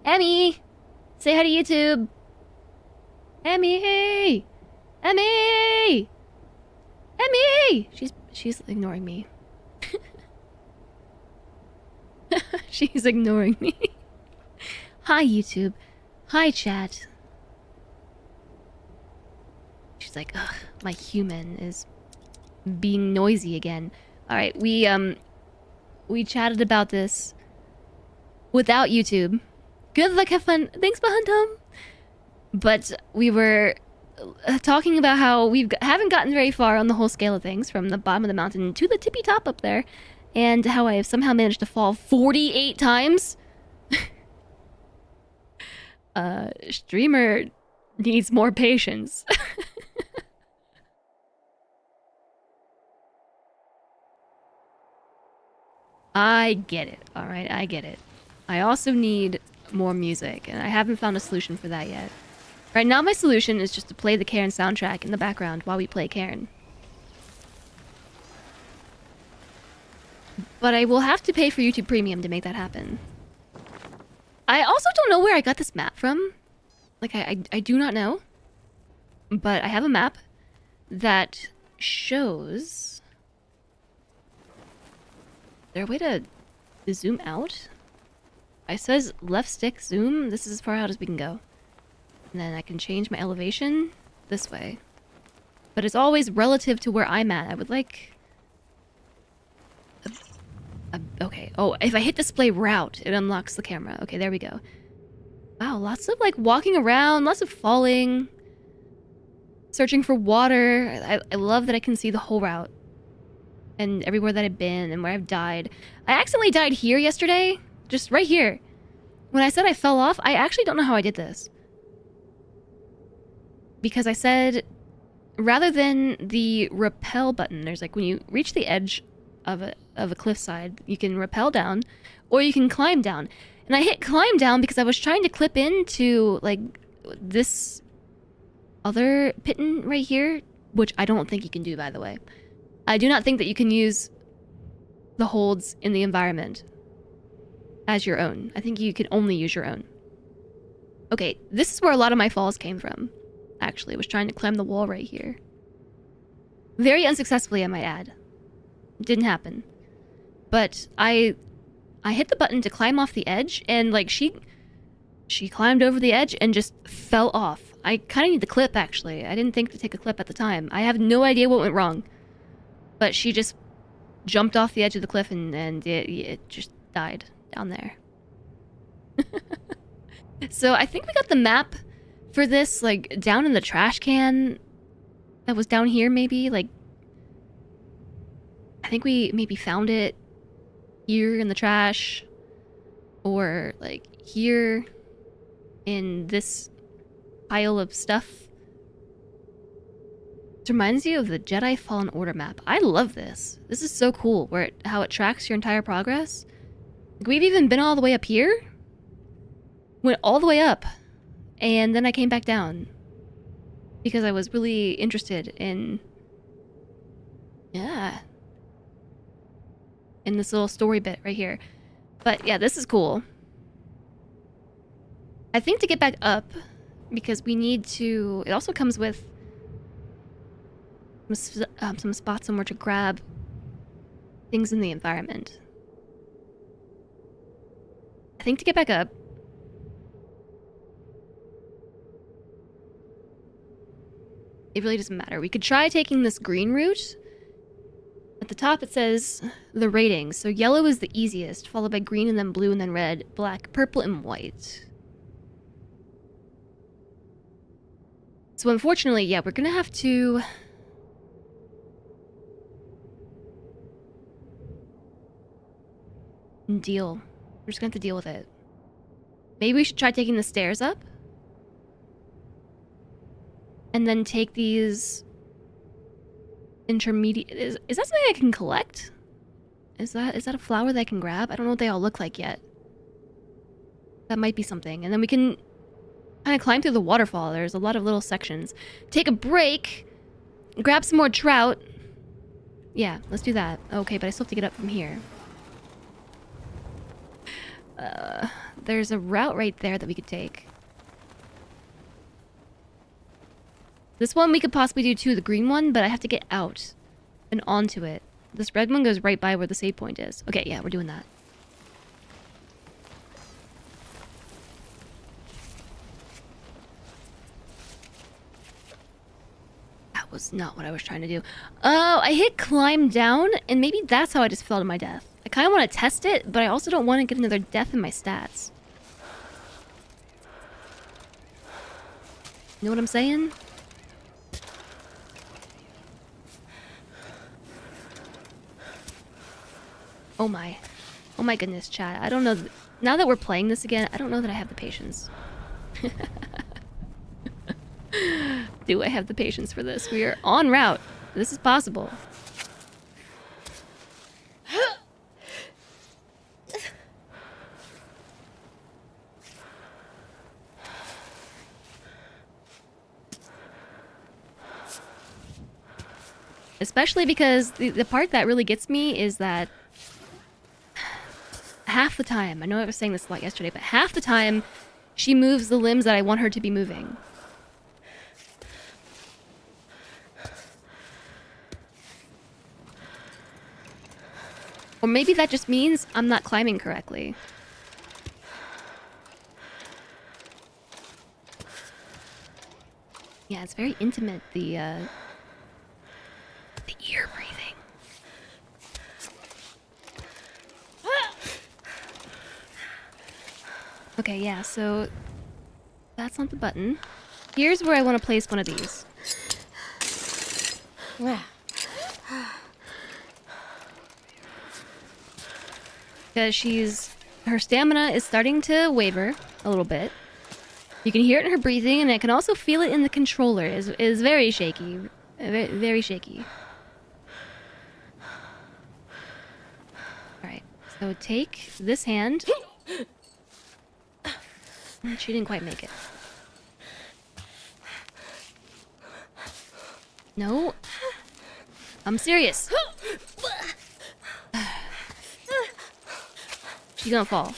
Emmy! Say hi to YouTube! Emmy! Emmy! Emmy! She's ignoring me. She's ignoring me. Hi, YouTube. Hi, chat. She's like, ugh, my human is being noisy again. Alright, we chatted about this without YouTube. Good luck, have fun. Thanks, Bahantum. But we were talking about how we haven't gotten very far on the whole scale of things, from the bottom of the mountain to the tippy top up there, and how I have somehow managed to fall 48 times. Streamer needs more patience. I get it, alright? I get it. I also need more music, and I haven't found a solution for that yet. Right now, my solution is just to play the Cairn soundtrack in the background while we play Cairn. But I will have to pay for YouTube Premium to make that happen. I also don't know where I got this map from. Like, I do not know. But I have a map that shows... Is there a way to zoom out? It says left stick zoom. This is as far out as we can go. And then I can change my elevation this way. But it's always relative to where I'm at. I would like... okay. Oh, if I hit display route, it unlocks the camera. Okay, there we go. Wow, lots of like walking around, lots of falling. Searching for water. I love that I can see the whole route. And everywhere that I've been and where I've died. I accidentally died here yesterday. Just right here. When I said I fell off, I actually don't know how I did this. Because I said, rather than the rappel button, there's like when you reach the edge of a cliffside, you can rappel down, or you can climb down. And I hit climb down because I was trying to clip into like this other piton right here, which I don't think you can do, by the way. I do not think that you can use the holds in the environment as your own. I think you can only use your own. Okay, this is where a lot of my falls came from. Actually, I was trying to climb the wall right here. Very unsuccessfully, I might add. It didn't happen. But I hit the button to climb off the edge, and like she climbed over the edge and just fell off. I kind of need the clip, actually. I didn't think to take a clip at the time. I have no idea what went wrong. But she just jumped off the edge of the cliff and it just died down there. So I think we got the map for this, like, down in the trash can that was down here, maybe. Like, I think we maybe found it here in the trash. Or, like, here in this pile of stuff. It reminds you of the Jedi Fallen Order map. I love this. This is so cool, how it tracks your entire progress. Like, we've even been all the way up here. Went all the way up. And then I came back down. Because I was really interested in... yeah. In this little story bit right here. But yeah, this is cool. I think to get back up, because we need to... It also comes with some spots somewhere to grab things in the environment. I think to get back up, it really doesn't matter. We could try taking this green route. At the top it says the ratings. So yellow is the easiest, followed by green and then blue and then red, black, purple, and white. So unfortunately, yeah, we're gonna have to... deal. We're just gonna have to deal with it. Maybe we should try taking the stairs up? And then take these... intermediate... Is that something I can collect? Is that a flower that I can grab? I don't know what they all look like yet. That might be something. And then we can kind of climb through the waterfall. There's a lot of little sections. Take a break. Grab some more trout. Yeah, let's do that. Okay, but I still have to get up from here. there's a route right there that we could take. This one we could possibly do too, the green one, but I have to get out and onto it. This red one goes right by where the save point is. Okay, yeah, we're doing that. That was not what I was trying to do. Oh, I hit climb down, and maybe that's how I just fell to my death. I kind of want to test it, but I also don't want to get another death in my stats. You know what I'm saying? Oh my goodness, chat. I don't know. Now that we're playing this again, I don't know that I have the patience. Do I have the patience for this? We are en route. This is possible. Especially because the part that really gets me is that half the time, I know I was saying this a lot yesterday, but half the time she moves the limbs that I want her to be moving. Or maybe that just means I'm not climbing correctly. Yeah, it's very intimate, the ear breathing. Okay, yeah, so that's not the button. Here's where I want to place one of these. Because her stamina is starting to waver a little bit. You can hear it in her breathing, and I can also feel it in the controller. It is very shaky. Very, very shaky. Alright, so take this hand. She didn't quite make it. No. I'm serious. She's gonna fall.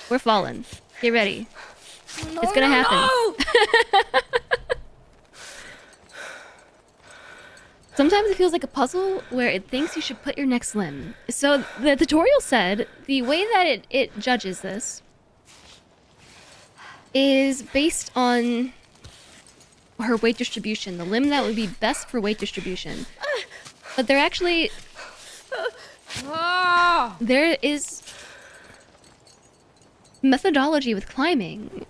We're falling. Get ready. No, it's gonna happen. No! Sometimes it feels like a puzzle where it thinks you should put your next limb. So the tutorial said the way that it judges this is based on her weight distribution, the limb that would be best for weight distribution. But there actually... there is methodology with climbing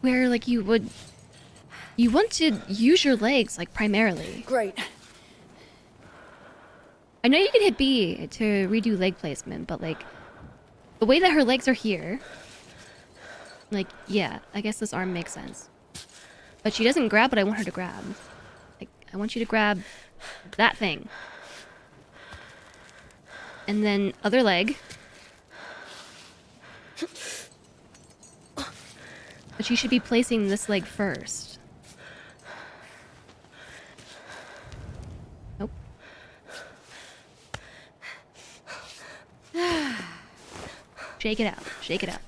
where, like, you want to use your legs, like, primarily. Great. I know you can hit B to redo leg placement, but, like, the way that her legs are here... Like, yeah, I guess this arm makes sense. But she doesn't grab what I want her to grab. Like, I want you to grab that thing. And then other leg. But she should be placing this leg first. Nope. Shake it out. Shake it out.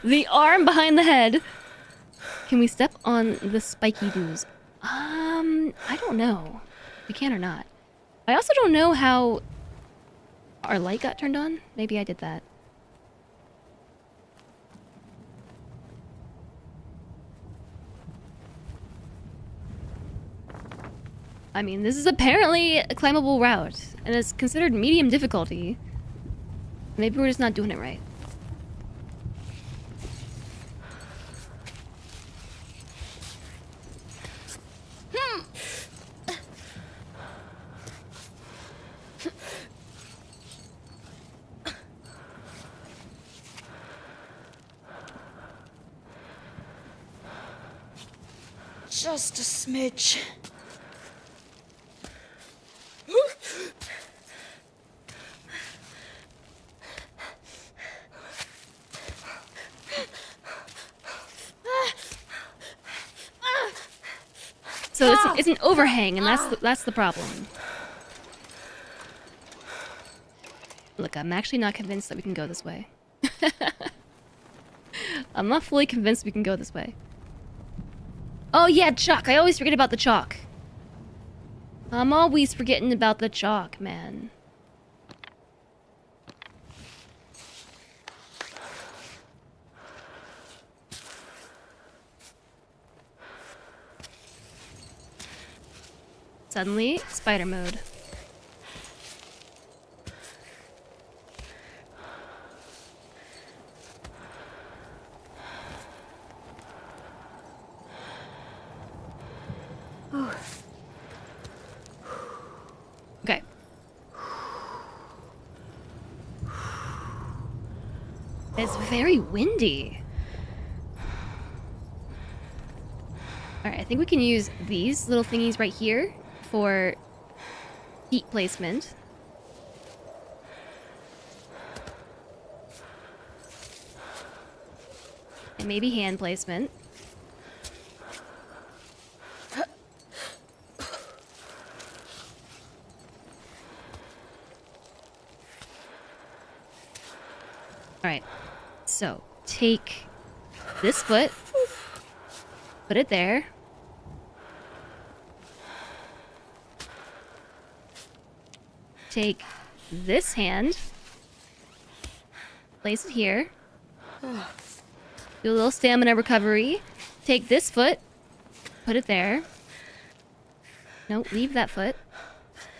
The arm behind the head. Can we step on the spiky doos? I don't know. We can or not. I also don't know how our light got turned on. Maybe I did that. I mean, this is apparently a climbable route, and it's considered medium difficulty. Maybe we're just not doing it right. Just a smidge. So it's an overhang, and that's the problem. Look, I'm actually not convinced that we can go this way. I'm not fully convinced we can go this way. Oh yeah, chalk. I always forget about the chalk. I'm always forgetting about the chalk, man. Suddenly, spider mode. Okay. It's very windy. Alright, I think we can use these little thingies right here for heat placement. And maybe hand placement. Alright, so take this foot, put it there. Take this hand, place it here. Do a little stamina recovery. Take this foot, put it there. No, leave that foot.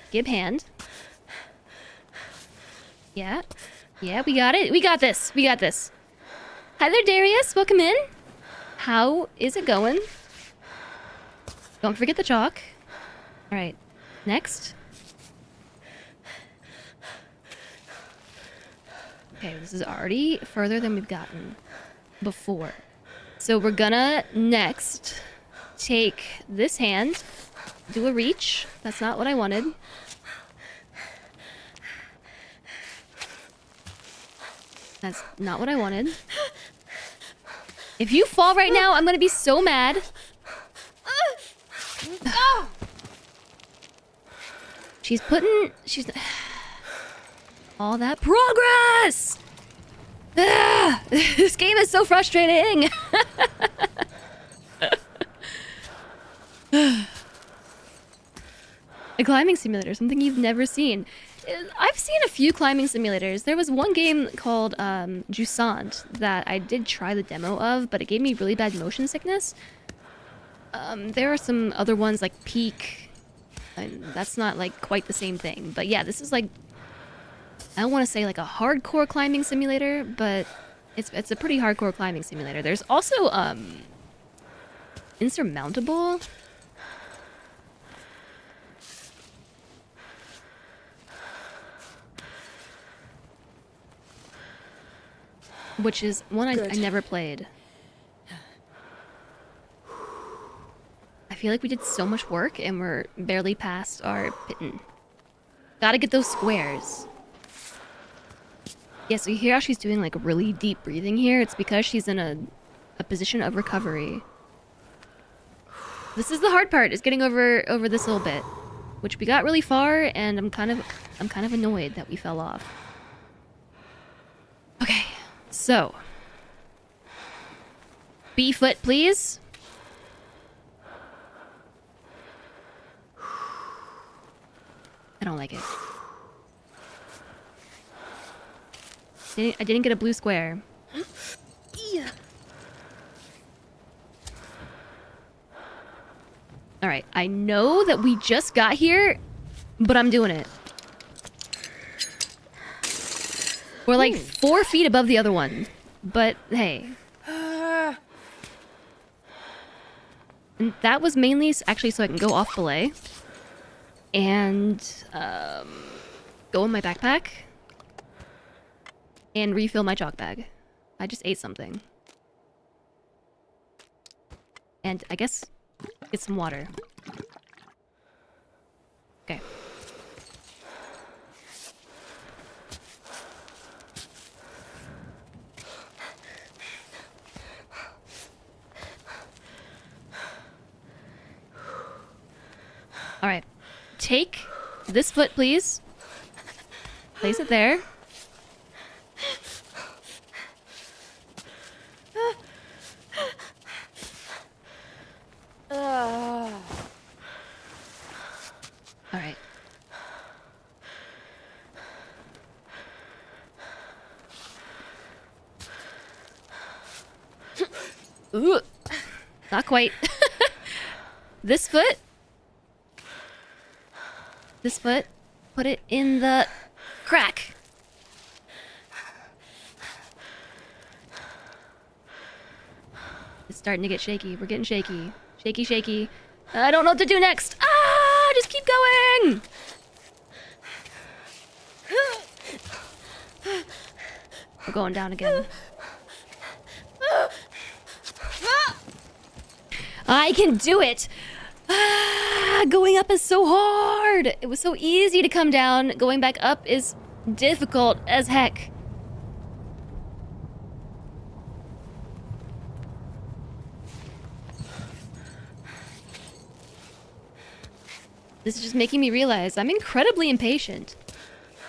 Give hand. Yeah. Yeah, we got it. We got this. We got this. Hi there, Darius. Welcome in. How is it going? Don't forget the chalk. All right. Next. Okay, this is already further than we've gotten before. So we're gonna next take this hand, do a reach. That's not what I wanted. That's not what I wanted. If you fall right now, I'm gonna be so mad. She's all that progress! This game is so frustrating! A climbing simulator, something you've never seen. I've seen a few climbing simulators. There was one game called Jusant that I did try the demo of, but it gave me really bad motion sickness. There are some other ones like Peak. And that's not like quite the same thing. But yeah, this is like, I don't want to say like a hardcore climbing simulator, but it's a pretty hardcore climbing simulator. There's also Insurmountable. Which is one I never played. I feel like we did so much work and we're barely past our pitten. Gotta get those squares. Yeah, so you hear how she's doing like really deep breathing here? It's because she's in a position of recovery. This is the hard part, is getting over this little bit. Which we got really far, and I'm kind of annoyed that we fell off. Okay, so B foot, please. I don't like it. I didn't get a blue square. Yeah. Alright, I know that we just got here, but I'm doing it. We're like 4 feet above the other one. But hey. And that was mainly actually so I can go off belay. And go in my backpack. And refill my chalk bag. I just ate something. And I guess get some water. Okay. Alright. Take this foot, please. Place it there. Ooh. Not quite. This foot. This foot. Put it in the crack. It's starting to get shaky. We're getting shaky. Shaky, shaky. I don't know what to do next. Ah! Just keep going! We're going down again. I can do it! Ah, going up is so hard! It was so easy to come down. Going back up is difficult as heck. This is just making me realize I'm incredibly impatient.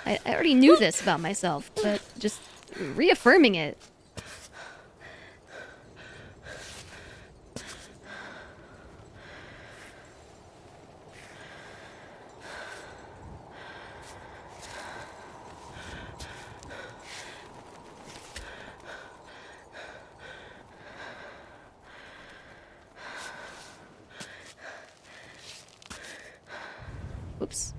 I already knew this about myself, but just reaffirming it. Oops.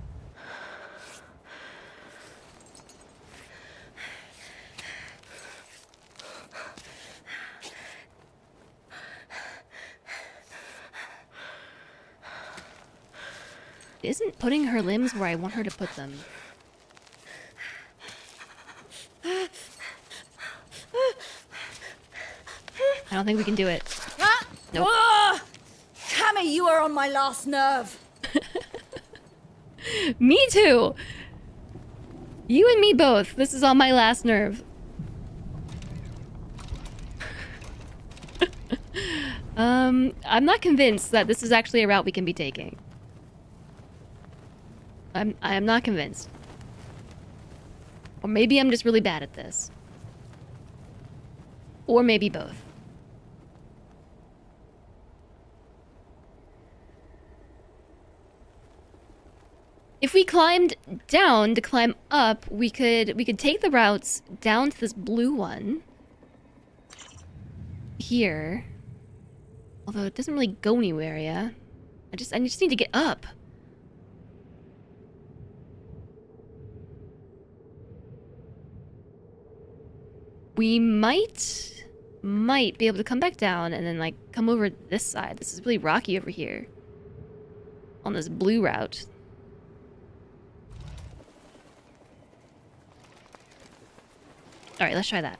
Isn't putting her limbs where I want her to put them. I don't think we can do it. Nope. Cammy, you are on my last nerve. Me too! You and me both. This is on my last nerve. I'm not convinced that this is actually a route we can be taking. I am not convinced. Or maybe I'm just really bad at this. Or maybe both. If we climbed down to climb up, we could take the routes down to this blue one. Here. Although it doesn't really go anywhere, yeah. I just need to get up. We might be able to come back down and then like come over this side. This is really rocky over here. On this blue route. Alright, let's try that.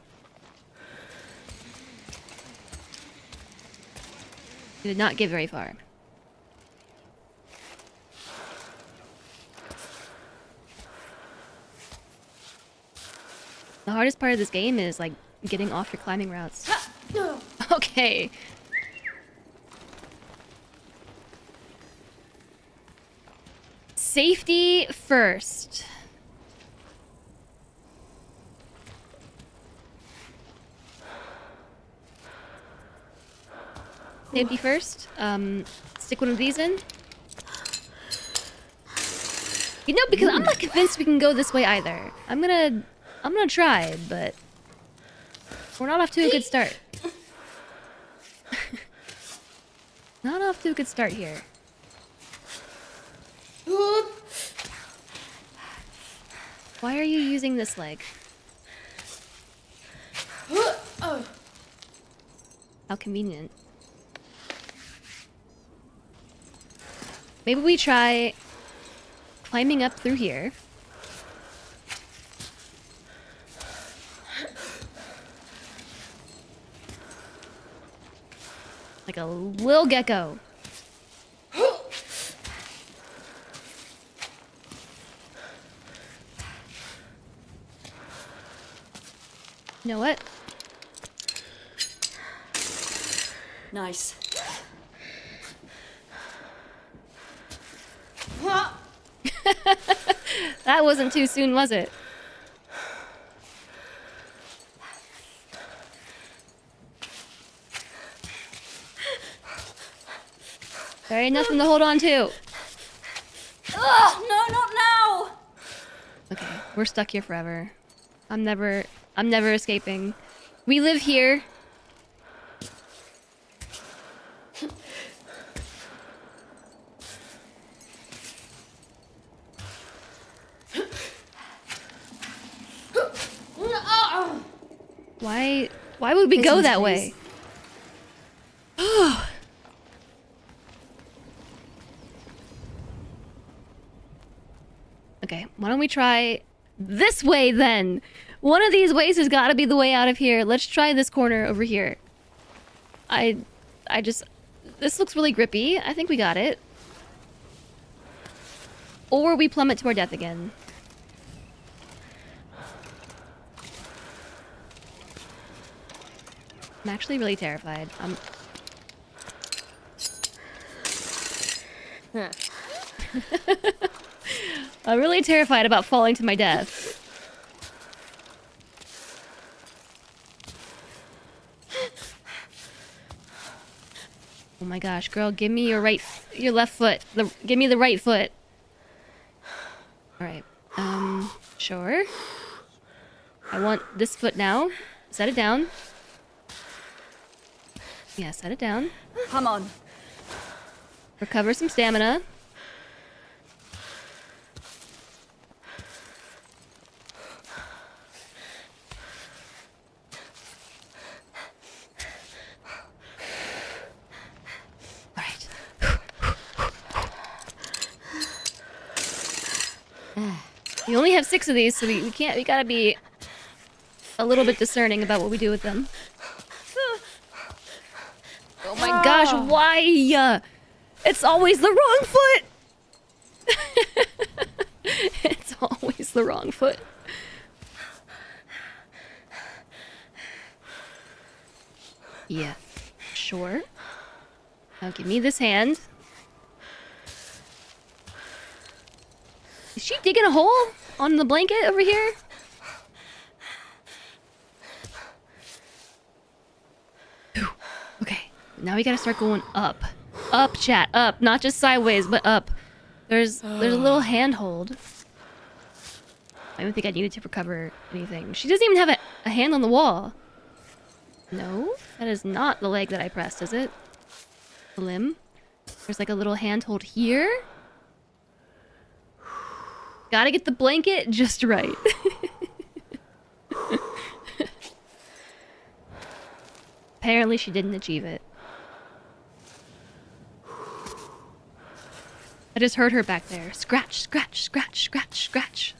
It did not get very far. The hardest part of this game is like getting off your climbing routes. Okay. Safety first. Safety first. Stick one of these in. You know, because I'm not convinced we can go this way either. I'm gonna try, but we're not off to a good start. Not off to a good start here. Why are you using this leg? How convenient. Maybe we try climbing up through here. Like a little gecko. You know what? Nice. That wasn't too soon, was it? There ain't nothing to hold on to. Ugh, no, not now. Okay, we're stuck here forever. I'm never escaping. We live here. Why would we go that way? Okay, why don't we try this way then? One of these ways has got to be the way out of here. Let's try this corner over here. This looks really grippy. I think we got it. Or we plummet to our death again. I'm actually really terrified. I'm really terrified about falling to my death. Oh my gosh, girl, give me your left foot. Give me the right foot. All right. Sure. I want this foot now. Set it down. Yeah, set it down. Come on. Recover some stamina. We only have 6 of these, so we can't. We gotta be a little bit discerning about what we do with them. Oh my gosh, why? It's always the wrong foot! It's always the wrong foot. Yeah, sure. Now give me this hand. Is she digging a hole on the blanket over here? Okay, now we gotta start going up. Up, chat, up. Not just sideways, but up. There's a little handhold. I don't think I needed to recover anything. She doesn't even have a hand on the wall. No, that is not the leg that I pressed, is it? The limb. There's like a little handhold here. Gotta get the blanket just right. Apparently she didn't achieve it. I just heard her back there. Scratch, scratch, scratch, scratch, scratch.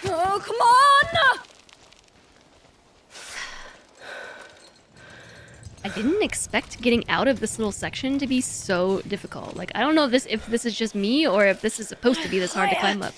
Oh, come on! I didn't expect getting out of this little section to be so difficult. Like, I don't know if this is just me or if this is supposed to be this hard to climb up.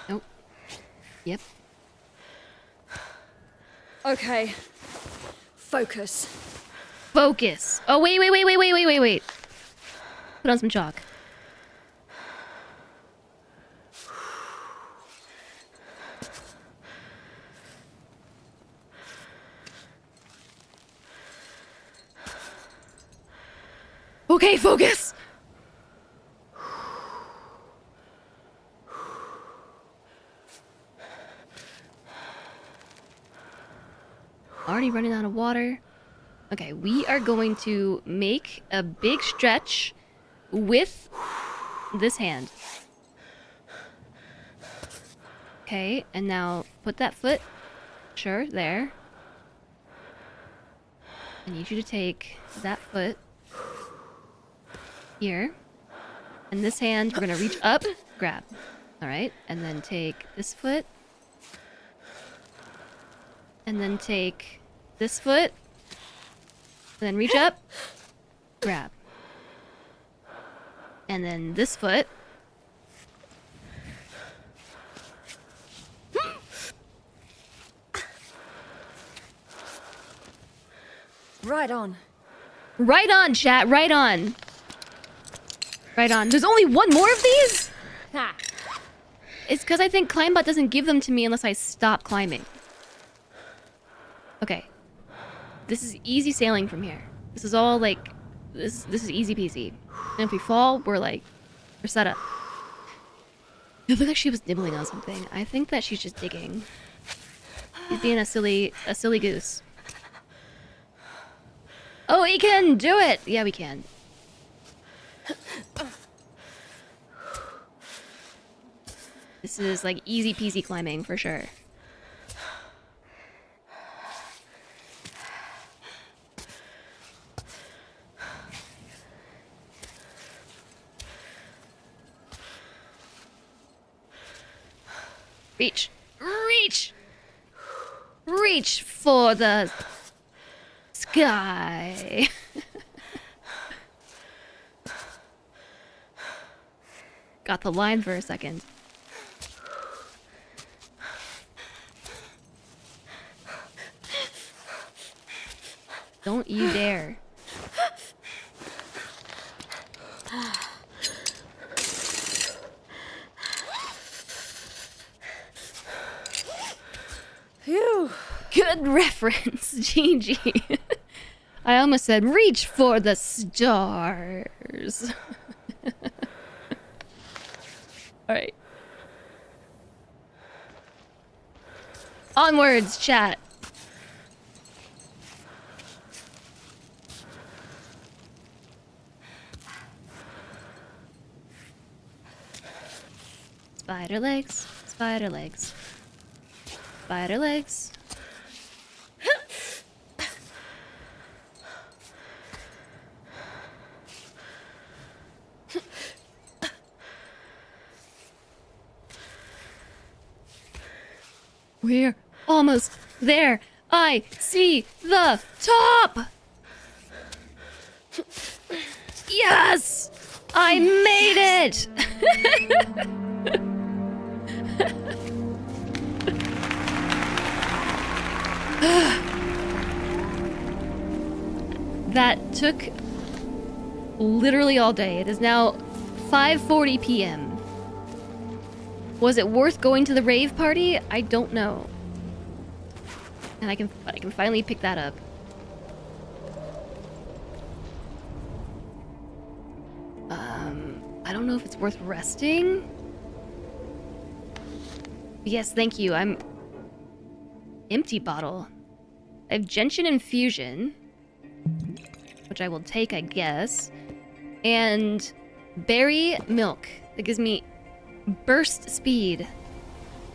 Nope. Yep. Okay. Focus. Focus. Oh, wait. Put on some chalk. Okay, focus! Already running out of water. Okay, we are going to make a big stretch with this hand. Okay, and now put that foot, sure, there. I need you to take that foot here. And this hand, we're gonna reach up, grab. Alright, and then take this foot. And then take this foot. And then reach up, grab. And then this foot. Right on. Right on, chat, right on. Right on. There's only one more of these? Ha. It's because I think Climbot doesn't give them to me unless I stop climbing. Okay. This is easy sailing from here. This is all like... This is easy peasy. And if we fall, we're set up. It looked like she was nibbling on something. I think that she's just digging. She's being a silly goose. Oh, we can do it! Yeah, we can. This is like easy peasy climbing for sure. Reach! Reach! Reach for the sky! Got the line for a second. Don't you dare. Phew. Good reference, GG. I almost said reach for the stars. Alright. Onwards, chat. Spider legs, spider legs. Spider legs. We're almost there. I see the top. Yes! I made it! That took literally all day. It is now 5:40 p.m. Was it worth going to the rave party? I don't know. And I can finally pick that up. I don't know if it's worth resting. Yes, thank you. I'm empty bottle. I have gentian infusion, which I will take, I guess, and berry milk that gives me burst speed.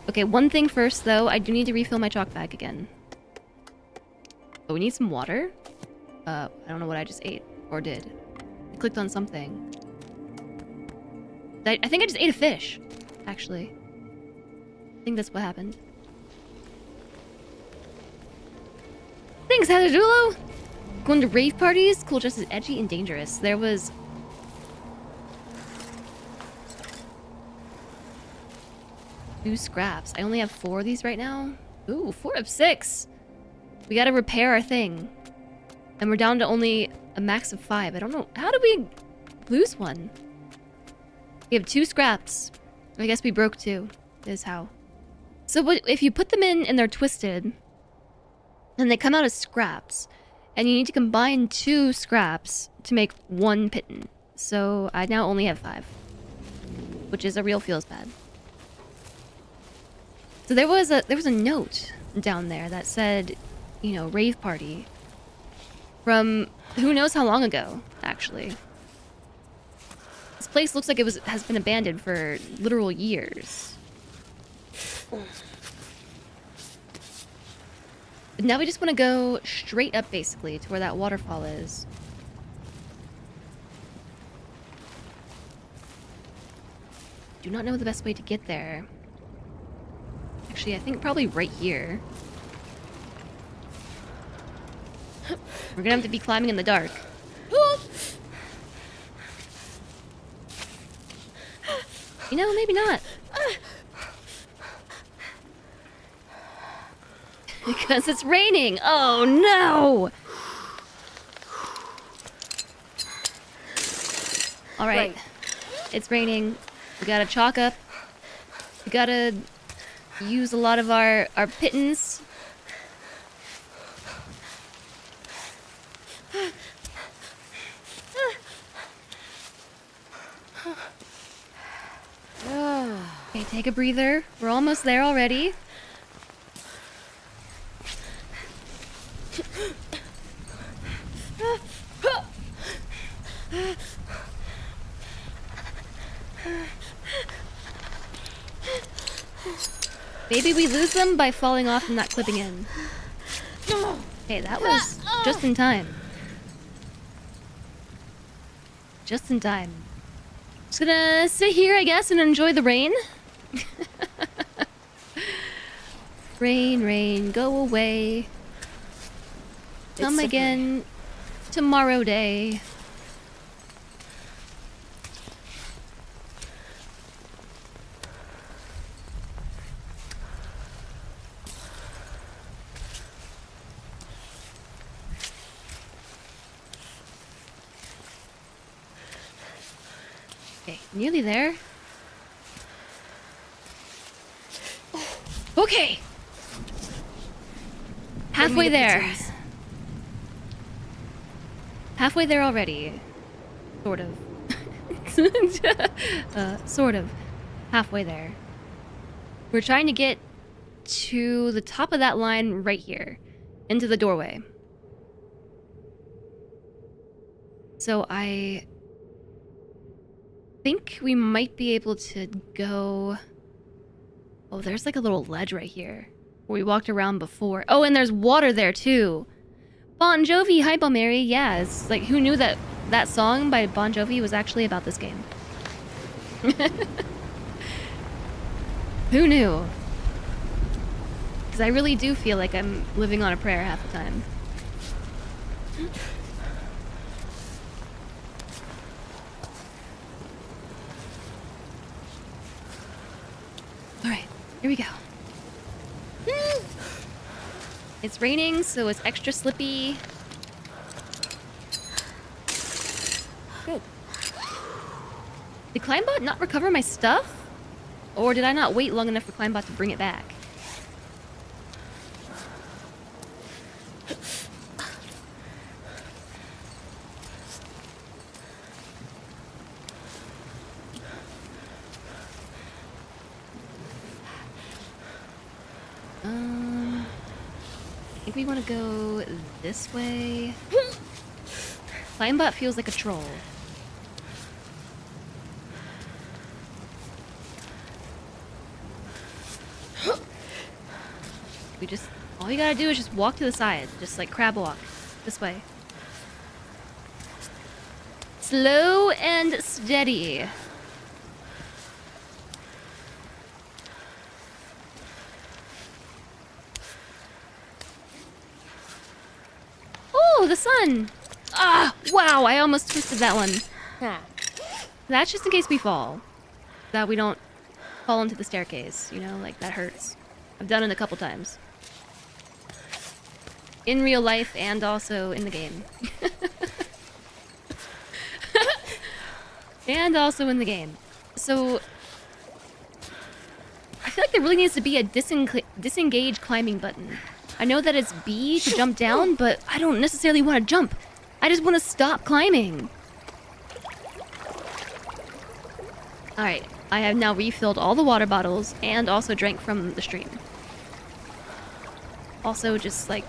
Okay, one thing first though, I do need to refill my chalk bag again. Oh, we need some water. I don't know what I just ate or did. I clicked on something. I think I just ate a fish, actually. I think that's what happened. Thanks, Heather Dulo! Going to rave parties? Cool, just as edgy and dangerous. There was... two scraps. I only have 4 of these right now. Ooh, 4 of 6! We gotta repair our thing. And we're down to only a max of 5. I don't know. How did we lose one? We have 2 scraps. I guess we broke 2. Is how. So what, if you put them in and they're twisted, then they come out as scraps. And you need to combine 2 scraps to make 1 pitten. So I now only have 5. Which is a real feels bad. So there was a note down there that said, you know, rave party. From who knows how long ago, actually. This place looks like has been abandoned for literal years. But now we just want to go straight up, basically, to where that waterfall is. Do not know the best way to get there. Actually, I think probably right here. We're gonna have to be climbing in the dark. You know, maybe not. Because it's raining. Oh no! Alright. It's raining. We gotta chalk up. We gotta use a lot of our pittance. Okay, take a breather. We're almost there already. Maybe we lose them by falling off and not clipping in. Okay, that was just in time. Just in time. Just gonna sit here, I guess, and enjoy the rain. Rain, rain, go away. Come again tomorrow day. Okay, nearly there. Okay. Halfway there. Halfway there already. Sort of. Sort of. Halfway there. We're trying to get to the top of that line right here. Into the doorway. So I think we might be able to go... Oh, there's like a little ledge right here where we walked around before. Oh, and there's water there too. Bon Jovi, hi Mary. Yeah, it's like, who knew that that song by Bon Jovi was actually about this game? Who knew? Because I really do feel like I'm living on a prayer half the time. Alright, here we go. It's raining, so it's extra slippy. Good. Did Climbot not recover my stuff? Or did I not wait long enough for Climbot to bring it back? I think we want to go this way. Climbot feels like a troll. We just... all you gotta do is just walk to the side. Just like crab walk. This way. Slow and steady. Oh, the sun! Ah, wow, I almost twisted that one. That's just in case we fall. That we don't fall into the staircase, you know, like that hurts. I've done it a couple times. In real life and also in the game. And also in the game. So, I feel like there really needs to be a disengage climbing button. I know that it's B to jump down, but I don't necessarily want to jump. I just want to stop climbing. Alright, I have now refilled all the water bottles and also drank from the stream. Also, just like...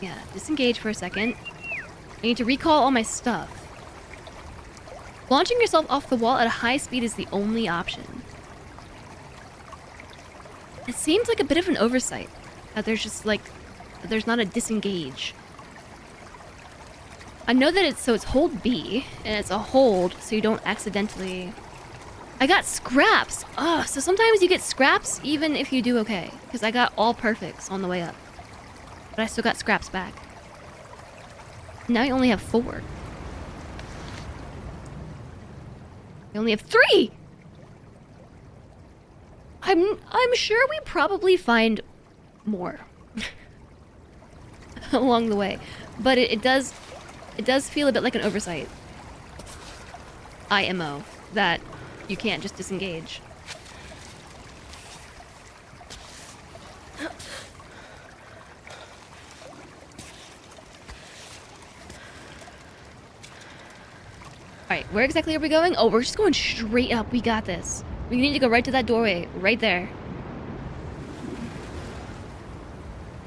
yeah, disengage for a second. I need to recall all my stuff. Launching yourself off the wall at a high speed is the only option. It seems like a bit of an oversight. That there's just like... there's not a disengage. I know that it's hold B, and it's a hold, so you don't accidentally... I got scraps! Ugh, so sometimes you get scraps even if you do okay. Because I got all perfects on the way up. But I still got scraps back. Now I only have 4. I only have 3! I'm sure we probably find more. Along the way. But it does feel a bit like an oversight. IMO. That you can't just disengage. Where exactly are we going? Oh, we're just going straight up. We got this. We need to go right to that doorway. Right there.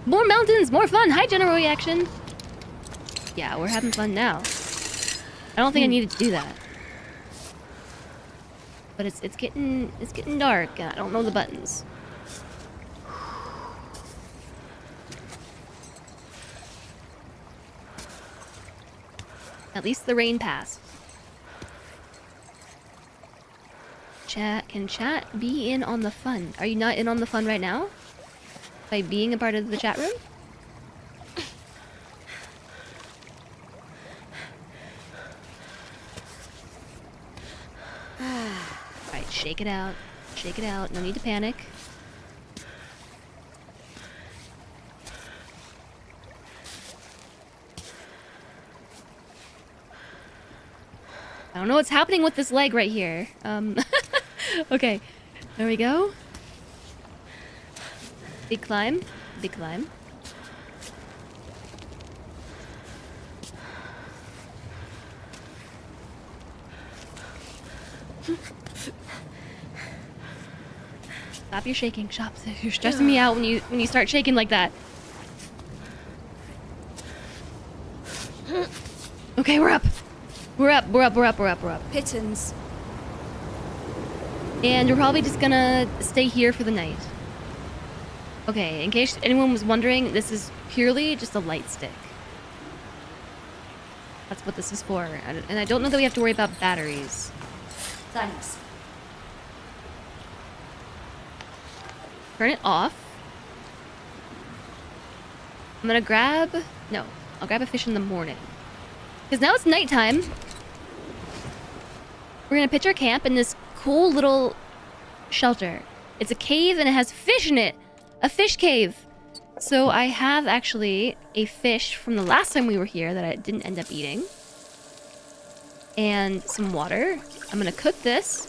More mountains, more fun. Hi, general reaction. Yeah, we're having fun now. I don't think I needed to do that. But it's getting dark and I don't know the buttons. At least the rain passed. Chat, can chat be in on the fun? Are you not in on the fun right now? By being a part of the chat room? Alright, shake it out. Shake it out. No need to panic. I don't know what's happening with this leg right here. Okay. There we go. Big climb. Big climb. Stop your shaking. Stop. You're stressing me out when you start shaking like that. Okay, we're up. We're up. Pittance. And we're probably just gonna stay here for the night. Okay, in case anyone was wondering, this is purely just a light stick. That's what this is for. And I don't know that we have to worry about batteries. Thanks. Turn it off. I'm gonna grab... No, I'll grab a fish in the morning. Because now it's nighttime. We're gonna pitch our camp in this cool little shelter. It's a cave and it has fish in it. A fish cave. So I have actually a fish from the last time we were here that I didn't end up eating. And some water. I'm gonna cook this.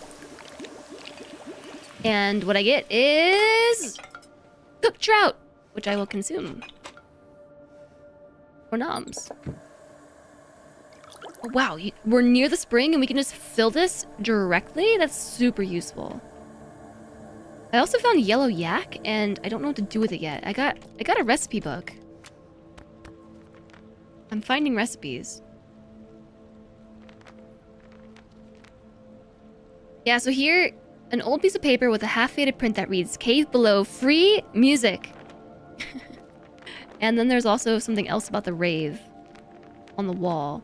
And what I get is cooked trout, which I will consume. For noms. Oh, wow, we're near the spring and we can just fill this directly? That's super useful. I also found yellow yak and I don't know what to do with it yet. I got a recipe book. I'm finding recipes. Yeah, so here, an old piece of paper with a half-faded print that reads, "Cave below, free music." And then there's also something else about the rave on the wall.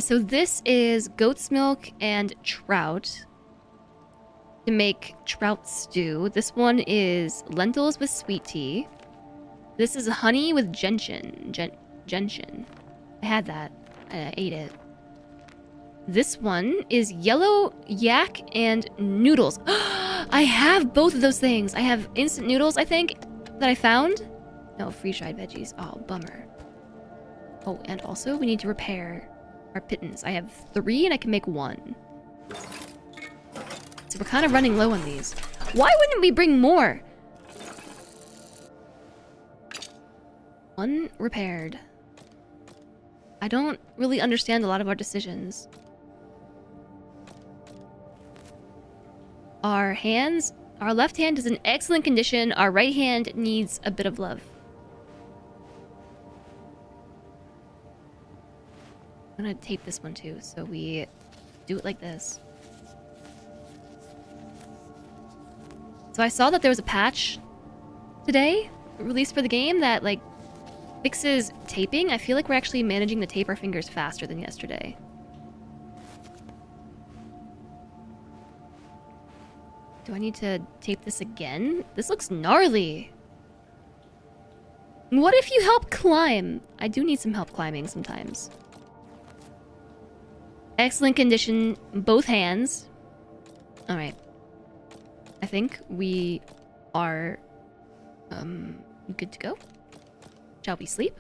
So this is goat's milk and trout to make trout stew. This one is lentils with sweet tea. This is honey with gentian. Gentian. I had that. I ate it. This one is yellow yak and noodles. I have both of those things. I have instant noodles, I think, that I found. No, freeze-dried veggies. Oh, bummer. Oh, and also we need to repair our pittance. I have 3 and I can make 1. So we're kind of running low on these. Why wouldn't we bring more? 1 repaired. I don't really understand a lot of our decisions. Our left hand is in excellent condition. Our right hand needs a bit of love. I'm gonna tape this one too, so we do it like this. So I saw that there was a patch today released for the game that like fixes taping. I feel like we're actually managing to tape our fingers faster than yesterday. Do I need to tape this again? This looks gnarly. What if you help climb? I do need some help climbing sometimes. Excellent condition, both hands. All right. I think we are good to go. Shall we sleep?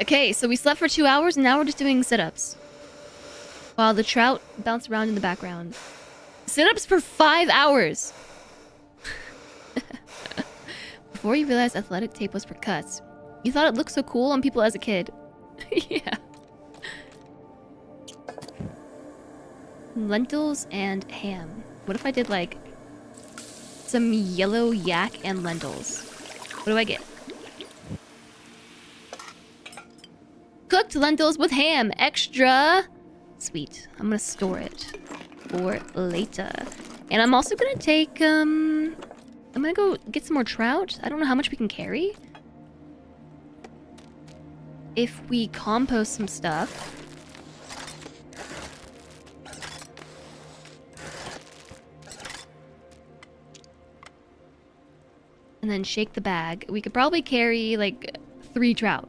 Okay, so we slept for 2 hours and now we're just doing sit-ups. While the trout bounce around in the background. Sit-ups for 5 hours! before you realized athletic tape was for cuts. You thought it looked so cool on people as a kid. Yeah. Lentils and ham. What if I did like some yellow yak and lentils? What do I get? Cooked lentils with ham. Extra. Sweet. I'm gonna store it for later. And I'm also gonna take, I'm gonna go get some more trout. I don't know how much we can carry. If we compost some stuff. And then shake the bag. We could probably carry like 3 trout.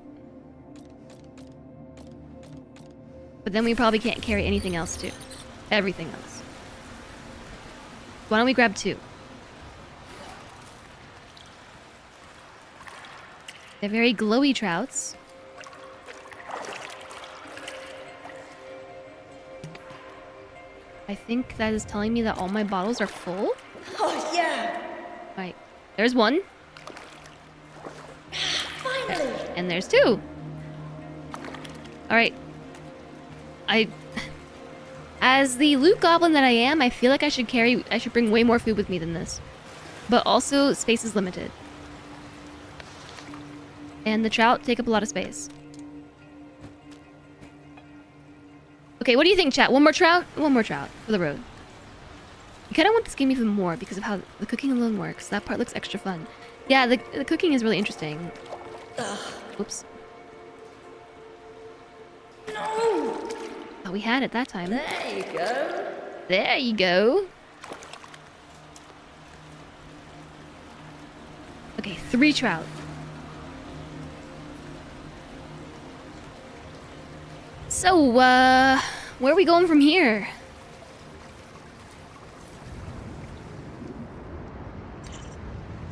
But then we probably can't carry anything else too. Everything else. Why don't we grab 2? They're very glowy trouts. I think that is telling me that all my bottles are full. Oh, yeah. Right. There's 1. Finally. And there's 2. Alright. As the loot goblin that I am, I feel like I should bring way more food with me than this. But also, space is limited. And the trout take up a lot of space. Okay, what do you think, chat? 1 more trout? 1 more trout for the road. I kind of want this game even more because of how the cooking alone works. That part looks extra fun. Yeah, the cooking is really interesting. Ugh. Oops. No. Oh, we had it that time. There you go. There you go. Okay, 3 trout. So, where are we going from here?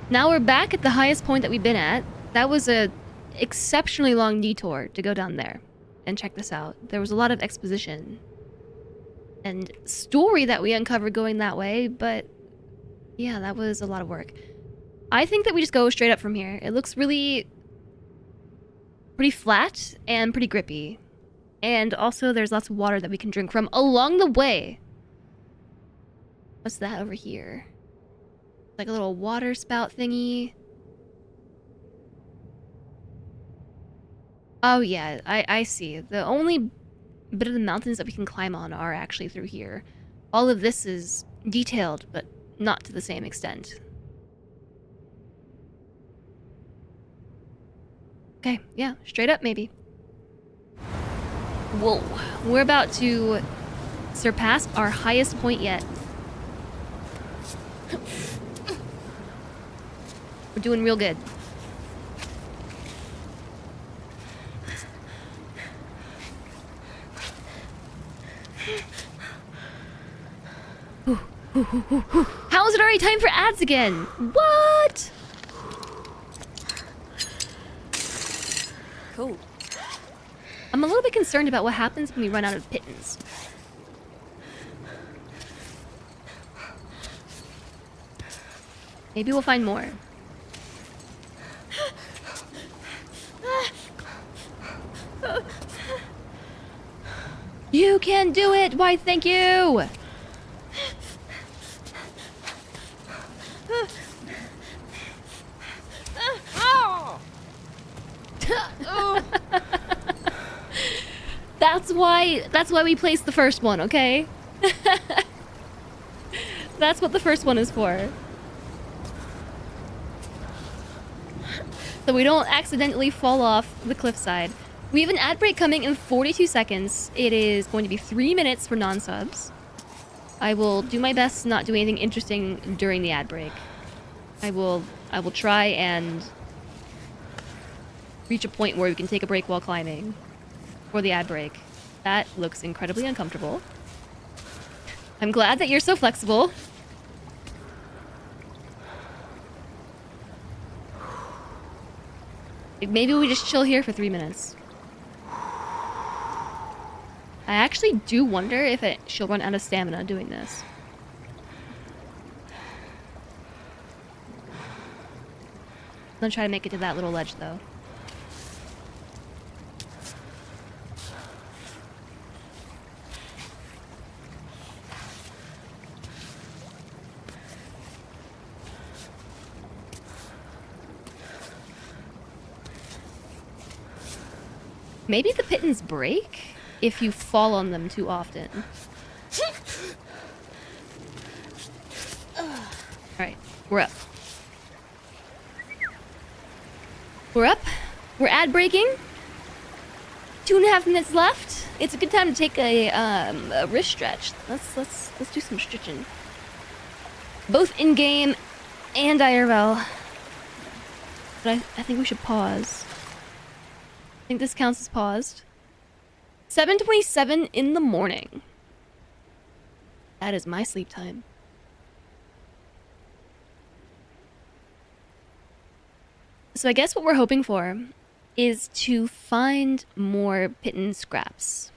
Now we're back at the highest point that we've been at. That was a exceptionally long detour to go down there and check this out. There was a lot of exposition and story that we uncovered going that way, but yeah, that was a lot of work. I think that we just go straight up from here. It looks really pretty flat and pretty grippy. And also there's lots of water that we can drink from along the way. What's that over here? Like a little water spout thingy. Oh yeah, I see. The only bit of the mountains that we can climb on are actually through here. All of this is detailed, but not to the same extent. Okay, yeah, straight up maybe. Whoa, we're about to surpass our highest point yet. We're doing real good. How is it already time for ads again? What? Cool. I'm a little bit concerned about what happens when we run out of pittance. Maybe we'll find more. You can do it! Why, thank you! That's why we placed the first one, okay? That's what the first one is for. So we don't accidentally fall off the cliffside. We have an ad break coming in 42 seconds. It is going to be 3 minutes for non-subs. I will do my best to not do anything interesting during the ad break. I will try and reach a point where we can take a break while climbing for the ad break. That looks incredibly uncomfortable. I'm glad that you're so flexible. Maybe we just chill here for 3 minutes. I actually do wonder if she'll run out of stamina doing this. gonna try to make it to that little ledge, though. Maybe the pittons break if you fall on them too often. Alright, we're up. We're up. We're ad breaking. 2.5 minutes left. It's a good time to take a wrist stretch. Let's do some stretching. Both in game and IRL. But I think we should pause. I think this counts as paused. 7:27 in the morning. That is my sleep time. So I guess what we're hoping for is to find more pitten scraps.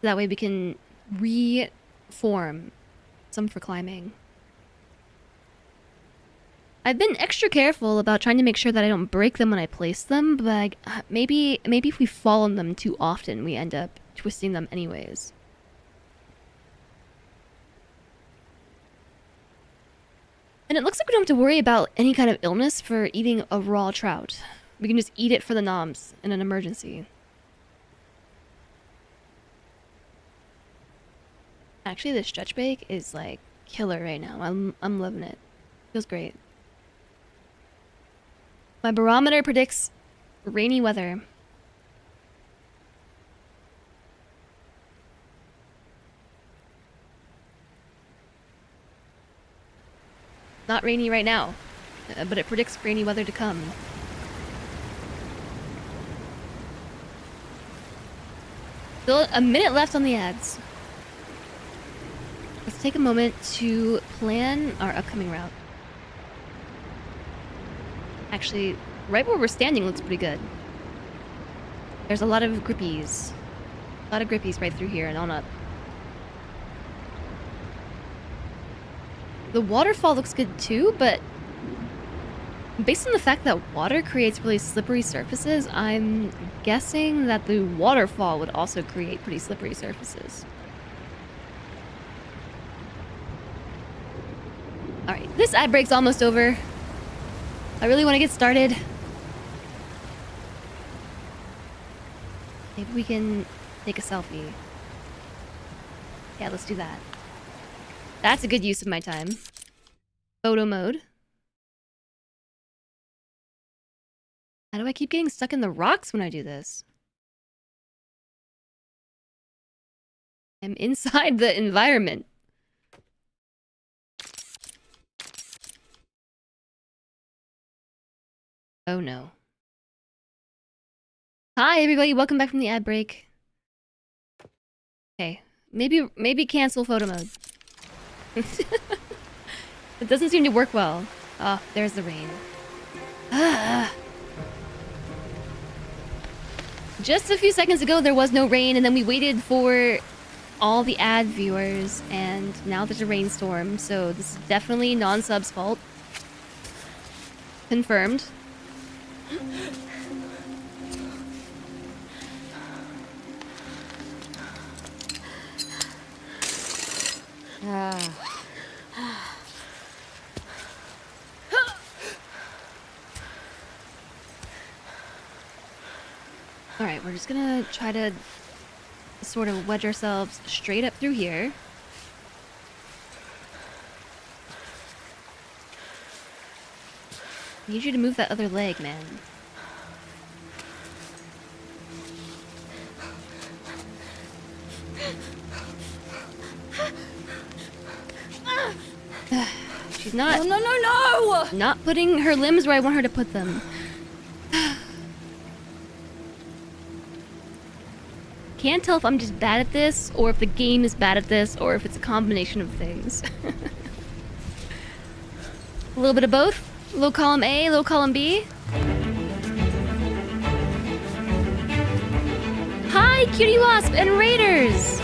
That way we can reform some for climbing. I've been extra careful about trying to make sure that I don't break them when I place them, but maybe if we fall on them too often, we end up twisting them anyways. And it looks like we don't have to worry about any kind of illness for eating a raw trout. We can just eat it for the noms in an emergency. Actually, this stretch bake is like killer right now. I'm loving it. Feels great. My barometer predicts rainy weather. Not rainy right now, but it predicts rainy weather to come. Still a minute left on the ads. Let's take a moment to plan our upcoming route. Actually, right where we're standing looks pretty good. There's a lot of grippies. A lot of grippies right through here and on up. The waterfall looks good too, but based on the fact that water creates really slippery surfaces, I'm guessing that the waterfall would also create pretty slippery surfaces. Alright, this ad break's almost over. I really want to get started. Maybe we can take a selfie. Yeah, let's do that. That's a good use of my time. Photo mode. How do I keep getting stuck in the rocks when I do this? I'm inside the environment. Oh no. Hi everybody, welcome back from the ad break. Okay, maybe cancel photo mode. It doesn't seem to work well. Oh, there's the rain. Just a few seconds ago there was no rain, and then we waited for all the ad viewers, and now there's a rainstorm, so this is definitely non-sub's fault. Confirmed. Alright, we're just gonna try to sort of wedge ourselves straight up through here. I need you to move that other leg, man. She's not... No! Not putting her limbs where I want her to put them. Can't tell if I'm just bad at this, or if the game is bad at this, or if it's a combination of things. A little bit of both. Low column A, low column B. Hi, Cutie Wasp and Raiders!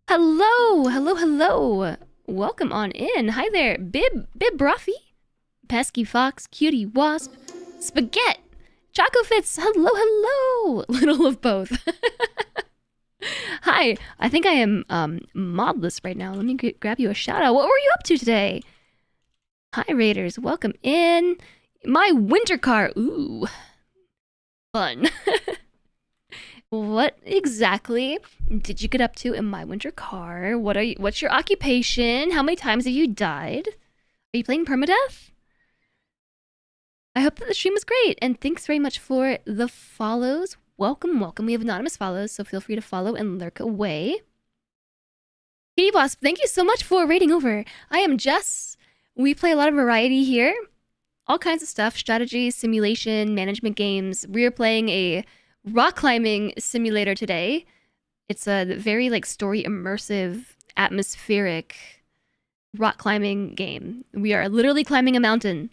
Hello! Hello, hello! welcome on in. Hi there, Bib Bruffy, Pesky Fox, Cutie Wasp, Spaghetti, Choco Fits, hello, little of both. Hi, I think I am modless right now. Let me grab you a shout out. What were you up to today? Hi Raiders, welcome in. My winter car, ooh, fun. What exactly did you get up to in my winter car? What's your occupation? How many times have you died? Are you playing permadeath? I hope that the stream was great, and thanks very much for the follows. Welcome. We have anonymous follows, so feel free to follow and lurk away. Kitty Wasp, thank you so much for raiding over. I am Jess. We play a lot of variety here. All kinds of stuff, strategy, simulation, management games. We're playing a rock climbing simulator today. It's a very story immersive, atmospheric rock climbing game. We are literally climbing a mountain.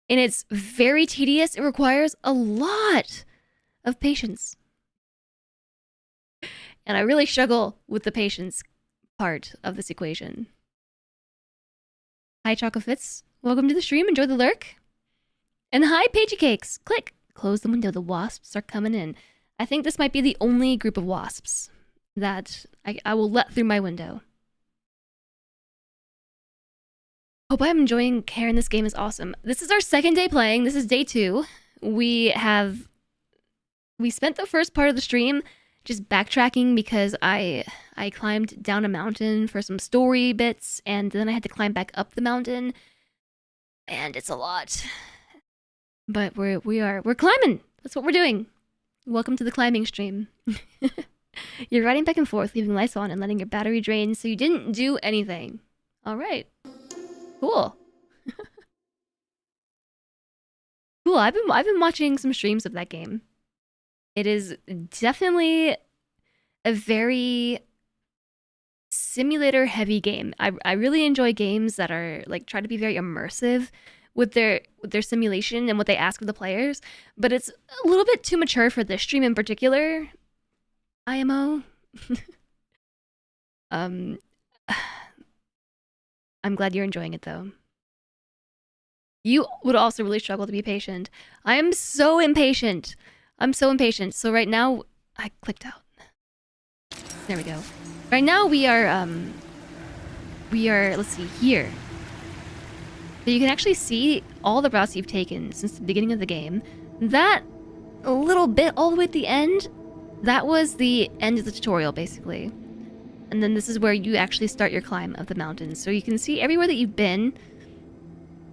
And it's very tedious. It requires a lot of patience. And I really struggle with the patience part of this equation. Hi, Choco Fits. Welcome to the stream. Enjoy the lurk. And hi, Pagey Cakes. Click. Close the window. The wasps are coming in. I think this might be the only group of wasps that I will let through my window. Hope I'm enjoying Cairn. This game is awesome. This is our second day playing. This is day 2. We spent the first part of the stream just backtracking because I climbed down a mountain for some story bits, and then I had to climb back up the mountain, and it's a lot. But we're climbing. That's what we're doing. Welcome to the climbing stream. You're riding back and forth, leaving lights on and letting your battery drain, so you didn't do anything. All right. Cool. Cool. I've been watching some streams of that game. It is definitely a very simulator heavy game. I really enjoy games that are try to be very immersive with their simulation and what they ask of the players, but it's a little bit too mature for this stream in particular. IMO. I'm glad you're enjoying it though. You would also really struggle to be patient. I am so impatient. I'm so impatient. So right now, I clicked out. There we go. Right now we are, let's see, here. So you can actually see all the routes you've taken since the beginning of the game. That little bit all the way at the end, that was the end of the tutorial, basically. And then this is where you actually start your climb of the mountain. So you can see everywhere that you've been,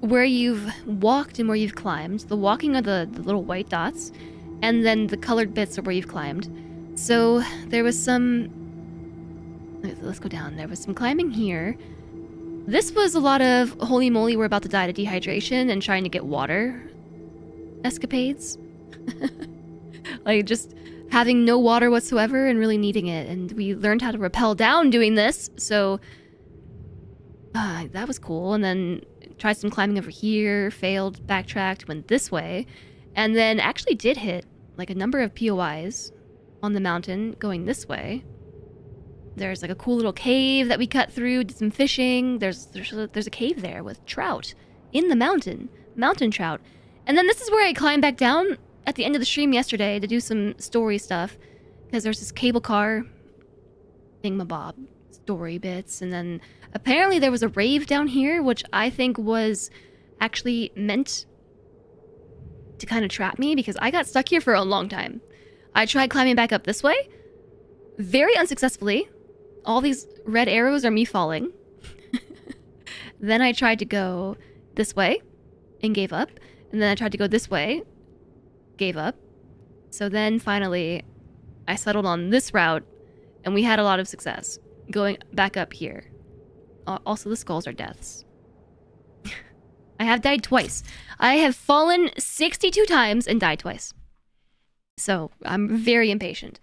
where you've walked and where you've climbed. The walking are the little white dots, and then the colored bits are where you've climbed. So there was some... Let's go down. There was some climbing here. This was a lot of holy moly, we're about to die to dehydration and trying to get water escapades. Just having no water whatsoever and really needing it. And we learned how to rappel down doing this, so that was cool. And then tried some climbing over here, failed, backtracked, went this way, and then actually did hit a number of POIs on the mountain going this way. There's a cool little cave that we cut through, did some fishing. There's a cave there with trout in the mountain trout. And then this is where I climbed back down at the end of the stream yesterday to do some story stuff, because there's this cable car thingamabob story bits. And then apparently there was a rave down here, which I think was actually meant to kind of trap me, because I got stuck here for a long time. I tried climbing back up this way, very unsuccessfully. All these red arrows are me falling. Then I tried to go this way and gave up. And then I tried to go this way, gave up. So then finally I settled on this route, and we had a lot of success going back up here. Also, the skulls are deaths. I have died twice. I have fallen 62 times and died twice. So I'm very impatient.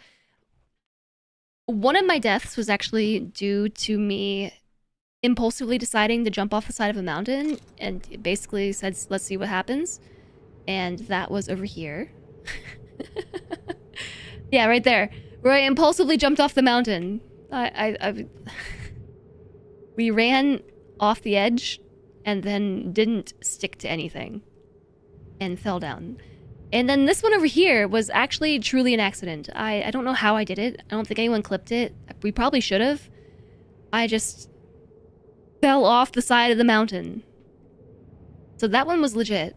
One of my deaths was actually due to me impulsively deciding to jump off the side of a mountain, and it basically said, let's see what happens. And that was over here. Yeah, right there, where I impulsively jumped off the mountain. We ran off the edge and then didn't stick to anything and fell down. And then this one over here was actually truly an accident. I don't know how I did it. I don't think anyone clipped it. We probably should have. I just fell off the side of the mountain. So that one was legit.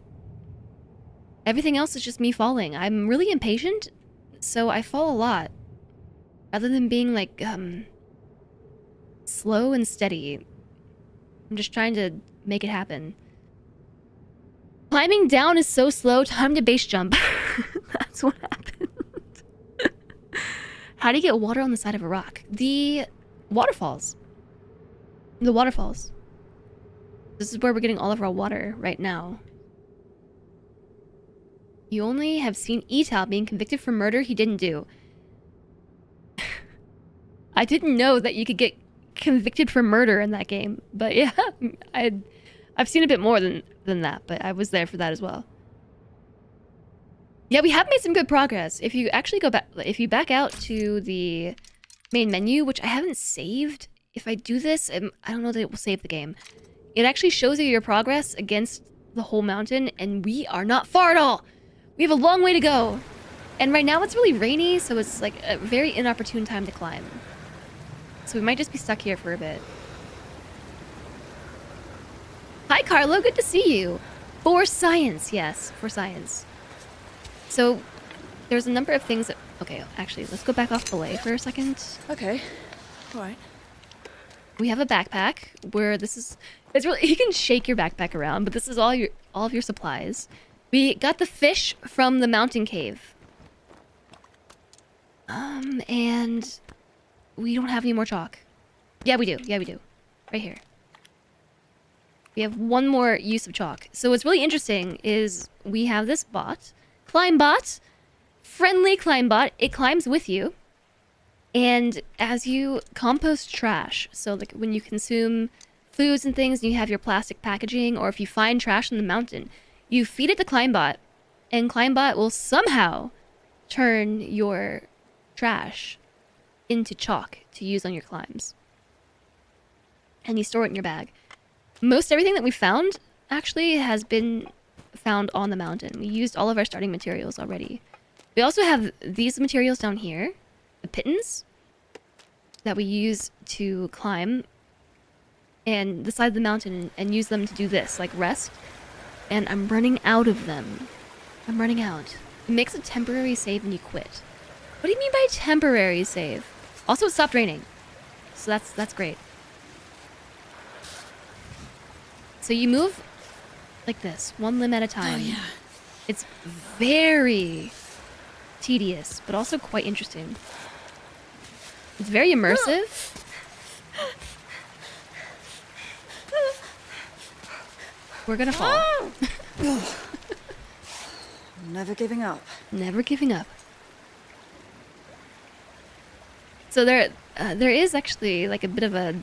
Everything else is just me falling. I'm really impatient, so I fall a lot. Rather than being like, slow and steady. I'm just trying to make it happen. Climbing down is so slow. Time to base jump. That's what happened. How do you get water on the side of a rock? The waterfalls. The waterfalls. This is where we're getting all of our water right now. You only have seen Etal being convicted for murder he didn't do. I didn't know that you could get convicted for murder in that game, but yeah, I've seen a bit more than that, but I was there for that as well. Yeah, we have made some good progress. If you actually go back, if you back out to the main menu, which I haven't saved, if I do this, I don't know that it will save the game. It actually shows you your progress against the whole mountain, and we are not far at all. We have a long way to go. And right now it's really rainy, so it's like a very inopportune time to climb. So we might just be stuck here for a bit. Hi, Carlo. Good to see you. For science. Yes, for science. So there's a number of things that... Okay, actually, let's go back off belay for a second. Okay. All right. We have a backpack where this is... It's really... You can shake your backpack around, but this is all of your supplies. We got the fish from the mountain cave. And... We don't have any more chalk. Yeah, we do. Yeah, we do. Right here. We have one more use of chalk. So what's really interesting is we have this bot. Climbot. Friendly Climbot. It climbs with you. And as you compost trash, so like when you consume foods and things and you have your plastic packaging, or if you find trash in the mountain, you feed it to Climbot, and Climbot will somehow turn your trash into chalk to use on your climbs. And you store it in your bag. Most everything that we found actually has been found on the mountain. We used all of our starting materials already. We also have these materials down here, the pittons, that we use to climb and the side of the mountain and use them to do this, like rest. And I'm running out of them. I'm running out. It makes a temporary save when you quit. What do you mean by temporary save? Also, it stopped raining. So that's great. So you move like this, one limb at a time. Oh, yeah. It's very tedious, but also quite interesting. It's very immersive. We're gonna fall. Never giving up. Never giving up. So there is actually like a bit of a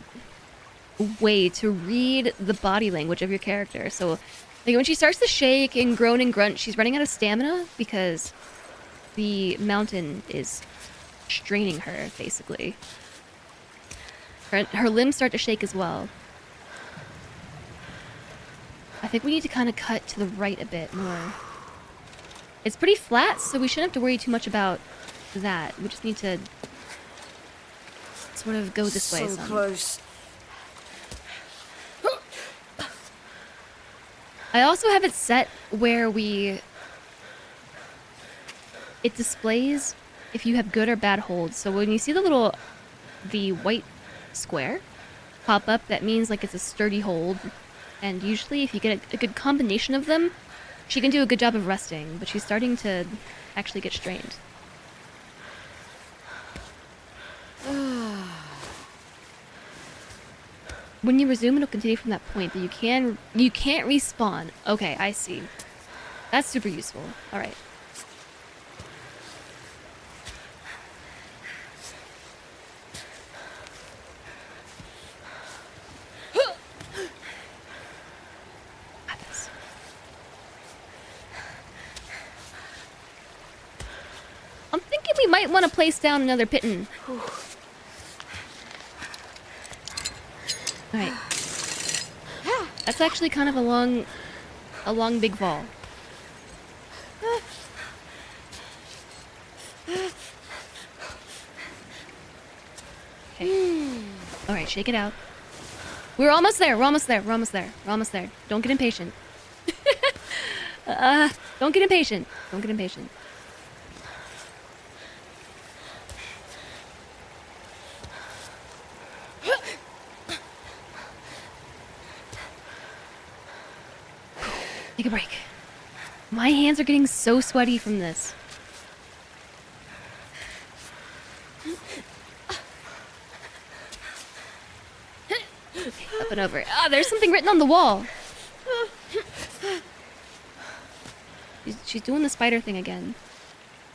way to read the body language of your character. So like when she starts to shake and groan and grunt, she's running out of stamina because the mountain is straining her, basically. Her limbs start to shake as well. I think we need to kind of cut to the right a bit more. It's pretty flat, so we shouldn't have to worry too much about that. We just need to sort of go this way. So close. I also have it set where it displays if you have good or bad holds. So when you see the white square pop up, that means like it's a sturdy hold. And usually if you get a good combination of them, she can do a good job of resting, but she's starting to actually get strained. When you resume, it'll continue from that point, but you can't respawn. Okay, I see. That's super useful. All right. Got this. I'm thinking we might want to place down another pitten. Alright. That's actually kind of a long big fall. Okay. Alright, shake it out. We're almost there, we're almost there, we're almost there, we're almost there. Don't get impatient. Don't get impatient. Don't get impatient. Take a break. My hands are getting so sweaty from this. Up and over. Ah, there's something written on the wall. She's doing the spider thing again.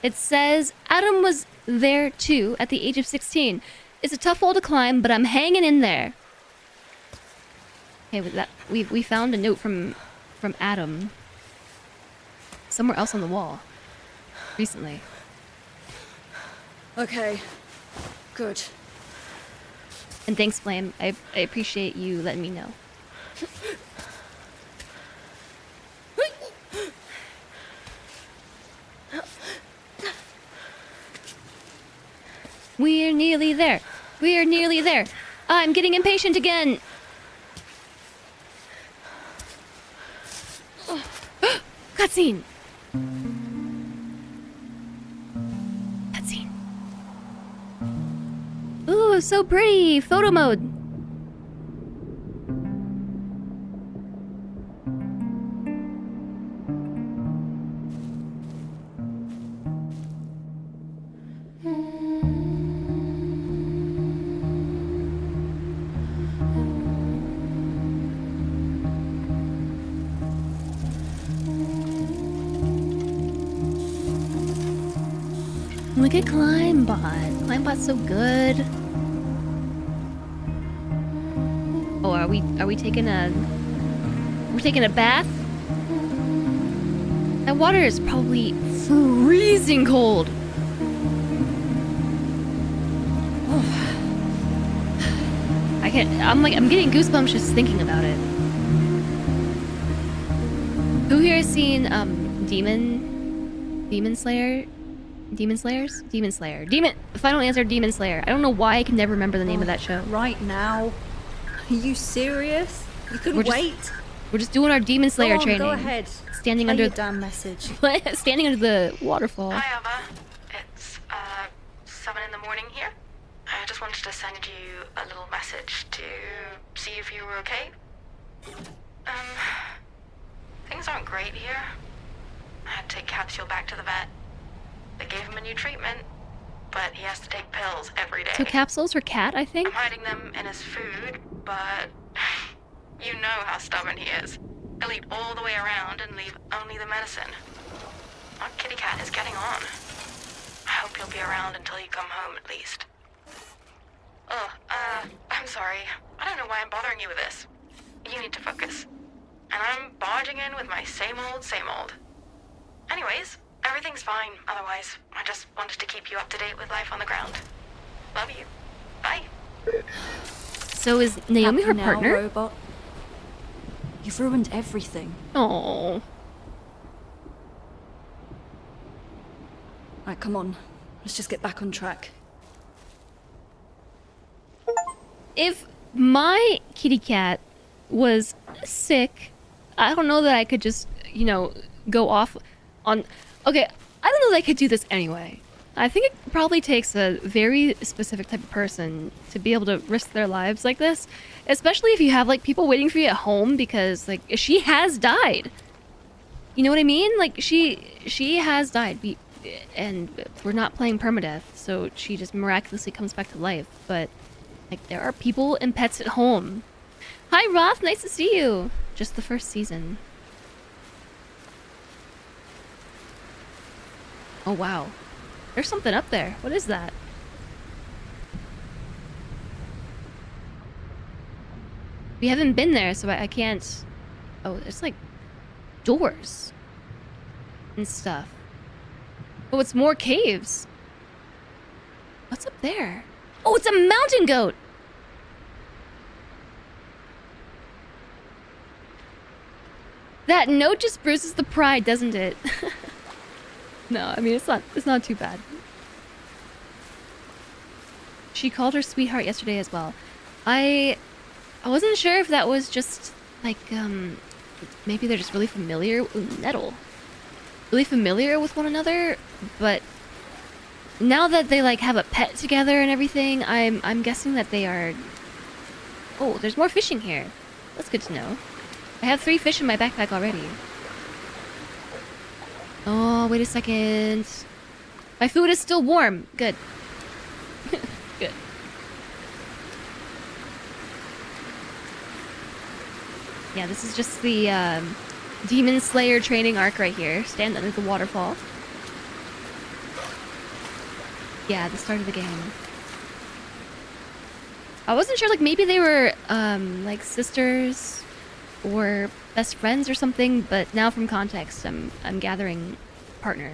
It says, Adam was there too at the age of 16. It's a tough wall to climb, but I'm hanging in there. Okay, with that, we found a note from Adam somewhere else on the wall recently. Okay. Good. And thanks, Flame. I appreciate you letting me know. We're nearly there. We're nearly there. I'm getting impatient again. Cutscene. Cutscene. Ooh, so pretty. Photo mode. Look at Climbbot. Climbbot's so good. Oh, are we taking a... We're taking a bath? That water is probably freezing cold. I can't... I'm getting goosebumps just thinking about it. Who here has seen, Demon Slayer? Demon Slayers? Demon Slayer. Final answer, Demon Slayer. I don't know why I can never remember the name of that show. Right now? Are you serious? You couldn't wait? We're just doing our Demon Slayer training. Go ahead. Standing Play under your damn message. Standing under the waterfall. Hi, Alba. It's 7 in the morning here. I just wanted to send you a little message to see if you were okay. Things aren't great here. I had to take Capsule back to the vet. They gave him a new treatment, but he has to take pills every day. So Capsule's her cat, I think? I'm hiding them in his food, but you know how stubborn he is. He'll eat all the way around and leave only the medicine. Our kitty cat is getting on. I hope you'll be around until you come home at least. I'm sorry. I don't know why I'm bothering you with this. You need to focus. And I'm barging in with my same old. Anyways, everything's fine otherwise. I just wanted to keep you up to date with life on the ground. Love you. Bye. So is Naomi her Now, partner? robot. You've ruined everything. Oh. Right, come on. Let's just get back on track. If my kitty cat was sick, I don't know that I could just, go off on... Okay, I don't know that I could do this anyway. I think it probably takes a very specific type of person to be able to risk their lives like this. Especially if you have, people waiting for you at home because, she has died. You know what I mean? She has died. And we're not playing permadeath, so she just miraculously comes back to life. But, there are people and pets at home. Hi, Roth. Nice to see you. Just the first season. Oh, wow. There's something up there. What is that? We haven't been there, so I can't... Oh, it's doors and stuff. Oh, it's more caves. What's up there? Oh, it's a mountain goat! That note just bruises the pride, doesn't it? No, I mean, it's not too bad. She called her sweetheart yesterday as well. I wasn't sure if that was just like maybe they're just really familiar. Ooh, nettle. Really familiar with one another, but now that they like have a pet together and everything, I'm guessing that they are. Oh, there's more fishing here. That's good to know. I have 3 fish in my backpack already. Oh, wait a second. My food is still warm. Good. Good. Yeah, this is just the Demon Slayer training arc right here. Stand under the waterfall. Yeah, the start of the game. I wasn't sure, like, maybe they were, like, sisters or best friends or something, but now from context, I'm gathering partner.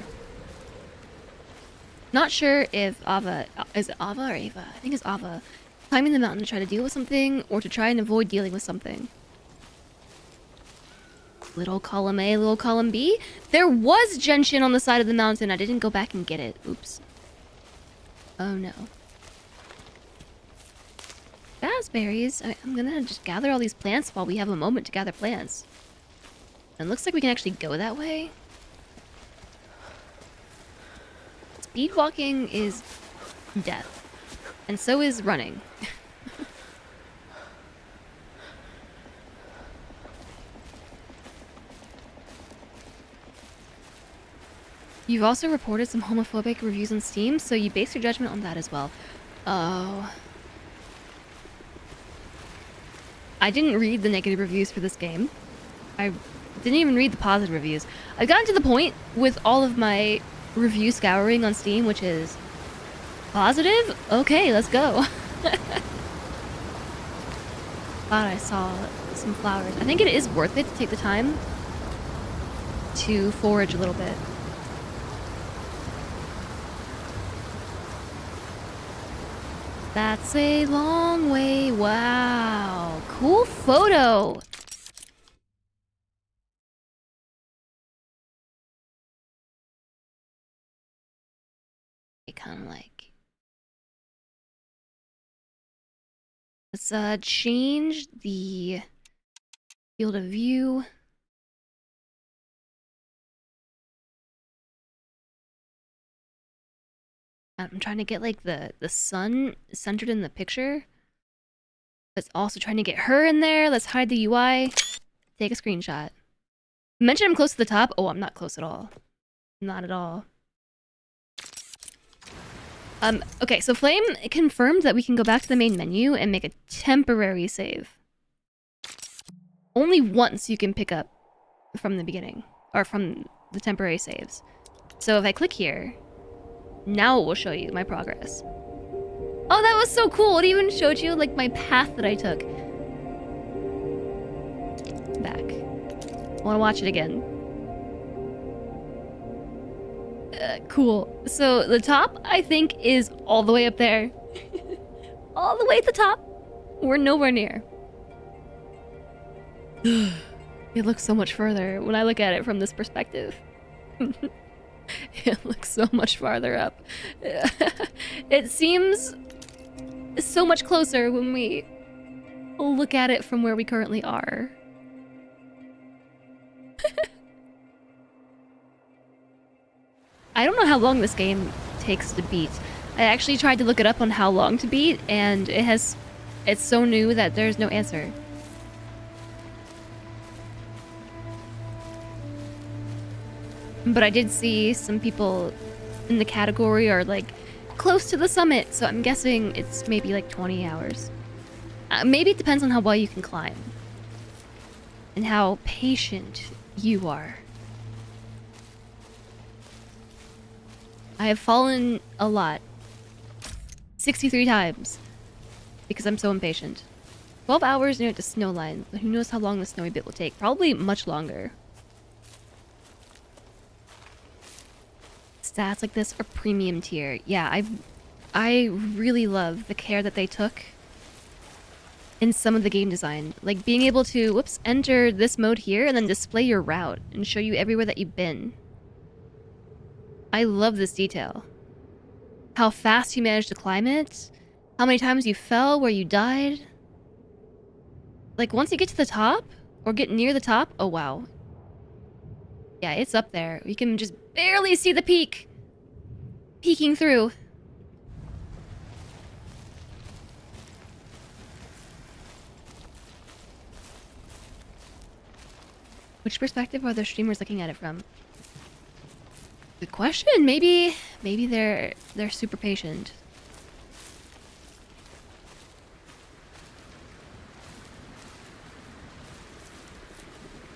Not sure if Ava... Is it Ava or Ava? I think it's Ava. Climbing the mountain to try to deal with something, or to try and avoid dealing with something. Little column A, little column B. There was gentian on the side of the mountain. I didn't go back and get it. Oops. Oh no. Raspberries. I'm gonna just gather all these plants while we have a moment to gather plants. And it looks like we can actually go that way. Speed walking is death. And so is running. You've also reported some homophobic reviews on Steam, so you base your judgment on that as well. Oh. I didn't read the negative reviews for this game. I didn't even read the positive reviews. I've gotten to the point with all of my review scouring on Steam, which is positive? Okay, let's go. Thought I saw some flowers. I think it is worth it to take the time to forage a little bit. That's a long way. Wow. Cool photo. I kind of like. Let's change the field of view. I'm trying to get like the sun centered in the picture. Let's also trying to get her in there. Let's hide the UI. Take a screenshot. Mention I'm close to the top. Oh, I'm not close at all. Not at all. Okay, so Flame confirmed that we can go back to the main menu and make a temporary save. Only once you can pick up from the beginning, or from the temporary saves. So if I click here, now it will show you my progress. Oh, that was so cool! It even showed you, like, my path that I took. Back. I want to watch it again. Cool. So the top, I think, is all the way up there. All the way at the top. We're nowhere near. It looks so much further when I look at it from this perspective. It looks so much farther up. It seems so much closer when we look at it from where we currently are. I don't know how long this game takes to beat. I actually tried to look it up on how long to beat, and it's so new that there's no answer. But I did see some people in the category are like close to the summit, so I'm guessing it's maybe like 20 hours. Maybe it depends on how well you can climb. And how patient you are. I have fallen a lot. 63 times. Because I'm so impatient. 12 hours near the snow line. Who knows how long the snowy bit will take? Probably much longer. Stats like this are premium tier. Yeah, I really love the care that they took in some of the game design. Like being able to, whoops, enter this mode here and then display your route and show you everywhere that you've been. I love this detail. How fast you managed to climb it, how many times you fell, where you died. Like once you get to the top, or get near the top, oh wow. Yeah, it's up there. You can just barely see the peak. Peeking through. Which perspective are the streamers looking at it from? Good question. Maybe they're super patient.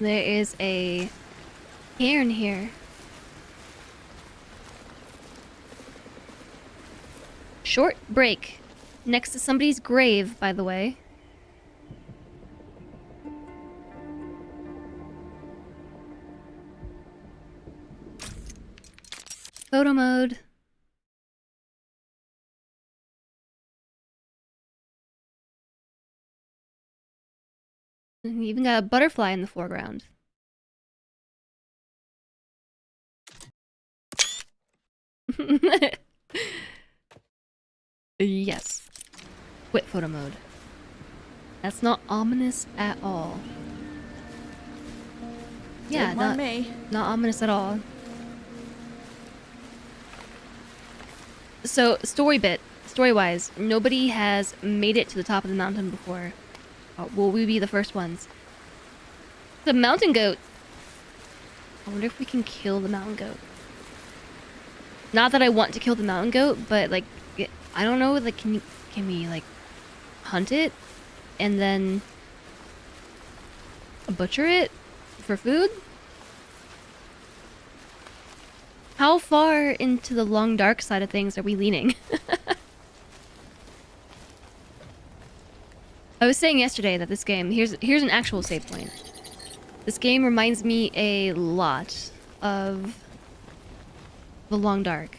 There is a cairn here. Short break next to somebody's grave, by the way. Photo mode. And you even got a butterfly in the foreground. Yes. Quit photo mode. That's not ominous at all. Yeah, Don't mind me. not ominous at all. So, story-wise, nobody has made it to the top of the mountain before. Will we be the first ones? The mountain goat. I wonder if we can kill the mountain goat. Not that I want to kill the mountain goat, but like, I don't know. Like, can we like hunt it and then butcher it for food? How far into the long dark side of things are we leaning? I was saying yesterday that this game, here's an actual save point. This game reminds me a lot of the Long Dark.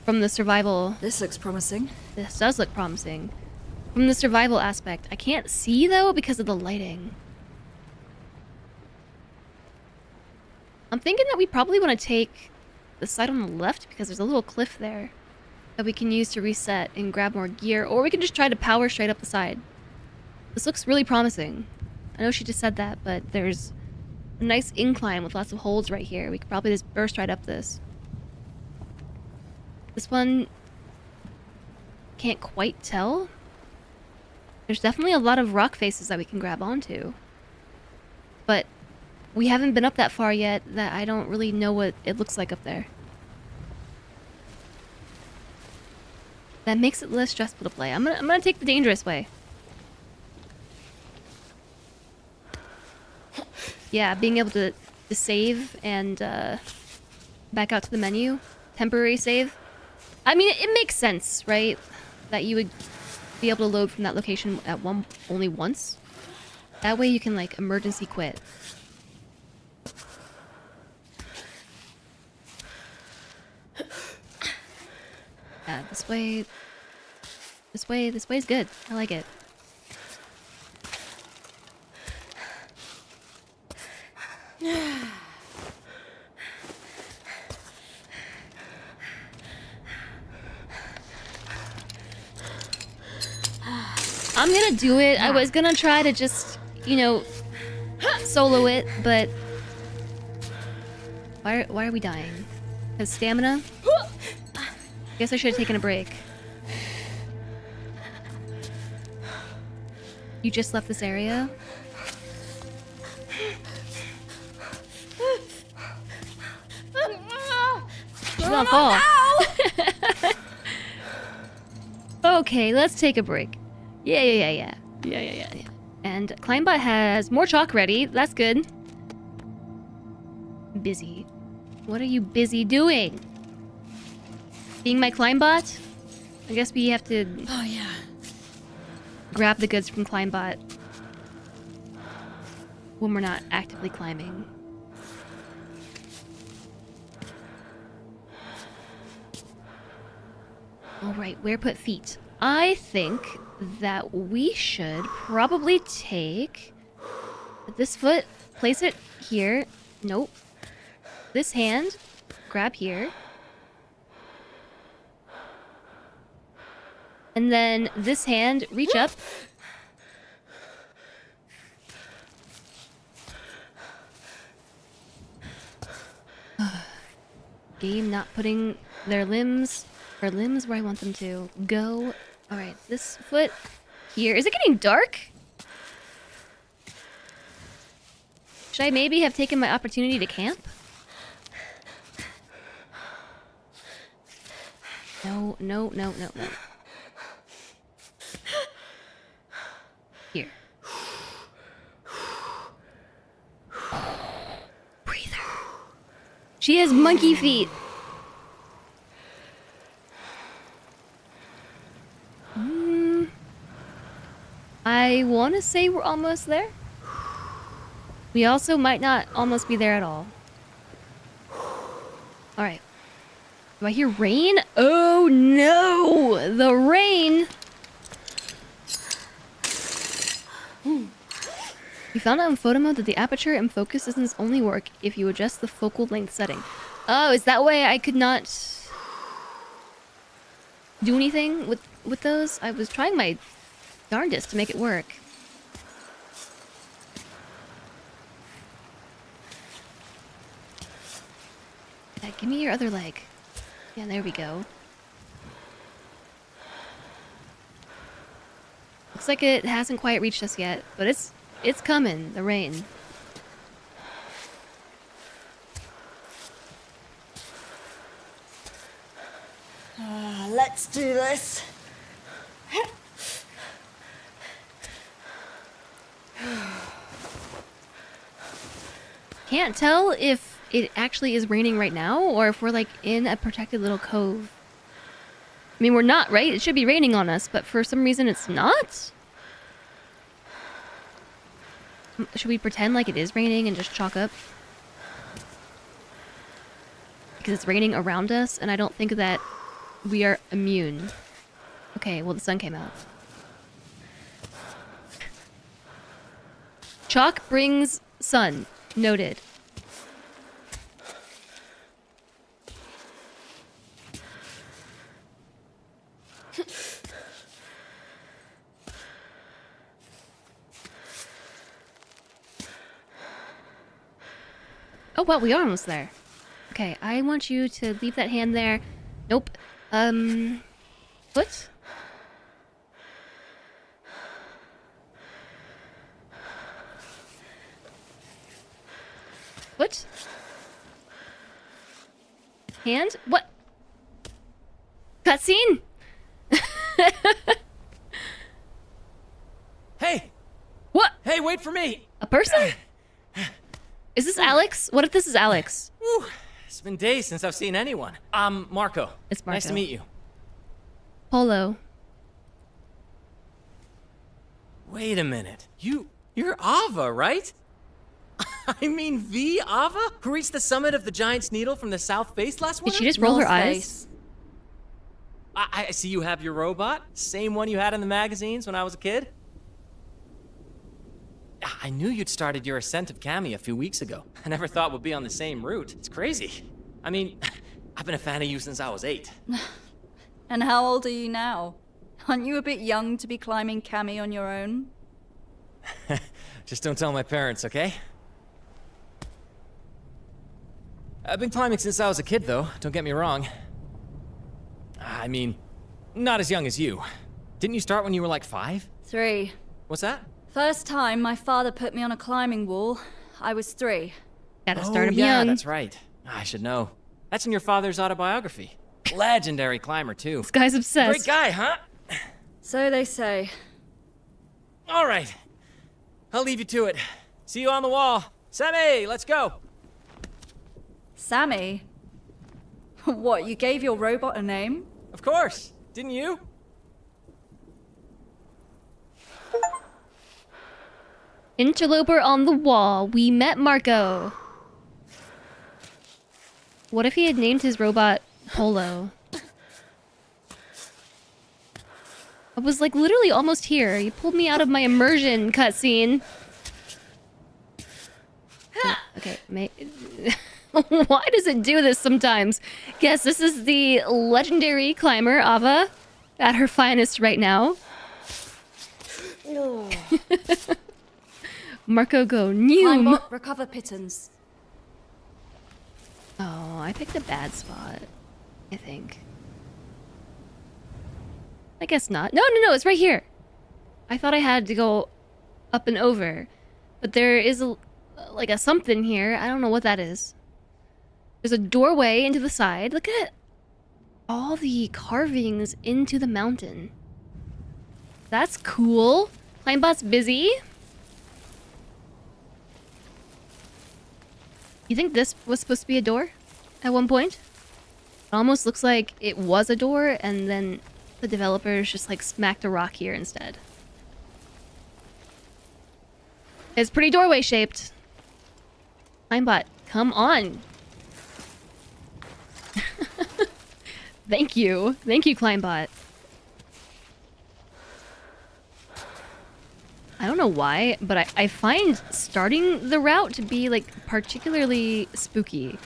From the survival... This looks promising. This does look promising. From the survival aspect. I can't see, though, because of the lighting. I'm thinking that we probably want to take the side on the left, because there's a little cliff there that we can use to reset and grab more gear, or we can just try to power straight up the side. This looks really promising. I know she just said that, but there's a nice incline with lots of holes right here. We could probably just burst right up this. This one... can't quite tell. There's definitely a lot of rock faces that we can grab onto. But we haven't been up that far yet that I don't really know what it looks like up there. That makes it less stressful to play. I'm gonna take the dangerous way. Yeah, being able to save and back out to the menu. Temporary save. I mean, it makes sense, right? That you would be able to load from that location at only once. That way you can, like, emergency quit. Yeah, this way is good. I like it. I'm gonna do it. I was gonna try to just, you know, solo it, but why are we dying? Because stamina? Guess I should have taken a break. You just left this area? She's gonna fall. Okay, let's take a break. Yeah. And Climbot has more chalk ready. That's good. Busy. What are you busy doing? Being my Climbot? I guess we have to... Oh, yeah. grab the goods from Climbot when we're not actively climbing. Alright, where put feet? I think that we should probably take this foot, place it here. Nope. This hand, grab here. And then this hand, reach up. Game not putting their limbs where I want them to go. Alright, this foot here. Is it getting dark? Should I maybe have taken my opportunity to camp? No, no, no, no, no. Here. Breather. She has monkey feet. I want to say we're almost there. We also might not almost be there at all. Alright. Do I hear rain? Oh no! The rain! We found out in photo mode that the aperture and focus distance only work if you adjust the focal length setting. Oh, is that way I could not do anything with those? I was trying my darndest to make it work. Yeah, give me your other leg. Yeah, there we go. Looks like it hasn't quite reached us yet, but it's coming, the rain. Let's do this. Can't tell if it actually is raining right now or if we're like in a protected little cove. I mean, we're not, right? It should be raining on us, but for some reason it's not? Should we pretend like it is raining and just chalk up? Because it's raining around us, and I don't think that we are immune. Okay, well, the sun came out. Chalk brings sun. Noted. Oh, well, we are almost there. Okay, I want you to leave that hand there. Nope. What? What? Hand? What? Cutscene? Hey! What? Hey, wait for me! A person? Is this Alex? What if this is Alex? Whew. It's been days since I've seen anyone. I'm Marco. It's Marco. Nice to meet you. Polo. Wait a minute. You're Ava, right? I mean, the Ava? Who reached the summit of the Giant's Needle from the south face last Did winter? she just roll her North eyes? Face. I see you have your robot. Same one you had in the magazines when I was a kid. I knew you'd started your ascent of Cammy a few weeks ago. I never thought we'd be on the same route. It's crazy. I mean, I've been a fan of you since I was 8. And how old are you now? Aren't you a bit young to be climbing Cammy on your own? Just don't tell my parents, okay? I've been climbing since I was a kid, though. Don't get me wrong. I mean, not as young as you. Didn't you start when you were like 5? 3. What's that? First time my father put me on a climbing wall, I was 3. Gotta start him yeah, young. that's right. I should know. That's in your father's autobiography. Legendary climber, too. This guy's obsessed. Great guy, huh? So they say. All right. I'll leave you to it. See you on the wall. Sammy, let's go. Sammy? What, you gave your robot a name? Of course. Didn't you? Interloper on the wall. We met Marco. What if he had named his robot Polo? I was like literally almost here. You pulled me out of my immersion cutscene. Okay, why does it do this sometimes? Yes, this is the legendary climber, Ava, at her finest right now. No. Marco go, Noom! Climb up, recover pittance. Oh, I picked a bad spot. I think. I guess not. No, it's right here. I thought I had to go up and over. But there is a something here. I don't know what that is. There's a doorway into the side. Look at all the carvings into the mountain. That's cool. Climbot's busy. You think this was supposed to be a door at one point? It almost looks like it was a door and then the developers just like smacked a rock here instead. It's pretty doorway shaped. Climbot, come on. Thank you. Thank you, Climbot. I don't know why, but I find starting the route to be like particularly spooky.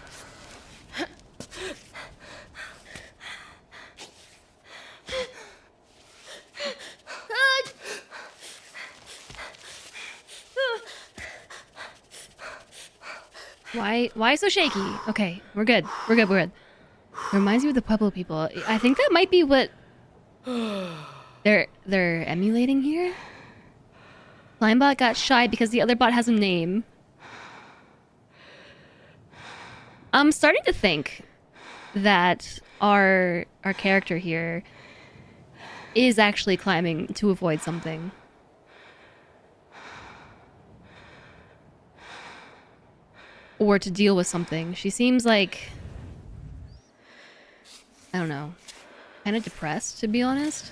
Why so shaky? Okay, we're good. We're good. Reminds me of the Pueblo people. I think that might be what they're emulating here. Climbot got shy because the other bot has a name. I'm starting to think that our character here is actually climbing to avoid something. Or to deal with something. She seems like, I don't know, kind of depressed, to be honest.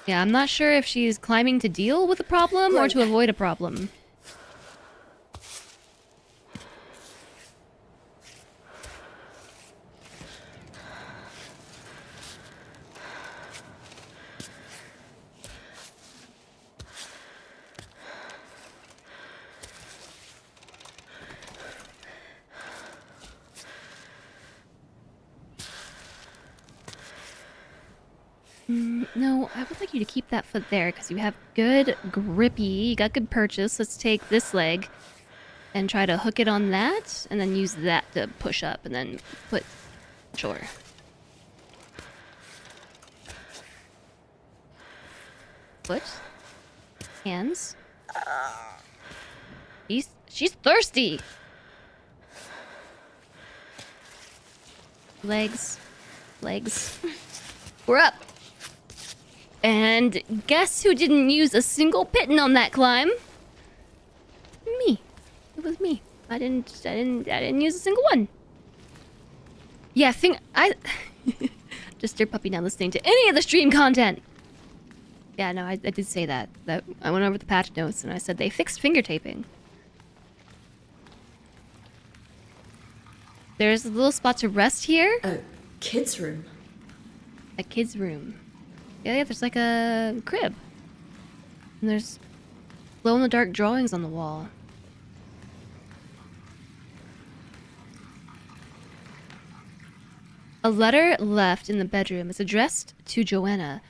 Yeah, I'm not sure if she's climbing to deal with a problem or to avoid a problem. No, I would like you to keep that foot there because you have good grippy. You got good purchase. Let's take this leg and try to hook it on that and then use that to push up and then put... Sure. Foot. Hands. She's thirsty! Legs. We're up! And guess who didn't use a single piton on that climb? Me. It was me. I didn't use a single one. Yeah, just dear puppy not listening to any of the stream content. Yeah, no, I did say that. I went over the patch notes and I said they fixed finger taping. There's a little spot to rest here. A kid's room. A kid's room. Yeah, there's like a crib. And there's glow-in-the-dark drawings on the wall. A letter left in the bedroom is addressed to Joanna.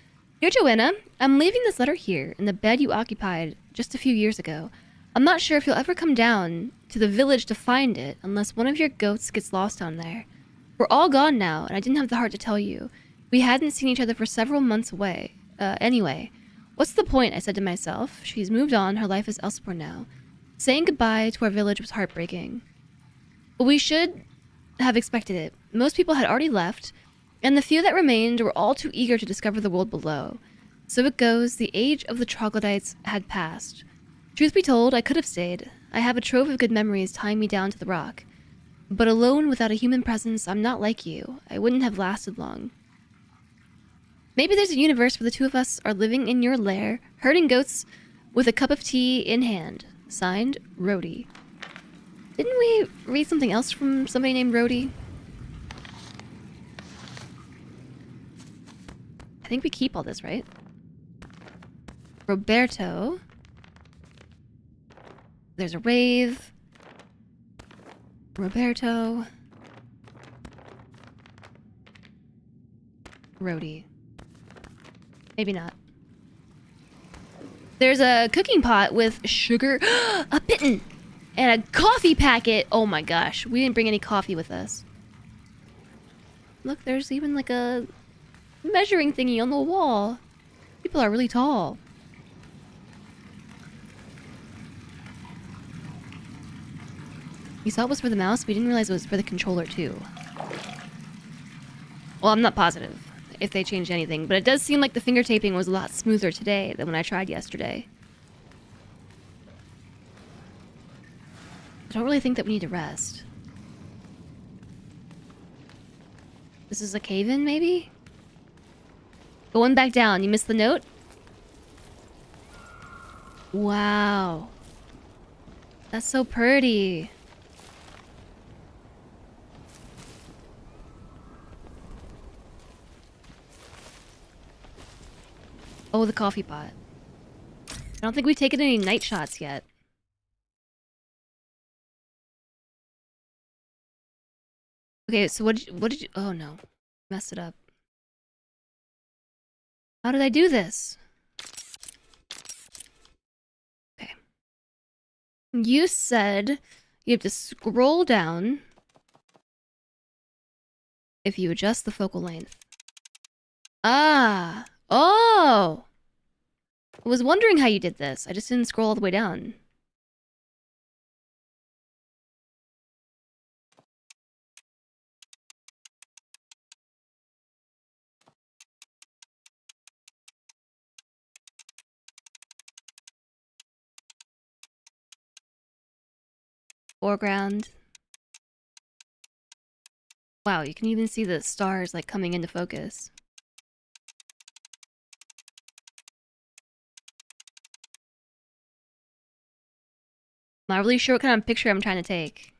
Dear Joanna, I'm leaving this letter here in the bed you occupied just a few years ago. I'm not sure if you'll ever come down to the village to find it unless one of your goats gets lost down there. We're all gone now, and I didn't have the heart to tell you. We hadn't seen each other for several months away. Anyway, what's the point, I said to myself. She's moved on, her life is elsewhere now. Saying goodbye to our village was heartbreaking. But we should have expected it. Most people had already left, and the few that remained were all too eager to discover the world below. So it goes, the age of the troglodytes had passed. Truth be told, I could have stayed. I have a trove of good memories tying me down to the rock. But alone without a human presence, I'm not like you. I wouldn't have lasted long. Maybe there's a universe where the two of us are living in your lair, herding goats with a cup of tea in hand. Signed, Rhodey. Didn't we read something else from somebody named Rhodey? I think we keep all this, right? Roberto. There's a rave. Roberto. Rhodey. Maybe not. There's a cooking pot with sugar, a mitten, and a coffee packet. Oh my gosh, we didn't bring any coffee with us. Look, there's even like a measuring thingy on the wall. People are really tall. We thought it was for the mouse, we didn't realize it was for the controller too. Well, I'm not positive if they changed anything, but it does seem like the finger taping was a lot smoother today than when I tried yesterday. I don't really think that we need to rest. This is a cave-in, maybe? Going back down. You missed the note? Wow. That's so pretty. Oh, the coffee pot. I don't think we've taken any night shots yet. Okay, so what did you... Oh, no. Messed it up. How did I do this? Okay. You said you have to scroll down if you adjust the focal length. Ah! Oh! I was wondering how you did this. I just didn't scroll all the way down. Foreground. Wow, you can even see the stars like coming into focus. Not really sure what kind of picture I'm trying to take.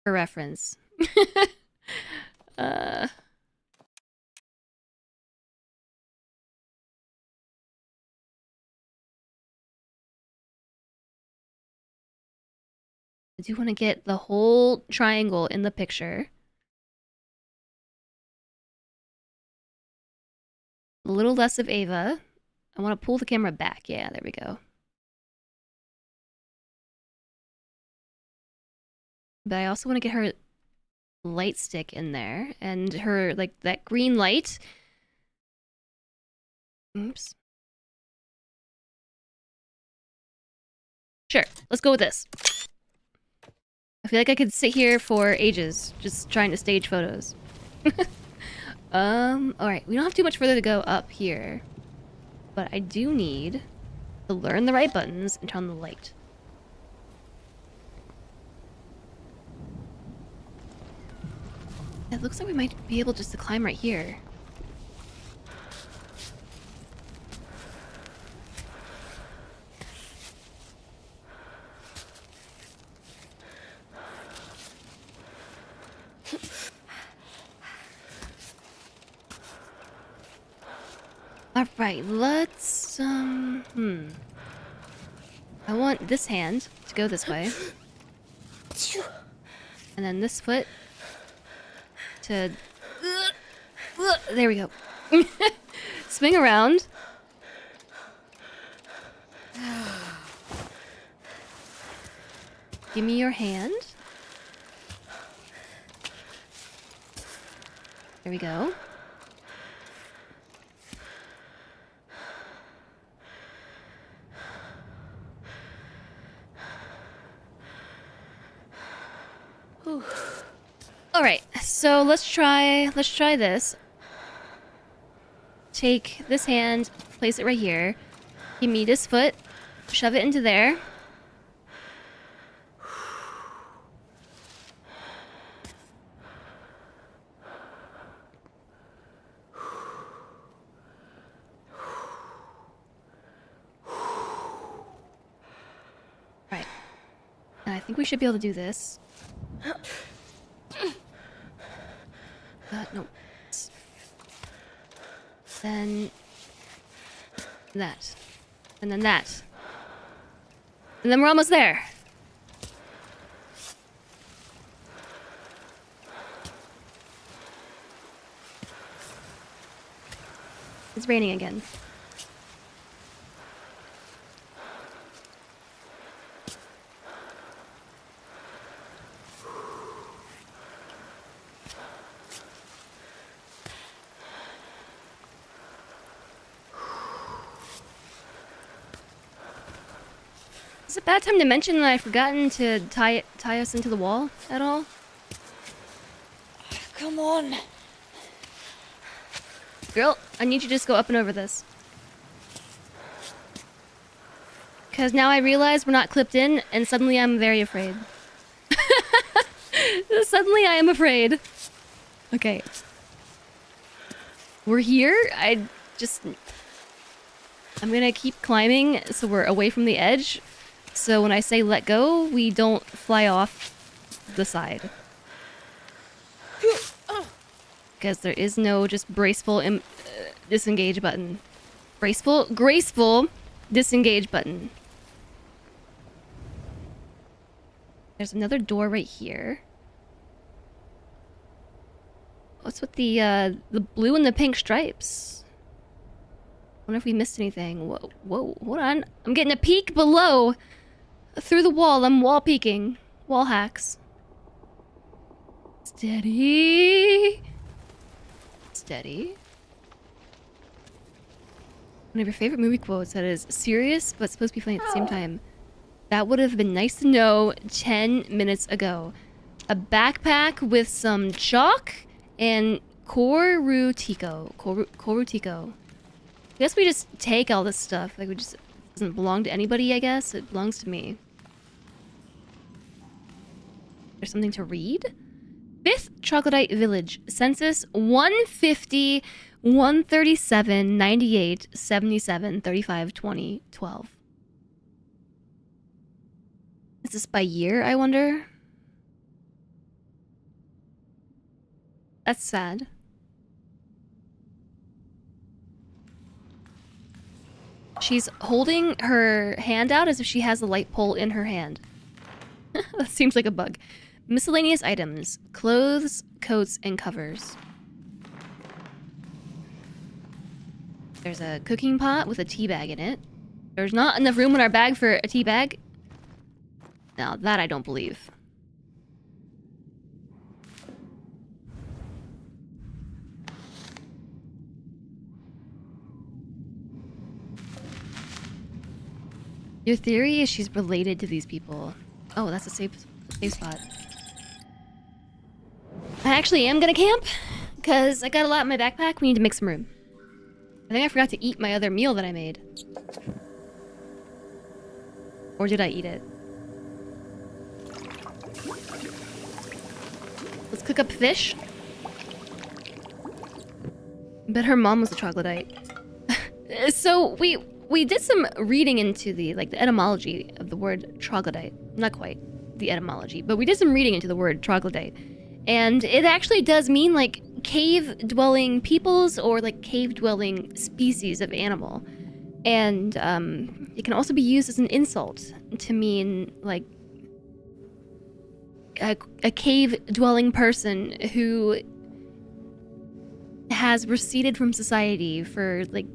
For reference. I do want to get the whole triangle in the picture. A little less of Ava. I want to pull the camera back. Yeah, there we go. But I also want to get her light stick in there. And her, like, that green light. Oops. Sure, let's go with this. I feel like I could sit here for ages, just trying to stage photos. Alright, we don't have too much further to go up here. But I do need to learn the right buttons and turn on the light. It looks like we might be able just to climb right here. Alright, let's, I want this hand to go this way. And then this foot to... There we go. Swing around. Give me your hand. There we go. Alright, so let's try this. Take this hand, place it right here. Give me this foot, shove it into there. Right. And I think we should be able to do this. No. Then that. And then that. And then we're almost there. It's raining again. Is it a bad time to mention that I've forgotten to tie us into the wall at all? Come on. Girl, I need you to just go up and over this. Because now I realize we're not clipped in, and suddenly I'm very afraid. Suddenly I am afraid. Okay. We're here. I'm gonna keep climbing so we're away from the edge. So when I say let go, we don't fly off the side. Because there is no just graceful disengage button. Graceful disengage button. There's another door right here. What's with the blue and the pink stripes? Wonder if we missed anything. Whoa, hold on. I'm getting a peek below. Through the wall, I'm wall peeking. Wall hacks. Steady. Steady. One of your favorite movie quotes that is serious but supposed to be funny at the same time. That would have been nice to know 10 minutes ago. A backpack with some chalk and Corutico. I guess we just take all this stuff. Like, it doesn't belong to anybody, I guess. It belongs to me. There's something to read? 5th Troglodyte Village. Census 150, 137, 98, 77, 35, 20, 12. Is this by year, I wonder? That's sad. She's holding her hand out as if she has a light pole in her hand. That seems like a bug. Miscellaneous items. Clothes, coats, and covers. There's a cooking pot with a tea bag in it. There's not enough room in our bag for a tea bag. Now, that I don't believe. Your theory is she's related to these people. Oh, that's a safe spot. I actually am gonna camp, because I got a lot in my backpack. We need to make some room. I think I forgot to eat my other meal that I made. Or did I eat it? Let's cook up fish. Bet her mom was a troglodyte. So we did some reading into the etymology of the word troglodyte. Not quite the etymology, but we did some reading into the word troglodyte. And it actually does mean like cave-dwelling peoples or like cave-dwelling species of animal. And it can also be used as an insult to mean like a cave-dwelling person who has receded from society for like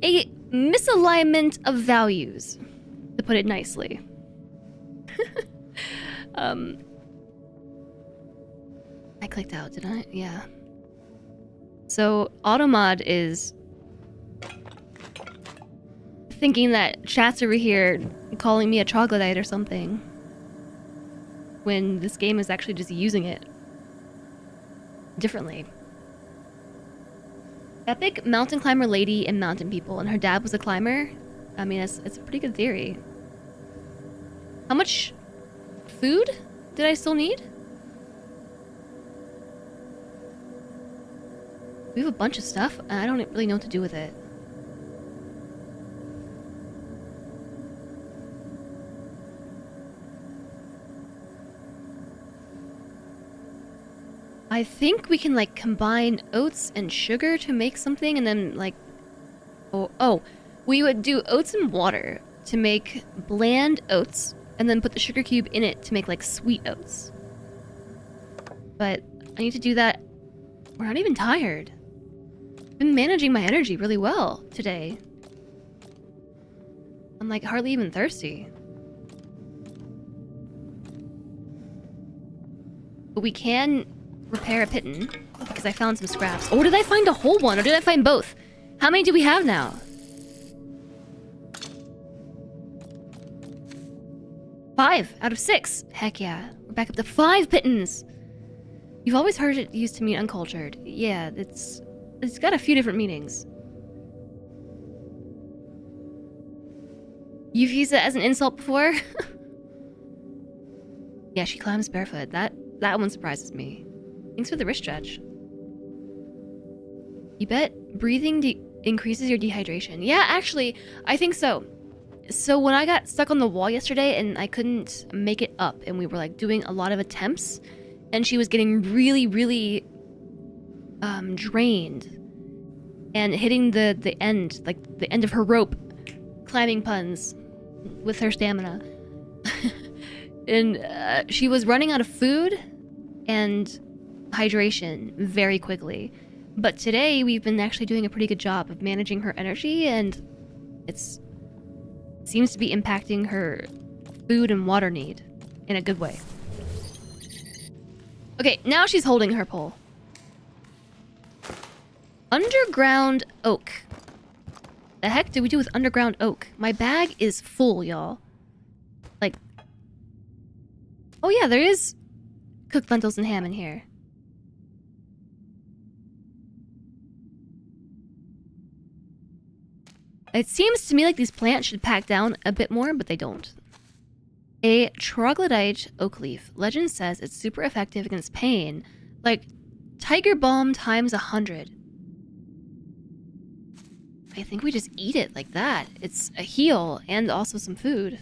a misalignment of values, to put it nicely. I clicked out, did I? Yeah. So Automod is thinking that chat's over here calling me a troglodyte or something, when this game is actually just using it differently. Epic mountain climber lady and mountain people, and her dad was a climber. I mean, it's a pretty good theory. How much food did I still need? We have a bunch of stuff, and I don't really know what to do with it. I think we can like combine oats and sugar to make something, and then like, we would do oats and water to make bland oats, and then put the sugar cube in it to make like sweet oats. But I need to do that. We're not even tired. I've been managing my energy really well today. I'm like hardly even thirsty. But we can repair a pitten because I found some scraps. Or did I find a whole one, or did I find both? How many do we have now? 5 out of 6. Heck yeah. We're back up to 5 pittons. You've always heard it used to mean uncultured. Yeah, it's got a few different meanings. You've used it as an insult before? Yeah, she climbs barefoot. That one surprises me. Thanks for the wrist stretch. You bet breathing increases your dehydration. Yeah, actually, I think so. So when I got stuck on the wall yesterday and I couldn't make it up, and we were like doing a lot of attempts, and she was getting really, really drained and hitting the end, like the end of her rope, climbing puns with her stamina. And she was running out of food and hydration very quickly. But today we've been actually doing a pretty good job of managing her energy, and it seems to be impacting her food and water need in a good way. Okay, now she's holding her pole. Underground oak. The heck do we do with underground oak? My bag is full, y'all. Like, oh yeah, there is cooked lentils and ham in here. It seems to me like these plants should pack down a bit more, but they don't. A troglodyte oak leaf. Legend says it's super effective against pain, like tiger balm times 100. I think we just eat it like that. It's a heal and also some food.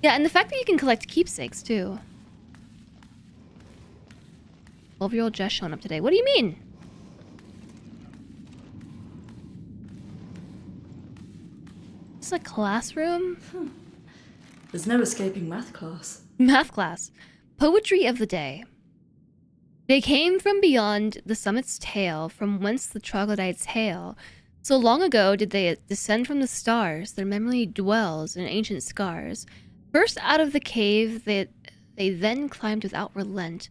Yeah, and the fact that you can collect keepsakes too. 12-year-old Jess showing up today. What do you mean? It's a classroom? There's no escaping math class. Math class. Poetry of the day. They came from beyond the summit's tail, from whence the troglodytes hail. So long ago did they descend from the stars, their memory dwells in ancient scars. First out of the cave they then climbed without relent.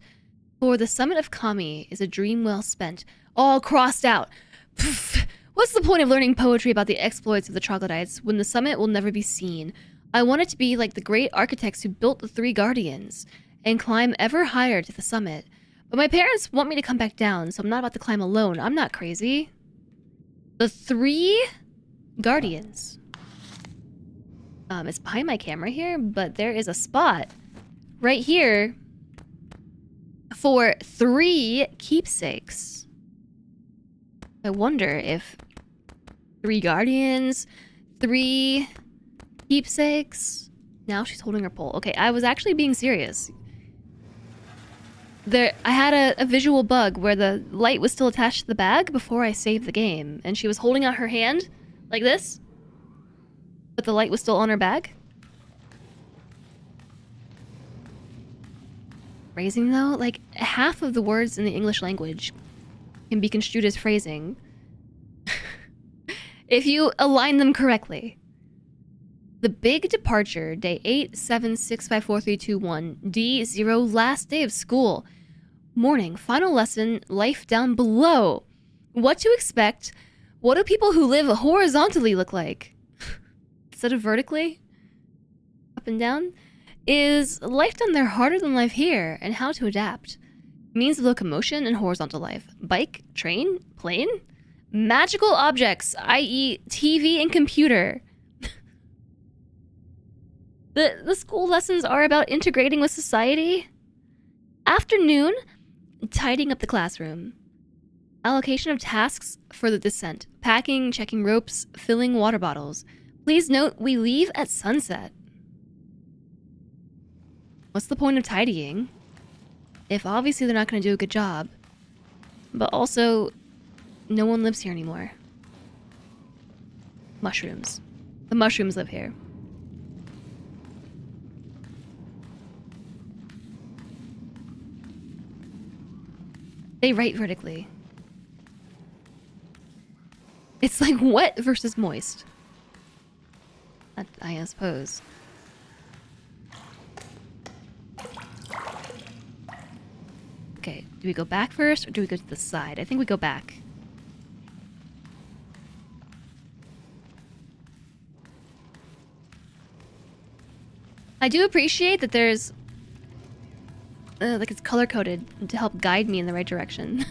For the summit of Kami is a dream well spent. All crossed out. Poof. What's the point of learning poetry about the exploits of the troglodytes when the summit will never be seen? I want it to be like the great architects who built the 3 guardians and climb ever higher to the summit. But my parents want me to come back down, so I'm not about to climb alone. I'm not crazy. The 3 guardians. It's behind my camera here, but there is a spot right here for 3 keepsakes. I wonder if 3 guardians, 3 keepsakes. Now she's holding her pole. Okay, I was actually being serious. I had a visual bug where the light was still attached to the bag before I saved the game, and she was holding out her hand like this, but the light was still on her bag. Phrasing though, like half of the words in the English language can be construed as phrasing if you align them correctly. The big departure, day 8765431, D0, last day of school. Morning, final lesson, life down below. What to expect? What do people who live horizontally look like? Instead of vertically? Up and down? Is life down there harder than life here, and how to adapt? Means of locomotion and horizontal life. Bike, train, plane? Magical objects, i.e. TV and computer. The school lessons are about integrating with society. Afternoon, tidying up the classroom. Allocation of tasks for the descent. Packing, checking ropes, filling water bottles. Please note, we leave at sunset. What's the point of tidying if obviously they're not going to do a good job? but also no one lives here anymore. Mushrooms. The mushrooms live here. They write vertically. It's like wet versus moist. I suppose. Okay, do we go back first or do we go to the side? I think we go back. I do appreciate that there's like it's color-coded to help guide me in the right direction.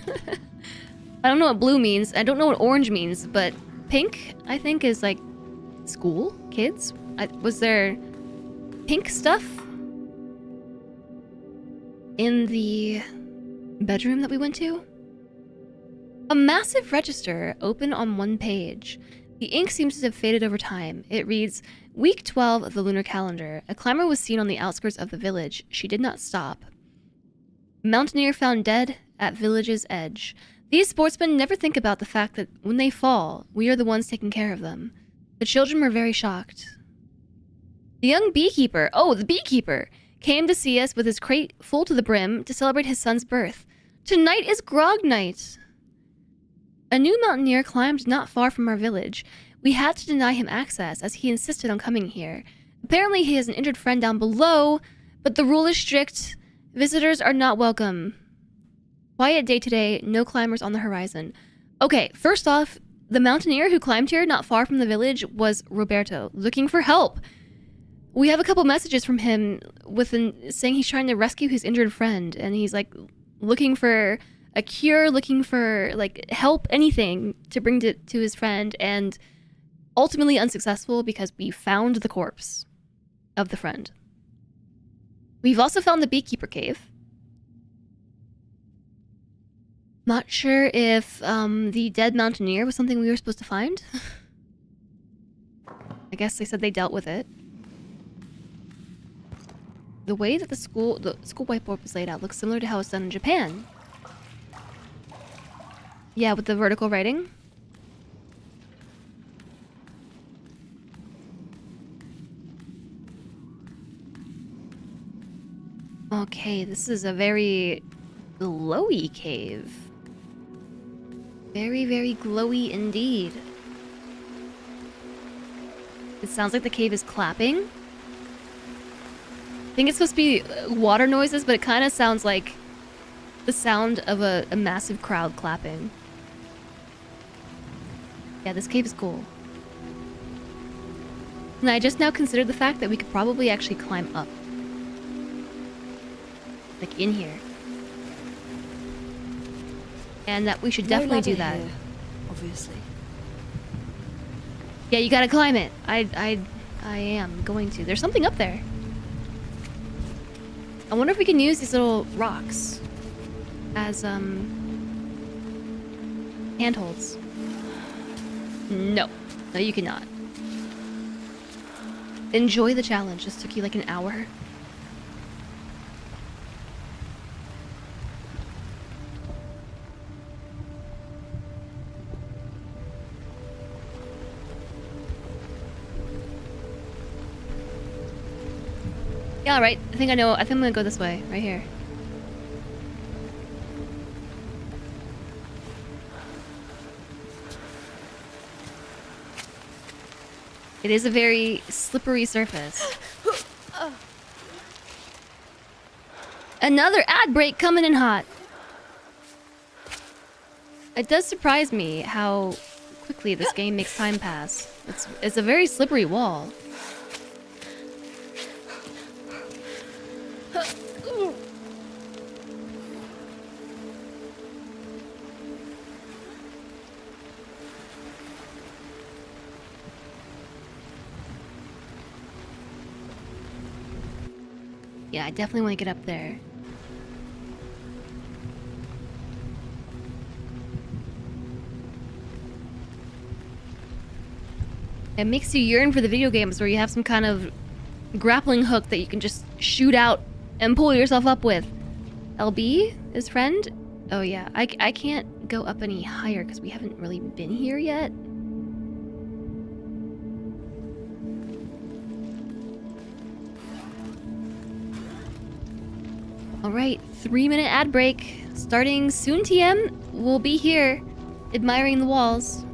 I don't know what blue means. I don't know what orange means, but pink, I think, is like school, kids. Was there pink stuff in the bedroom that we went to? A massive register open on one page. The ink seems to have faded over time. It reads, Week 12 of the lunar calendar. A climber was seen on the outskirts of the village. She did not stop. Mountaineer found dead at village's edge. These sportsmen never think about the fact that when they fall, we are the ones taking care of them. The children were very shocked. The young beekeeper, the beekeeper, came to see us with his crate full to the brim to celebrate his son's birth. Tonight is grog night. A new mountaineer climbed not far from our village. We had to deny him access as he insisted on coming here. Apparently he has an injured friend down below, but the rule is strict. Visitors are not welcome. Quiet day today, no climbers on the horizon. Okay, first off, the mountaineer who climbed here not far from the village was Roberto, looking for help. We have a couple messages from him saying he's trying to rescue his injured friend, and he's like looking for a cure, looking for like help, anything to bring to his friend, and ultimately unsuccessful because we found the corpse of the friend. We've also found the beekeeper cave. Not sure if the dead mountaineer was something we were supposed to find. I guess they said they dealt with it. The way that the school whiteboard was laid out looks similar to how it's done in Japan. Yeah, with the vertical writing. Okay, this is a very glowy cave. Very, very glowy indeed. It sounds like the cave is clapping. I think it's supposed to be water noises, but it kind of sounds like the sound of a massive crowd clapping. Yeah, this cave is cool. And I just now considered the fact that we could probably actually climb up. Like in here. And that we should definitely do that. Here, obviously. Yeah, you gotta climb it. I am going to. There's something up there. I wonder if we can use these little rocks as handholds. No, you cannot. Enjoy the challenge. This took you like an hour. Yeah, right. I think I know. I think I'm gonna go this way, right here. It is a very slippery surface. Another ad break coming in hot. It does surprise me how quickly this game makes time pass. It's a very slippery wall. Yeah, I definitely want to get up there. It makes you yearn for the video games where you have some kind of grappling hook that you can just shoot out and pull yourself up with. LB, his friend? Oh yeah, I can't go up any higher because we haven't really been here yet. Alright, 3-minute ad break. Starting soon, TM. We'll be here, admiring the walls.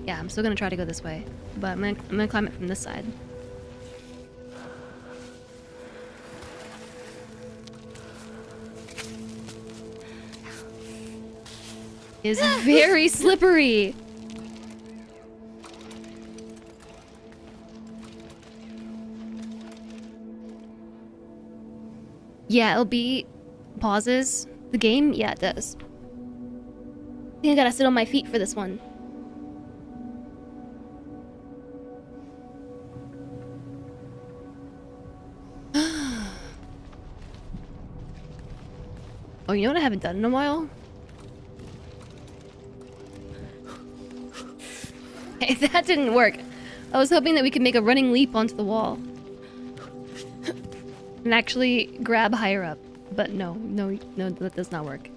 Yeah, I'm still gonna try to go this way, but I'm gonna climb it from this side. It's very slippery. Yeah, it'll be pauses. The game? Yeah, it does. I think I gotta sit on my feet for this one. Oh, you know what I haven't done in a while? Hey, that didn't work. I was hoping that we could make a running leap onto the wall. And actually grab higher up. But no, that does not work.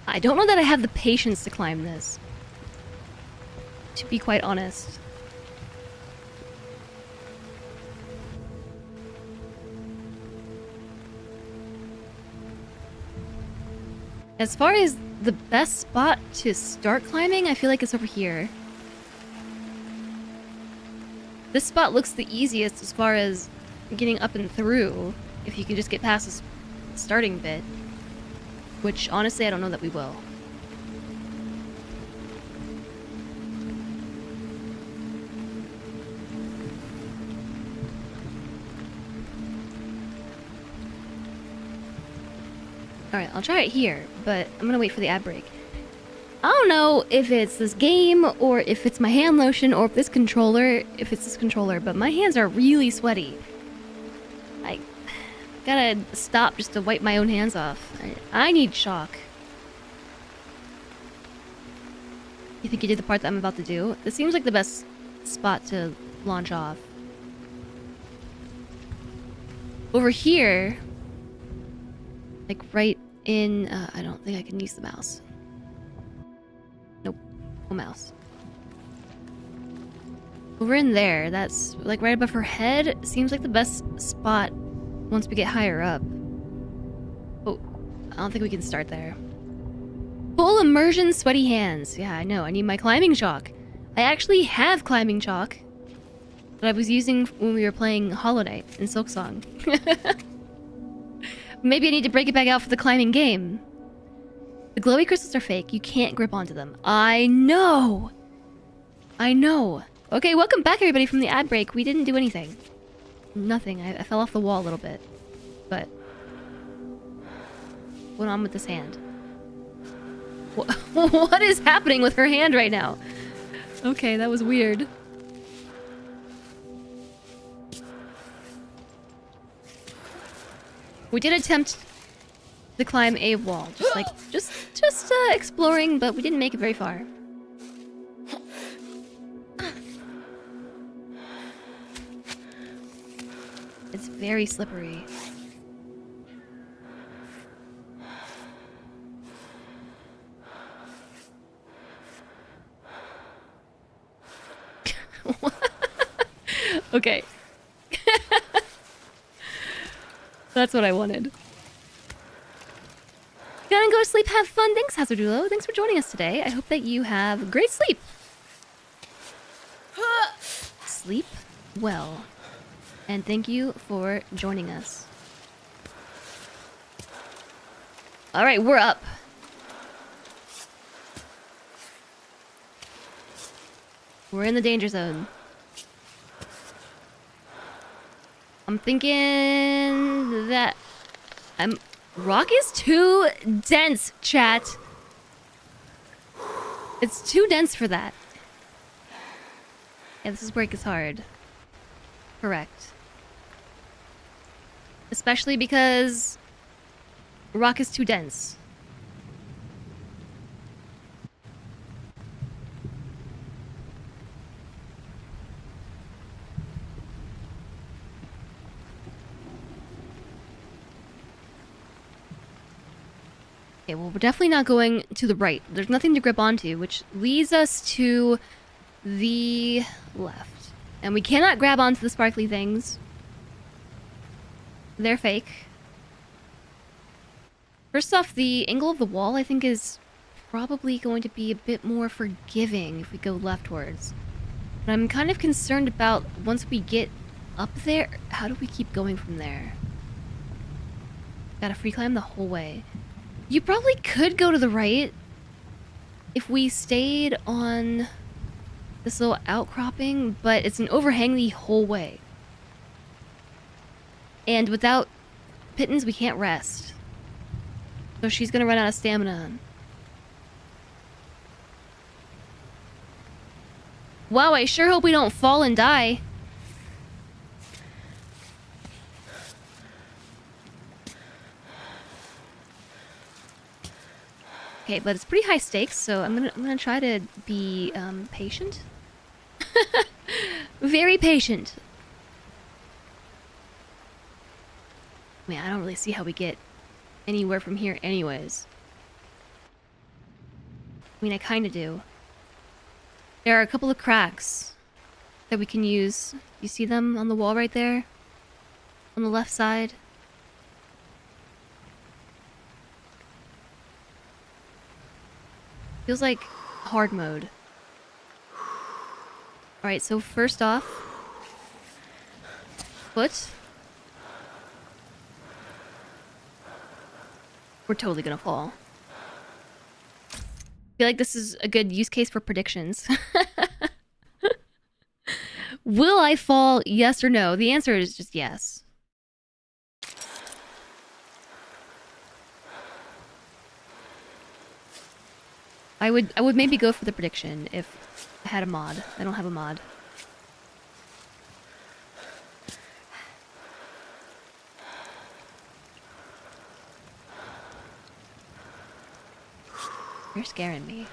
I don't know that I have the patience to climb this. To be quite honest. As far as the best spot to start climbing, I feel like it's over here. This spot looks the easiest as far as getting up and through, if you can just get past this starting bit. Which, honestly, I don't know that we will. Alright, I'll try it here, but I'm gonna wait for the ad break. I don't know if it's this game, or if it's my hand lotion, or if it's this controller, but my hands are really sweaty. I gotta stop just to wipe my own hands off. I need shock. You think you did the part that I'm about to do? This seems like the best spot to launch off. Over here, like right in, I don't think I can use the mouse. Nope, no mouse. Over in there, that's like right above her head, seems like the best spot once we get higher up. Oh, I don't think we can start there. Full immersion, sweaty hands. Yeah, I know, I need my climbing chalk. I actually have climbing chalk that I was using when we were playing Hollow Knight in Silksong. Maybe I need to break it back out for the climbing game. The glowy crystals are fake. You can't grip onto them. I know! I know. Okay, welcome back everybody from the ad break. We didn't do anything. Nothing. I fell off the wall a little bit. But what on with this hand? What is happening with her hand right now? Okay, that was weird. We did attempt to climb a wall, just exploring, but we didn't make it very far. It's very slippery. Okay. That's what I wanted. Gonna go to sleep, have fun. Thanks, Hazardulo. Thanks for joining us today. I hope that you have great sleep. Sleep well. And thank you for joining us. Alright, we're up. We're in the danger zone. I'm thinking that rock is too dense, chat. It's too dense for that. Yeah, this is where it gets hard. Correct. Especially because rock is too dense. Okay, well, we're definitely not going to the right. There's nothing to grip onto, which leads us to the left. And we cannot grab onto the sparkly things. They're fake. First off, the angle of the wall, I think, is probably going to be a bit more forgiving if we go leftwards. But I'm kind of concerned about once we get up there, how do we keep going from there? Gotta free climb the whole way. You probably could go to the right if we stayed on this little outcropping, but it's an overhang the whole way. And without Pittance, we can't rest. So she's gonna run out of stamina. Wow, I sure hope we don't fall and die. Okay, but it's pretty high stakes, so I'm gonna try to be patient. Very patient. Man, I don't really see how we get anywhere from here anyways. I mean, I kinda do. There are a couple of cracks that we can use. You see them on the wall right there? On the left side? Feels like hard mode. Alright, so first off, foot. We're totally gonna fall. I feel like this is a good use case for predictions. Will I fall? Yes or no? The answer is just yes. I would maybe go for the prediction if I had a mod. I don't have a mod. You're scaring me.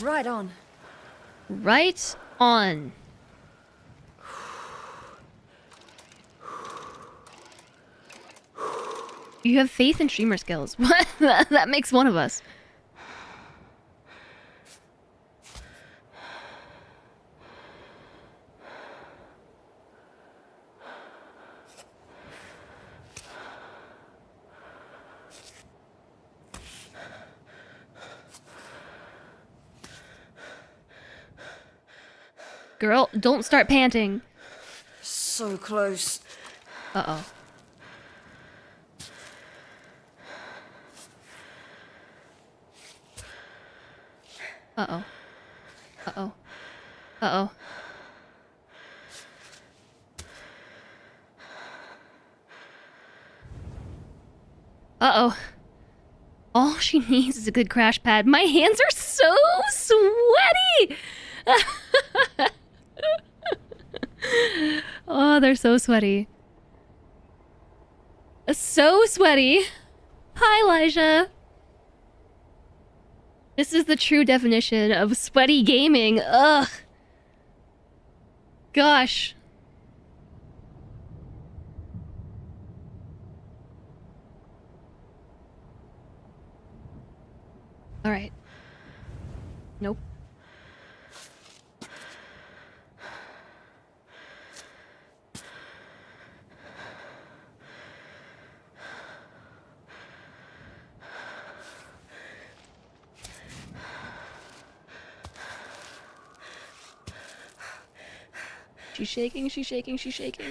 Right on. Right on. You have faith in streamer skills. What? That makes one of us. Girl, don't start panting. So close. Uh-oh. Uh-oh. Uh-oh. Uh-oh. Uh-oh. All she needs is a good crash pad. My hands are so sweaty! Oh, they're so sweaty. So sweaty. Hi, Elijah. This is the true definition of sweaty gaming. Ugh. Gosh. All right. Nope. She's shaking, she's shaking, she's shaking.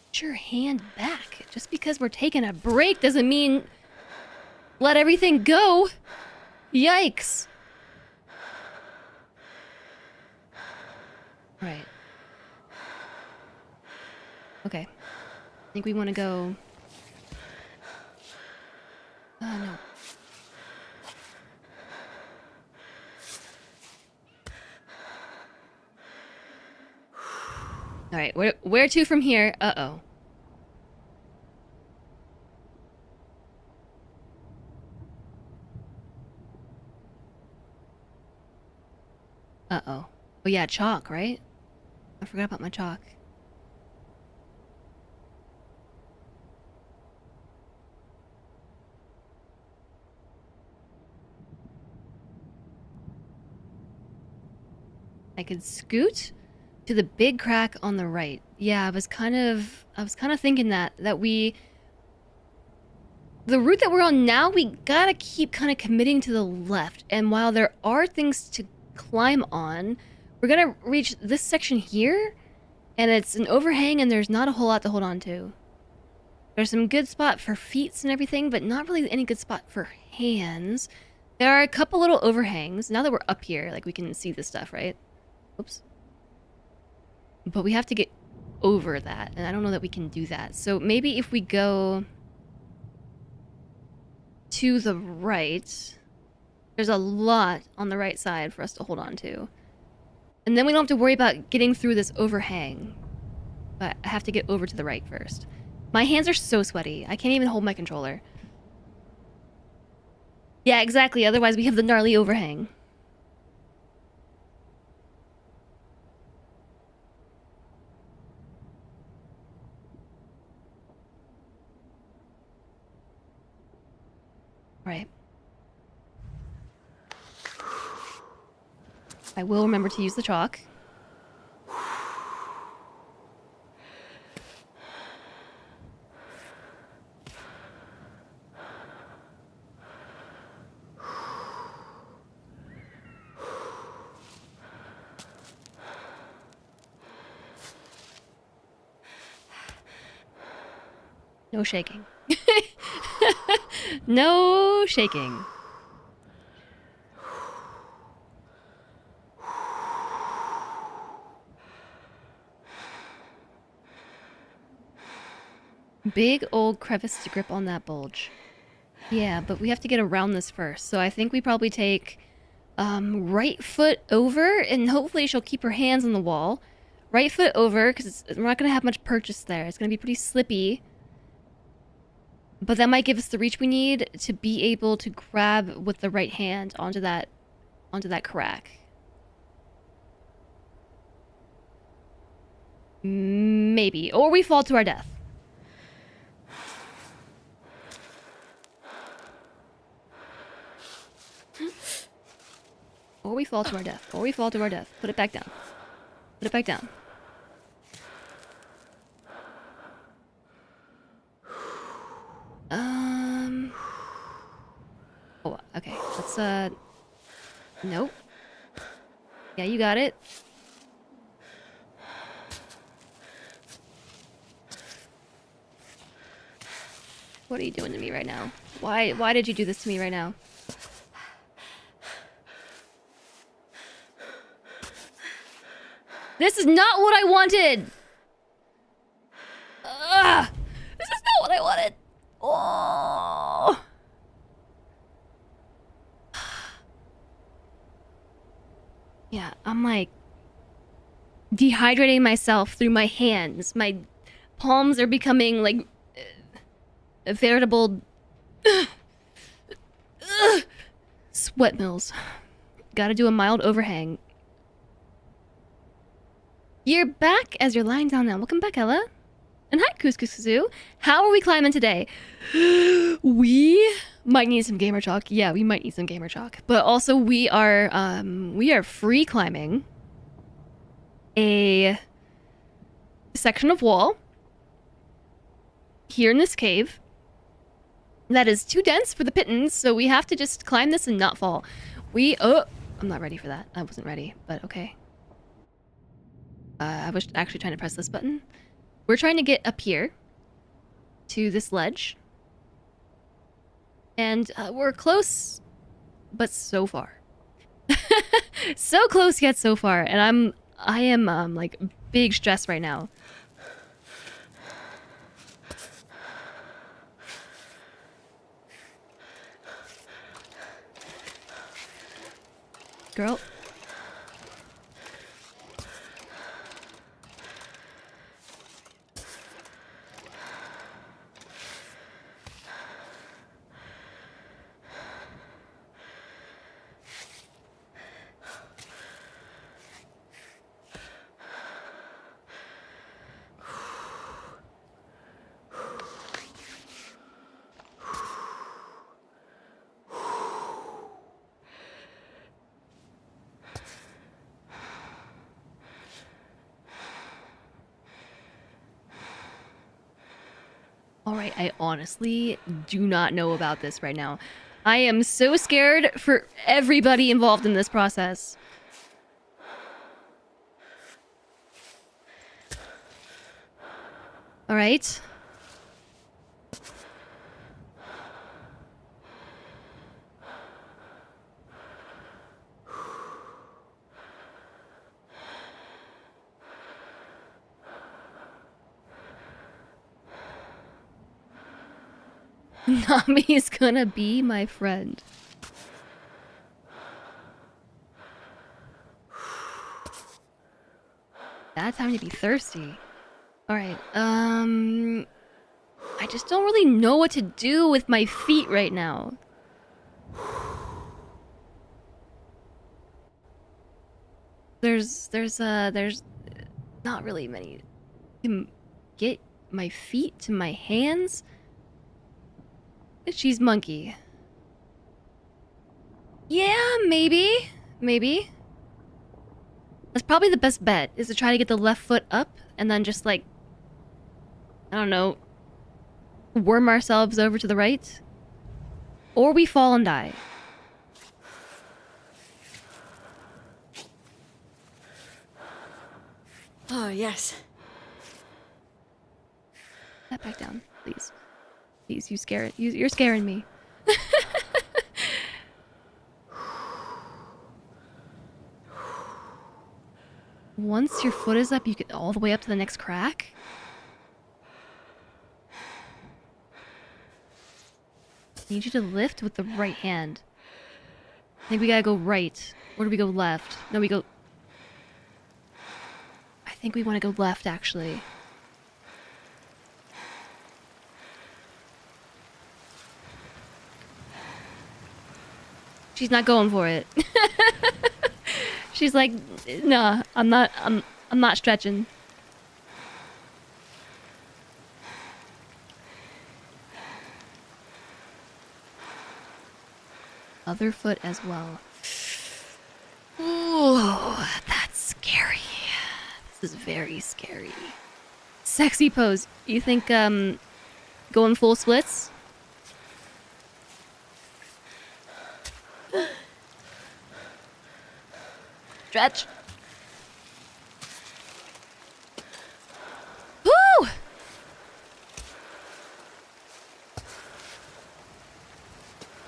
Put your hand back. Just because we're taking a break doesn't mean let everything go. Yikes. Right. Okay. I think we want to go... no. Alright, where to from here? Uh-oh. Uh-oh. Oh yeah, chalk, right? I forgot about my chalk. I could scoot to the big crack on the right. Yeah, I was kind of thinking that the route that we're on now, we gotta keep kind of committing to the left. And while there are things to climb on, we're gonna reach this section here, and it's an overhang, and there's not a whole lot to hold on to. There's some good spot for feet and everything, but not really any good spot for hands. There are a couple little overhangs. Now that we're up here, like, we can see this stuff, right? Oops. But we have to get over that, and I don't know that we can do that. So maybe if we go to the right, there's a lot on the right side for us to hold on to. And then we don't have to worry about getting through this overhang. But I have to get over to the right first. My hands are so sweaty. I can't even hold my controller. Yeah, exactly. Otherwise, we have the gnarly overhang. Right. I will remember to use the chalk. No shaking. No shaking. Big old crevice to grip on that bulge. Yeah, but we have to get around this first. So I think we probably take right foot over, and hopefully she'll keep her hands on the wall. Right foot over, because we're not going to have much purchase there. It's going to be pretty slippy. But that might give us the reach we need to be able to grab with the right hand onto that crack. Maybe. Or we fall to our death. Or we fall to our death. Or we fall to our death. Put it back down. Put it back down. Oh, okay. Let's, nope. Yeah, you got it. What are you doing to me right now? Why did you do this to me right now? This is not what I wanted! Ugh! This is not what I wanted! Oh! Yeah, I'm like dehydrating myself through my hands. My palms are becoming like a veritable sweat mills. Gotta do a mild overhang. You're back as you're lying down now. Welcome back, Ella. And hi, Couscous. How are we climbing today? We might need some gamer chalk. Yeah, we might need some gamer chalk. But also we are free climbing a section of wall here in this cave that is too dense for the pittance, so we have to just climb this and not fall. I'm not ready for that. I wasn't ready, but okay. I was actually trying to press this button. We're trying to get up here to this ledge. And we're close, but so far. So close yet so far. And I am like big stress right now. Girl. Alright, I honestly do not know about this right now. I am so scared for everybody involved in this process. Alright. Nami's gonna be my friend. Bad time to be thirsty. Alright, I just don't really know what to do with my feet right now. There's not really many. Can get my feet to my hands. She's monkey. Yeah, maybe. Maybe. That's probably the best bet, is to try to get the left foot up and then just like, I don't know, worm ourselves over to the right. Or we fall and die. Oh, yes. Step back down, please. Please, you're scaring me. Once your foot is up, you get all the way up to the next crack? I need you to lift with the right hand. I think we gotta go right. Or do we go left? No, we go... I think we want to go left, actually. She's not going for it. She's like, nah, I'm not stretching. Other foot as well. Ooh, that's scary. This is very scary. Sexy pose. You think, going full splits? Stretch. Woo!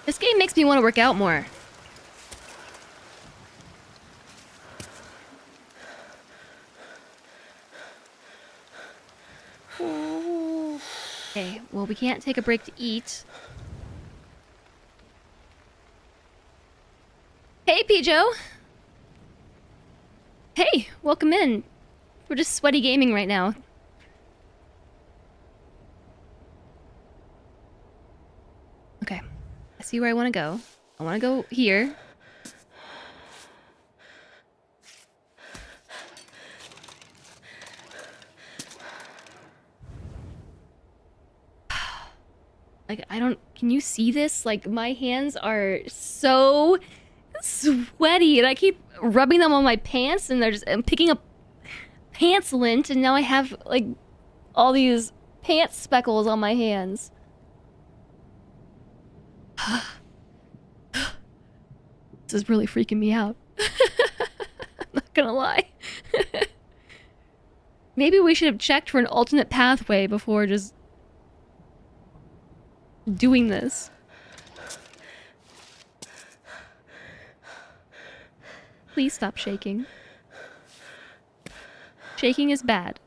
This game makes me want to work out more. Okay, well, we can't take a break to eat. Hey, Pijo! Hey, welcome in. We're just sweaty gaming right now. Okay, I see where I want to go. I want to go here. Like, I don't... Can you see this? Like, my hands are so sweaty, and I keep rubbing them on my pants, and I'm picking up pants lint, and now I have, like, all these pants speckles on my hands. This is really freaking me out. I'm not gonna lie. Maybe we should have checked for an alternate pathway before just doing this. Please stop shaking. Shaking is bad.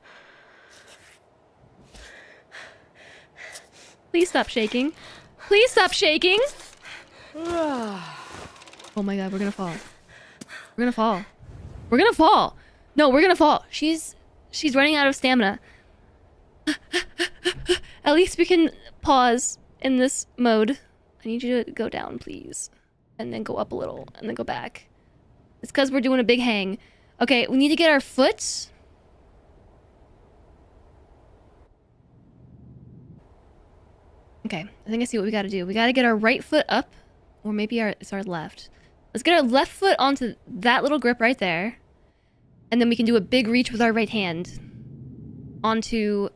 Please stop shaking. Please stop shaking! Oh my god, we're gonna fall. We're gonna fall. We're gonna fall! No, we're gonna fall. She's running out of stamina. At least we can pause in this mode. I need you to go down, please. And then go up a little, and then go back. It's because we're doing a big hang. Okay, we need to get our foot. Okay, I think I see what we gotta do. We gotta get our right foot up. Or maybe it's our left. Let's get our left foot onto that little grip right there. And then we can do a big reach with our right hand onto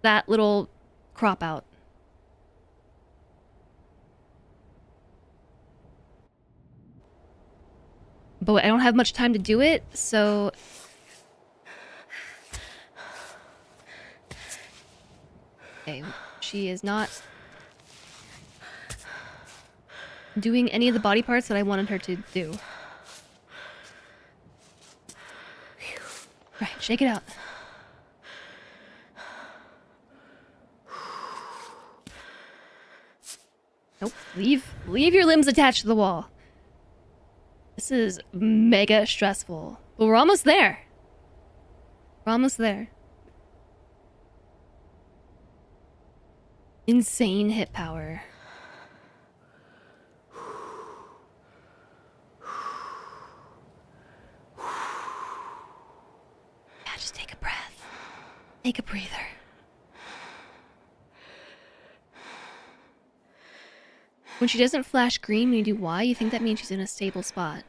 that little crop out. But I don't have much time to do it, so... Okay, she is not doing any of the body parts that I wanted her to do. Right, shake it out. Nope, leave your limbs attached to the wall. This is mega stressful, but we're almost there. We're almost there. Insane hit power. Yeah, just take a breath. Take a breather. When she doesn't flash green when you do Y, you think that means she's in a stable spot.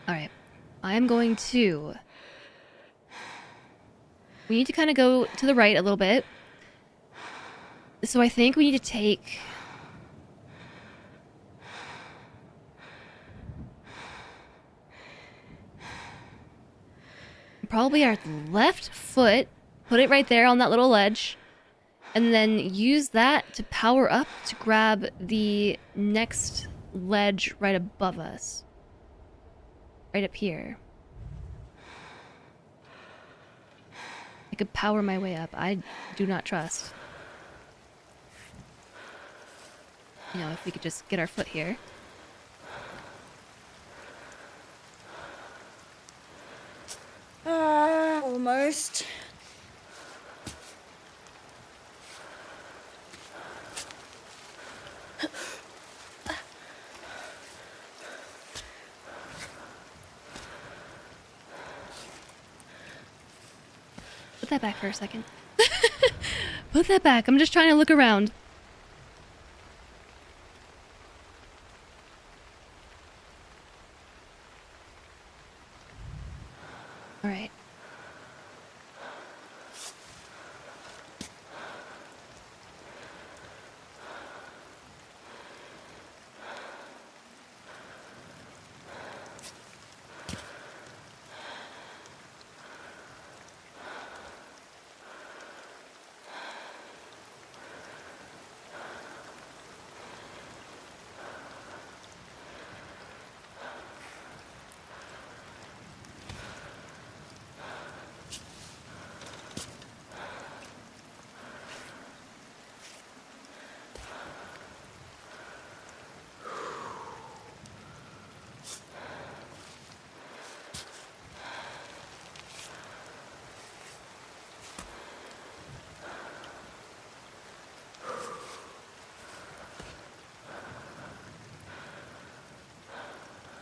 Alright. I am going to... We need to kind of go to the right a little bit. So I think we need to take... probably our left foot. Put it right there on that little ledge. And then use that to power up to grab the next ledge right above us. Right up here. I could power my way up. I do not trust. You know, if we could just get our foot here. Almost. Put that back for a second. Put that back. I'm just trying to look around. All right.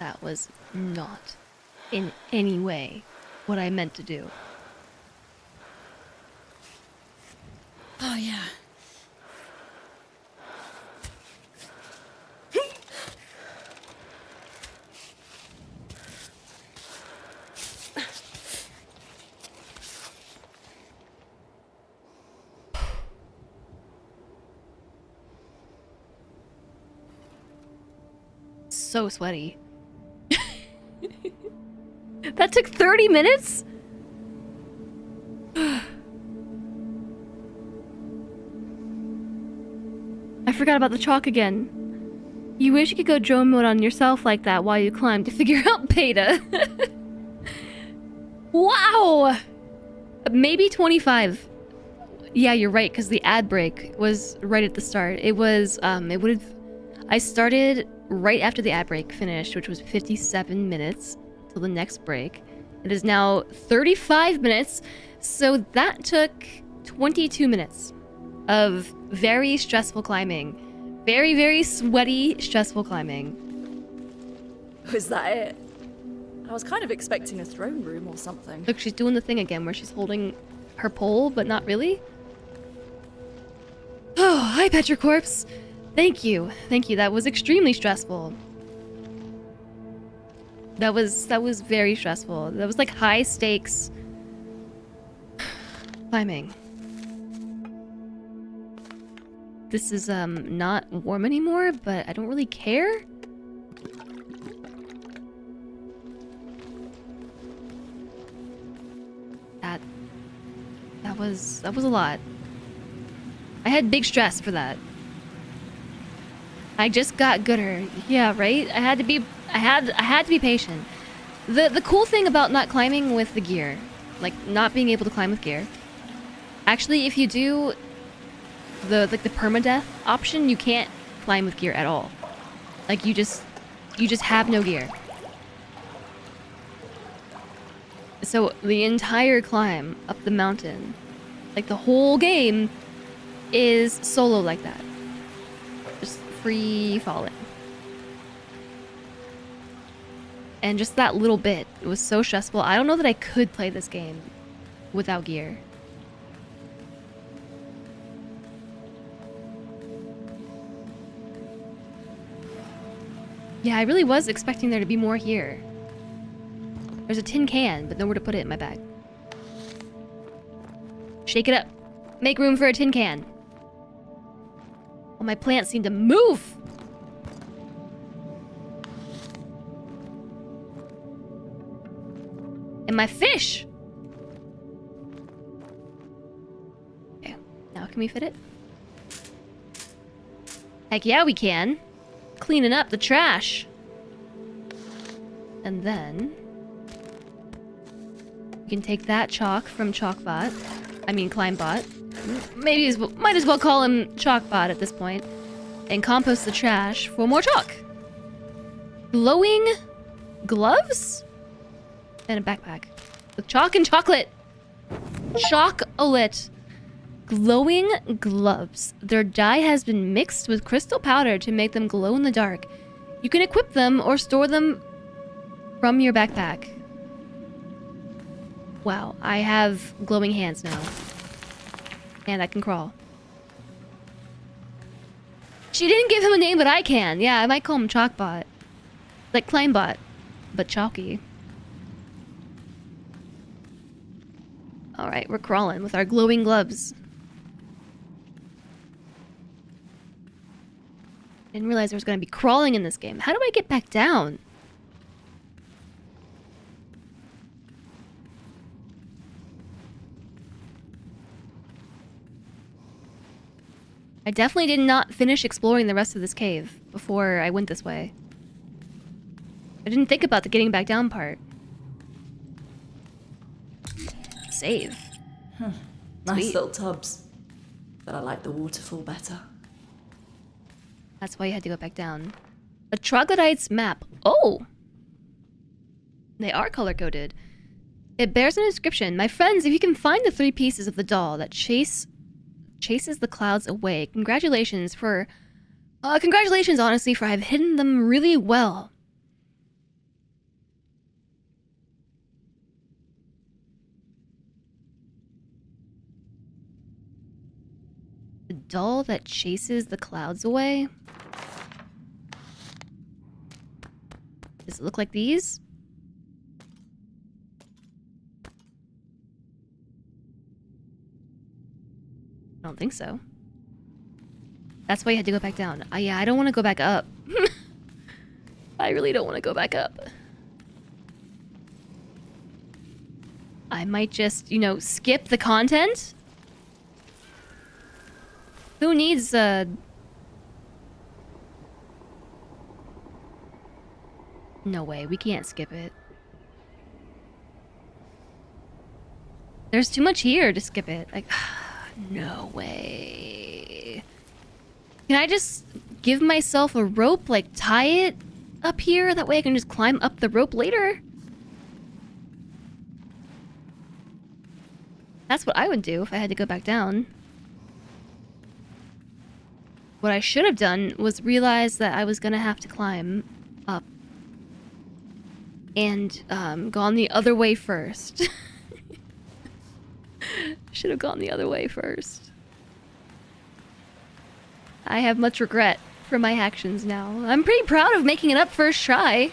That was not in any way what I meant to do. Oh, yeah. So sweaty. That took 30 minutes? I forgot about the chalk again. You wish you could go drone mode on yourself like that while you climb to figure out beta. Wow! Maybe 25. Yeah, you're right, because the ad break was right at the start. It was, it would have... I started right after the ad break finished, which was 57 minutes till the next break. It is now 35 minutes, so that took 22 minutes of very stressful climbing. Very, very sweaty, stressful climbing. Was that it? I was kind of expecting a throne room or something. Look, she's doing the thing again where she's holding her pole, but not really. Oh, hi, Petricorpse. Thank you. Thank you. That was extremely stressful. That was very stressful. That was like high stakes climbing. This is not warm anymore, but I don't really care. That was a lot. I had big stress for that. I just got gooder. Yeah, right? I had to be patient. The cool thing about not climbing with the gear, like not being able to climb with gear. Actually, if you do the permadeath option, you can't climb with gear at all. Like you just have no gear. So the entire climb up the mountain, like the whole game, is solo like that. Just free falling. And just that little bit, it was so stressful. I don't know that I could play this game without gear. Yeah, I really was expecting there to be more here. There's a tin can, but nowhere to put it in my bag. Shake it up. Make room for a tin can. Oh, my plants seem to move! And my fish! Okay, now can we fit it? Heck yeah, we can. Cleaning up the trash. And then you can take that chalk from Chalkbot. I mean Climbot. Might as well call him Chalkbot at this point. And compost the trash for more chalk. Glowing gloves? And a backpack. With chalk and chocolate. Chocolate. Glowing gloves. Their dye has been mixed with crystal powder to make them glow in the dark. You can equip them or store them from your backpack. Wow, I have glowing hands now. And I can crawl. She didn't give him a name, but I can. Yeah, I might call him Chalkbot. Like Climbot, but chalky. Alright, we're crawling with our glowing gloves. Didn't realize there was going to be crawling in this game. How do I get back down? I definitely did not finish exploring the rest of this cave before I went this way. I didn't think about the getting back down part. Save. Nice Sweet. little tubs. But I like the waterfall better. That's why you had to go back down. A troglodyte's map. Oh! They are color-coded. It bears an inscription. My friends, if you can find the 3 pieces of the doll that chases the clouds away, congratulations, honestly, for I've hidden them really well. The doll that chases the clouds away? Does it look like these? I don't think so. That's why you had to go back down. Yeah, I don't want to go back up. I really don't want to go back up. I might just, skip the content. Who needs No way, we can't skip it. There's too much here to skip it. Like, no way. Can I just give myself a rope, like tie it up here? That way I can just climb up the rope later? That's what I would do if I had to go back down. What I should have done was realize that I was gonna have to climb up. And gone the other way first. Should have gone the other way first. I have much regret for my actions now. I'm pretty proud of making it up first try.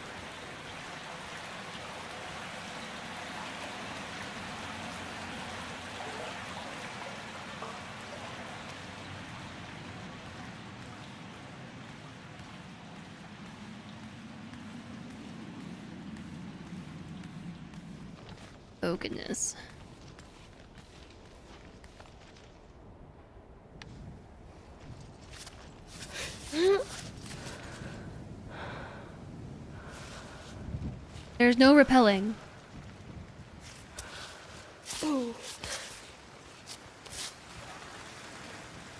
Oh goodness. There's no repelling.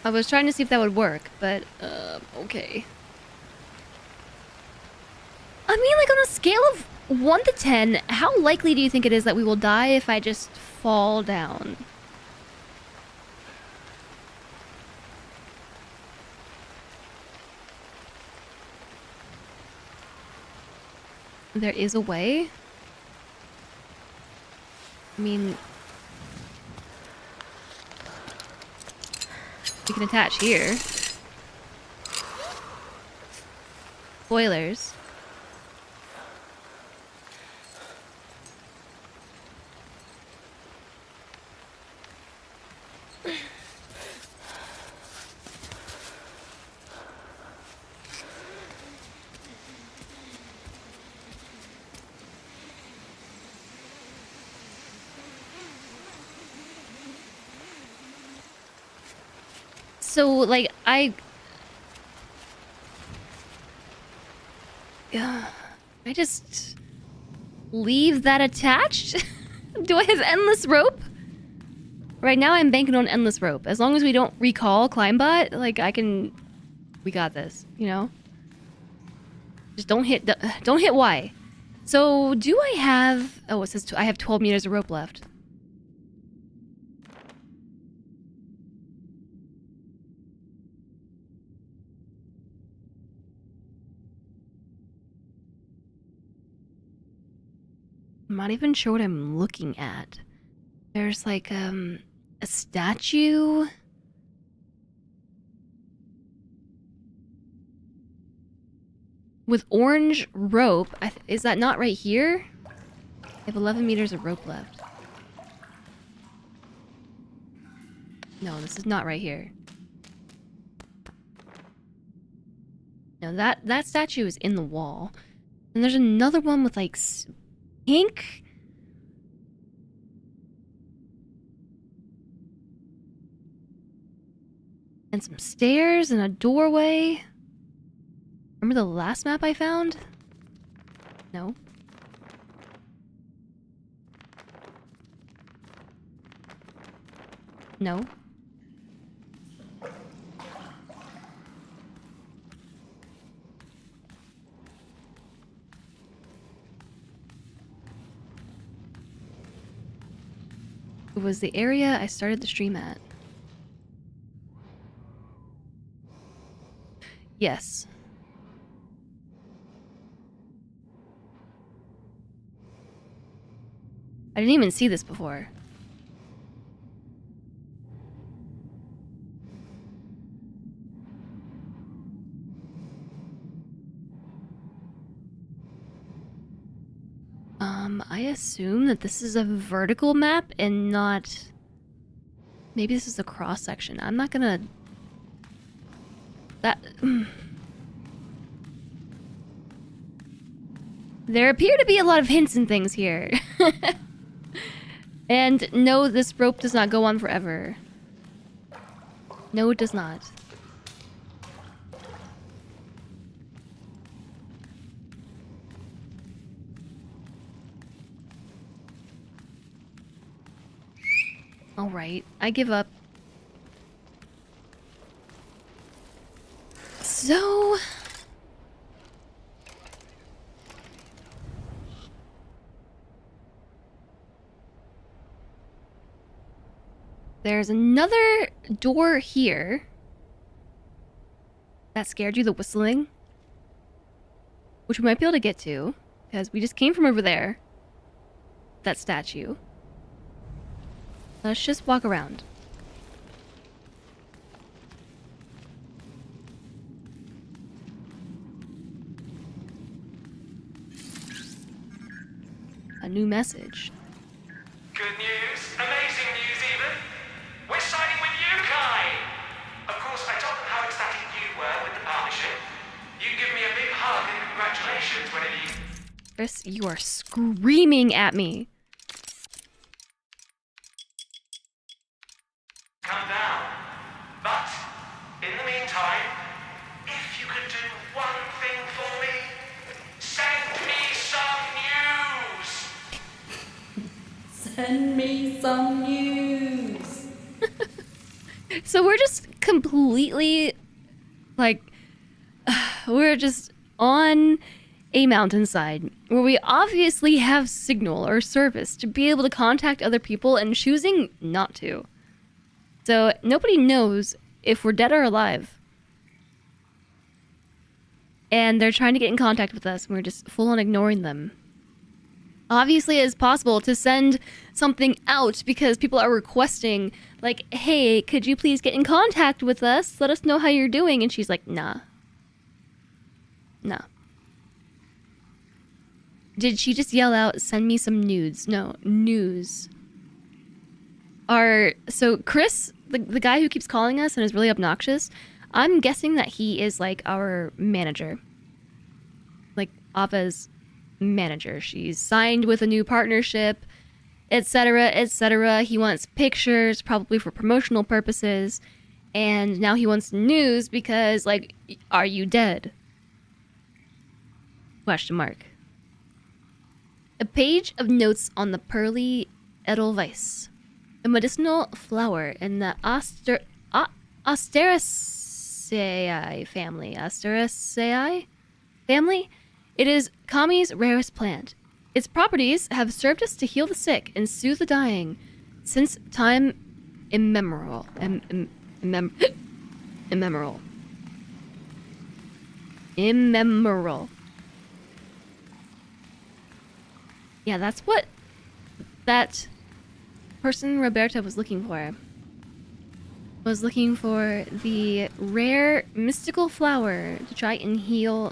I was trying to see if that would work, but okay. I mean, like on a scale of 1 to 10, how likely do you think it is that we will die if I just fall down? There is a way? I mean... we can attach here. Spoilers. So, like, I just leave that attached? Do I have endless rope? Right now I'm banking on endless rope. As long as we don't recall Climbot, like, we got this, you know? Just don't hit Y. So, do I have... oh, it says I have 12 meters of rope left. I'm not even sure what I'm looking at. There's like a statue. With orange rope. Is that not right here? I have 11 meters of rope left. No, this is not right here. No, that statue is in the wall. And there's another one with like pink. And some stairs and a doorway. Remember the last map I found? No. No. It was the area I started the stream at. Yes. I didn't even see this before. I assume that this is a vertical map and not... maybe this is a cross section. I'm not gonna... that... There appear to be a lot of hints and things here. And no, this rope does not go on forever. No, it does not. Alright, I give up. So... there's another door here. That scared you, the whistling? Which we might be able to get to, because we just came from over there. That statue. Let's just walk around. A new message. Good news, amazing news even. We're signing with you, Kai. Of course, I told them how ecstatic you were with the partnership. You give me a big hug and congratulations whenever you... Chris, you are screaming at me. come down. But, in the meantime, if you could do one thing for me, send me some news. Send me some news. So we're just completely, like, we're just on a mountainside where we obviously have signal or service to be able to contact other people and choosing not to. So nobody knows if we're dead or alive. And they're trying to get in contact with us and we're just full on ignoring them. Obviously, it's possible to send something out because people are requesting, like, hey, could you please get in contact with us? Let us know how you're doing. And she's like, nah. Nah. Did she just yell out, send me some nudes? No, news. So Chris, the guy who keeps calling us and is really obnoxious, I'm guessing that he is like our manager. Like Ava's manager. She's signed with a new partnership, etc., etc. He wants pictures, probably for promotional purposes, and now he wants news because, like, are you dead? Question mark. A page of notes on the pearly edelweiss, a medicinal flower in the Asteraceae family. Asteraceae family? It is Kami's rarest plant. Its properties have served us to heal the sick and soothe the dying since time immemorial. Immemorial. Immemorial. Yeah, that's what that person Roberta was looking for. Was looking for the rare mystical flower to try and heal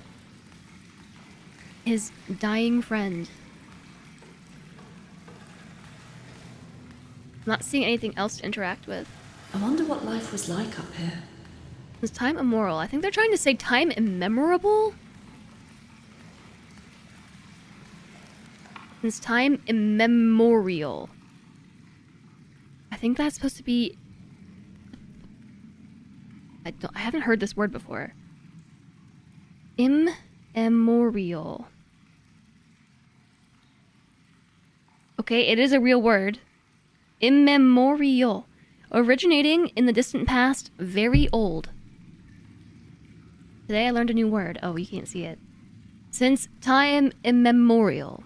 his dying friend. Not seeing anything else to interact with. I wonder what life was like up here. It's time immemorial. I think they're trying to say time immemorable? Since time immemorial. I think that's supposed to be... I haven't heard this word before. Immemorial. Okay, it is a real word. Immemorial. Originating in the distant past, very old. Today I learned a new word. Oh, you can't see it. Since time immemorial.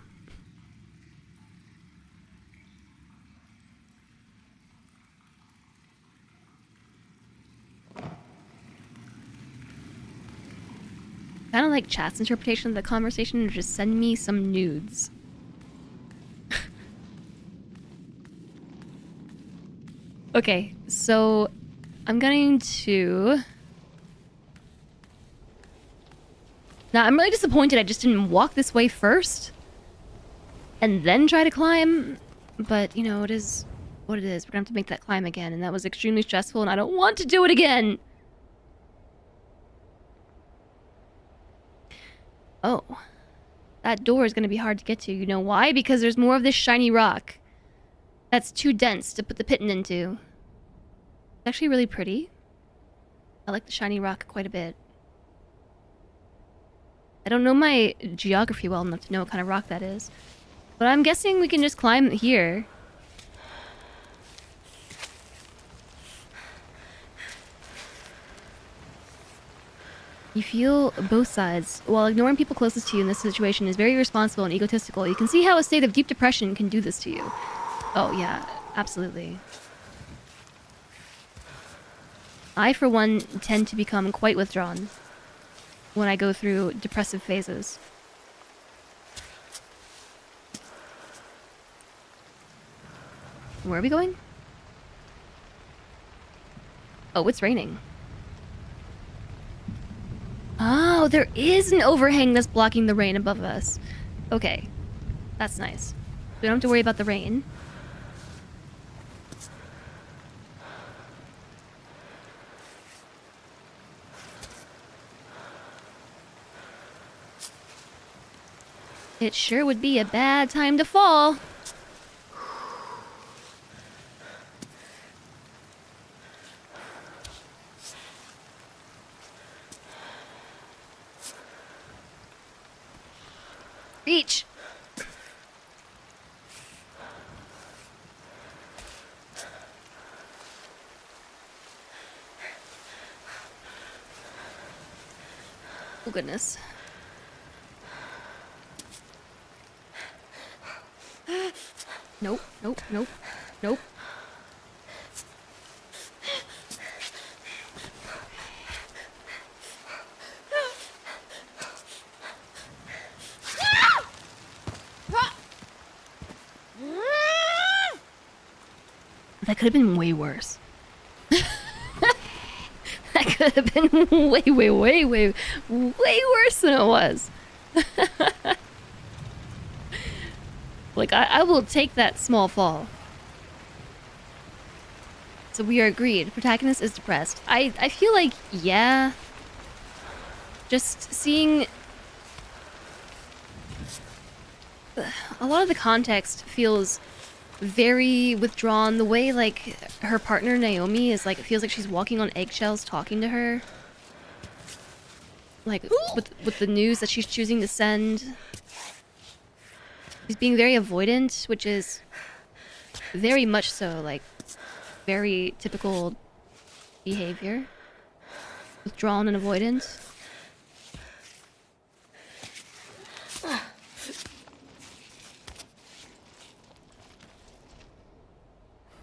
Kind of like chat's interpretation of the conversation, or just send me some nudes. Okay, so I'm going to... Now, I'm really disappointed I just didn't walk this way first and then try to climb, but, you know, it is what it is. We're gonna have to make that climb again, and that was extremely stressful, and I don't want to do it again! Oh. That door is gonna be hard to get to. You know why? Because there's more of this shiny rock. That's too dense to put the pitten into. It's actually really pretty. I like the shiny rock quite a bit. I don't know my geography well enough to know what kind of rock that is. But I'm guessing we can just climb here. You feel both sides. While ignoring people closest to you in this situation is very irresponsible and egotistical, you can see how a state of deep depression can do this to you. Oh, yeah, absolutely. I, for one, tend to become quite withdrawn when I go through depressive phases. Where are we going? Oh, it's raining. Oh, there is an overhang that's blocking the rain above us. Okay. That's nice. We don't have to worry about the rain. It sure would be a bad time to fall. Reach. Oh, goodness. Nope, nope, nope, nope. That could have been way worse. That could have been way worse than it was. Like, I will take that small fall. So we are agreed. Protagonist is depressed. I feel like, yeah. Just seeing... A lot of the context feels very withdrawn. The way, like, her partner, Naomi, is like... It feels like she's walking on eggshells talking to her. Like, with the news that she's choosing to send. She's being very avoidant, which is very much so, like, very typical behavior. Withdrawn and avoidant.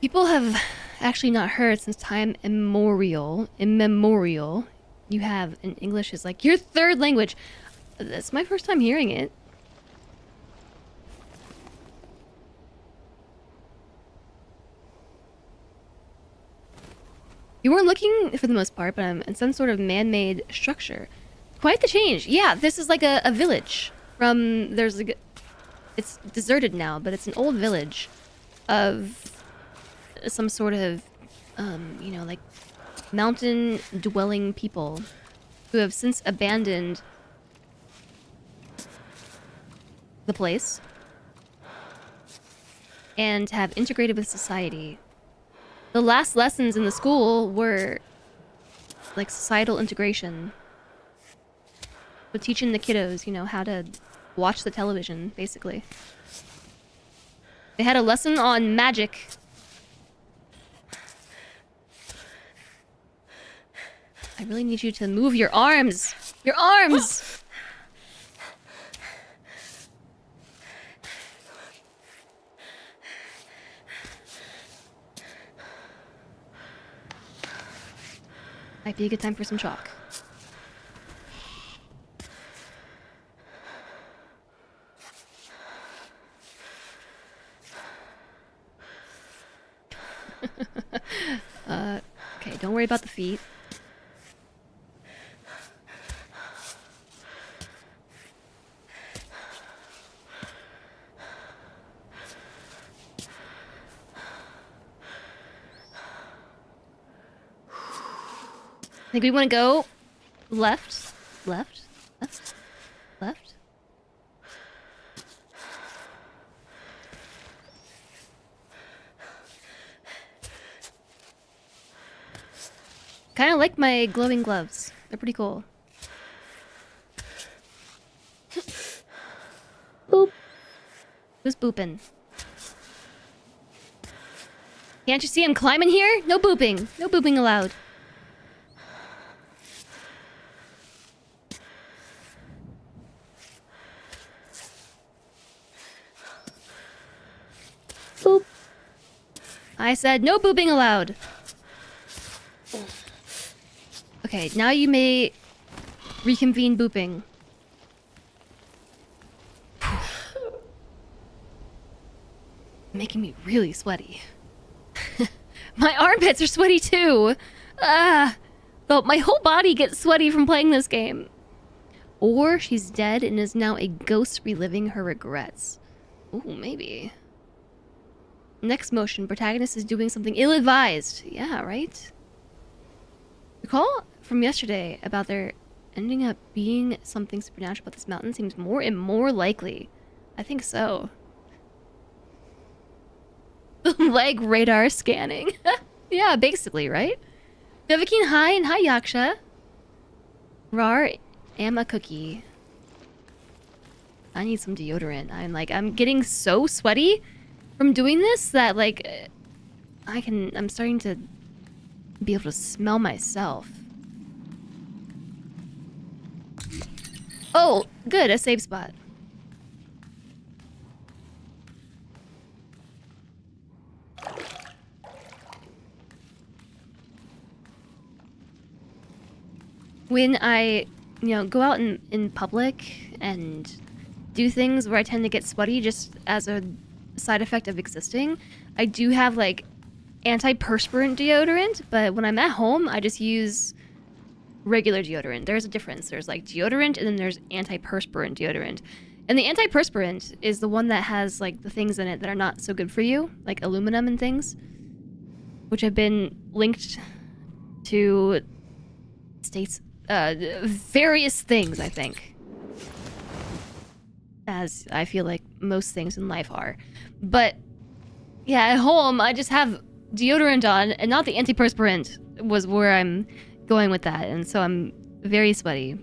People have actually not heard since time immemorial. You have, in English, is like your third language. That's my first time hearing it. You weren't looking for the most part, but I'm in some sort of man-made structure. Quite the change. Yeah, this is like a village from... There's like... It's deserted now, but it's an old village of some sort of, you know, like mountain-dwelling people who have since abandoned the place and have integrated with society. The last lessons in the school were like societal integration. So teaching the kiddos, you know, how to watch the television, basically. They had a lesson on magic. I really need you to move your arms! Your arms! Might be a good time for some chalk. Okay, don't worry about the feet. I think we want to go left, left, left, left. Kind of like my glowing gloves. They're pretty cool. Boop. Who's booping? Can't you see I'm climbing here? No booping. No booping allowed. I said no booping allowed. Okay, now you may reconvene booping. Making me really sweaty. My armpits are sweaty too. Though my whole body gets sweaty from playing this game. Or she's dead and is now a ghost reliving her regrets. Ooh, maybe. Next motion, protagonist is doing something ill-advised. Yeah, right? Recall from yesterday about there ending up being something supernatural about this mountain seems more and more likely. I think so. Leg radar scanning. Yeah, basically, right? Devakin, hi, and hi, Yaksha. Rar, am a cookie. I need some deodorant. I'm getting so sweaty from doing this that, like, I'm starting to be able to smell myself. Oh, good, a safe spot. When I, go out in public and do things where I tend to get sweaty just as a side effect of existing, I do have, like, antiperspirant deodorant, but when I'm at home, I just use regular deodorant. There's a difference. There's, like, deodorant, and then there's antiperspirant deodorant. And the antiperspirant is the one that has, like, the things in it that are not so good for you, like aluminum and things, which have been linked to various things, I think. As I feel like most things in life are. But, yeah, at home, I just have deodorant on, and not the antiperspirant was where I'm going with that, and so I'm very sweaty.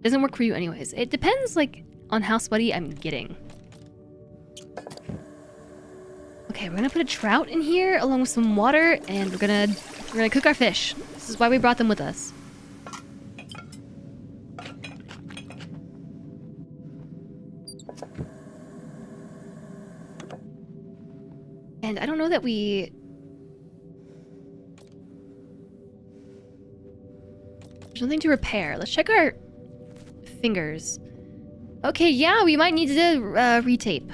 Doesn't work for you anyways. It depends, like, on how sweaty I'm getting. Okay, we're gonna put a trout in here along with some water, and we're gonna cook our fish. This is why we brought them with us. And I don't know that there's nothing to repair. Let's check our fingers. Okay, yeah, we might need to retape.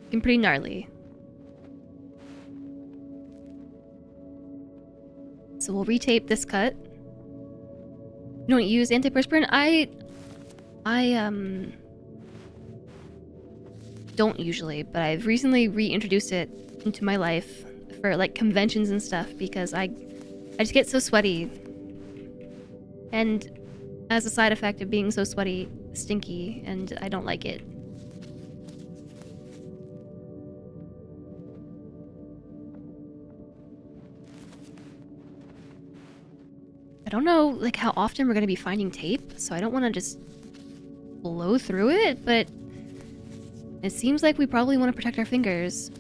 Looking pretty gnarly. So we'll retape this cut. You don't use antiperspirant? I don't usually, but I've recently reintroduced it into my life for, like, conventions and stuff because I just get so sweaty. And as a side effect of being so sweaty, stinky, and I don't like it. I don't know, like, how often we're gonna be finding tape, so I don't want to just blow through it, but it seems like we probably want to protect our fingers.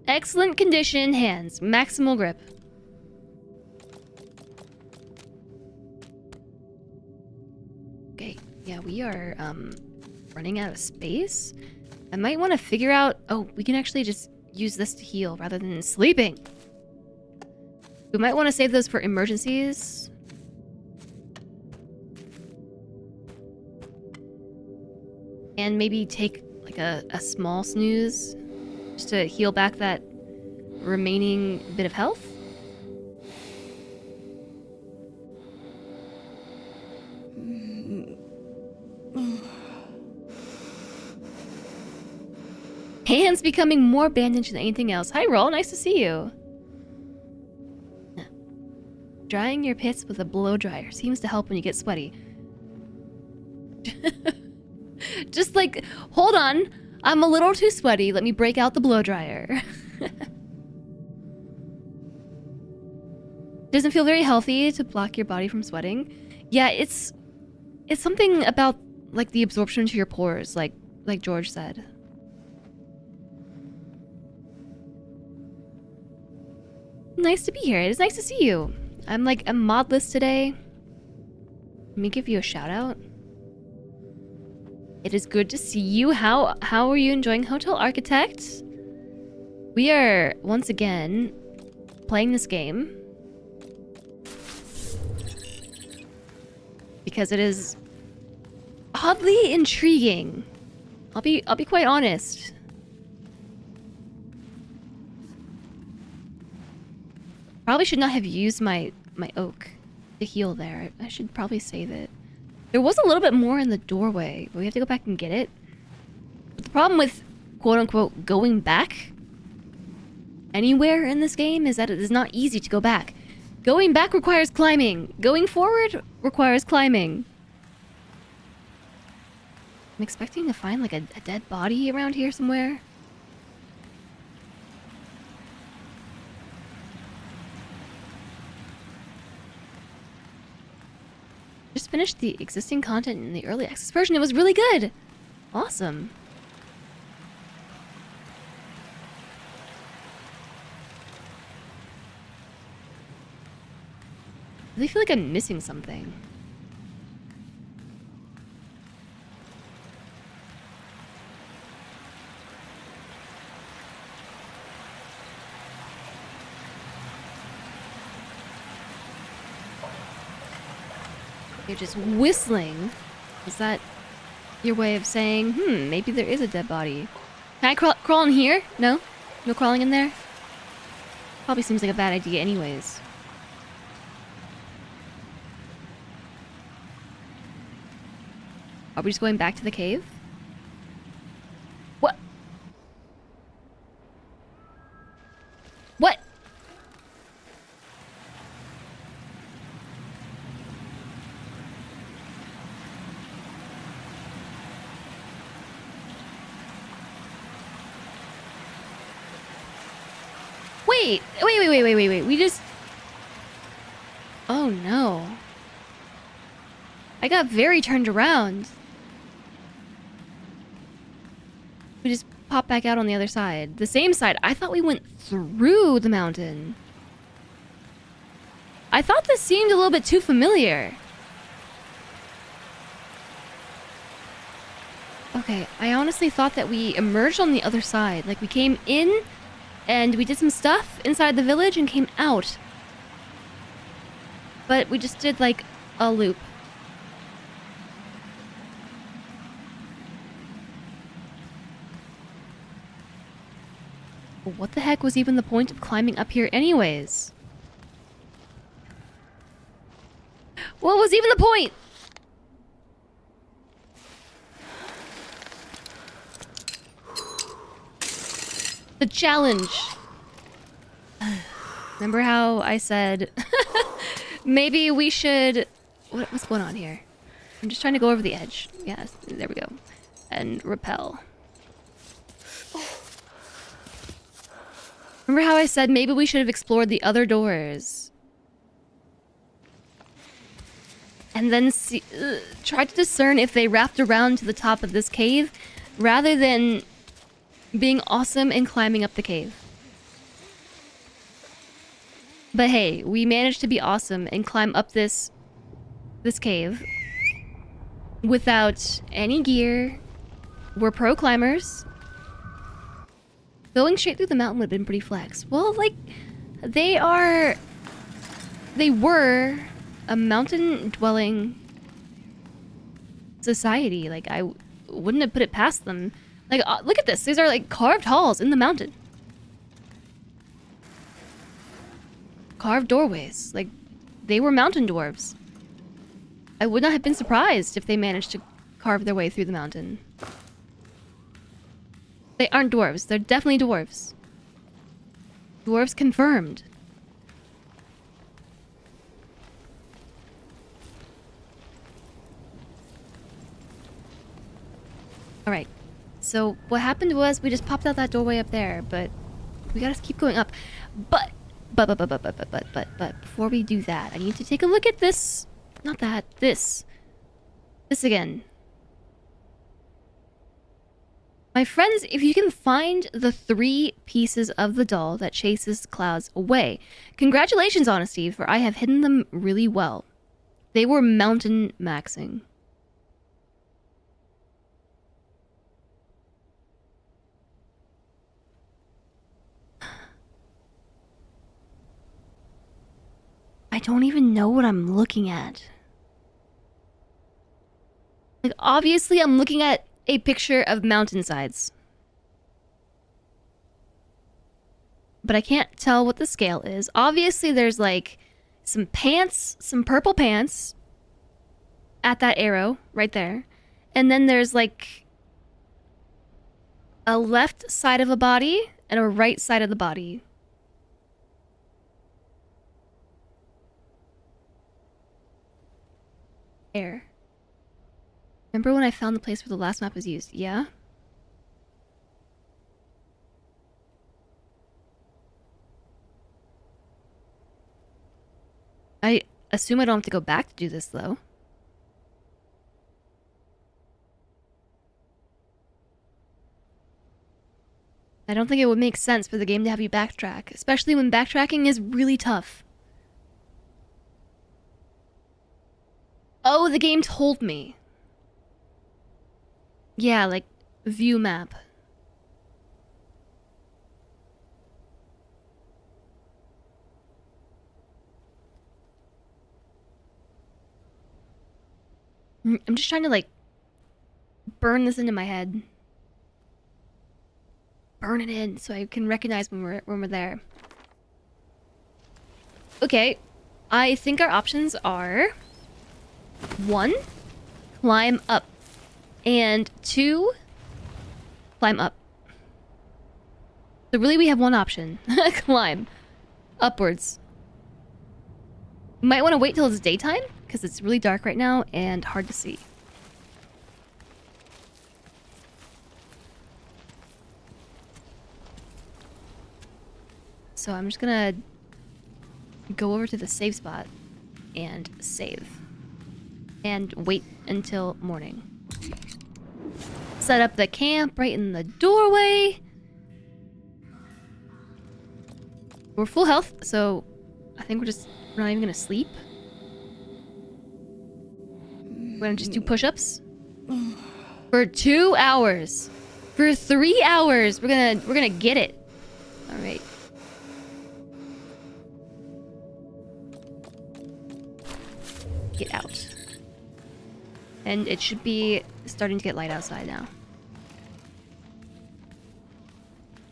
Excellent condition hands. Maximal grip. Okay, yeah, we are running out of space. I might want to figure out... Oh, we can actually just use this to heal rather than sleeping. We might want to save those for emergencies. And maybe take, like, a small snooze just to heal back that remaining bit of health. Hands becoming more bandaged than anything else. Hi, Roll. Nice to see you. Drying your pits with a blow dryer seems to help when you get sweaty. Just, like, hold on. I'm a little too sweaty. Let me break out the blow dryer. Doesn't feel very healthy to block your body from sweating. Yeah, it's something about, like, the absorption into your pores, like George said. Nice to be here. It is nice to see you. I'm, like, a modless today. Let me give you a shout out. It is good to see you. How are you enjoying Hotel Architect? We are once again playing this game because it is oddly intriguing. I'll be quite honest. Probably should not have used my oak to heal there. I should probably save it. There was a little bit more in the doorway, but we have to go back and get it. But the problem with quote-unquote going back anywhere in this game is that it is not easy to go back. Going back requires climbing. Going forward requires climbing. I'm expecting to find like a dead body around here somewhere. Just finished the existing content in the early access version. It was really good. Awesome. I really feel like I'm missing something. You're just whistling. Is that your way of saying, maybe there is a dead body? Can I crawl in here? No? No crawling in there? Probably seems like a bad idea anyways. Are we just going back to the cave? What? What? Wait. We just... Oh no. I got very turned around. We just popped back out on the other side. The same side. I thought we went through the mountain. I thought this seemed a little bit too familiar. Okay, I honestly thought that we emerged on the other side. Like we came in and we did some stuff inside the village and came out. But we just did like a loop. What the heck was even the point of climbing up here anyways? What was even the point? The challenge. Remember how I said maybe we should... What's going on here? I'm just trying to go over the edge. Yes, there we go. And rappel. Remember how I said maybe we should have explored the other doors? And then try to discern if they wrapped around to the top of this cave rather than being awesome and climbing up the cave. But hey, we managed to be awesome and climb up this cave without any gear. We're pro climbers. Going straight through the mountain would have been pretty flex. Well, like, they were a mountain-dwelling society. Like, I wouldn't have put it past them. Like, look at this. These are, like, carved halls in the mountain. Carved doorways. Like, they were mountain dwarves. I would not have been surprised if they managed to carve their way through the mountain. They aren't dwarves. They're definitely dwarves. Dwarves confirmed. Alright. So what happened was we just popped out that doorway up there, but we gotta keep going up. But before we do that, I need to take a look at this. Not that. This. This again. My friends, if you can find the 3 pieces of the doll that chases clouds away, congratulations, Honesty, for I have hidden them really well. They were mountain maxing. don't even know what I'm looking at. Like, obviously I'm looking at a picture of mountainsides. But I can't tell what the scale is. Obviously there's like some pants, some purple pants at that arrow right there. And then there's like a left side of a body and a right side of the body. Air. Remember when I found the place where the last map was used? Yeah? I assume I don't have to go back to do this, though. I don't think it would make sense for the game to have you backtrack, especially when backtracking is really tough. Oh, the game told me. Yeah, like, view map. I'm just trying to, like, burn this into my head. Burn it in so I can recognize when we're there. Okay, I think our options are 1, climb up, and 2, climb up. So really we have one option. Climb upwards. You might want to wait till it's daytime because it's really dark right now and hard to see. So I'm just gonna go over to the save spot and save. And wait until morning. Set up the camp right in the doorway. We're full health, so I think we're not even gonna sleep. We're gonna just do push-ups. For 2 hours. For 3 hours. We're gonna get it. Alright. Get out. And it should be starting to get light outside now.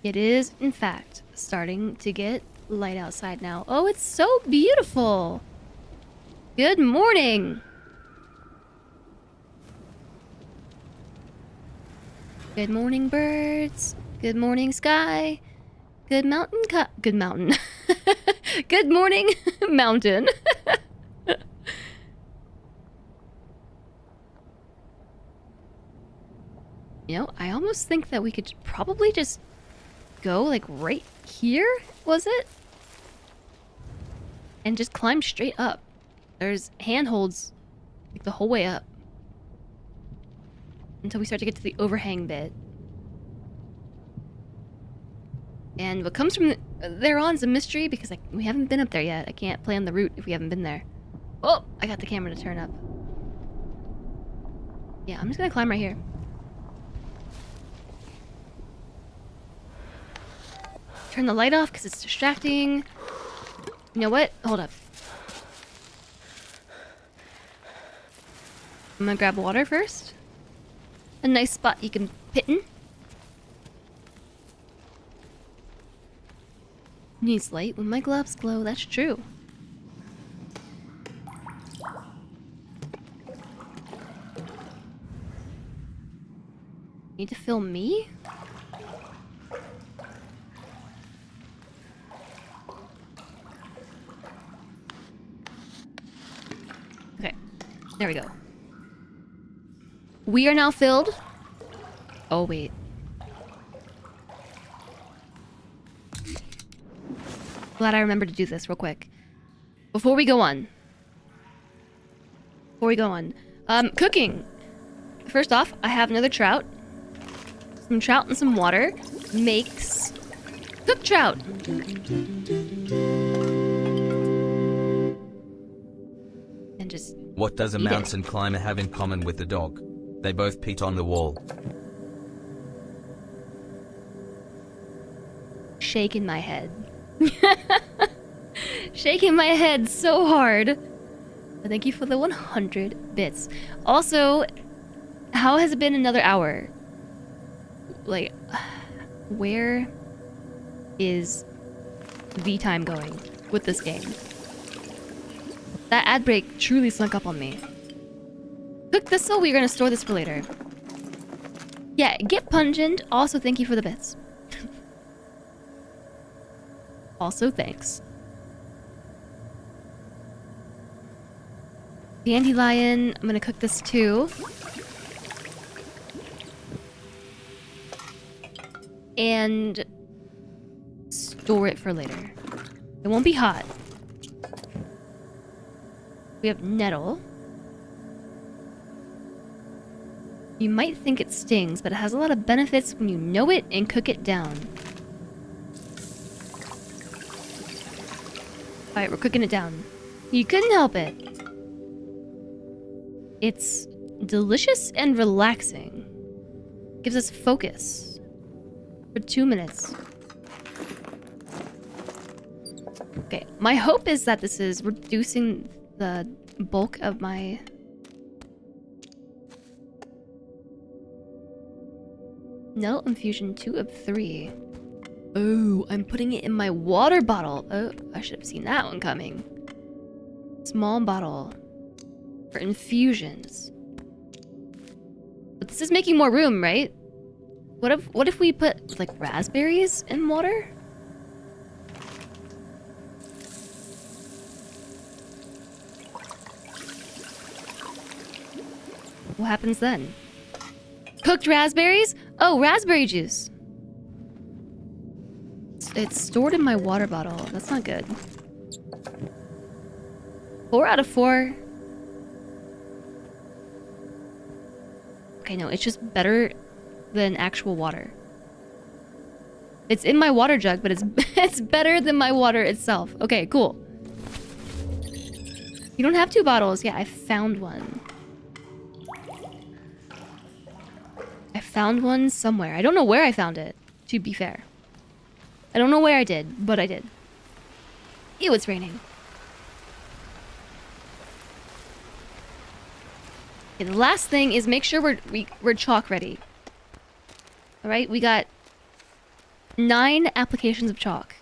It is, in fact, starting to get light outside now. Oh, it's so beautiful! Good morning! Good morning, birds. Good morning, sky. Good mountain good mountain. Good morning, mountain. You know, I almost think that we could probably just go, like, right here, was it? And just climb straight up. There's handholds, like, the whole way up. Until we start to get to the overhang bit. And what comes from there on is a mystery, because we haven't been up there yet. I can't plan the route if we haven't been there. Oh, I got the camera to turn up. Yeah, I'm just gonna climb right here. Turn the light off because it's distracting. You know what? Hold up. I'm gonna grab water first. A nice spot you can pit in. Needs light when my gloves glow, that's true. Need to film me? Okay, there we go. We are now filled. Oh, wait. Glad I remembered to do this real quick. Before we go on. Cooking. First off, I have another trout. Some trout and some water makes cooked trout. And just What does a eat it. mountain climber have in common with the dog? They both peed on the wall. Shaking my head. Shaking my head so hard. But thank you for the 100 bits. Also, how has it been another hour? Like, where is the time going with this game? That ad break truly snuck up on me. Cook thistle, we're gonna store this for later. Yeah, get pungent. Also, thank you for the bits. Also, thanks. Dandelion, I'm gonna cook this too. And store it for later. It won't be hot. We have nettle. You might think it stings, but it has a lot of benefits when you know it and cook it down. Alright, we're cooking it down. You couldn't help it. It's delicious and relaxing. Gives us focus for 2 minutes. Okay, my hope is that this is reducing the bulk of my... Nettle infusion 2 of 3. Oh, I'm putting it in my water bottle. Oh, I should have seen that one coming. Small bottle for infusions. But this is making more room, right? What if we put like raspberries in water? What happens then? Cooked raspberries? Oh, raspberry juice. It's stored in my water bottle. That's not good. 4 out of 4. Okay, no, it's just better than actual water. It's in my water jug, but it's it's better than my water itself. Okay, cool. You don't have 2 bottles. Yeah, I found one. I found one somewhere. I don't know where I found it, to be fair. I don't know where I did, but I did. Ew, it's raining. Okay, the last thing is make sure we're chalk ready. Alright, we got 9 applications of chalk.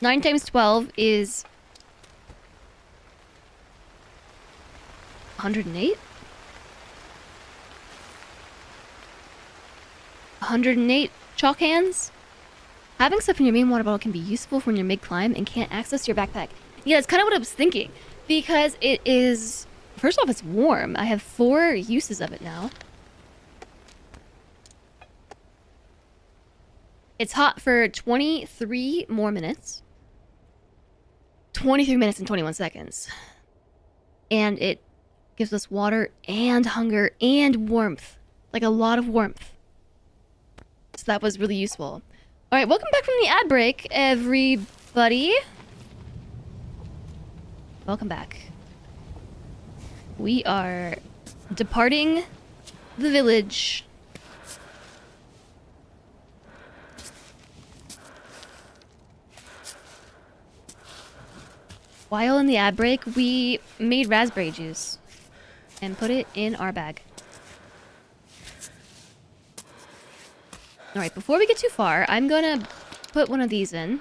9 times 12 is 108? 108 chalk hands? Having stuff in your main water bottle can be useful when you're mid-climb and can't access your backpack. Yeah, that's kind of what I was thinking. Because it is... First off, it's warm. I have 4 uses of it now. It's hot for 23 more minutes. 23 minutes and 21 seconds. And it gives us water and hunger and warmth. Like a lot of warmth. So that was really useful. Alright, welcome back from the ad break, everybody. Welcome back. We are departing the village. While in the ad break, we made raspberry juice and put it in our bag. Alright, before we get too far, I'm gonna put one of these in.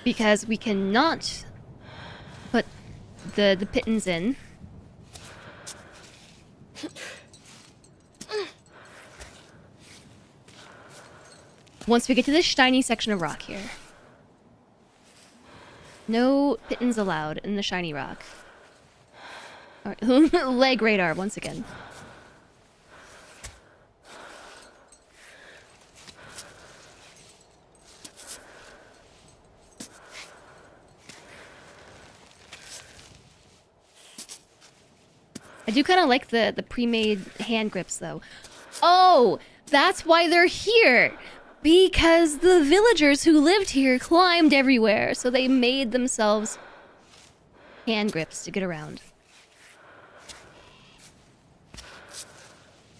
Because we cannot put the pittons in. Once we get to this shiny section of rock here. No pittons allowed in the shiny rock. Alright, leg radar once again. I do kind of like the pre-made hand grips though. Oh, that's why they're here! Because the villagers who lived here climbed everywhere, so they made themselves hand grips to get around.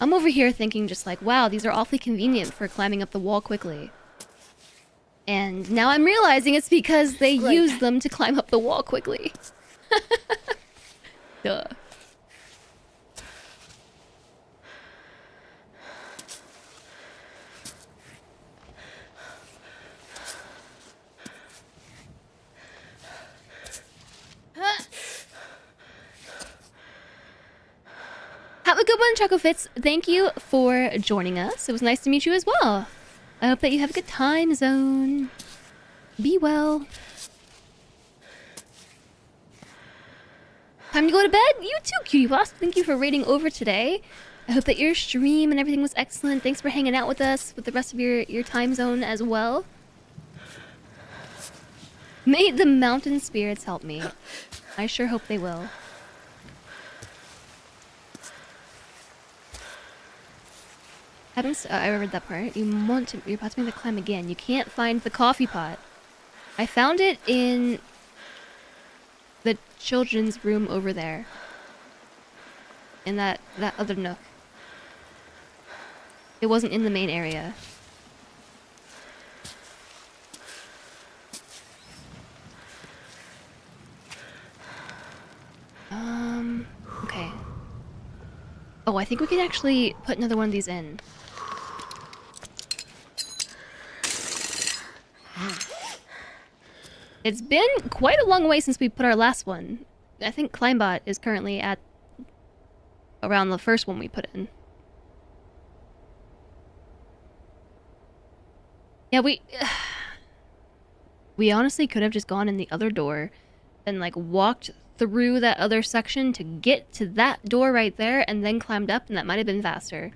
I'm over here thinking just like, wow, these are awfully convenient for climbing up the wall quickly. And now I'm realizing it's because they use them to climb up the wall quickly. Duh. Have a good one, Choco Fitz. Thank you for joining us. It was nice to meet you as well. I hope that you have a good time zone. Be well. Time to go to bed? You too, Cutie Boss. Thank you for raiding over today. I hope that your stream and everything was excellent. Thanks for hanging out with us with the rest of your time zone as well. May the mountain spirits help me. I sure hope they will. I read that part. You're about to make the climb again. You can't find the coffee pot. I found it in the children's room over there. In that other nook. It wasn't in the main area. Okay. Oh, I think we can actually put another one of these in. It's been quite a long way since we put our last one. I think Climbot is currently at around the first one we put in. Yeah, we honestly could have just gone in the other door and like walked through that other section to get to that door right there and then climbed up, and that might have been faster.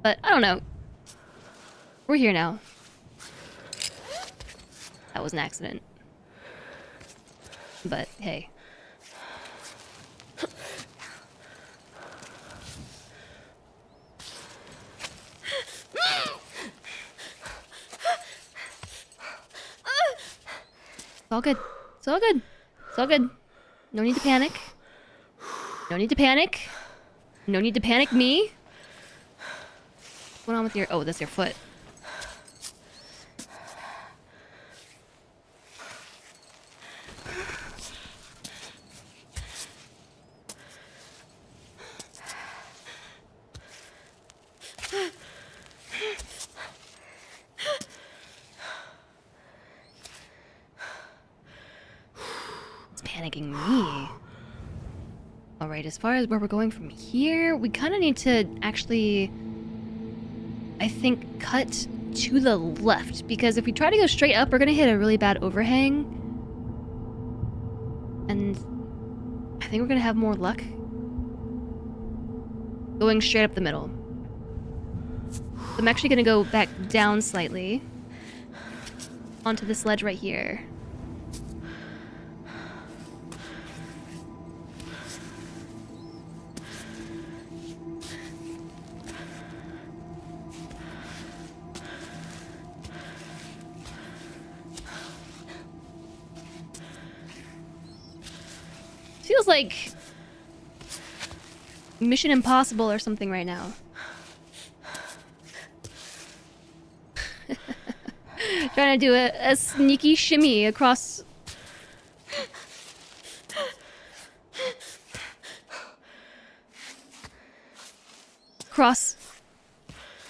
But I don't know. We're here now. That was an accident. But hey. It's all good. It's all good. It's all good. No need to panic. No need to panic. No need to panic me. What's going on with your... Oh, that's your foot. Panicking me. Alright, as far as where we're going from here, we kind of need to actually, I think, cut to the left, because if we try to go straight up, we're going to hit a really bad overhang. And I think we're going to have more luck going straight up the middle. So I'm actually going to go back down slightly onto this ledge right here. Feels like Mission Impossible or something right now. Trying to do a sneaky shimmy across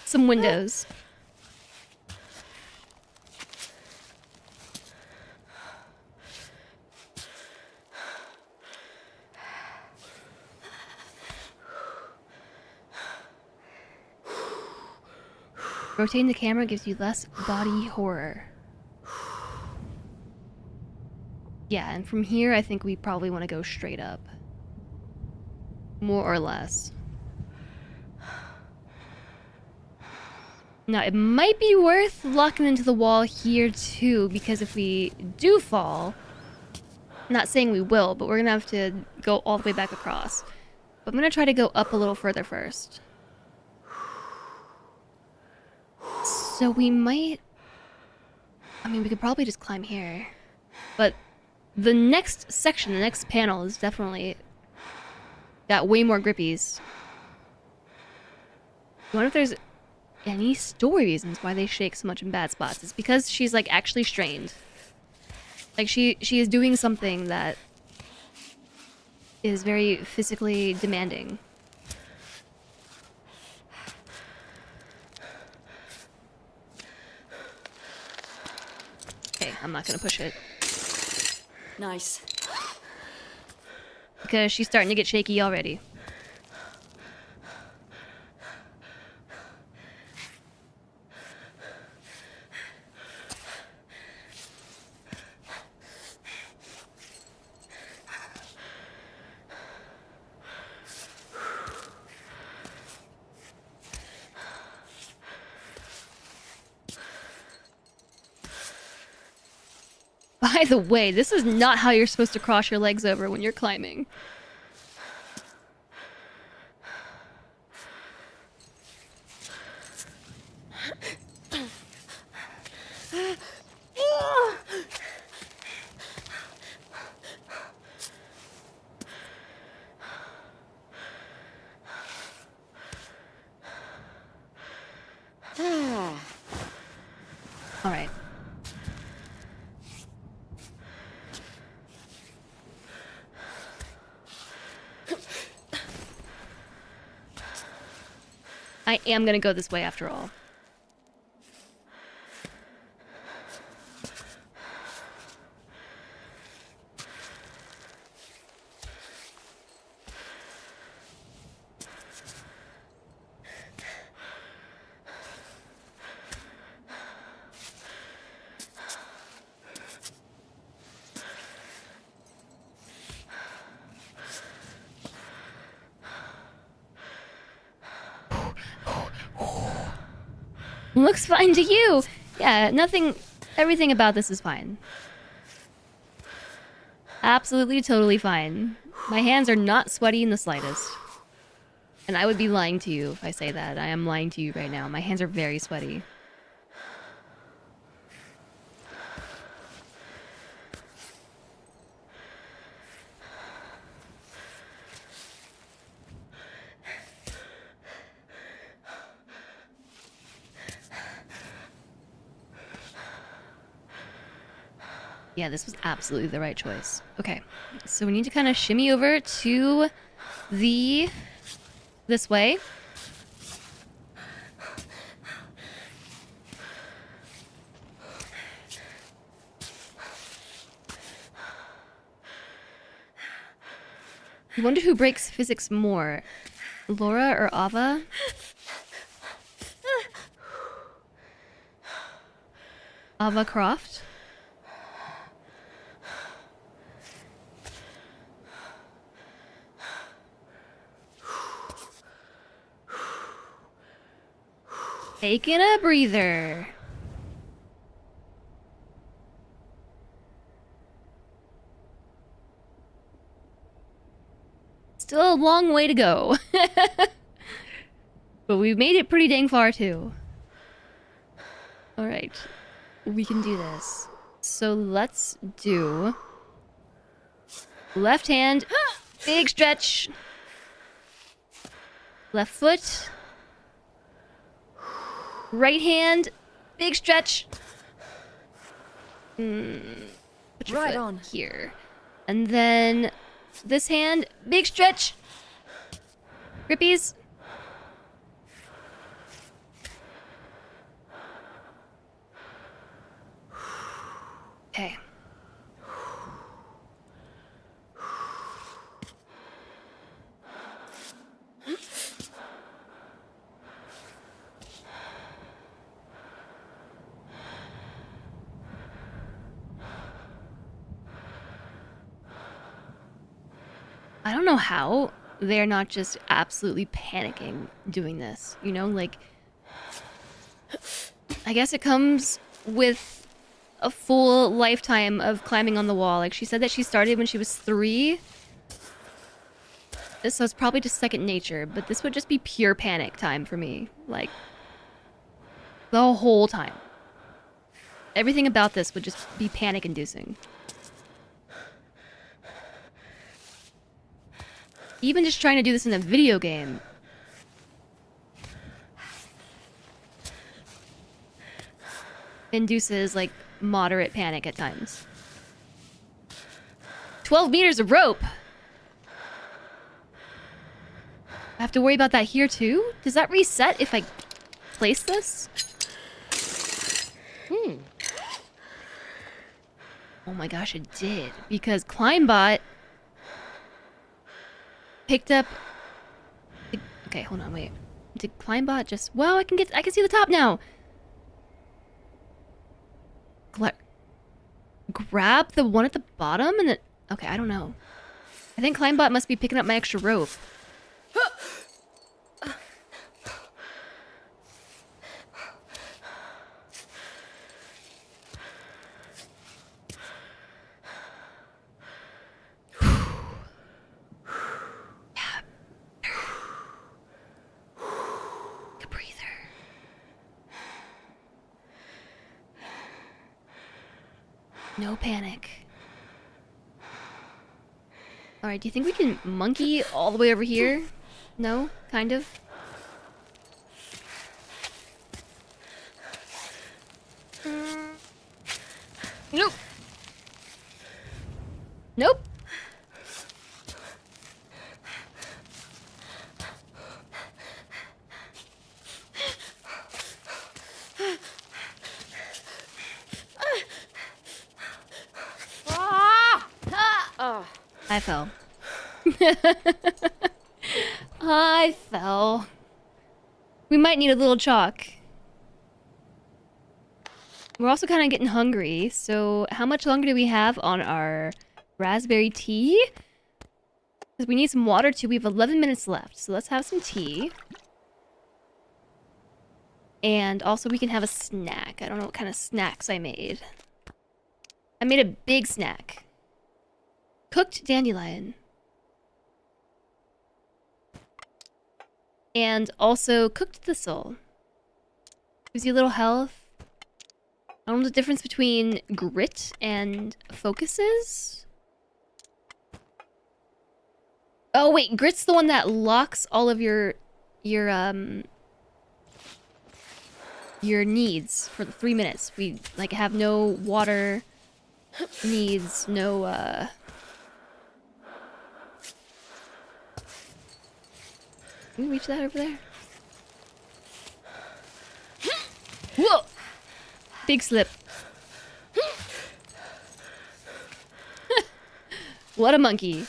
some windows. Rotating the camera gives you less body horror. Yeah, and from here, I think we probably want to go straight up. More or less. Now, it might be worth locking into the wall here, too, because if we do fall... Not saying we will, but we're going to have to go all the way back across. But I'm going to try to go up a little further first. So we might... I mean, we could probably just climb here. But the next section, the next panel is definitely got way more grippies. I wonder if there's any story reasons why they shake so much in bad spots. It's because she's like actually strained. Like she is doing something that is very physically demanding. Okay, I'm not gonna push it. Nice. Because she's starting to get shaky already. By the way, this is not how you're supposed to cross your legs over when you're climbing. All right. I am gonna go this way after all. Looks fine to you. Yeah, nothing, everything about this is fine. Absolutely, totally fine. My hands are not sweaty in the slightest. And I would be lying to you if I say that. I am lying to you right now. My hands are very sweaty. Yeah, this was absolutely the right choice. Okay, so we need to kind of shimmy over to this way. I wonder who breaks physics more, Laura or Ava? Ava Croft? Taking a breather. Still a long way to go. But we've made it pretty dang far too. Alright. We can do this. So let's do left hand, big stretch. Left foot. Right hand, big stretch. Put your Right foot on. here. And then this hand, big stretch. Grippies. Okay. I don't know how they're not just absolutely panicking doing this, you know? Like, I guess it comes with a full lifetime of climbing on the wall. Like, she said that she started when she was 3. So it's probably just second nature, but this would just be pure panic time for me. Like, the whole time. Everything about this would just be panic-inducing. Even just trying to do this in a video game. induces like moderate panic at times. 12 meters of rope. I have to worry about that here too? Does that reset if I place this? Oh my gosh, it did. Because Climbot picked up... Okay, hold on, wait. Did Climbot just... Well, I can see the top now. Grab the one at the bottom and then... Okay, I don't know. I think Climbot must be picking up my extra rope. No panic. Alright, do you think we can monkey all the way over here? No? Kind of? Nope. Nope. I fell. I fell. We might need a little chalk. We're also kind of getting hungry, so how much longer do we have on our raspberry tea? Because we need some water too. We have 11 minutes left, so let's have some tea. And also we can have a snack. I don't know what kind of snacks I made. I made a big snack. Cooked dandelion. And also cooked thistle. Gives you a little health. I don't know the difference between grit and focuses. Oh wait, grit's the one that locks all of your needs for the 3 minutes. We like have no water needs, no Can we reach that over there? Whoa! Big slip. What a monkey.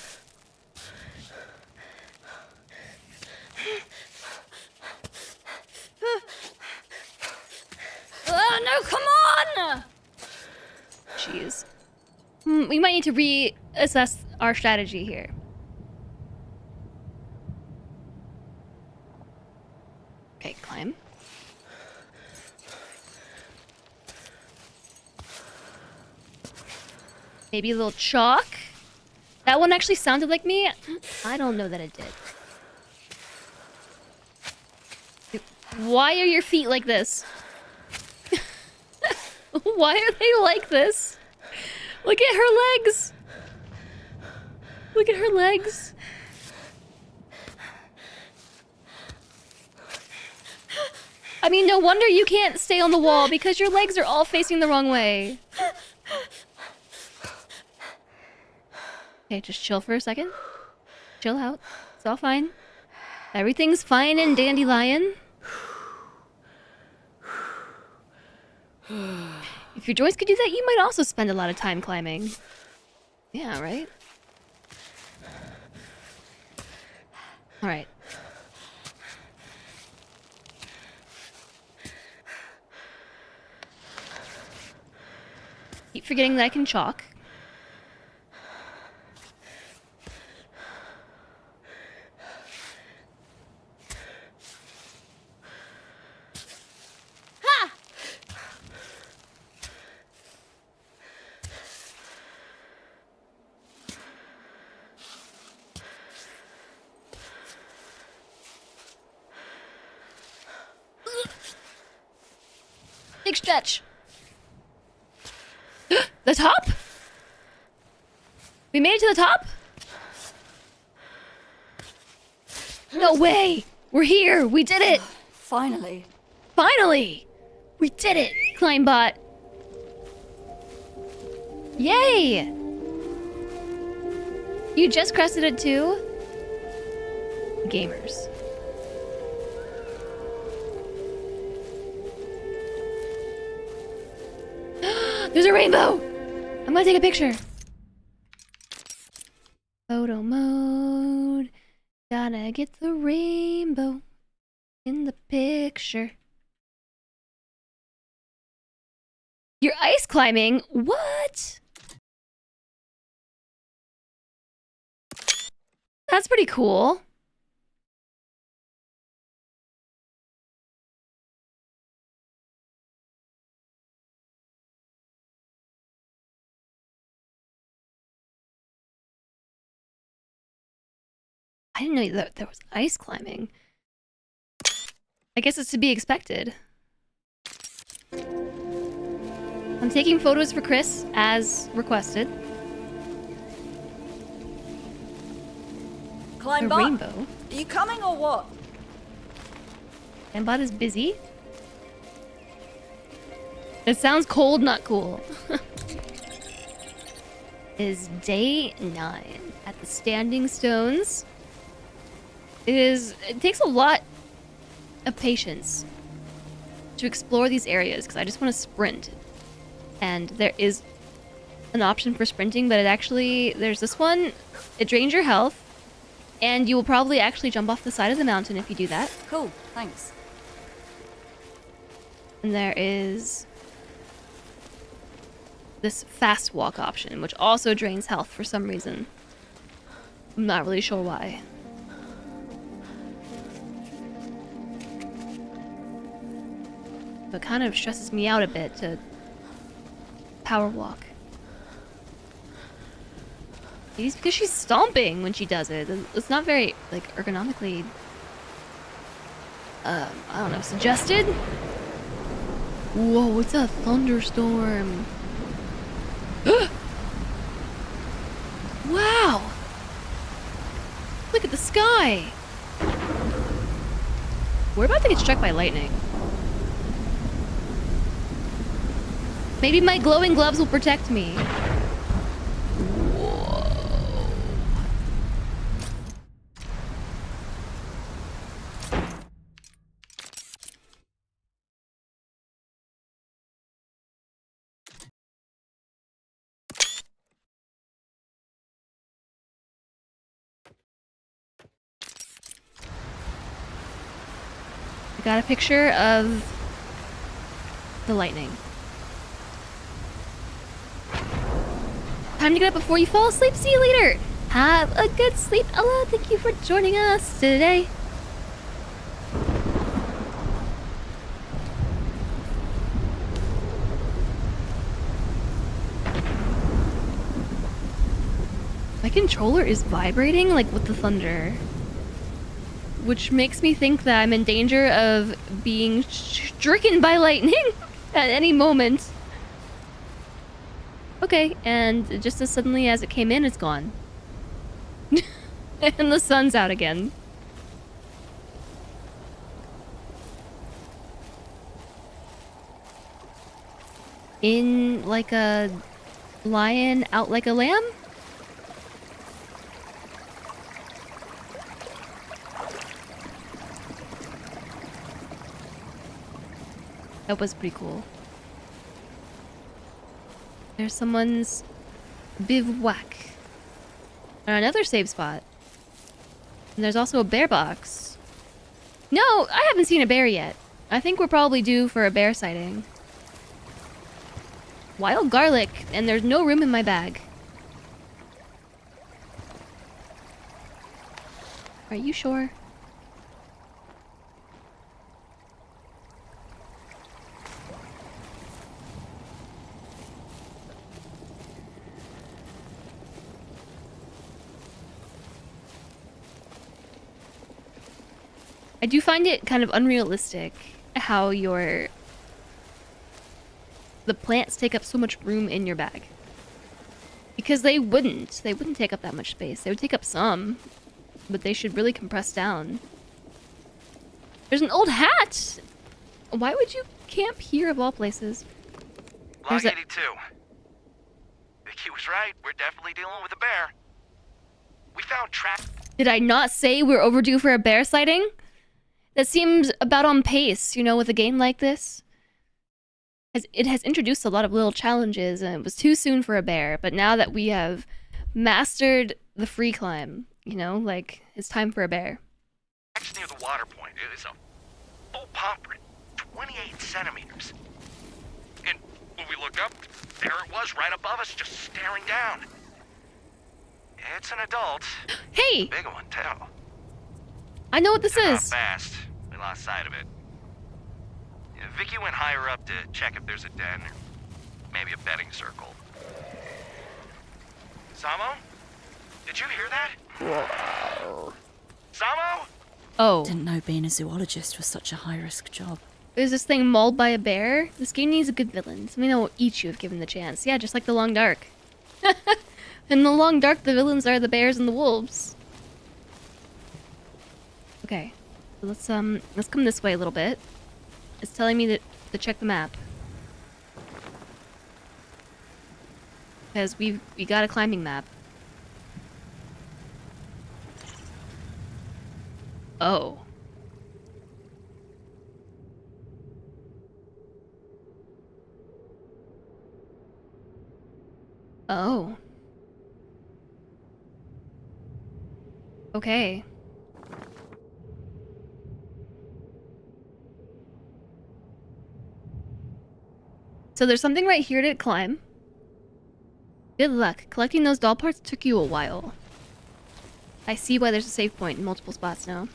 Oh no, come on! Jeez. We might need to reassess our strategy here. Okay, climb. Maybe a little chalk. That one actually sounded like me. I don't know that it did. Why are your feet like this? Why are they like this? Look at her legs. Look at her legs. I mean, no wonder you can't stay on the wall because your legs are all facing the wrong way. Okay, just chill for a second. Chill out. It's all fine. Everything's fine in Dandelion. If your joints could do that, you might also spend a lot of time climbing. Yeah, right? Alright. Keep forgetting that I can chalk. Big stretch. The top? We made it to the top? No way! We're here! We did it! Finally. Finally! We did it! Climbot. Yay! You just crested it too? Gamers. There's a rainbow! I'm gonna take a picture. Photo mode. Gotta get the rainbow in the picture. You're ice climbing? What? That's pretty cool. I didn't know that there was ice climbing. I guess it's to be expected. I'm taking photos for Chris, as requested. A Climb bot. rainbow. Are you coming or what? Aimbot is busy. It sounds cold, not cool. It is day 9 at the Standing Stones. It takes a lot of patience to explore these areas because I just want to sprint. And there is an option for sprinting, but there's this one. It drains your health, and you will probably actually jump off the side of the mountain if you do that. Cool, thanks. And there is this fast walk option, which also drains health for some reason. I'm not really sure why. But it kind of stresses me out a bit to power walk. Maybe it's because she's stomping when she does it. It's not very, like, ergonomically, I don't know, suggested? Whoa, it's a thunderstorm. Wow! Look at the sky! We're about to get struck by lightning. Maybe my glowing gloves will protect me. Whoa. I got a picture of the lightning. Time to get up before you fall asleep. See you later. Have a good sleep. Ella, thank you for joining us today. My controller is vibrating like with the thunder, which makes me think that I'm in danger of being stricken by lightning at any moment. Okay, and just as suddenly as it came in, it's gone. And the sun's out again. In like a lion, out like a lamb? That was pretty cool. There's someone's bivouac. Or another save spot. And there's also a bear box. No, I haven't seen a bear yet. I think we're probably due for a bear sighting. Wild garlic, and there's no room in my bag. Are you sure? I do find it kind of unrealistic how the plants take up so much room in your bag. Because they wouldn't take up that much space. They would take up some, but they should really compress down. There's an old hat! Why would you camp here of all places? Log 82. Vicky was right. We're definitely dealing with a bear. We found Did I not say we're overdue for a bear sighting? That seems about on pace, you know, with a game like this. It has introduced a lot of little challenges, and it was too soon for a bear, but now that we have mastered the free climb, you know, like, it's time for a bear. tracks near the water point. It is a full palm print, 28 centimeters. And when we looked up, there it was right above us, just staring down. It's an adult. Hey! Big one, too. I know what this Took off is. fast. We lost sight of it. Yeah, Vicky went higher up to check if there's a den or maybe a bedding circle. Samo? Did you hear that? Samo? Oh, Didn't know being a zoologist was such a high-risk job. is this thing mauled by a bear? This game needs a good villain. Something that will eat you if given the chance. Yeah, just like The Long Dark. In The Long Dark, the villains are the bears and the wolves. Okay, so let's come this way a little bit. It's telling me to check the map. Because we got a climbing map. Oh. Oh. Okay. So there's something right here to climb. Good luck. Collecting those doll parts took you a while. I see why there's a save point in multiple spots now.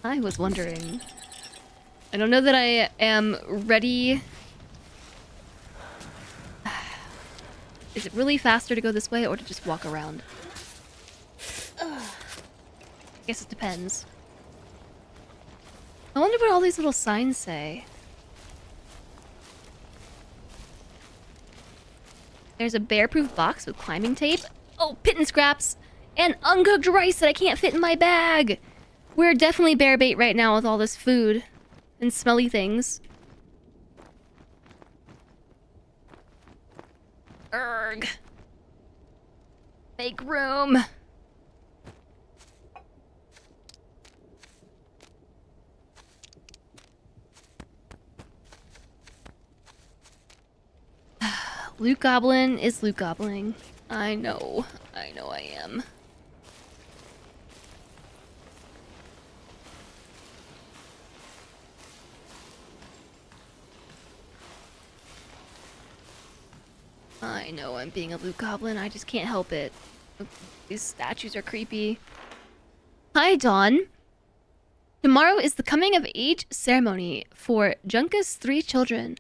I was wondering. I don't know that I am ready. Is it really faster to go this way or to just walk around? I guess it depends. I wonder what all these little signs say. There's a bear-proof box with climbing tape. Oh, pitten scraps! And uncooked rice that I can't fit in my bag! We're definitely bear bait right now with all this food. And smelly things. Urgh. Make room. Loot Goblin is loot gobbling. I know I am. I know I'm being a loot goblin, I just can't help it. These statues are creepy. Hi, Dawn. Tomorrow is the coming of age ceremony for Junka's 3 children.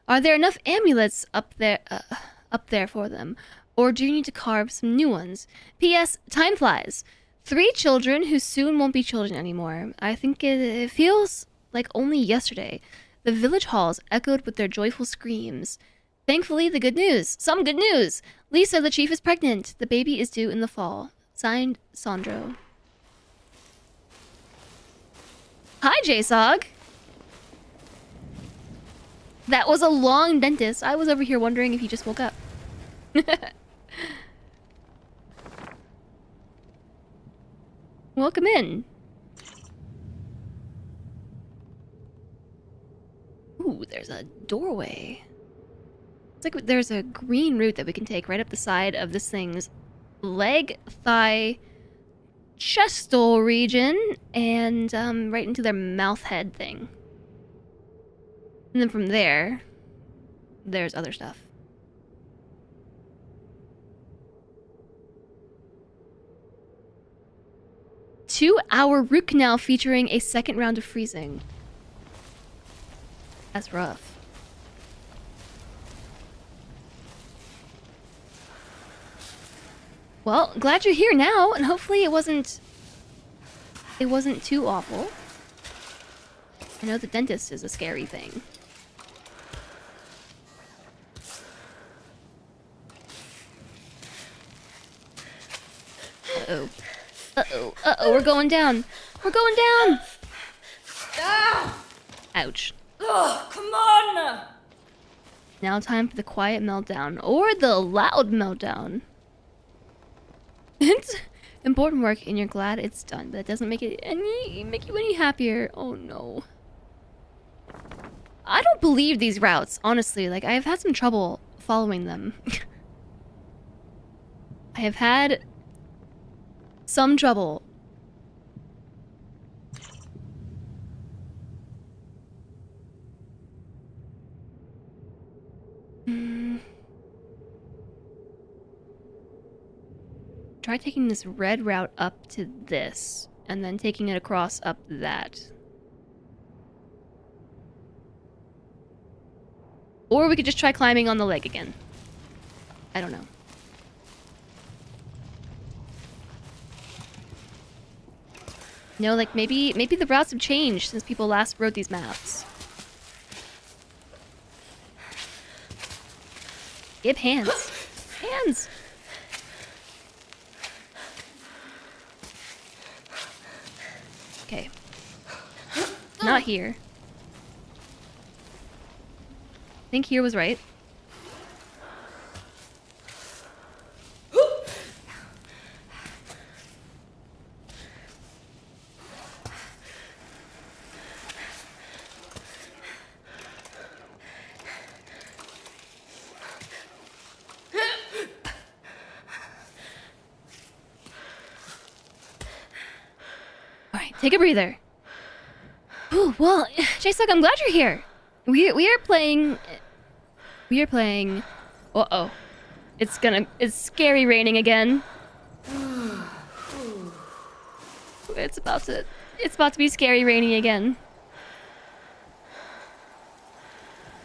Are there enough amulets up there for them? Or do you need to carve some new ones? P.S. Time flies. 3 children who soon won't be children anymore. I think it feels like only yesterday. The village halls echoed with their joyful screams. Thankfully, the good news. Some good news! Lisa, the chief, is pregnant. The baby is due in the fall. Signed, Sandro. Hi, JSOG! That was a long dentist. I was over here wondering if he just woke up. Welcome in. Ooh, there's a doorway. It's like there's a green route that we can take right up the side of this thing's leg, thigh, chestal region, and right into their mouth head thing. And then from there, there's other stuff. Two-hour root canal featuring a second round of freezing. That's rough. Well, glad you're here now, and hopefully it wasn't too awful. I know the dentist is a scary thing. Uh-oh. Uh-oh. Uh-oh, we're going down. We're going down! Ah! Ouch. Oh, come on! Now time for the quiet meltdown or the loud meltdown. It's important work and you're glad it's done, but it doesn't make you any happier. Oh no. I don't believe these routes, honestly. Like, I've had some trouble following them. I have had some trouble. Try taking this red route up to this, and then taking it across up that. Or we could just try climbing on the leg again. I don't know. No, like maybe the routes have changed since people last wrote these maps. Give hands. Hands! Okay. Not here. I think here was right. Alright, take a breather. Ooh, well, J-Suck, I'm glad you're here. We are playing... Uh-oh. It's scary raining again. It's about to be scary raining again.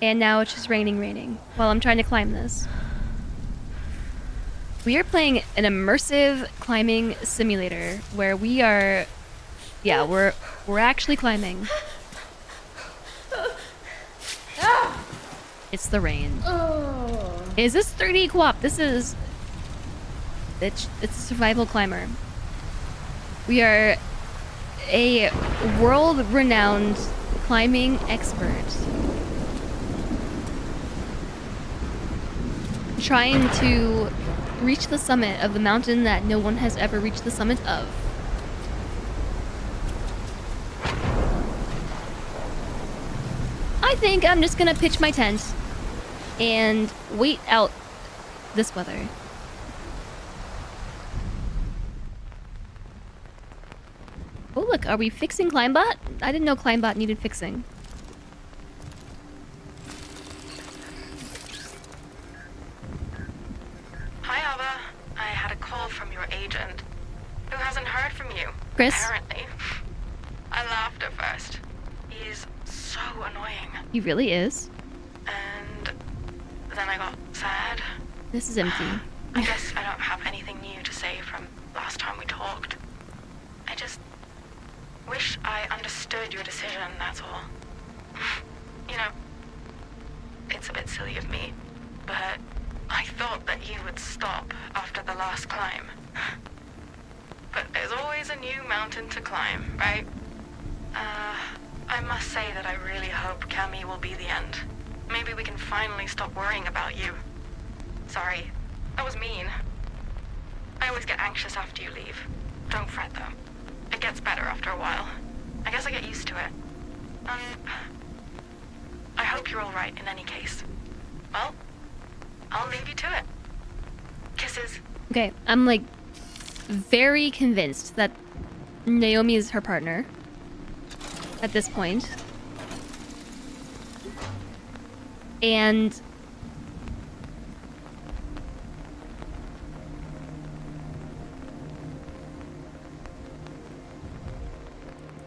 And now it's just raining while I'm trying to climb this. We are playing an immersive climbing simulator where we are... Yeah, we're actually climbing. It's the rain. Is this 3D co-op? This is... It's a survival climber. We are a world-renowned climbing expert. Trying to reach the summit of the mountain that no one has ever reached the summit of. I think I'm just gonna pitch my tent and wait out this weather. Oh look, are we fixing Climbot? I didn't know Climbot needed fixing. Hi, Ava. I had a call from your agent, who hasn't heard from you. Chris? Apparently. I laughed at first. He's so annoying. He really is. And then I got sad. This is empty. I guess I don't have anything new to say from last time we talked. I just wish I understood your decision, that's all. You know, it's a bit silly of me, but I thought that you would stop after the last climb. But there's always a new mountain to climb, right? I must say that I really hope Cammy will be the end. Maybe we can finally stop worrying about you. Sorry, that was mean. I always get anxious after you leave. Don't fret though. It gets better after a while. I guess I get used to it. I hope you're alright in any case. Well, I'll leave you to it. Kisses. Okay, I'm like very convinced that Naomi is her partner at this point. And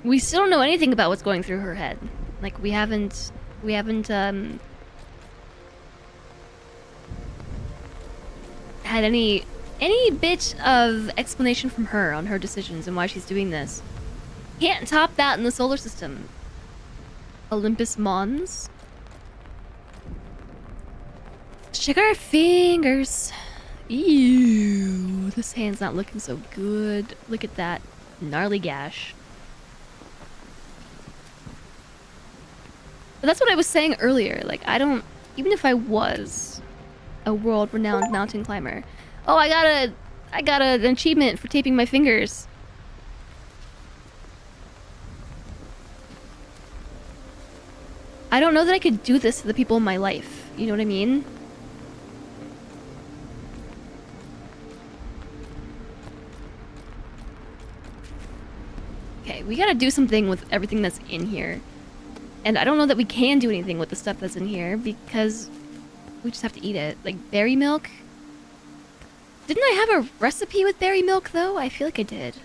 we still don't know anything about what's going through her head. Like we haven't had any bit of explanation from her on her decisions and why she's doing this. Can't top that in the solar system. Olympus Mons. Let's check our fingers. Ew, this hand's not looking so good. Look at that gnarly gash. But that's what I was saying earlier. Like, I don't even if I was a world-renowned mountain climber. Oh, I got an achievement for taping my fingers. I don't know that I could do this to the people in my life. You know what I mean? Okay, we gotta do something with everything that's in here. And I don't know that we can do anything with the stuff that's in here because we just have to eat it. Like berry milk. Didn't I have a recipe with berry milk though? I feel like I did.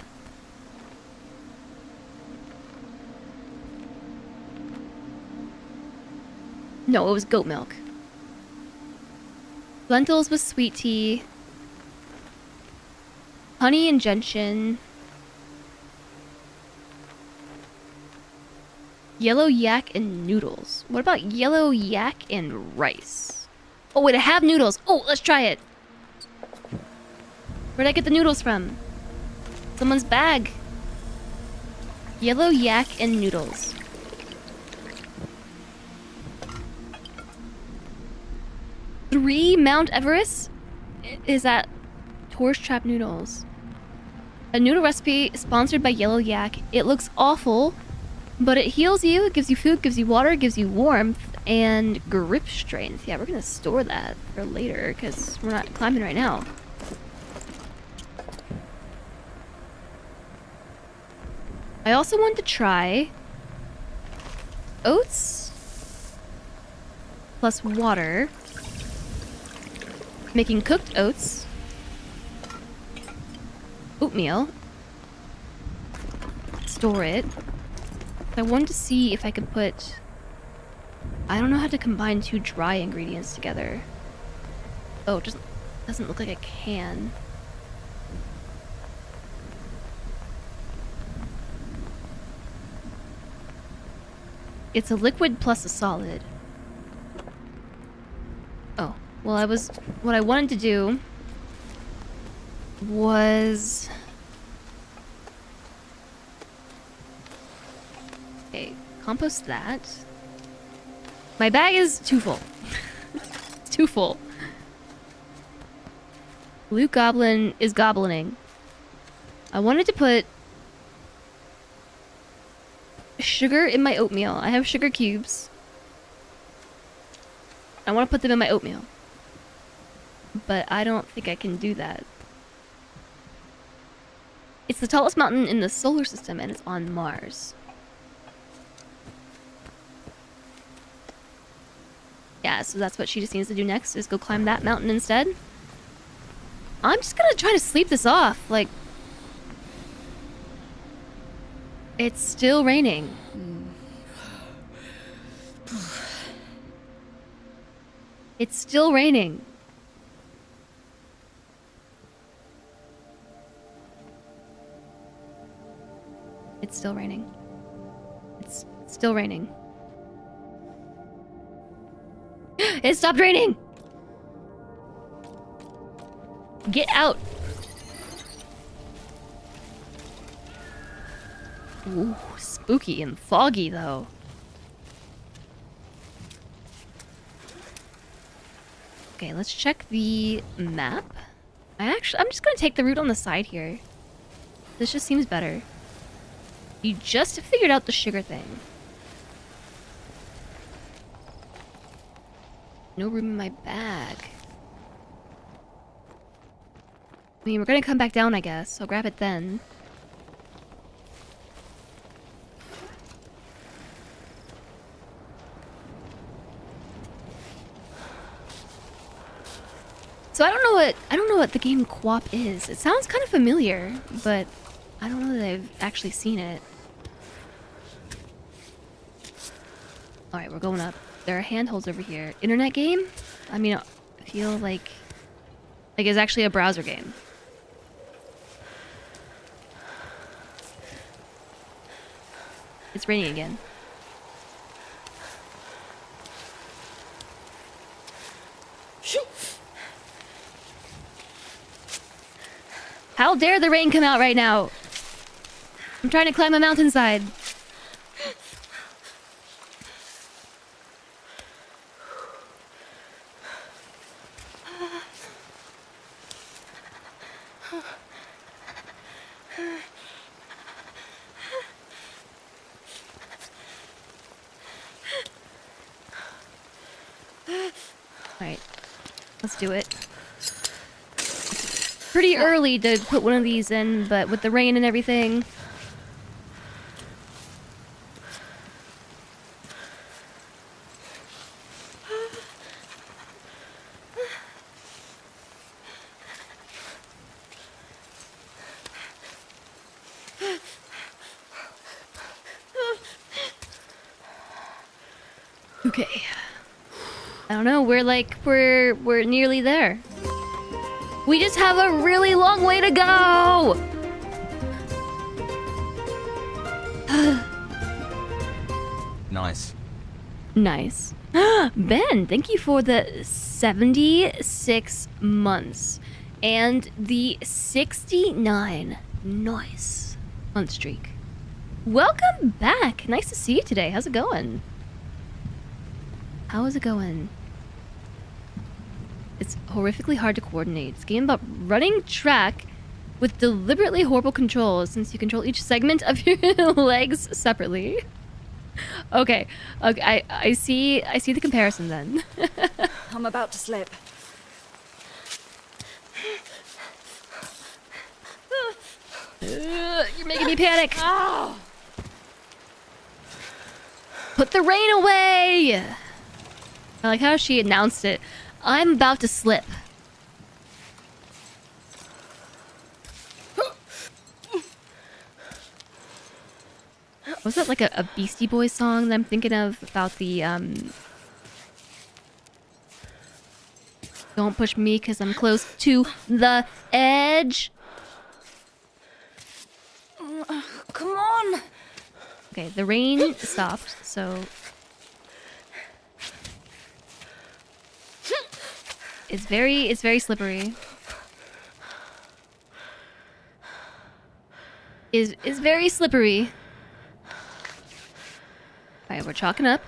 No, it was goat milk. Lentils with sweet tea. Honey and gentian. Yellow yak and noodles. What about yellow yak and rice? Oh wait, I have noodles. Oh, let's try it. Where'd I get the noodles from? Someone's bag. Yellow yak and noodles. Three Mount Everest? Is that Torch Trap noodles? A noodle recipe sponsored by Yellow Yak. It looks awful, but it heals you, it gives you food, gives you water, gives you warmth, and grip strength. Yeah, we're gonna store that for later, because we're not climbing right now. I also want to try oats plus water, making cooked oats, oatmeal, store it. I wanted to see if I could put... I don't know how to combine two dry ingredients together. Oh, it just doesn't look like I can. It's a liquid plus a solid. Oh, well what I wanted to do was... Okay, compost that. My bag is too full. It's too full. Blue Goblin is goblining. I wanted to put sugar in my oatmeal. I have sugar cubes. I want to put them in my oatmeal. But I don't think I can do that. It's the tallest mountain in the solar system and it's on Mars. Yeah, so that's what she just needs to do next, is go climb that mountain instead. I'm just gonna try to sleep this off, like... It's still raining. It's still raining. It's still raining. It's still raining. It stopped raining! Get out! Ooh, spooky and foggy though. Okay, let's check the map. I'm just gonna take the route on the side here. This just seems better. You just figured out the sugar thing. No room in my bag. I mean, we're gonna come back down, I guess. I'll grab it then. So I don't know what the game Co-op is. It sounds kind of familiar, but I don't know that I've actually seen it. Alright, we're going up. There are handholds over here. Internet game? I mean, I feel like it's actually a browser game. It's raining again. How dare the rain come out right now? I'm trying to climb a mountainside. Alright. Let's do it. Pretty early to put one of these in, but with the rain and everything... Okay. I don't know, we're nearly there. We just have a really long way to go! Nice. Nice. Ben, thank you for the 76 months and the 69 nice month streak. Welcome back. Nice to see you today. How's it going? How is it going? It's horrifically hard to coordinate. It's a game about running track with deliberately horrible controls since you control each segment of your legs separately. Okay. Okay, I see the comparison then. I'm about to slip. You're making me panic. Put the rain away. I like how she announced it. I'm about to slip. Was that like a Beastie Boys song that I'm thinking of about the don't push me because I'm close to the edge. Come on! Okay, the rain stopped, so it's very slippery. Is very slippery. Alright, we're chalking up.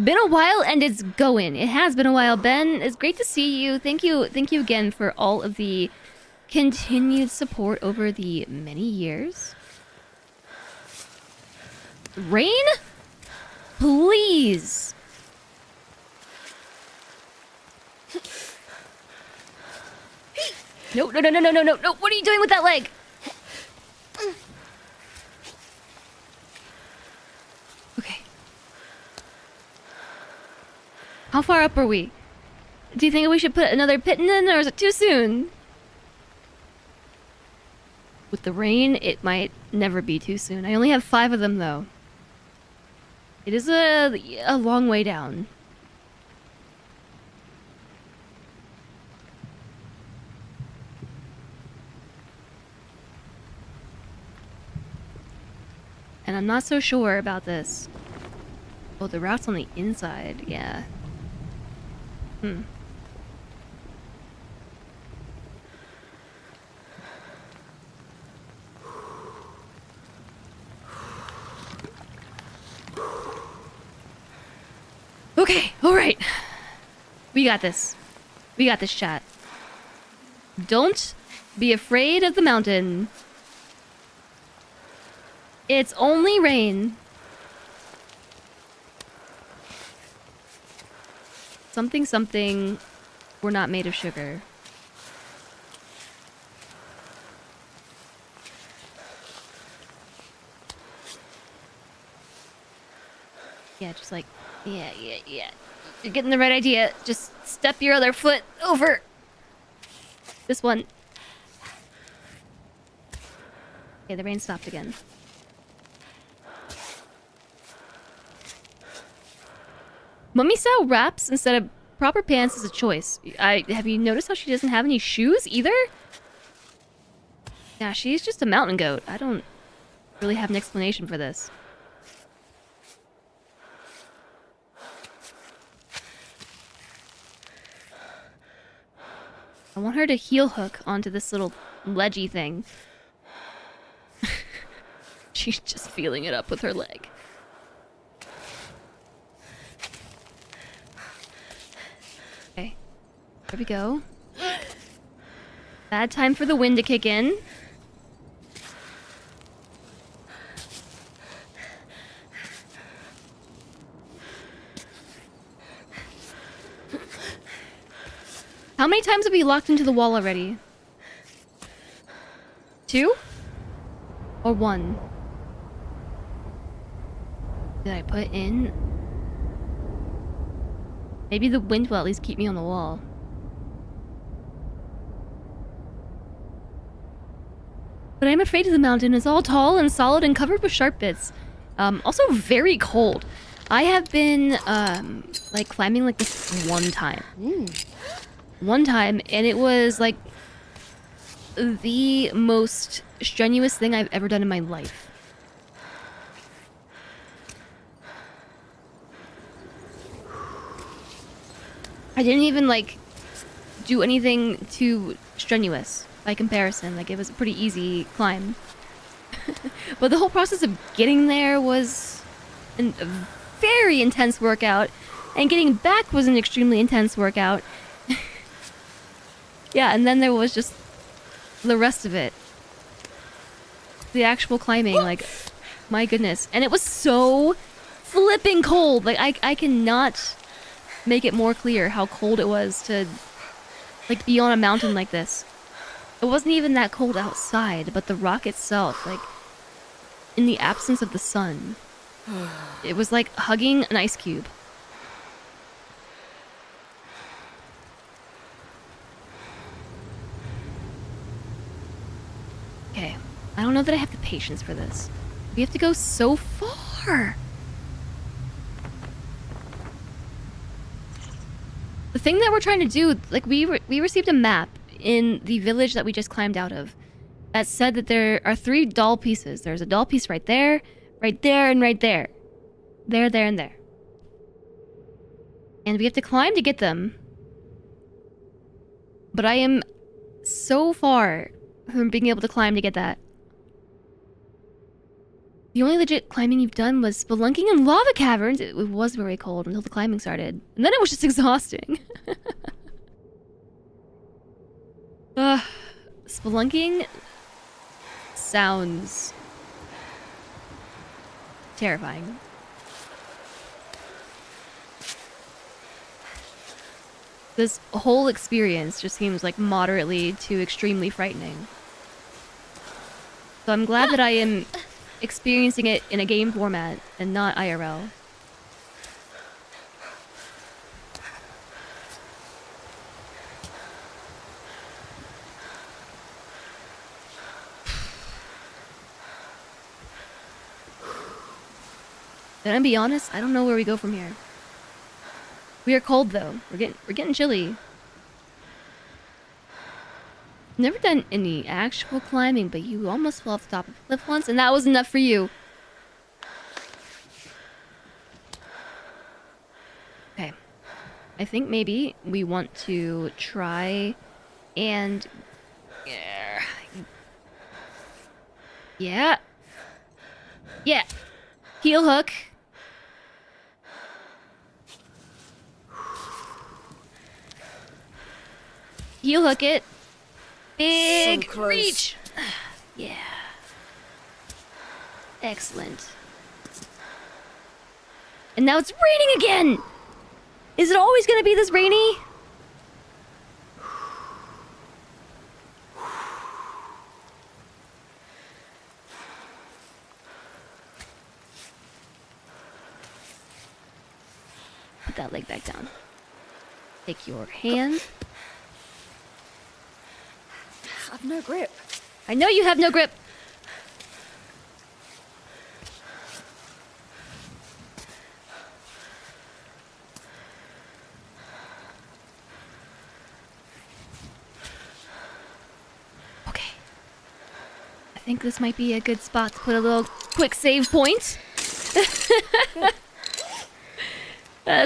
Been a while and it's going. It has been a while, Ben. It's great to see you. Thank you again for all of the continued support over the many years. Rain? Please. No. What are you doing with that leg? Okay. How far up are we? Do you think we should put another pitten in, or is it too soon? With the rain, it might never be too soon. I only have 5 of them, though. It is a long way down. And I'm not so sure about this. Oh, the route's on the inside, yeah. Okay, alright. We got this. We got this, chat. Don't be afraid of the mountain. It's only rain. Something, we're not made of sugar. Yeah, just like, yeah. You're getting the right idea. Just step your other foot over. This one. Okay, the rain stopped again. Mummy style wraps instead of proper pants is a choice. Have you noticed how she doesn't have any shoes either? Yeah, she's just a mountain goat. I don't really have an explanation for this. I want her to heel hook onto this little ledgy thing. She's just feeling it up with her leg. Okay. There we go. Bad time for the wind to kick in. How many times have we locked into the wall already? 2? Or 1? Did I put in? Maybe the wind will at least keep me on the wall. But I'm afraid of the mountain. It's all tall and solid and covered with sharp bits. Also very cold. I have been, like, climbing like this one time. One time, and it was, like, the most strenuous thing I've ever done in my life. I didn't even, like, do anything too strenuous by comparison. Like, it was a pretty easy climb. But the whole process of getting there was a very intense workout, and getting back was an extremely intense workout. Yeah, and then there was just the rest of it. The actual climbing, like, my goodness. And it was so flipping cold. Like, I cannot make it more clear how cold it was to, like, be on a mountain like this. It wasn't even that cold outside, but the rock itself, like, in the absence of the sun, it was like hugging an ice cube. Okay, I don't know that I have the patience for this. We have to go so far. The thing that we're trying to do, like, we received a map in the village that we just climbed out of that said that there are 3 doll pieces. There's a doll piece right there, and right there. There, and there. And we have to climb to get them. But I am so far from being able to climb to get that. The only legit climbing you've done was spelunking in lava caverns. It was very cold until the climbing started. And then it was just exhausting. Spelunking sounds terrifying. This whole experience just seems like moderately to extremely frightening. So I'm glad that I am experiencing it in a game format and not IRL. Gonna be honest, I don't know where we go from here. We are cold though. We're getting chilly. Never done any actual climbing, but you almost fell off the top of a cliff once, and that was enough for you. Okay. I think maybe we want to try and... Yeah. Yeah. Heel hook. Heel hook it. Big So close. reach. Yeah. Excellent. And now it's raining again. Is it always going to be this rainy? Put that leg back down. Take your hand. I've no grip. I know you have no grip. Okay. I think this might be a good spot to put a little quick save point.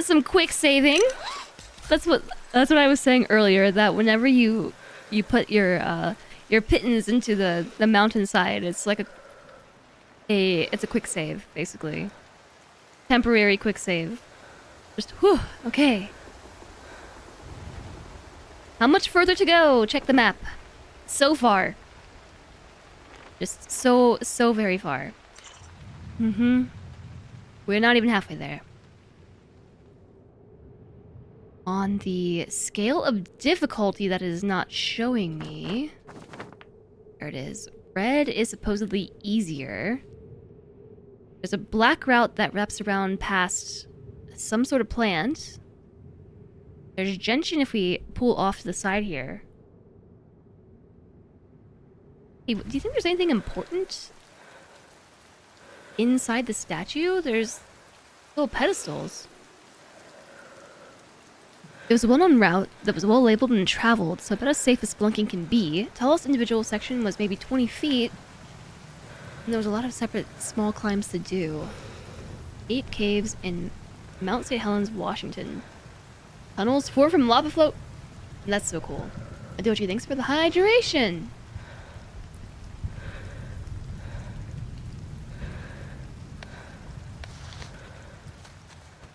Some quick saving. That's what I was saying earlier, that whenever you put your pittance into the mountainside, it's like it's a quick save, basically. Temporary quick save. Just whew, okay. How much further to go? Check the map. so far. Just so very far. Mm-hmm. We're not even halfway there. On the scale of difficulty that is not showing me... There it is. Red is supposedly easier. There's a black route that wraps around past some sort of plant. There's gentian if we pull off to the side here. Hey, do you think there's anything important inside the statue? There's little pedestals. It was a well-known route that was well labeled and traveled, so about as safe as spelunking can be. Tallest individual section was maybe 20 feet, and there was a lot of separate small climbs to do. 8 caves in Mount St. Helens, Washington. Tunnels formed from lava flow. And that's so cool. Adochi, thanks for the hydration.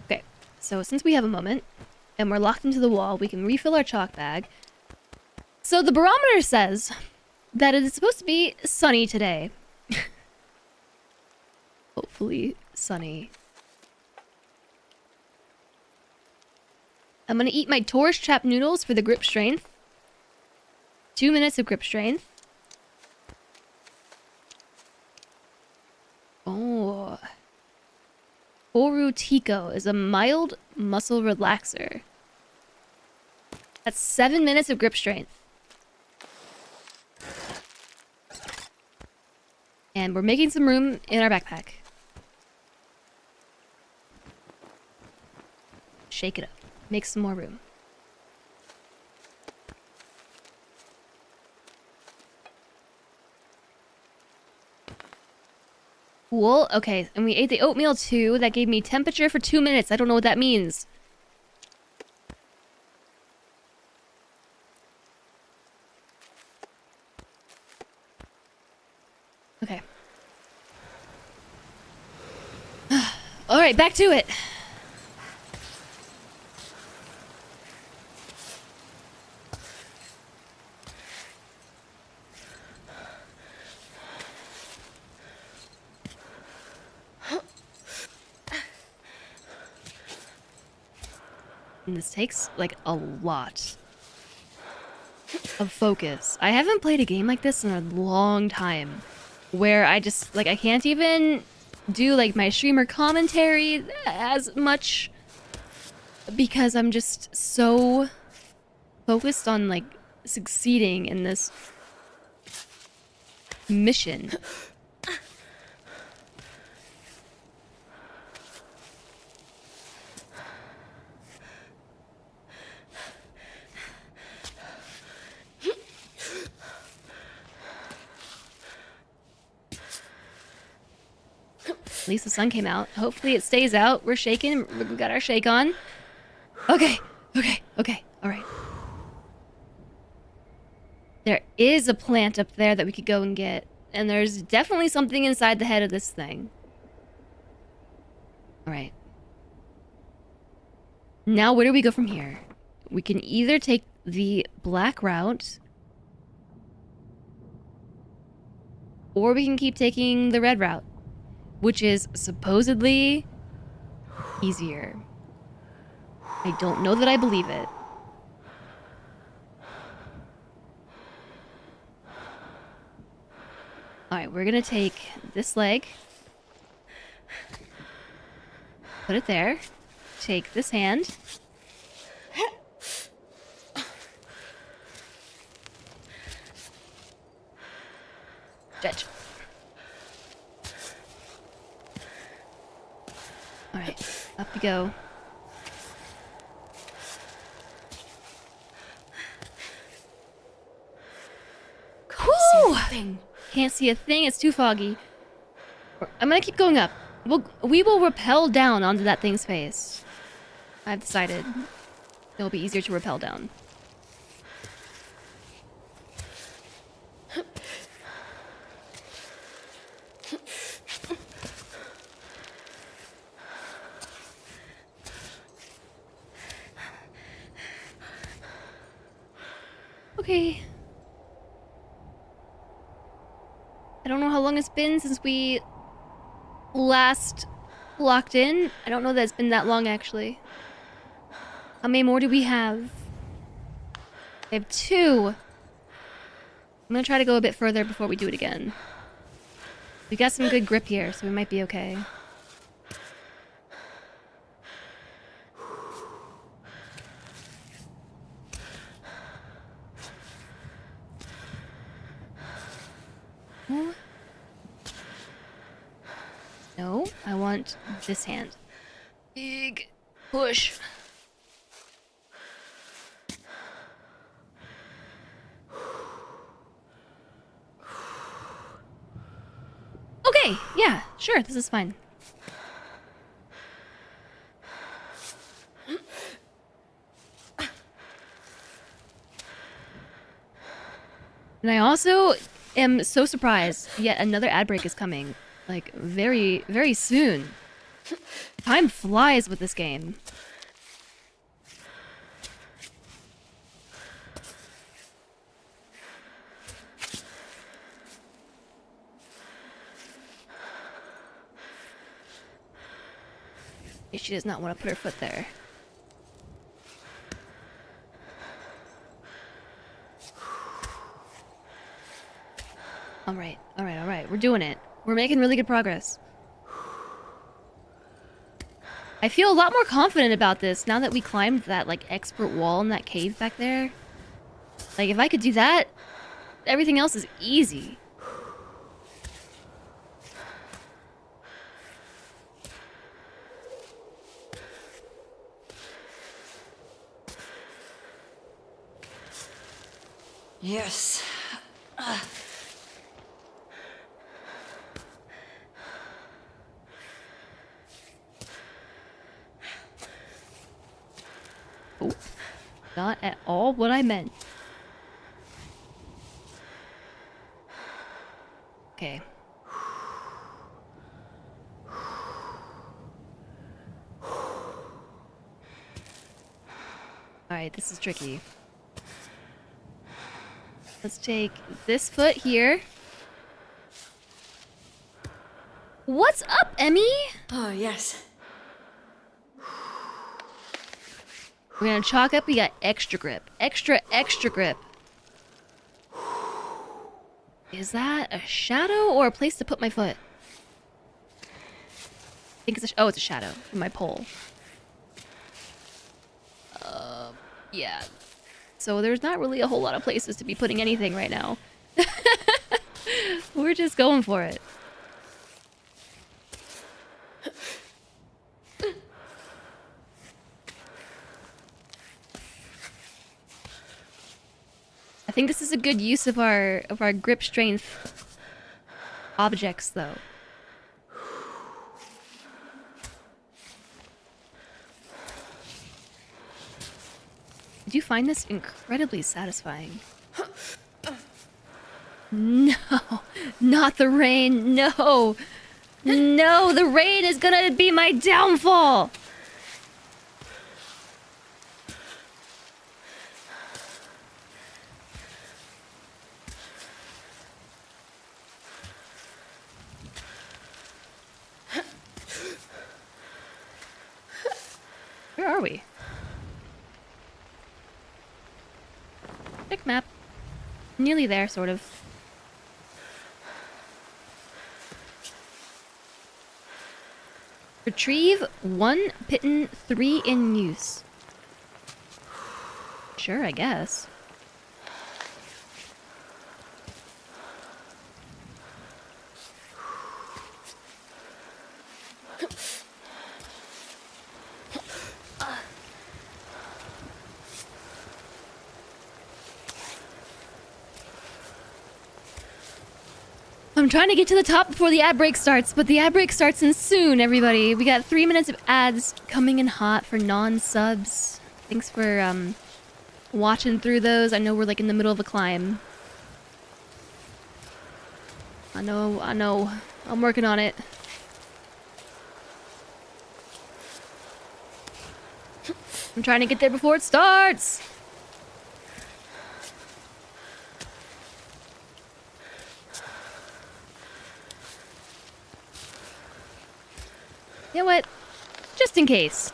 Okay, so since we have a moment, and we're locked into the wall, we can refill our chalk bag. So the barometer says that it is supposed to be sunny today. Hopefully sunny. I'm gonna eat my Torch Trap noodles for the grip strength. 2 minutes of grip strength. Oh. Oru Tico is a mild muscle relaxer. That's 7 minutes of grip strength. And we're making some room in our backpack. Shake it up. Make some more room. Cool. Okay, and we ate the oatmeal too. That gave me temperature for 2 minutes. I don't know what that means. Okay. Alright, back to it. And this takes, like, a lot of focus. I haven't played a game like this in a long time. Where I just, like, I can't even do, like, my streamer commentary as much. Because I'm just so focused on, like, succeeding in this mission. At least the sun came out. Hopefully it stays out. We're shaking. We got our shake on. Okay. Alright. There is a plant up there that we could go and get. And there's definitely something inside the head of this thing. Alright. Now where do we go from here? We can either take the black route, or we can keep taking the red route, which is supposedly easier. I don't know that I believe it. Alright, we're gonna take this leg, put it there, take this hand, stretch. Alright, up we go. Whew! Can't see a thing, it's too foggy. I'm gonna keep going up. We will rappel down onto that thing's face. I've decided it'll be easier to rappel down. Okay. I don't know how long it's been since we last locked in. I don't know that it's been that long, actually. How many more do we have? I have 2. I'm gonna try to go a bit further before we do it again. We got some good grip here, so we might be okay. No, I want this hand. Big push. Okay, yeah, sure, this is fine. And I also am so surprised yet another ad break is coming. Like, very, very soon. Time flies with this game. She does not want to put her foot there. Alright, alright, alright. We're doing it. We're making really good progress. I feel a lot more confident about this now that we climbed that, like, expert wall in that cave back there. Like, if I could do that, everything else is easy. Yes. Oh, not at all what I meant. Okay. Alright, this is tricky. Let's take this foot here. What's up, Emmy? Oh, yes. We're gonna chalk up, we got extra grip. Extra grip. Is that a shadow or a place to put my foot? I think it's a, oh, it's a shadow from my pole. Yeah. So there's not really a whole lot of places to be putting anything right now. We're just going for it. I think this is a good use of our grip strength objects, though. Did you find this incredibly satisfying? No, not the rain. No, no, the rain is gonna be my downfall. Where are we? Check map. Nearly there, sort of. Retrieve 1 Pitten, 3 in use. Sure, I guess. I'm trying to get to the top before the ad break starts, but the ad break starts in soon, everybody. We got 3 minutes of ads coming in hot for non-subs. Thanks for watching through those. I know we're like in the middle of a climb. I know. I'm working on it. I'm trying to get there before it starts. You know what? Just in case.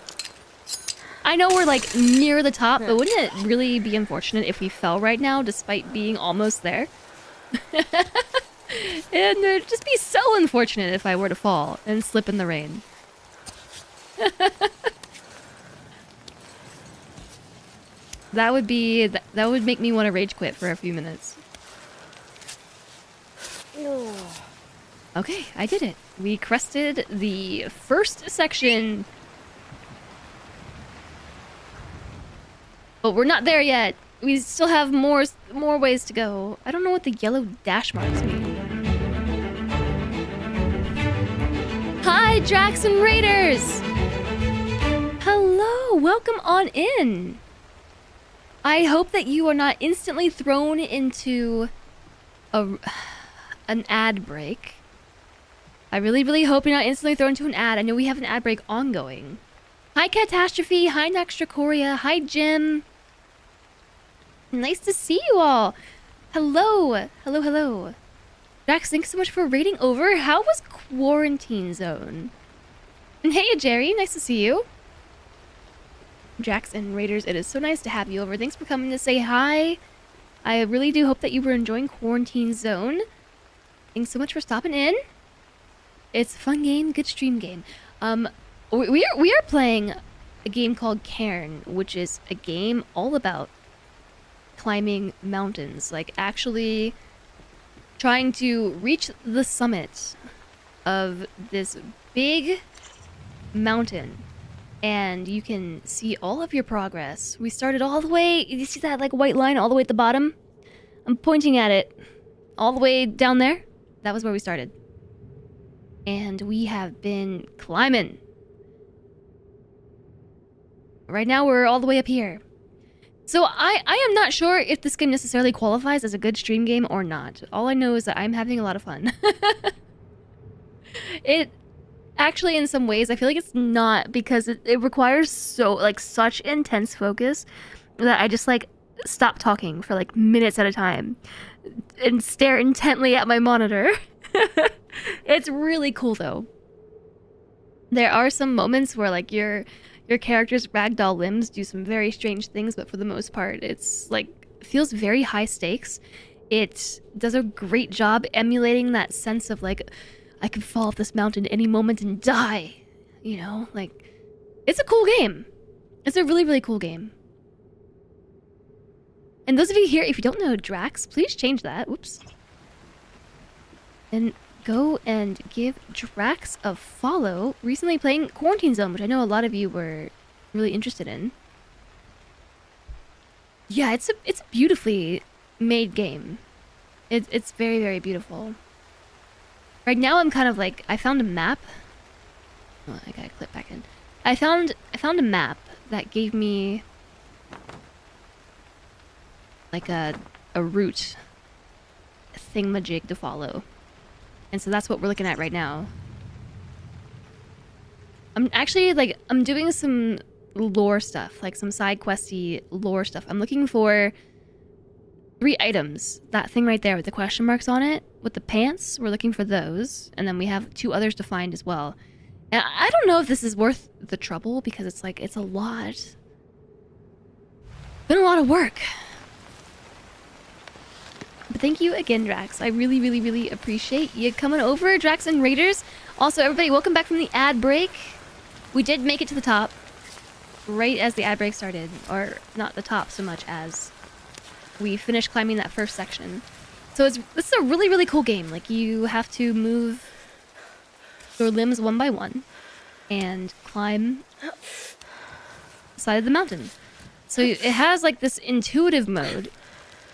I know we're like near the top, but wouldn't it really be unfortunate if we fell right now despite being almost there? And it'd just be so unfortunate if I were to fall and slip in the rain. That would make me want to rage quit for a few minutes. Okay, I did it. We crested the first section. But we're not there yet. We still have more ways to go. I don't know what the yellow dash marks mean. Hi, Drax and Raiders! Hello, welcome on in. I hope that you are not instantly thrown into an ad break. I really, really hope you're not instantly thrown into an ad. I know we have an ad break ongoing. Hi, Catastrophe. Hi, Nextracoria. Hi, Jim. Nice to see you all. Hello. Hello, hello. Drax, thanks so much for raiding over. How was Quarantine Zone? And hey, Jerry. Nice to see you. Drax and Raiders, it is so nice to have you over. Thanks for coming to say hi. I really do hope that you were enjoying Quarantine Zone. Thanks so much for stopping in. It's a fun game, good stream game. We are playing a game called Cairn, which is a game all about climbing mountains, like actually trying to reach the summit of this big mountain, and you can see all of your progress. We started all the way, you see that like white line all the way at the bottom? I'm pointing at it all the way down there. That was where we started. And we have been climbing. Right now we're all the way up here. So I am not sure if this game necessarily qualifies as a good stream game or not. All I know is that I'm having a lot of fun. It actually, in some ways, I feel like it's not, because it requires such intense focus that I just like stop talking for like minutes at a time and stare intently at my monitor. It's really cool though. There are some moments where like your character's ragdoll limbs do some very strange things, but for the most part, it's like feels very high stakes. It does a great job emulating that sense of like, I could fall off this mountain any moment and die. You know, like, it's a cool game. It's a really, really cool game. And those of you here, if you don't know Drax, please change that. Whoops. And go and give Drax a follow. Recently playing Quarantine Zone, which I know a lot of you were really interested in. Yeah, it's a beautifully made game. It's very, very beautiful. Right now I'm kind of like, I found a map. Oh, I gotta clip back in. I found a map that gave me like a route thingamajig to follow. And so that's what we're looking at right now. I'm actually like, I'm doing some lore stuff, like some side questy lore stuff. I'm looking for 3 items. That thing right there with the question marks on it, with the pants, we're looking for those. And then we have 2 others to find as well. And I don't know if this is worth the trouble, because it's like, it's a lot. Been a lot of work. But thank you again, Drax. I really, really, really appreciate you coming over, Drax and Raiders. Also, everybody, welcome back from the ad break. We did make it to the top right as the ad break started. Or not the top so much as we finished climbing that first section. So this is a really, really cool game. Like, you have to move your limbs one by one and climb the side of the mountain. So it has like this intuitive mode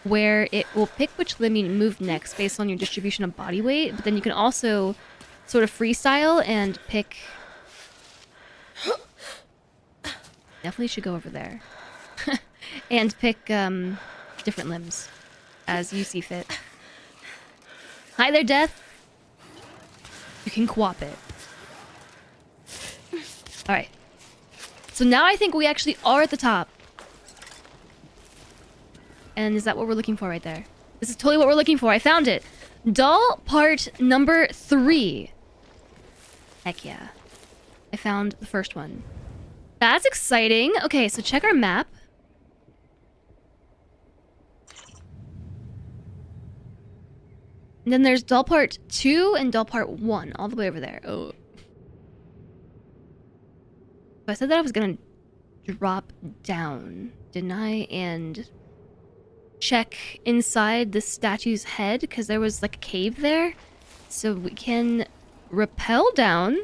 where it will pick which limb you move next based on your distribution of body weight, but then you can also sort of freestyle and pick... Definitely should go over there. And pick different limbs as you see fit. Hi there, Death. You can co-op it. Alright. So now I think we actually are at the top. And is that what we're looking for right there? This is totally what we're looking for. I found it. Doll part number 3. Heck yeah. I found the first one. That's exciting. Okay, so check our map. And then there's doll part 2 and doll part 1, all the way over there. Oh. I said that I was gonna drop down, didn't I? And check inside the statue's head, because there was like a cave there. So we can rappel down.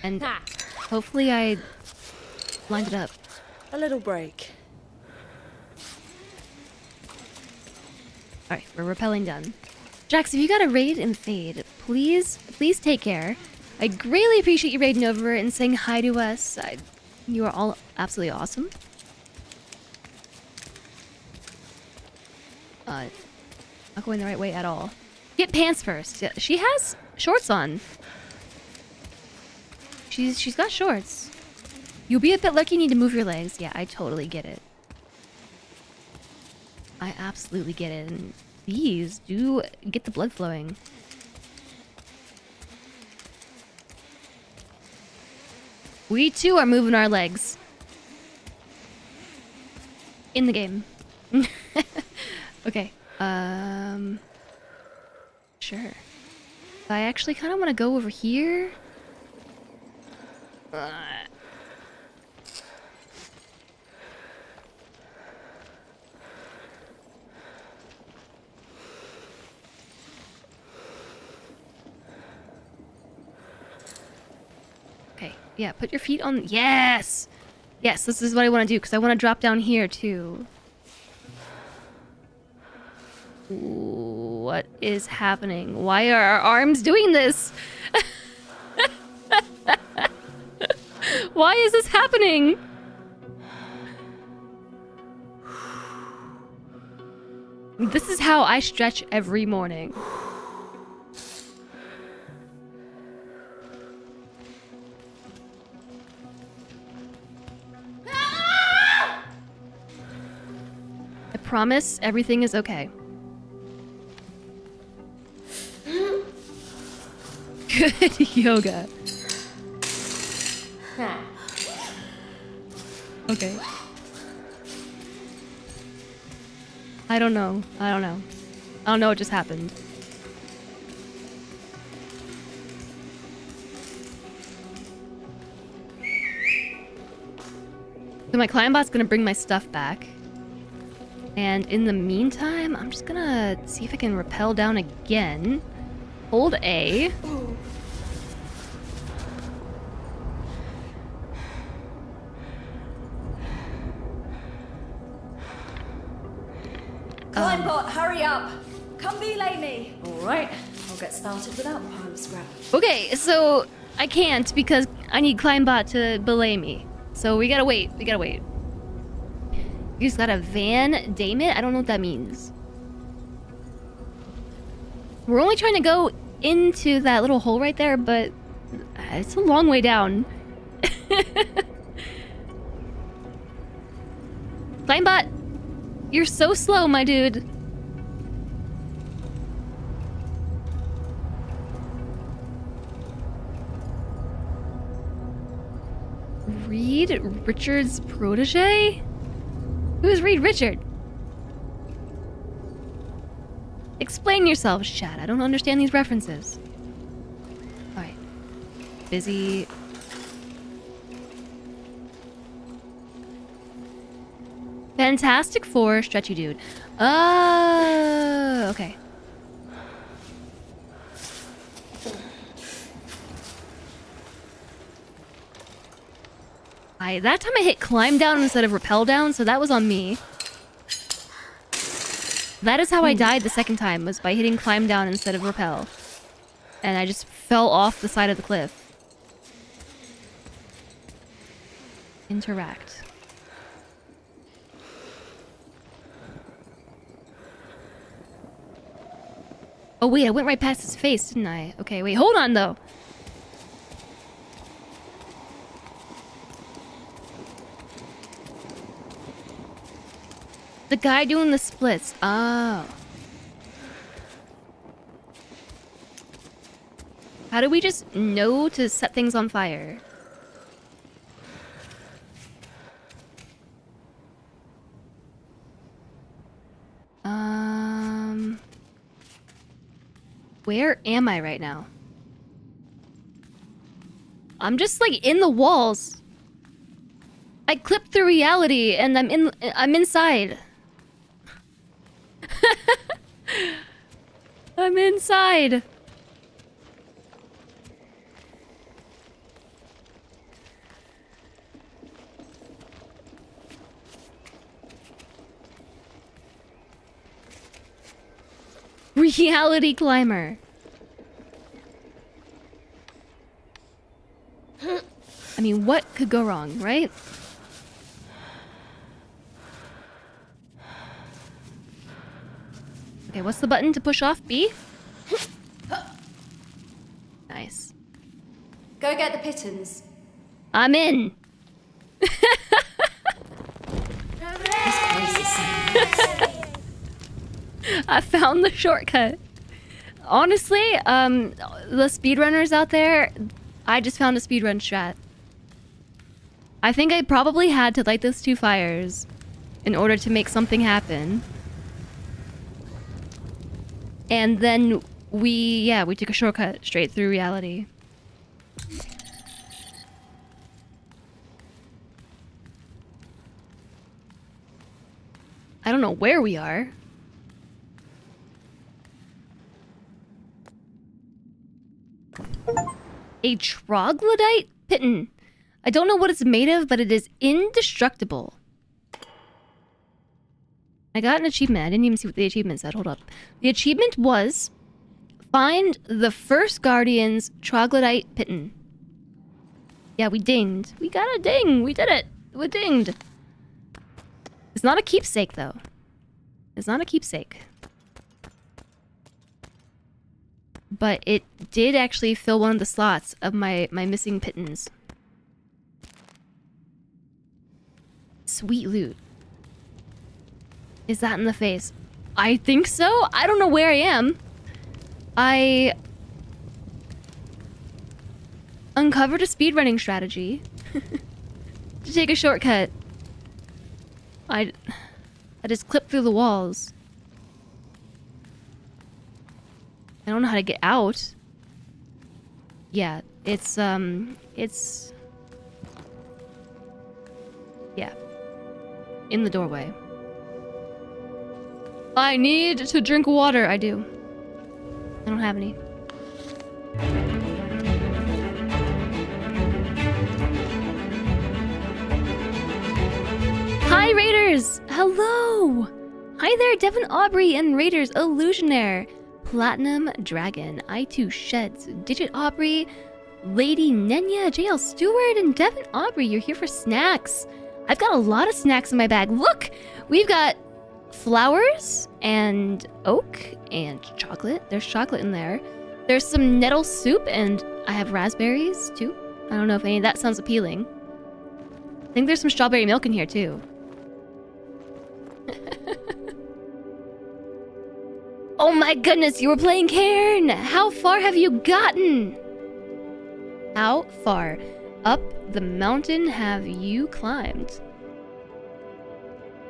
And hopefully I lined it up. A little break. Alright, we're rappelling down. Jax, if you got a raid and fade, please take care. I greatly appreciate you raiding over and saying hi to us. You are all absolutely awesome. Not going the right way at all. Get pants first. Yeah, she has shorts on. She's got shorts. You'll be a bit lucky you need to move your legs. Yeah, I totally get it. I absolutely get it. And these do get the blood flowing. We too are moving our legs. In the game. Okay. Sure. I actually kind of want to go over here. Okay, yeah, put your feet on. Yes! Yes, this is what I want to do, because I want to drop down here, too. What is happening? Why are our arms doing this? Why is this happening? This is how I stretch every morning. I promise everything is okay. Good yoga. Okay. I don't know. I don't know what just happened. So my climb bot's gonna bring my stuff back. And in the meantime, I'm just gonna see if I can rappel down again. Hold A. Climebot, hurry up! Come belay me! Alright, I'll get started without the pile of scrap. Okay, so I can't because I need Climebot to belay me. So we gotta wait. You just got a Van Damon? I don't know what that means. We're only trying to go into that little hole right there, but it's a long way down. Climebot! You're so slow, my dude. Reed Richards' protege? Who's Reed Richard? Explain yourself, chat. I don't understand these references. Alright. Busy. Fantastic Four, stretchy dude. Oh, okay. That time I hit climb down instead of rappel down, so that was on me. That is how I died the second time, was by hitting climb down instead of rappel. And I just fell off the side of the cliff. Interact. Oh wait, I went right past his face, didn't I? Okay, wait, hold on though. The guy doing the splits. Oh. How do we just know to set things on fire? Where am I right now? I'm just like in the walls. I clipped through reality and I'm inside. I'm inside. Reality climber. I mean, what could go wrong, right? Okay, what's the button to push off? B? Nice. Go get the pittance. I'm in. This place is so I found the shortcut. Honestly, the speedrunners out there, I just found a speedrun strat. I think I probably had to light those 2 fires in order to make something happen. And then we took a shortcut straight through reality. I don't know where we are. A troglodyte pitten. I don't know what it's made of, but it is indestructible. I got an achievement. I didn't even see what the achievement said. Hold up. The achievement was find the first Guardian's troglodyte pitten. Yeah, we dinged. We got a ding. We did it. We dinged. It's not a keepsake, though. It's not a keepsake. But it did actually fill one of the slots of my missing pittance. Sweet loot. Is that in the face? I think so. I don't know where I am. I uncovered a speedrunning strategy to take a shortcut. I just clipped through the walls. I don't know how to get out. Yeah, it's yeah. In the doorway. I need to drink water. I do. I don't have any. Hi, Raiders! Hello! Hi there, Devin Aubrey and Raiders Illusionaire. Platinum Dragon, I2 Sheds, Digit Aubrey, Lady Nenya, JL Stewart, and Devin Aubrey. You're here for snacks. I've got a lot of snacks in my bag. Look! We've got flowers and oak and chocolate. There's chocolate in there. There's some nettle soup and I have raspberries too. I don't know if any of that sounds appealing. I think there's some strawberry milk in here too. Oh my goodness, you were playing Cairn! How far have you gotten? How far up the mountain have you climbed?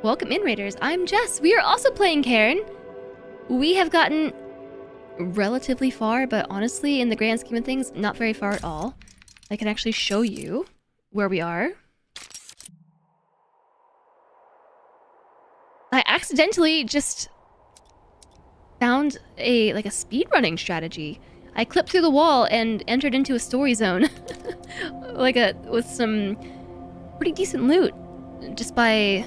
Welcome in, Raiders. I'm Jess. We are also playing Cairn. We have gotten relatively far, but honestly, in the grand scheme of things, not very far at all. I can actually show you where we are. I accidentally just found a speedrunning strategy. I clipped through the wall and entered into a story zone. With some pretty decent loot. Just by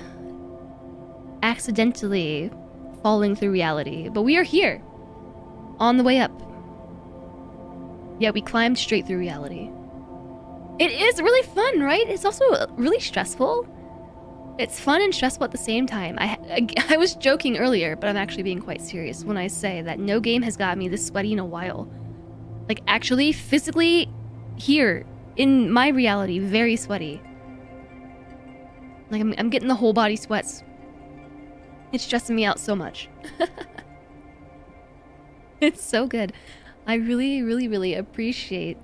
accidentally falling through reality. But we are here. On the way up. Yeah, we climbed straight through reality. It is really fun, right? It's also really stressful. It's fun and stressful at the same time. I was joking earlier, but I'm actually being quite serious when I say that no game has got me this sweaty in a while. Like, actually, physically, here, in my reality, very sweaty. Like, I'm getting the whole body sweats. It's stressing me out so much. It's so good. I really, really, really appreciate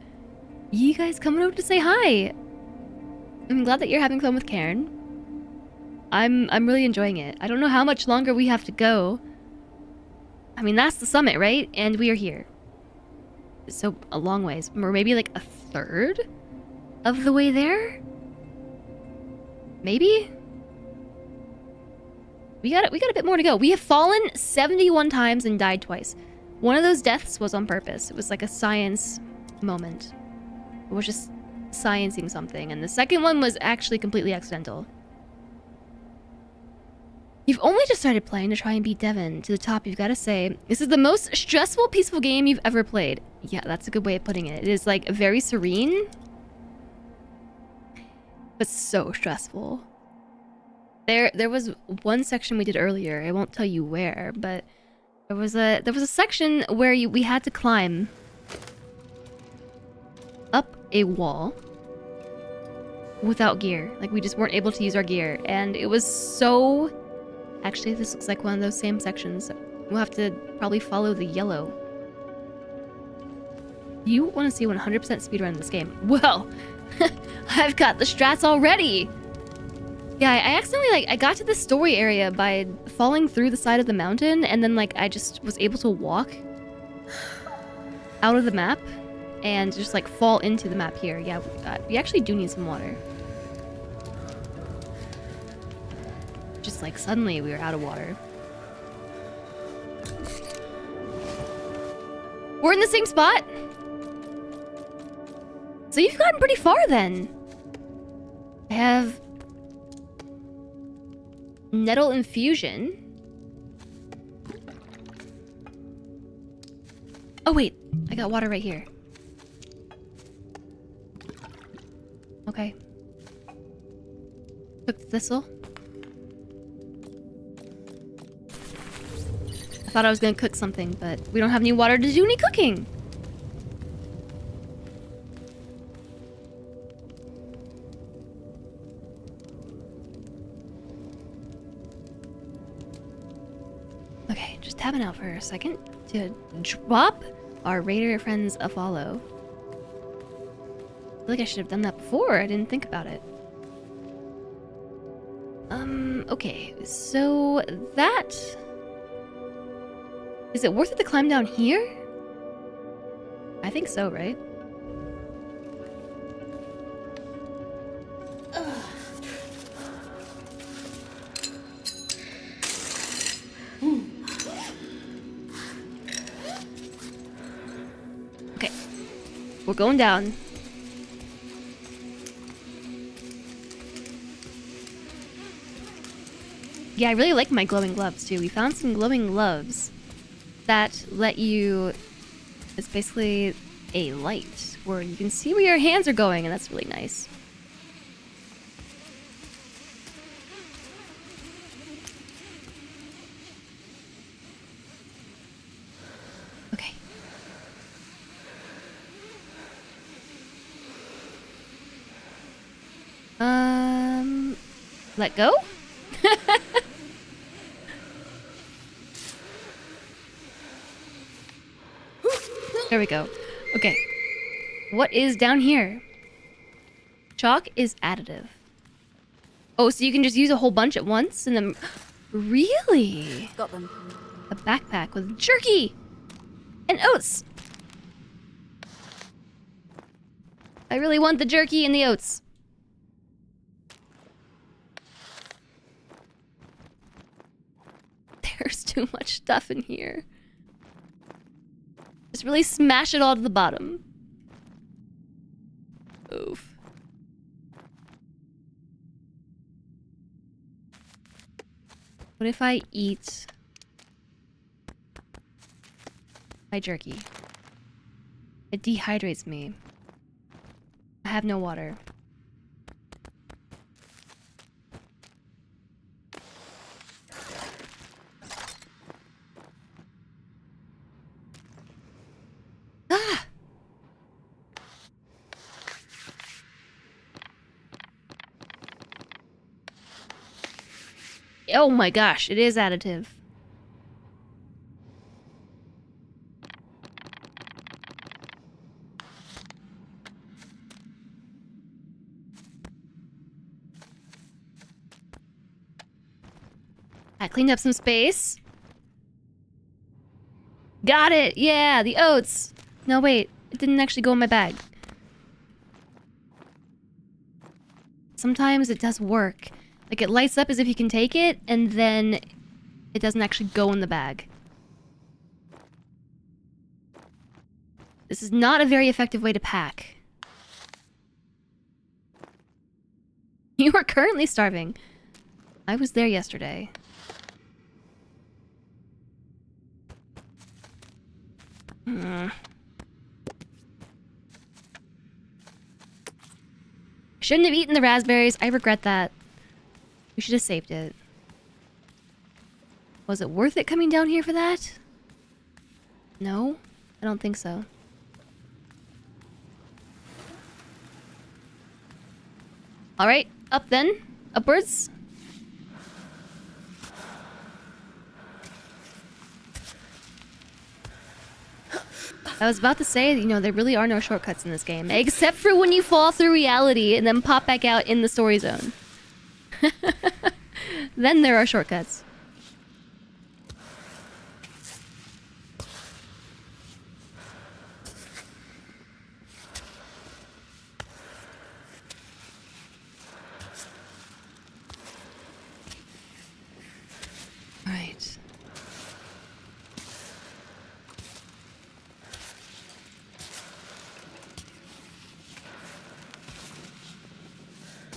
you guys coming over to say hi. I'm glad that you're having fun with Cairn. I'm really enjoying it. I don't know how much longer we have to go. I mean, that's the summit, right? And we are here. So, a long ways. We're maybe like a third of the way there? Maybe? We got a bit more to go. We have fallen 71 times and died twice. One of those deaths was on purpose. It was like a science moment. It was just sciencing something. And the second one was actually completely accidental. You've only just started playing to try and beat Devin to the top. You've got to say, this is the most stressful, peaceful game you've ever played. Yeah, that's a good way of putting it. It is like very serene, but so stressful. There was one section we did earlier. I won't tell you where, but there was a section where we had to climb up a wall without gear. Like we just weren't able to use our gear, and it was so. Actually, this looks like one of those same sections. We'll have to probably follow the yellow. You want to see 100% speedrun this game? Well, I've got the strats already. Yeah, I accidentally I got to the story area by falling through the side of the mountain, and then I just was able to walk out of the map and just fall into the map here. Yeah, we actually do need some water. Just suddenly we were out of water. We're in the same spot. So you've gotten pretty far then. I have nettle infusion. Oh wait, I got water right here. Okay. Cooked thistle. I thought I was gonna cook something, but we don't have any water to do any cooking. Okay, just tabbing out for a second to drop our raider friends a follow. I feel like I should have done that before. I didn't think about it. Okay, so that... Is it worth it to climb down here? I think so, right? Okay. We're going down. Yeah, I really like my glowing gloves too. We found some glowing gloves that let you... It's basically a light where you can see where your hands are going, and that's really nice. Okay. Let go? There we go. Okay. What is down here? Chalk is additive. Oh, so you can just use a whole bunch at once and then... Really? Got them. A backpack with jerky and oats. I really want the jerky and the oats. There's too much stuff in here. Just really smash it all to the bottom. Oof. What if I eat my jerky? It dehydrates me. I have no water. Ah! Oh my gosh, it is additive. I cleaned up some space. Got it! Yeah, the oats! No, wait. It didn't actually go in my bag. Sometimes it does work. Like, it lights up as if you can take it, and then it doesn't actually go in the bag. This is not a very effective way to pack. You are currently starving. I was there yesterday. Shouldn't have eaten the raspberries. I regret that. We should have saved it. Was it worth it coming down here for that? No? I don't think so. Alright, up then. Upwards. I was about to say, you know, there really are no shortcuts in this game. Except for when you fall through reality and then pop back out in the story zone. Then there are shortcuts.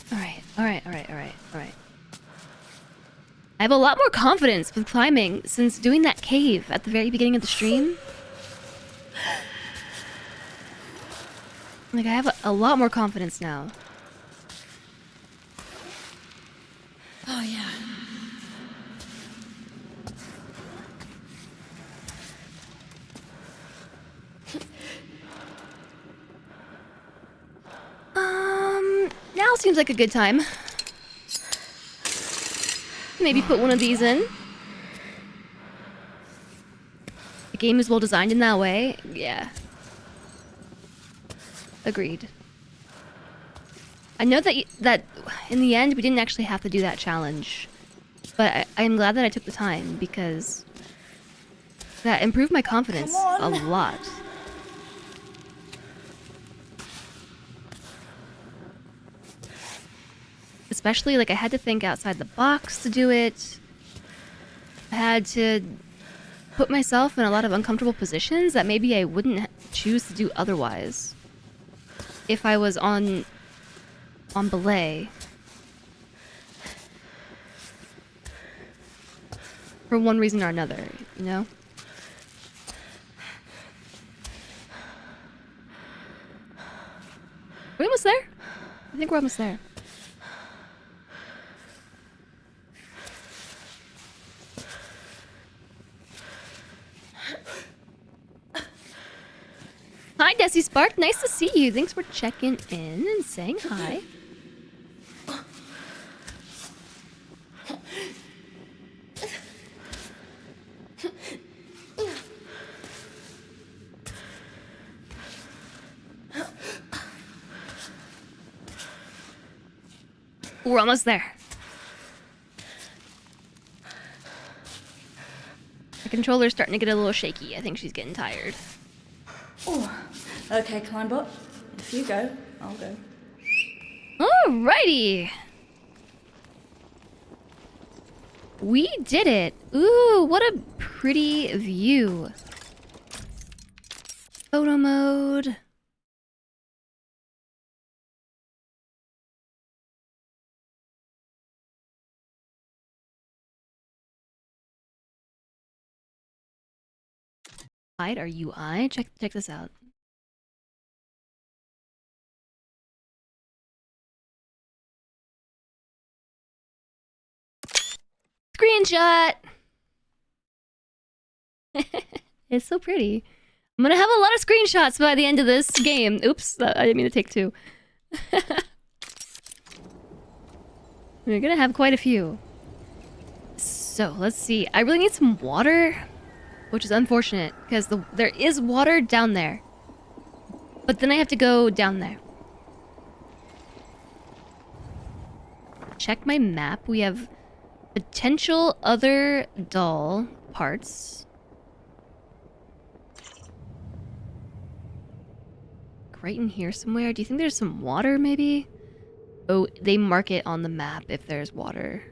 Alright. Alright. I have a lot more confidence with climbing since doing that cave at the very beginning of the stream. Like, I have a lot more confidence now. Oh, yeah. Now seems like a good time. Maybe put one of these in. The game is well designed in that way. Yeah. Agreed. I know that in the end we didn't actually have to do that challenge, but I'm glad that I took the time because that improved my confidence a lot. Especially, like, I had to think outside the box to do it. I had to put myself in a lot of uncomfortable positions that maybe I wouldn't choose to do otherwise. If I was on belay. For one reason or another, you know? Are we almost there? I think we're almost there. Hi, Desi Spark. Nice to see you. Thanks for checking in and saying hi. We're almost there. The controller's starting to get a little shaky. I think she's getting tired. Oh, okay, Climbot. If you go, I'll go. Alrighty. We did it. Ooh, what a pretty view. Photo mode. Hide our UI. Check this out. Screenshot. It's so pretty. I'm gonna have a lot of screenshots by the end of this game. Oops, I didn't mean to take two. We're gonna have quite a few. So let's see. I really need some water. Which is unfortunate, because there is water down there. But then I have to go down there. Check my map. We have Potential other doll parts. Right in here somewhere. Do you think there's some water, maybe? Oh, they mark it on the map if there's water.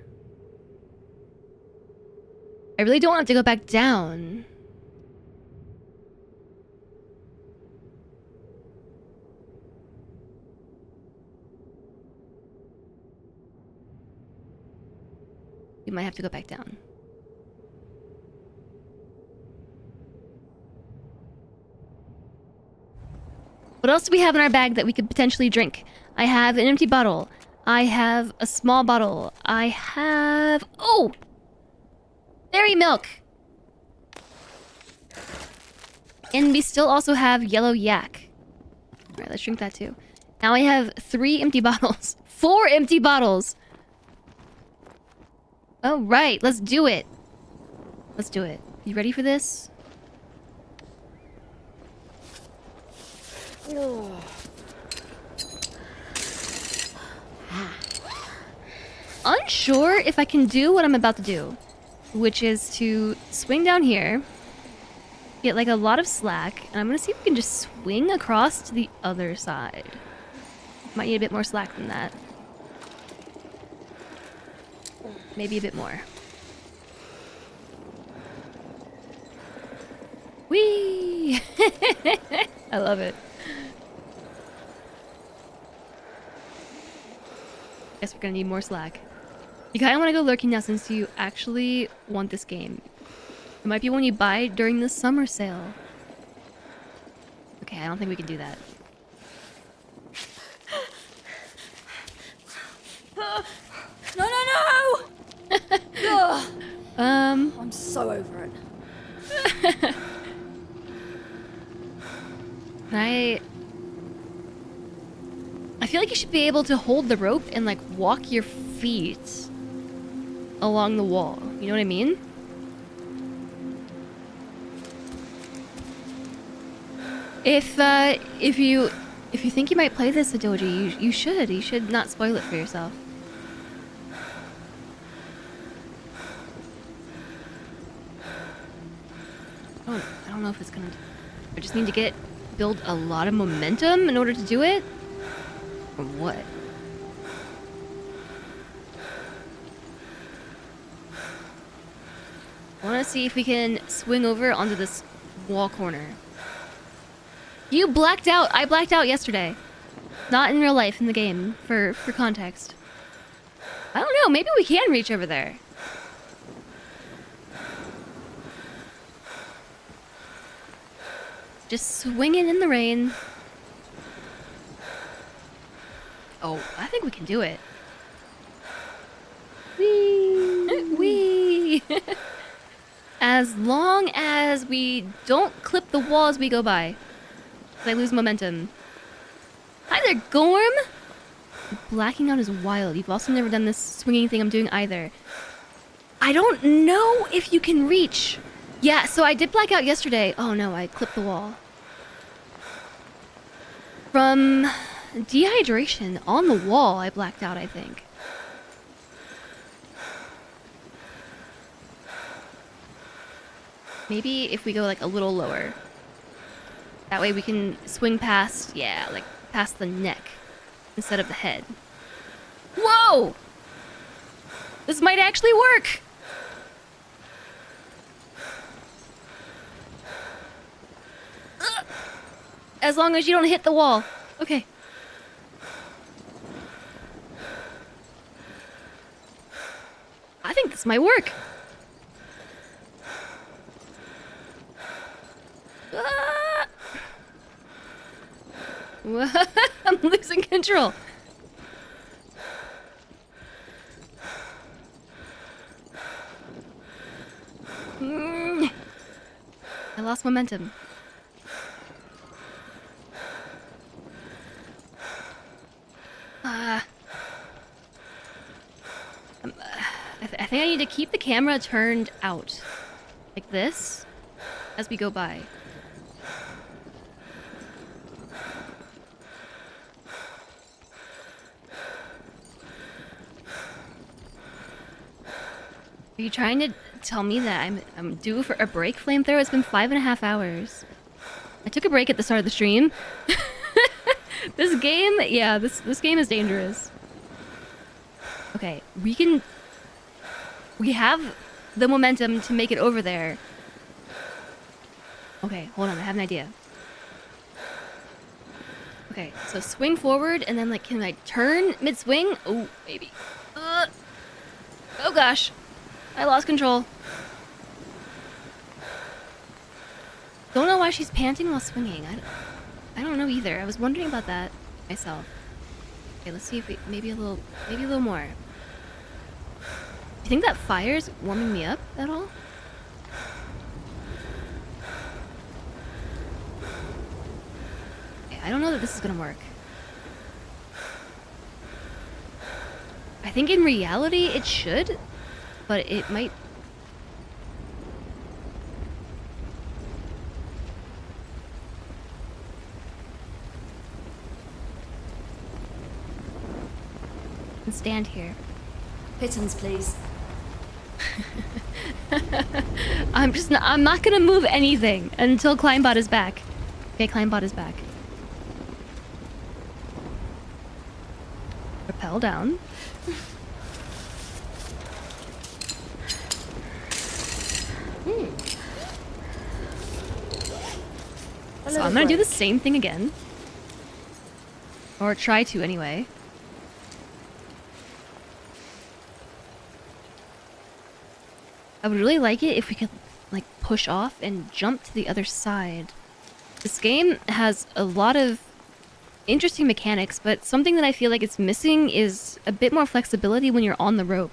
I really don't have to go back down. We might have to go back down. What else do we have in our bag that we could potentially drink? I have an empty bottle. I have a small bottle. I have... Oh! Berry milk! And we still also have yellow yak. Alright, let's drink that too. Now I have 3 empty bottles. 4 empty bottles! Alright, let's do it. Let's do it. You ready for this? Unsure if I can do what I'm about to do, which is to swing down here, get like a lot of slack, and I'm gonna see if we can just swing across to the other side. Might need a bit more slack than that. Maybe a bit more. Whee! I love it. Guess we're gonna need more slack. You kinda wanna go lurking now since you actually want this game. It might be one you buy during the summer sale. Okay, I don't think we can do that. No, no, no! Ugh. I'm so over it. I feel like you should be able to hold the rope and like walk your feet along the wall. You know what I mean? If you think you might play this, Adoji, you should. You should not spoil it for yourself. I don't know if it's gonna... I just need to build a lot of momentum in order to do it? Or what? I want to see if we can swing over onto this wall corner. You blacked out! I blacked out yesterday. Not in real life, in the game, for context. I don't know, maybe we can reach over there. Just swinging in the rain. Oh, I think we can do it. Whee! Whee! As long as we don't clip the wall as we go by. I lose momentum. Hi there, Gorm! Blacking out is wild. You've also never done this swinging thing I'm doing either. I don't know if you can reach. Yeah, so I did black out yesterday. Oh no, I clipped the wall. From dehydration on the wall, I blacked out, I think. Maybe if we go like a little lower. That way we can swing past, yeah, like past the neck instead of the head. Whoa! This might actually work! Ugh. As long as you don't hit the wall. Okay. I think this might work. Ah! I'm losing control. I lost momentum. I think I need to keep the camera turned out. Like this. As we go by. Are you trying to tell me that I'm due for a break, flamethrower? It's been 5.5 hours. I took a break at the start of the stream. This game, yeah, this game is dangerous. Okay, we have the momentum to make it over there. Okay, hold on, I have an idea. Okay, so swing forward and then like, can I turn mid-swing? Oh, baby. Oh gosh, I lost control. Don't know why she's panting while swinging. I don't know either. I was wondering about that myself. Okay, let's see if we maybe a little more. Do you think that fire's warming me up at all? Okay, I don't know that this is gonna work. I think in reality it should, but it might. And stand here. Pittance, please. I'm not gonna move anything until Climbot is back. Okay, Climbot is back. Rappel down. So I'm gonna do the same thing again. Or try to anyway. I would really like it if we could, like, push off and jump to the other side. This game has a lot of interesting mechanics, but something that I feel like it's missing is a bit more flexibility when you're on the rope.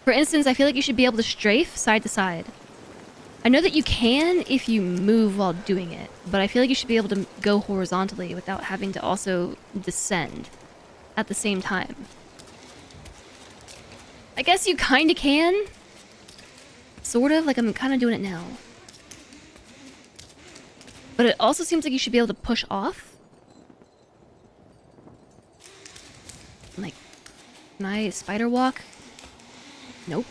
For instance, I feel like you should be able to strafe side to side. I know that you can if you move while doing it, but I feel like you should be able to go horizontally without having to also descend at the same time. I guess you kinda can. Sort of, like I'm kind of doing it now. But it also seems like you should be able to push off. Like, can I spider walk? Nope.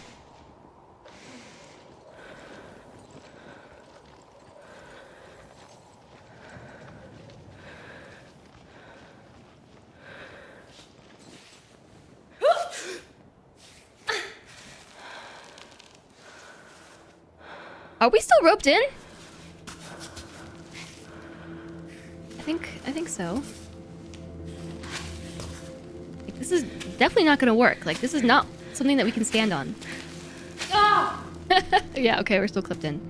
Are we still roped in? I think so. Like, this is definitely not gonna work. Like, this is not something that we can stand on. Ah! Yeah, okay, we're still clipped in.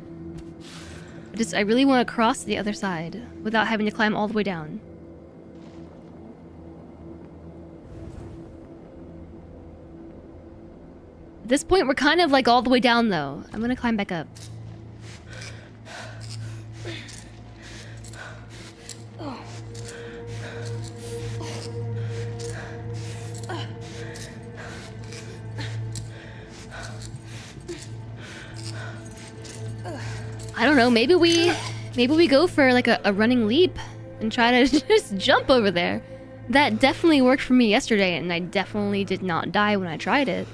I really want to cross to the other side without having to climb all the way down. At this point, we're kind of like all the way down though. I'm gonna climb back up. I don't know, maybe we go for like a running leap and try to just jump over there. That definitely worked for me yesterday, and I definitely did not die when I tried it.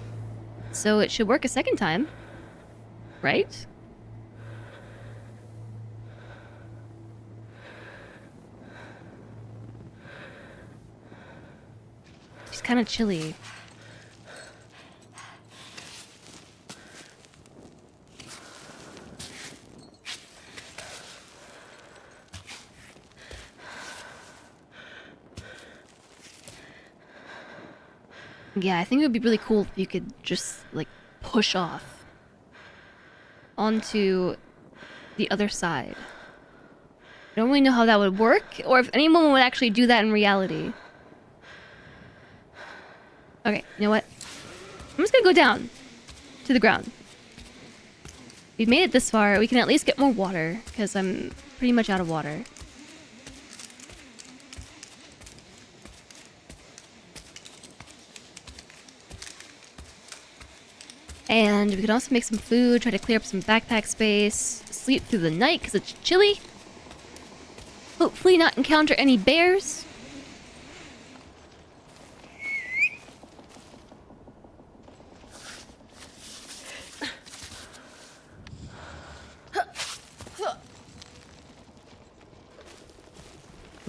So it should work a second time. Right? It's kind of chilly. Yeah, I think it would be really cool if you could just, like, push off onto the other side. I don't really know how that would work, or if anyone would actually do that in reality. Okay, you know what? I'm just gonna go down to the ground. We've made it this far. We can at least get more water, because I'm pretty much out of water. And we can also make some food, try to clear up some backpack space, sleep through the night because it's chilly. Hopefully not encounter any bears.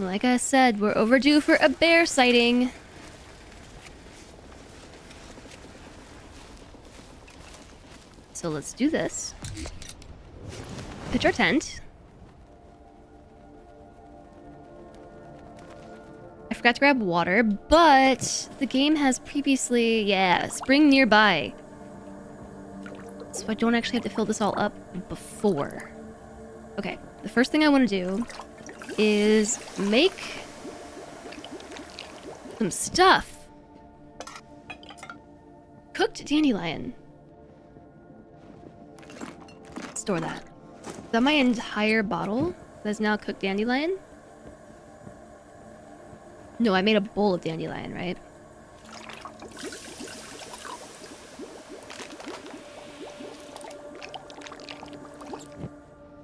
Like I said, we're overdue for a bear sighting. So let's do this. Pitch our tent. I forgot to grab water, but the game has previously, yeah, spring nearby. So I don't actually have to fill this all up before. Okay, the first thing I want to do is make some stuff. Cooked dandelion. Store that. Is that my entire bottle that's now cooked dandelion? No, I made a bowl of dandelion, right?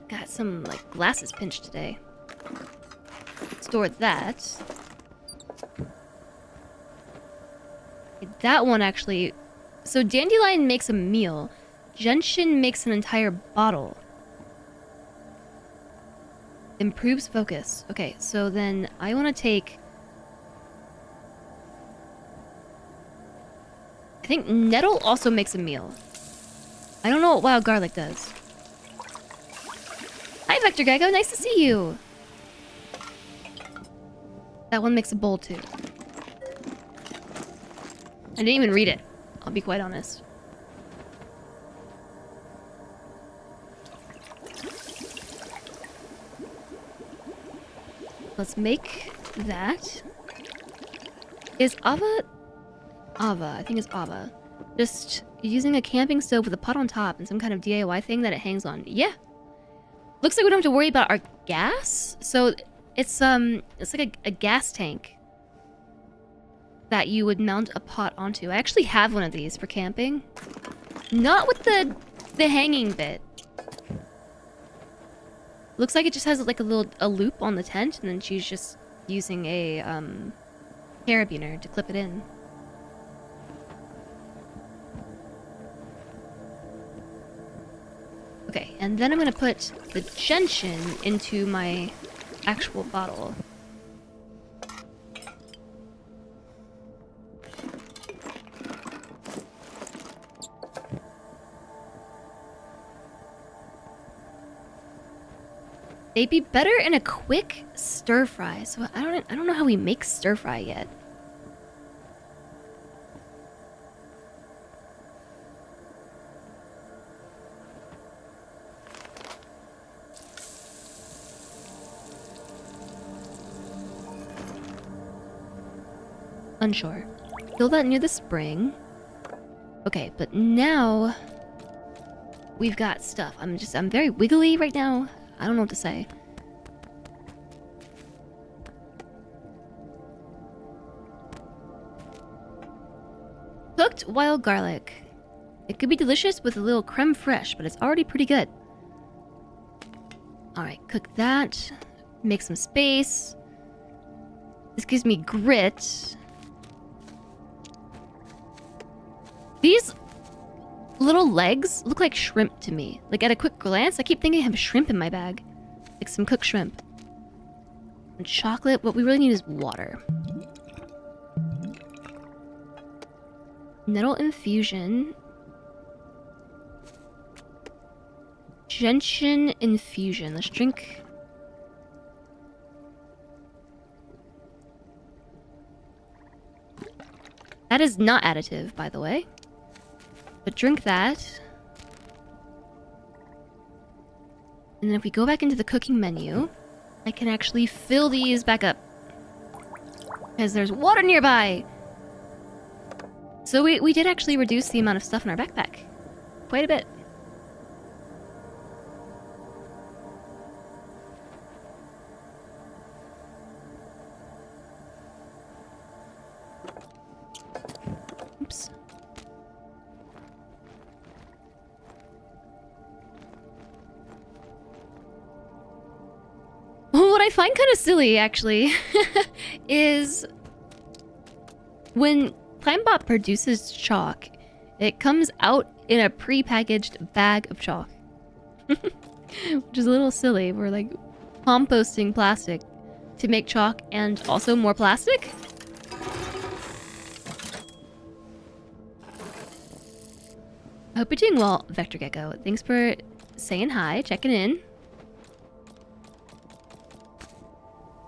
Got some, like, glasses pinched today. Store that. That one actually... So dandelion makes a meal. Gentian makes an entire bottle. Improves focus. Okay, so then I want to take... I think nettle also makes a meal. I don't know what wild garlic does. Hi, Vector Gecko. Nice to see you. That one makes a bowl, too. I didn't even read it. I'll be quite honest. Let's make that. Is Ava... Ava. I think it's Ava. Just using a camping stove with a pot on top and some kind of DIY thing that it hangs on. Yeah. Looks like we don't have to worry about our gas. So it's like a gas tank that you would mount a pot onto. I actually have one of these for camping. Not with the hanging bit. Looks like it just has like a loop on the tent, and then she's just using a carabiner to clip it in. Okay, and then I'm gonna put the gentian into my actual bottle. They'd be better in a quick stir fry. So I don't know how we make stir fry yet. Unsure. Fill that near the spring. Okay, but now we've got stuff. I'm very wiggly right now. I don't know what to say. Cooked wild garlic. It could be delicious with a little creme fraiche, but it's already pretty good. Alright, cook that. Make some space. This gives me grit. These little legs look like shrimp to me. Like, at a quick glance, I keep thinking I have shrimp in my bag. Like some cooked shrimp. And chocolate. What we really need is water. Nettle infusion. Gentian infusion. Let's drink. That is not additive, by the way. But drink that. And then if we go back into the cooking menu, I can actually fill these back up. Because there's water nearby! So we did actually reduce the amount of stuff in our backpack. Quite a bit. Oops. What I find kind of silly, actually, is when Climbot produces chalk, it comes out in a pre-packaged bag of chalk. Which is a little silly. We're like composting plastic to make chalk and also more plastic. I hope you're doing well, Vector Gecko. Thanks for saying hi, checking in.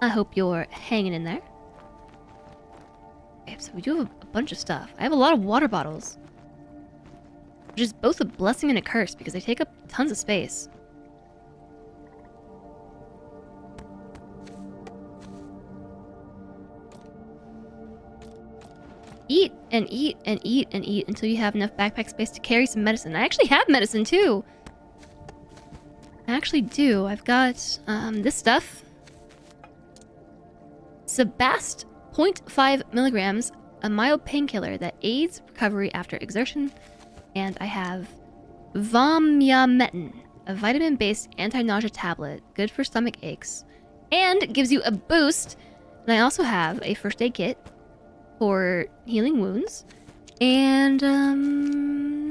I hope you're hanging in there. Okay, so we do have a bunch of stuff. I have a lot of water bottles, which is both a blessing and a curse because they take up tons of space. Eat and eat and eat and eat until you have enough backpack space to carry some medicine. I actually have medicine too. I actually do. I've got this stuff. Sebast 0.5 milligrams, a mild painkiller that aids recovery after exertion. And I have Vomyametin, a vitamin-based anti-nausea tablet, good for stomach aches, and gives you a boost. And I also have a first aid kit for healing wounds, and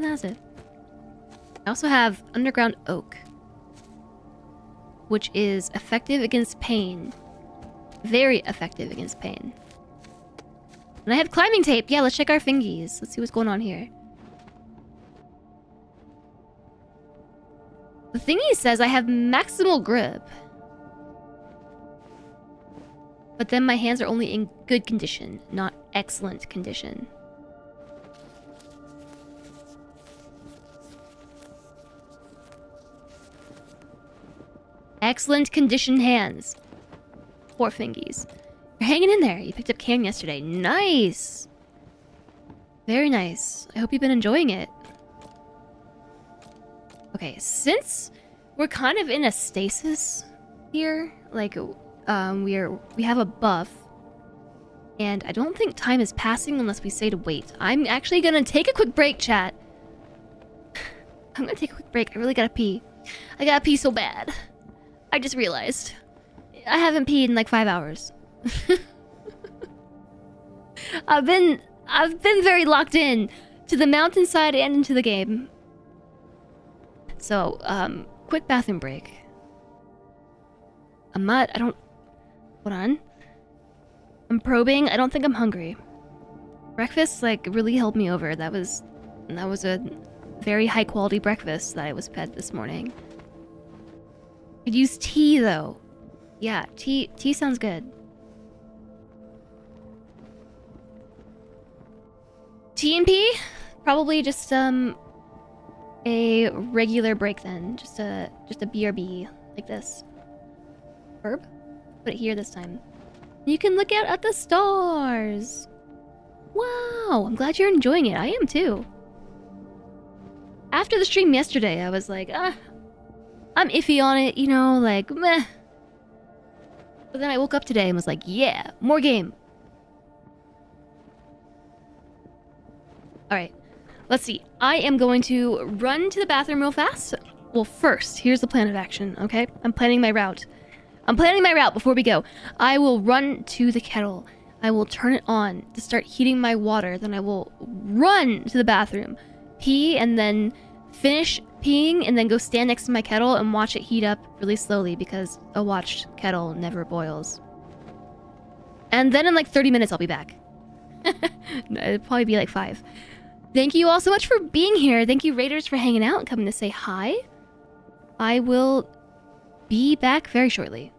that's it. I also have underground oak, which is effective against pain. Very effective against pain. And I have climbing tape. Yeah, let's check our fingies. Let's see what's going on here. The thingy says I have maximal grip. But then my hands are only in good condition, not excellent condition. Excellent condition hands. Poor fingies. You're hanging in there. You picked up Cairn yesterday. Nice. Very nice. I hope you've been enjoying it. Okay, since we're kind of in a stasis here, like we have a buff, and I don't think time is passing unless we say to wait. I'm actually gonna take a quick break, chat. I'm gonna take a quick break. I really gotta pee. I gotta pee so bad. I just realized I haven't peed in like 5 hours. I've been very locked in to the mountainside and into the game. So, quick bathroom break. Hold on. I'm probing. I don't think I'm hungry. Breakfast, like, really held me over. That was a very high quality breakfast that I was fed this morning. Could use tea, though. Yeah, tea sounds good. Tea and pee? Probably just, a regular break then. Just a BRB, like this. Herb? Put it here this time. You can look out at the stars! Wow, I'm glad you're enjoying it. I am too. After the stream yesterday, I was like, I'm iffy on it, you know, like, meh. But then I woke up today and was like, yeah, more game. Alright, let's see. I am going to run to the bathroom real fast. Well, first, here's the plan of action, okay? I'm planning my route. Before we go. I will run to the kettle. I will turn it on to start heating my water. Then I will run to the bathroom, pee, and then finish peeing, and then go stand next to my kettle and watch it heat up really slowly because a watched kettle never boils. And then in like 30 minutes, I'll be back. It'll probably be like 5. Thank you all so much for being here. Thank you, Raiders, for hanging out and coming to say hi. I will be back very shortly.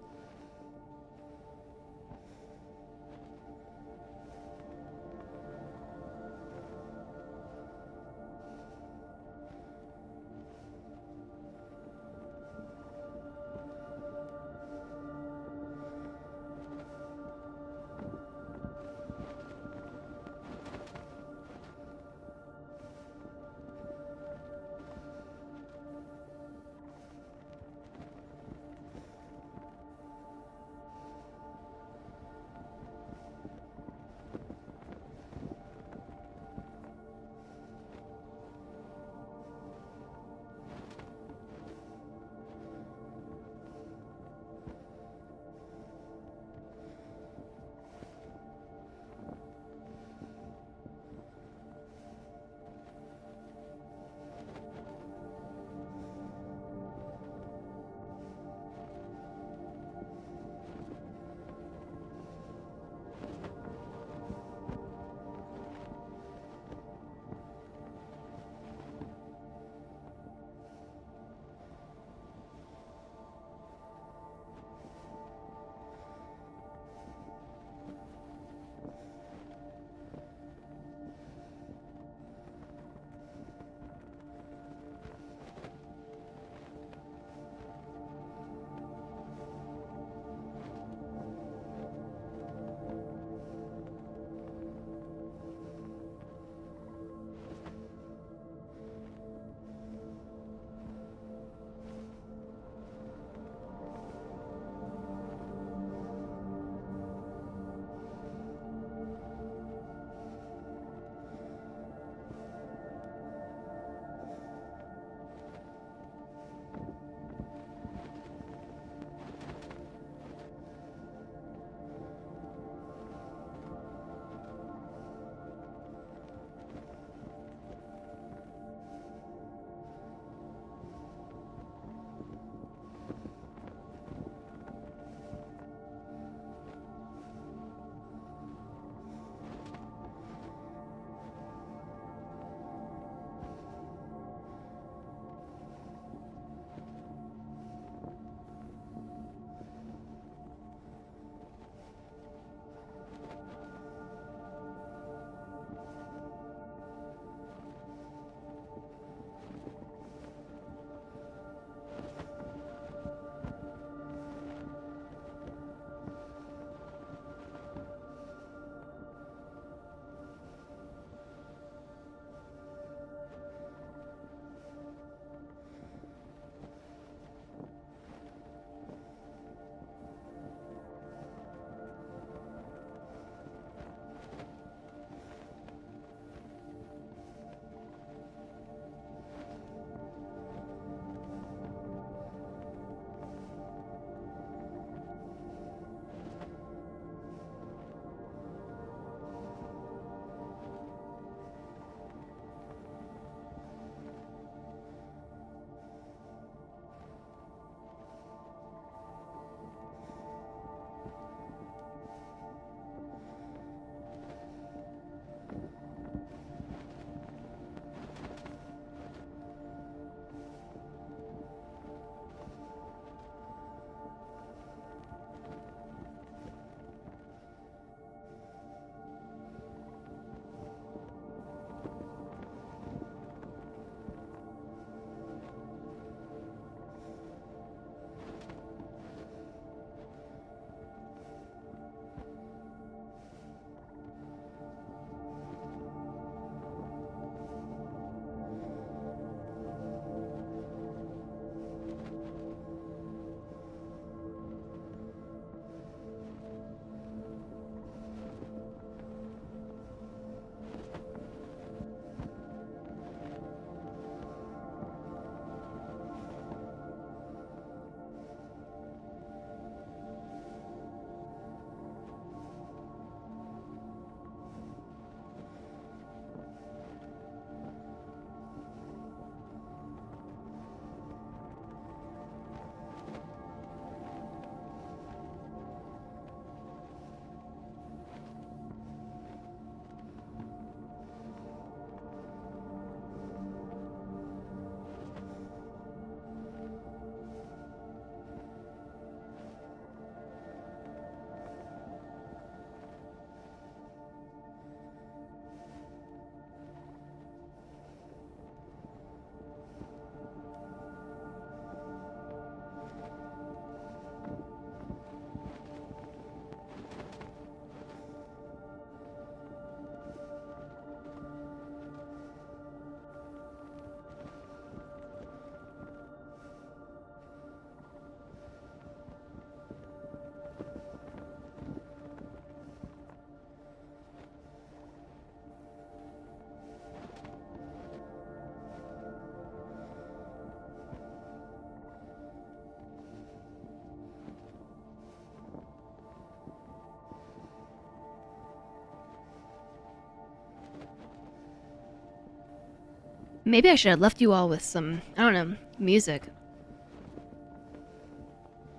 Maybe I should have left you all with some, I don't know, music.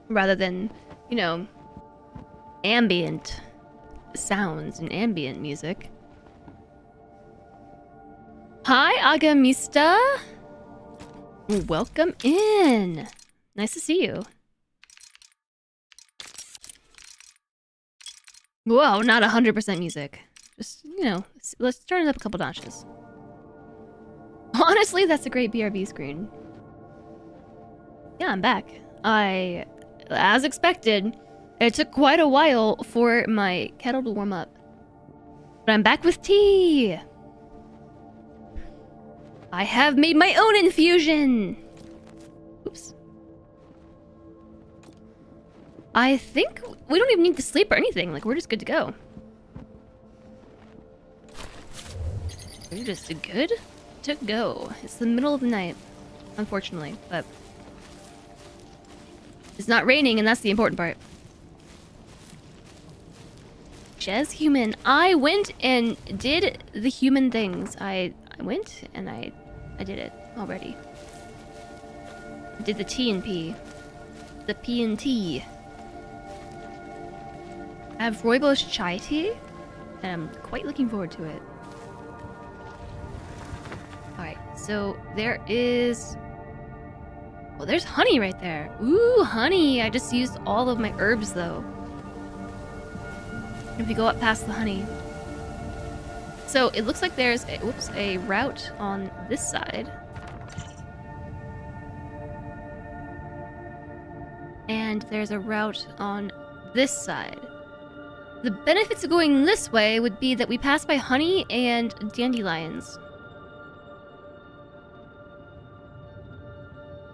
Rather than, you know, ambient sounds and ambient music. Hi, Agamista! Welcome in! Nice to see you. Whoa, not 100% music. Just, you know, let's turn it up a couple notches. Honestly, that's a great BRB screen. Yeah, I'm back. As expected, it took quite a while for my kettle to warm up. But I'm back with tea! I have made my own infusion! Oops. I think we don't even need to sleep or anything. Like, we're just good to go. We're just good to go. It's the middle of the night, unfortunately, but it's not raining, and that's the important part. Jez human. I went and did the human things. I went and I did it already. Did the T and P. The P and T. I have Rooibos chai tea, and I'm quite looking forward to it. Alright, so there is... well, there's honey right there. Ooh, honey! I just used all of my herbs, though. If you go up past the honey. So, it looks like there's a, whoops, a route on this side. And there's a route on this side. The benefits of going this way would be that we pass by honey and dandelions.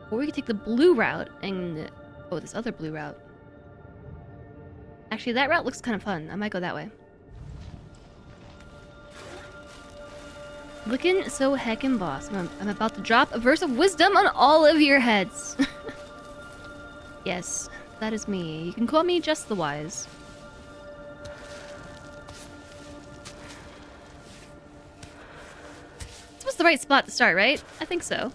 Or we could take the blue route and... oh, this other blue route. Actually, that route looks kind of fun. I might go that way. Looking so heckin' boss. I'm about to drop a verse of wisdom on all of your heads. Yes, that is me. You can call me Just the Wise. This was the right spot to start, right? I think so.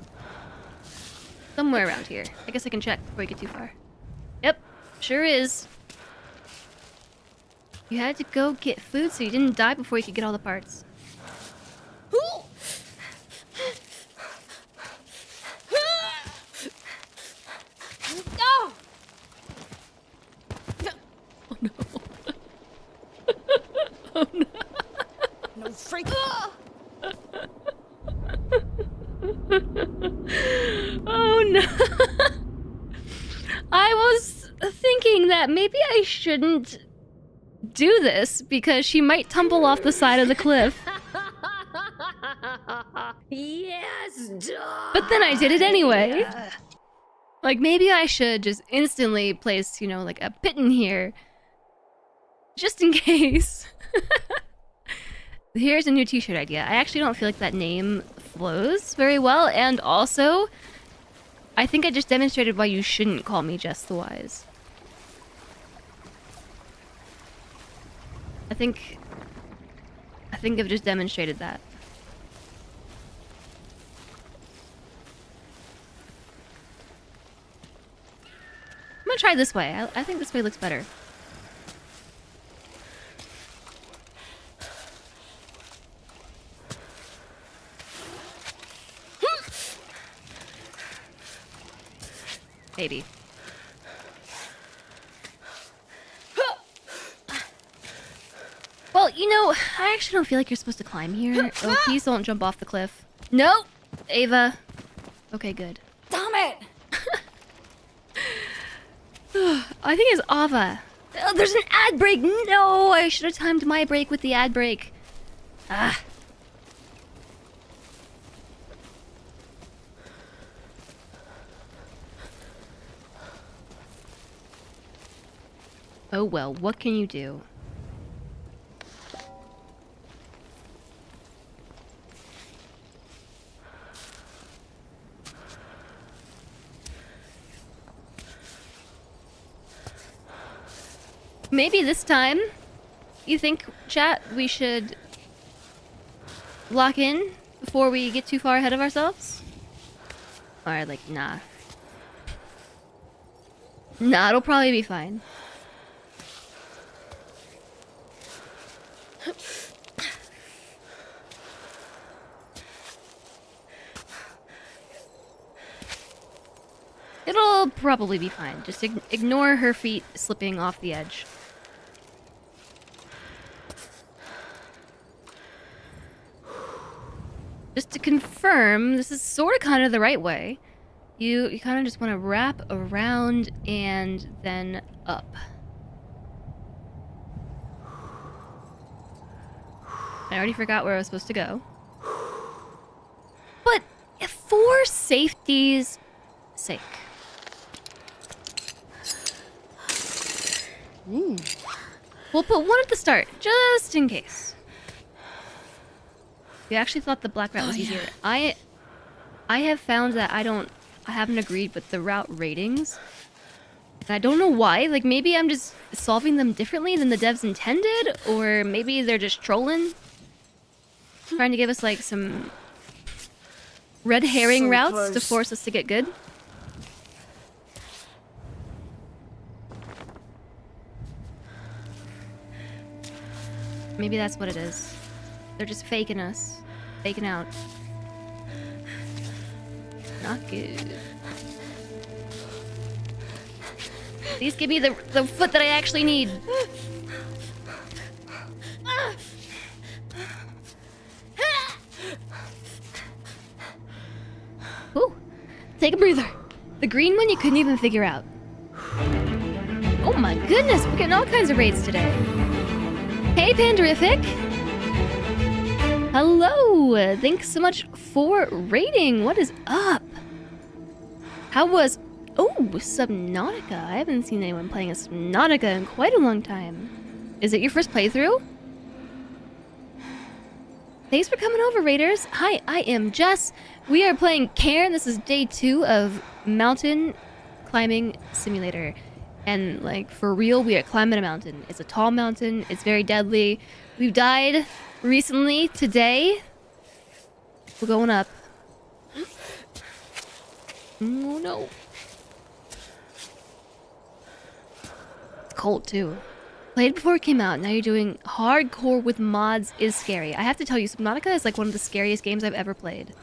Somewhere around here. I guess I can check before we get too far. Yep, sure is. You had to go get food so you didn't die before you could get all the parts. No! Oh no. Oh no. No freak! Oh no. I was thinking that maybe I shouldn't do this because she might tumble off the side of the cliff. Yes, dog. But then I did it anyway. Like, maybe I should just instantly place, you know, like a pit in here. Just in case. Here's a new t-shirt idea. I actually don't feel like that name flows very well, and also, I think I just demonstrated why you shouldn't call me Just the Wise. I think I've just demonstrated that. I'm gonna try this way. I think this way looks better. Maybe. Well, you know, I actually don't feel like you're supposed to climb here. Oh, please don't jump off the cliff. No! Ava. Okay, good. Damn it! I think it's Ava. Oh, there's an ad break! No! I should have timed my break with the ad break. Ah. Oh well, what can you do? Maybe this time, you think, chat, we should lock in before we get too far ahead of ourselves? Or like, nah. Nah, it'll probably be fine. It'll probably be fine. Just ignore her feet slipping off the edge. Just to confirm, this is sort of kind of the right way. You kind of just want to wrap around and then up. I already forgot where I was supposed to go. But for safety's sake. We'll put one at the start, just in case. We actually thought the black route was easier. I have found that I haven't agreed with the route ratings. And I don't know why. Like, maybe I'm just solving them differently than the devs intended, or maybe they're just trolling. Trying to give us, like, some red herring routes to force us to get good. Maybe that's what it is. They're just faking us. Faking out. Not good. Please give me the foot that I actually need. Ooh. Take a breather. The green one you couldn't even figure out. Oh my goodness, we're getting all kinds of raids today. Hey, Panderific! Hello! Thanks so much for raiding. What is up? How was... Oh, Subnautica. I haven't seen anyone playing a Subnautica in quite a long time. Is it your first playthrough? Thanks for coming over, Raiders. Hi, I am Jess. We are playing Cairn. This is day 2 of Mountain Climbing Simulator. And, like, for real, we are climbing a mountain. It's a tall mountain. It's very deadly. We've died recently, today. We're going up. Oh, no. It's cold, too. Played before it came out. Now you're doing hardcore with mods is scary. I have to tell you, Subnautica is, like, one of the scariest games I've ever played.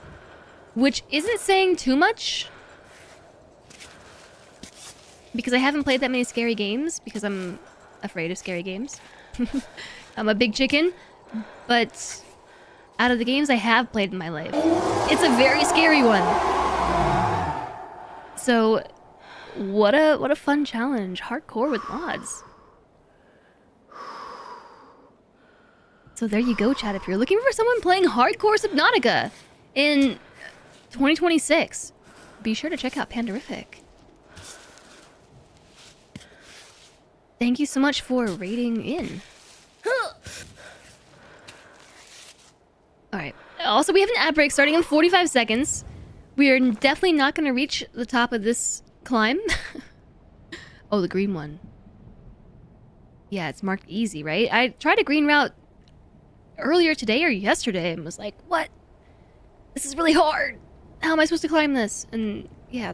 Which isn't saying too much. Because I haven't played that many scary games, because I'm afraid of scary games. I'm a big chicken. But out of the games I have played in my life, it's a very scary one. So, what a fun challenge. Hardcore with mods. So there you go, chat. If you're looking for someone playing hardcore Subnautica in 2026, be sure to check out Panderific. Thank you so much for raiding in. Alright. Also, we have an ad break starting in 45 seconds. We are definitely not going to reach the top of this climb. Oh, the green one. Yeah, it's marked easy, right? I tried a green route earlier today or yesterday and was like, what? This is really hard. How am I supposed to climb this? And yeah,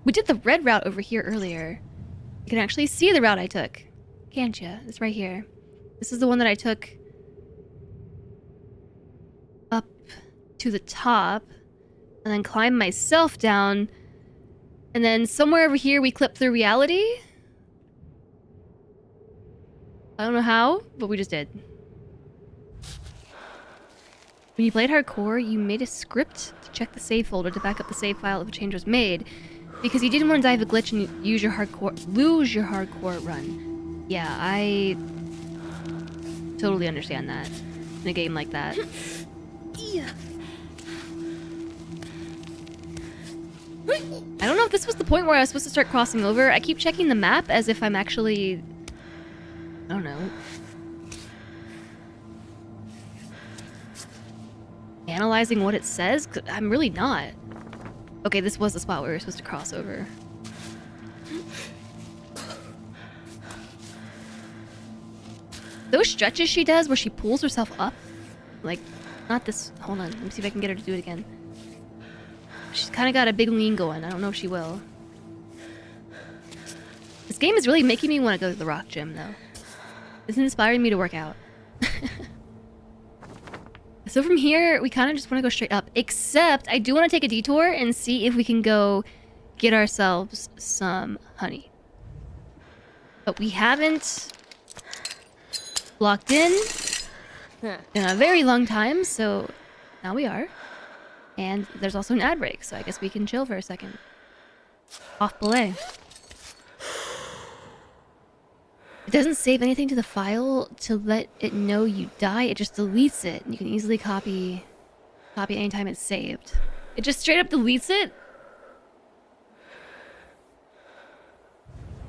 we did the red route over here earlier. You can actually see the route I took. Can't you? It's right here. This is the one that I took up to the top and then climbed myself down. And then somewhere over here we clipped through reality. I don't know how, but we just did. When you played hardcore, you made a script to check the save folder to back up the save file if a change was made. Because you didn't want to dive a glitch and lose your hardcore run. Yeah, I totally understand that in a game like that. I don't know if this was the point where I was supposed to start crossing over. I keep checking the map as if I'm actually... I don't know. Analyzing what it says? 'Cause I'm really not. Okay, this was the spot where we were supposed to cross over. Those stretches she does where she pulls herself up, like, Not this. Hold on. Let me see if I can get her to do it again. She's kind of got a big lean going. I don't know if she will. This game is really making me want to go to the rock gym, though. It's inspiring me to work out. So from here, we kind of just want to go straight up. Except, I do want to take a detour and see if we can go get ourselves some honey. But we haven't locked in a very long time, so now we are. And there's also an ad break, so I guess we can chill for a second. Off belay. It doesn't save anything to the file to let it know you die. It just deletes it. You can easily copy anytime it's saved. It just straight up deletes it.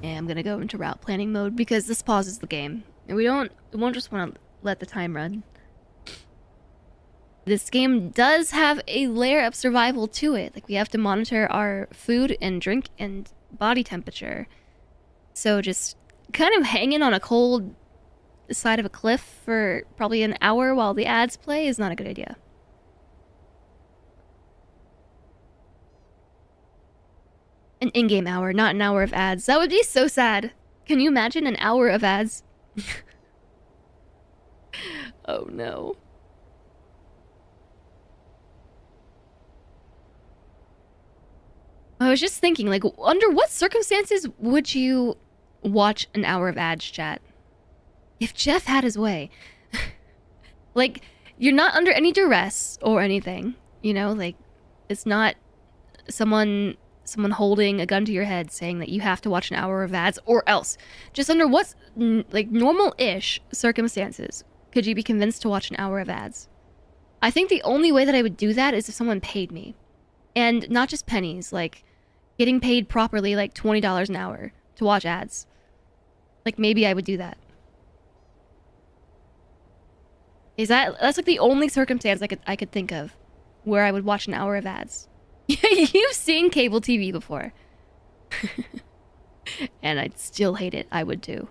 And I'm gonna go into route planning mode because this pauses the game. And we won't just want to let the time run. This game does have a layer of survival to it. Like, we have to monitor our food and drink and body temperature. So just kind of hanging on a cold side of a cliff for probably an hour while the ads play is not a good idea. An in-game hour, not an hour of ads. That would be so sad. Can you imagine an hour of ads? Oh no. I was just thinking, like, under what circumstances would you watch an hour of ads, chat? If Jeff had his way. Like, you're not under any duress or anything, you know? Like, it's not someone holding a gun to your head saying that you have to watch an hour of ads or else. Just under what, like, normal-ish circumstances could you be convinced to watch an hour of ads? I think the only way that I would do that is if someone paid me. And not just pennies, like, getting paid properly, like $20 an hour to watch ads. Like, maybe I would do that. That's like the only circumstance I could think of where I would watch an hour of ads. You've seen cable TV before. And I'd still hate it. I would too.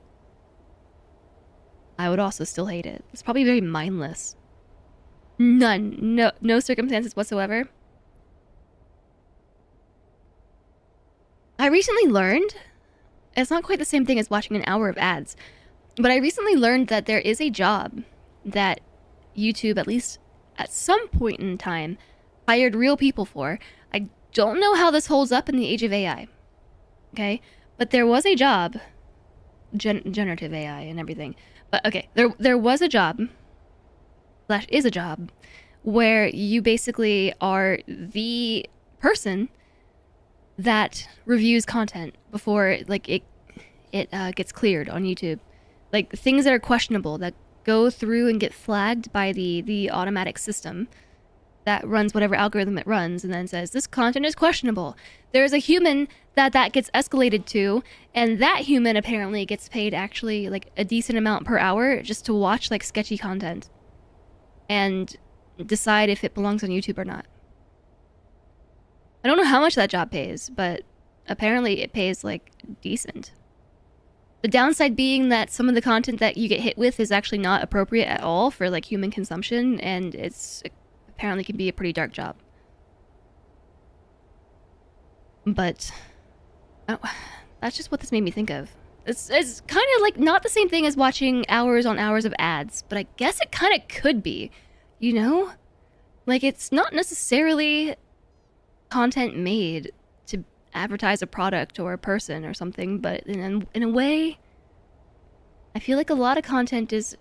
I would also still hate it. It's probably very mindless. None. No circumstances whatsoever. I recently learned, it's not quite the same thing as watching an hour of ads, but I recently learned that there is a job that YouTube, at least at some point in time, hired real people for. I don't know how this holds up in the age of AI, okay? But there was a job, generative AI and everything, but okay, there was a job, / is a job, where you basically are the person that reviews content before, like, it gets cleared on YouTube. Like, things that are questionable that go through and get flagged by the automatic system that runs whatever algorithm it runs and then says, this content is questionable. There's a human that gets escalated to, and that human apparently gets paid actually, like, a decent amount per hour just to watch, like, sketchy content and decide if it belongs on YouTube or not. I don't know how much that job pays, but apparently it pays, like, decent. The downside being that some of the content that you get hit with is actually not appropriate at all for, like, human consumption, and it's apparently can be a pretty dark job. But that's just what this made me think of. It's kind of like not the same thing as watching hours on hours of ads, but I guess it kind of could be, you know? Like, it's not necessarily content made to advertise a product or a person or something, but in a way, I feel like a lot of content is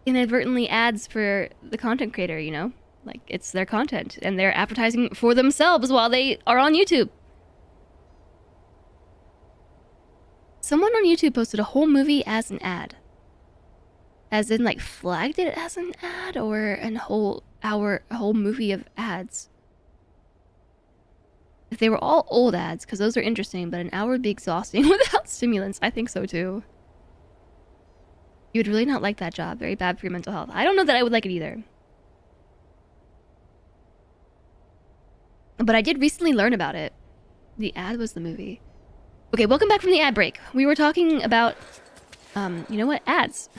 inadvertently ads for the content creator, you know? Like, it's their content, and they're advertising for themselves while they are on YouTube. Someone on YouTube posted a whole movie as an ad. As in, like, flagged it as an ad, or a whole movie of ads. If they were all old ads, because those are interesting, but an hour would be exhausting without stimulants. I think so too. You would really not like that job. Very bad for your mental health. I don't know that I would like it either. But I did recently learn about it. The ad was the movie. Okay, welcome back from the ad break. We were talking about, you know what? Ads.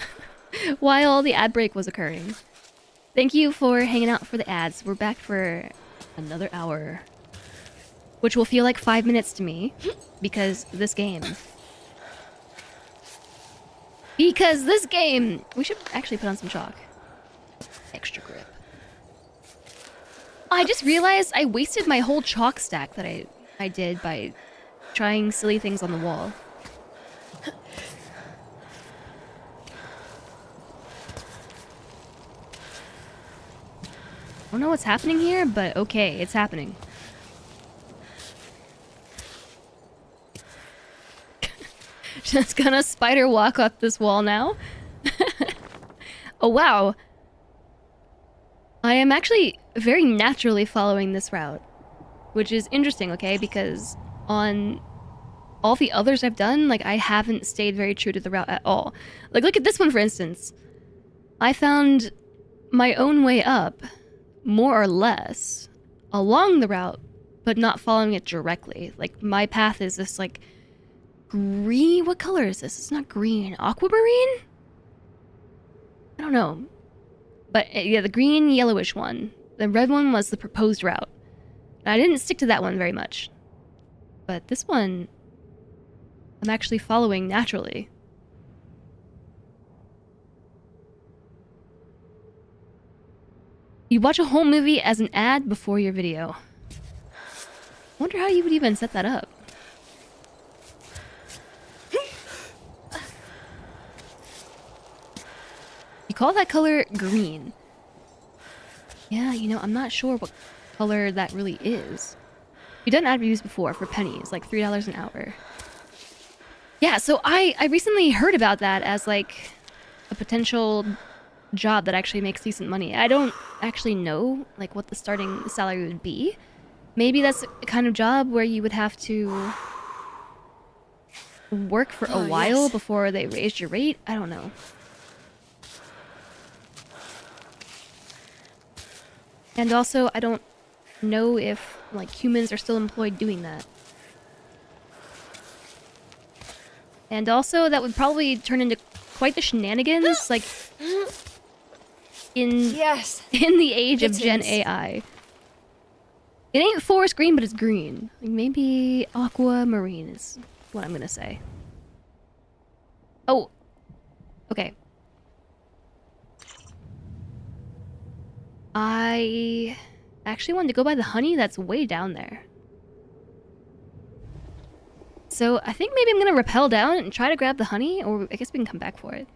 While the ad break was occurring. Thank you for hanging out for the ads. We're back for another hour, which will feel like 5 minutes to me because this game. Because this game! We should actually put on some chalk. Extra grip. I just realized I wasted my whole chalk stack that I did by trying silly things on the wall. I don't know what's happening here, but okay, it's happening. Just gonna spider walk up this wall now. Oh wow. I am actually very naturally following this route, which is interesting, okay? Because on all the others I've done, like, I haven't stayed very true to the route at all. Like, look at this one, for instance. I found my own way up, more or less, along the route, but not following it directly. Like, my path is this, like, green... What color is this? It's not green. Aquamarine? I don't know. But, yeah, the green, yellowish one. The red one was the proposed route. And I didn't stick to that one very much. But this one, I'm actually following naturally. You watch a whole movie as an ad before your video. I wonder how you would even set that up. You call that color green. Yeah, you know, I'm not sure what color that really is. We've done ad reviews before for pennies, like $3 an hour. Yeah, so I recently heard about that as like a potential job that actually makes decent money. I don't actually know like what the starting salary would be. Maybe that's a kind of job where you would have to work for a while before they raised your rate. I don't know. And also, I don't know if like humans are still employed doing that. And also, that would probably turn into quite the shenanigans, like in the age of Gen AI. It ain't forest green, but it's green. Like maybe aquamarine is what I'm gonna say. Oh, okay. I actually wanted to go by the honey that's way down there. So I think maybe I'm gonna rappel down and try to grab the honey, or I guess we can come back for it.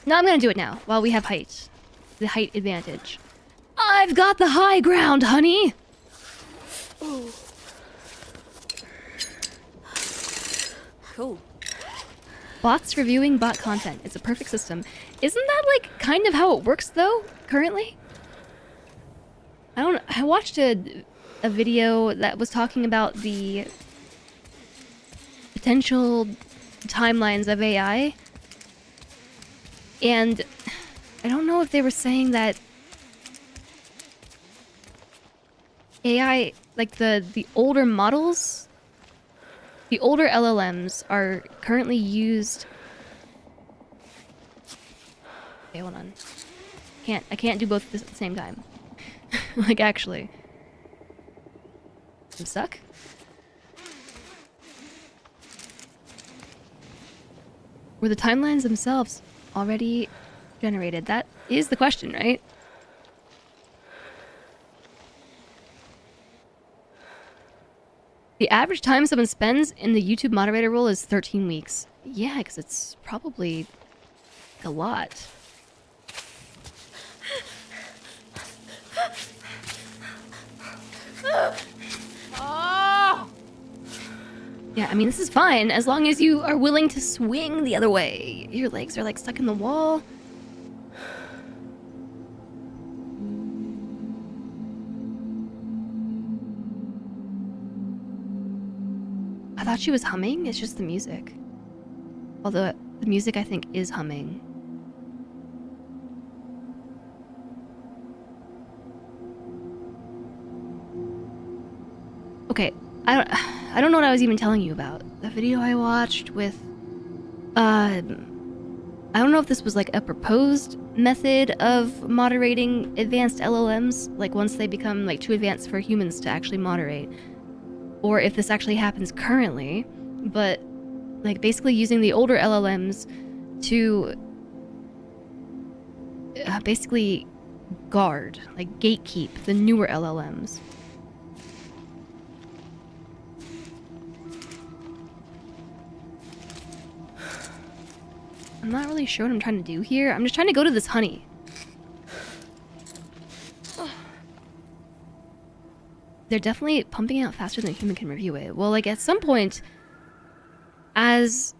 No, I'm gonna do it now, while we have height. The height advantage. I've got the high ground, honey! Ooh. Cool. Bots reviewing bot content. It's a perfect system. Isn't that like kind of how it works though, currently? I watched a video that was talking about the potential timelines of AI. And I don't know if they were saying that AI, like the older models, the older LLMs are currently used... Okay, hold on. I can't do both of this at the same time. Like, actually. I'm stuck? Were the timelines themselves already generated? That is the question, right? The average time someone spends in the YouTube moderator role is 13 weeks. Yeah, because it's probably a lot. Yeah, I mean, this is fine as long as you are willing to swing the other way. Your legs are like stuck in the wall. I thought she was humming. It's just the music. Although the music, I think, is humming. Okay, I don't know what I was even telling you about. The video I watched with I don't know if this was like a proposed method of moderating advanced LLMs, like once they become like too advanced for humans to actually moderate, or if this actually happens currently, but like basically using the older LLMs to basically guard, like gatekeep the newer LLMs. I'm not really sure what I'm trying to do here. I'm just trying to go to this honey. They're definitely pumping out faster than a human can review it. Well, like at some point, as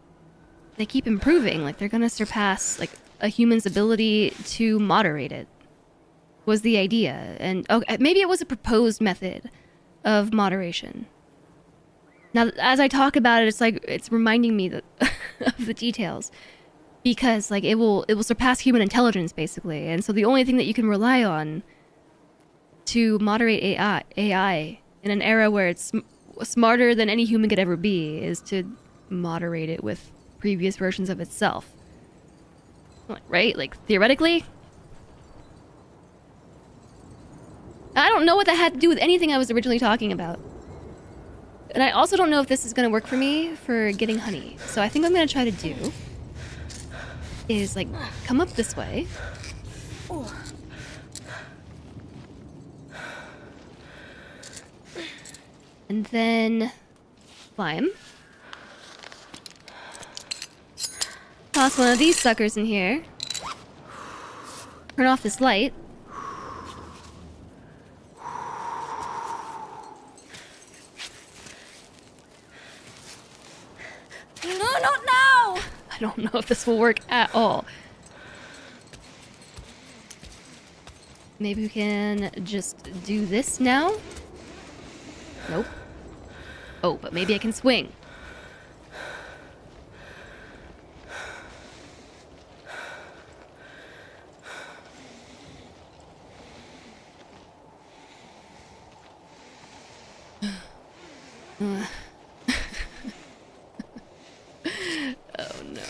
they keep improving, like they're gonna surpass like a human's ability to moderate it. Was the idea, and maybe it was a proposed method of moderation. Now, as I talk about it, it's like it's reminding me that of the details. Because like it will surpass human intelligence basically, and so the only thing that you can rely on to moderate AI in an era where it's smarter than any human could ever be is to moderate it with previous versions of itself. Right? Like theoretically? I don't know what that had to do with anything I was originally talking about. And I also don't know if this is going to work for me for getting honey. So I think what I'm going to try to do is like come up this way. And then climb. Toss one of these suckers in here. Turn off this light. No, not now! I don't know if this will work at all. Maybe we can just do this now? Nope. Oh, but maybe I can swing. Oh no.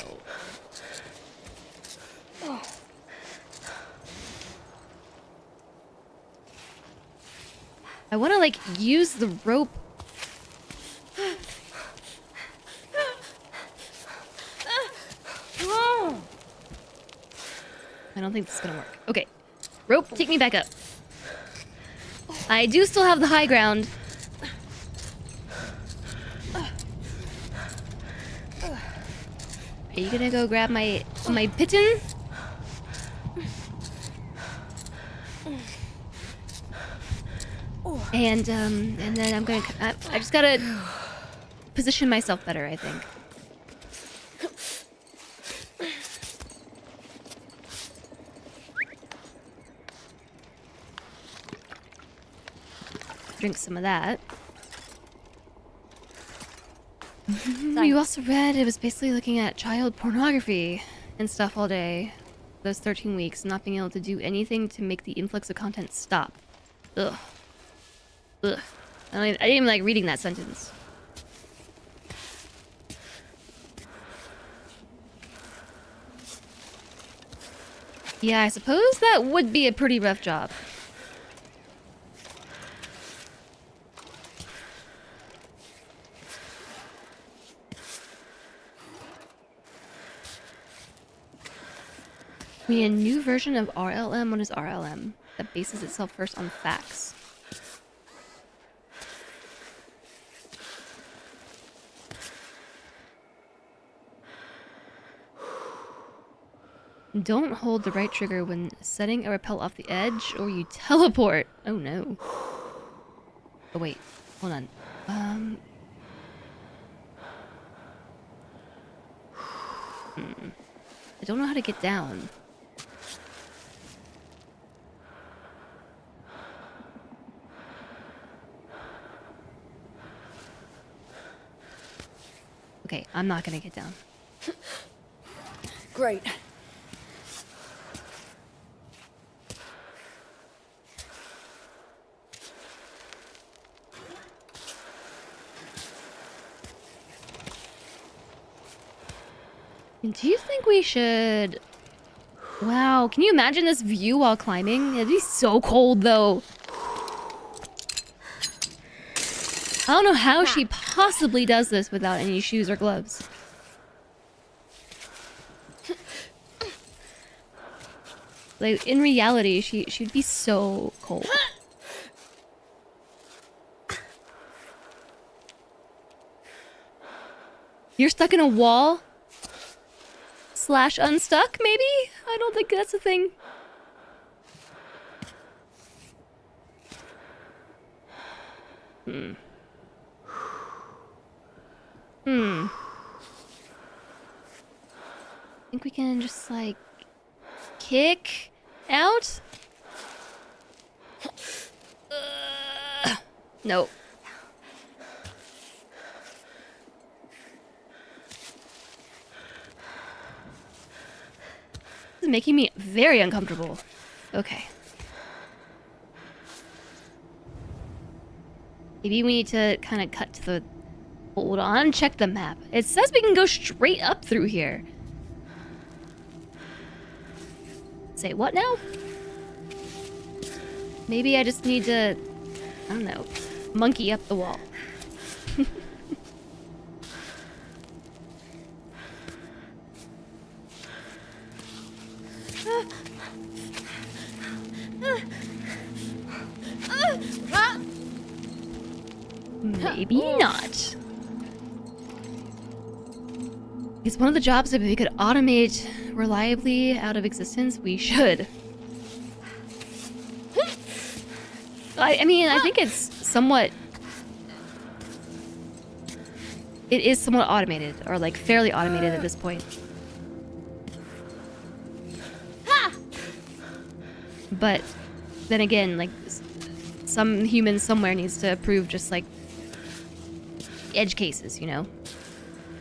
I want to like use the rope. I don't think this is gonna work. Okay. Rope, take me back up. I do still have the high ground. Are you gonna go grab my pigeon? And then I'm gonna. I just gotta position myself better, I think. Drink some of that. You also read it was basically looking at child pornography and stuff all day. Those 13 weeks, not being able to do anything to make the influx of content stop. Ugh. Ugh. I didn't even like reading that sentence. Yeah, I suppose that would be a pretty rough job. We need a new version of RLM. What is RLM? That bases itself first on facts. Don't hold the right trigger when setting a rappel off the edge or you teleport. Oh no. Oh wait, hold on. I don't know how to get down. Okay, I'm not gonna get down. Great. Do you think we should... Wow, can you imagine this view while climbing? It'd be so cold, though. I don't know how she possibly does this without any shoes or gloves. Like, in reality, she'd be so cold. You're stuck in a wall? Slash unstuck, maybe? I don't think that's a thing. I think we can just, like, kick out? Nope. This is making me very uncomfortable. Okay. Maybe we need to kind of cut to the... Hold on, check the map. It says we can go straight up through here. Say what now? Maybe I just need to... I don't know. Monkey up the wall. Maybe not. It's one of the jobs that if we could automate reliably out of existence, we should. I mean, I think it's somewhat... It is somewhat automated, or like fairly automated at this point. But then again, like, some human somewhere needs to approve just like edge cases, you know?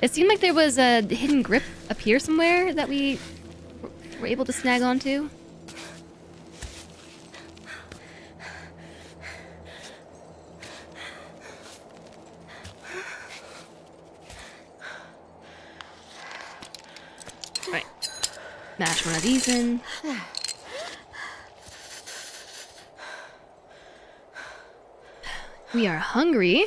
It seemed like there was a hidden grip up here somewhere that we were able to snag onto. Right. Mash one of these in. We are hungry.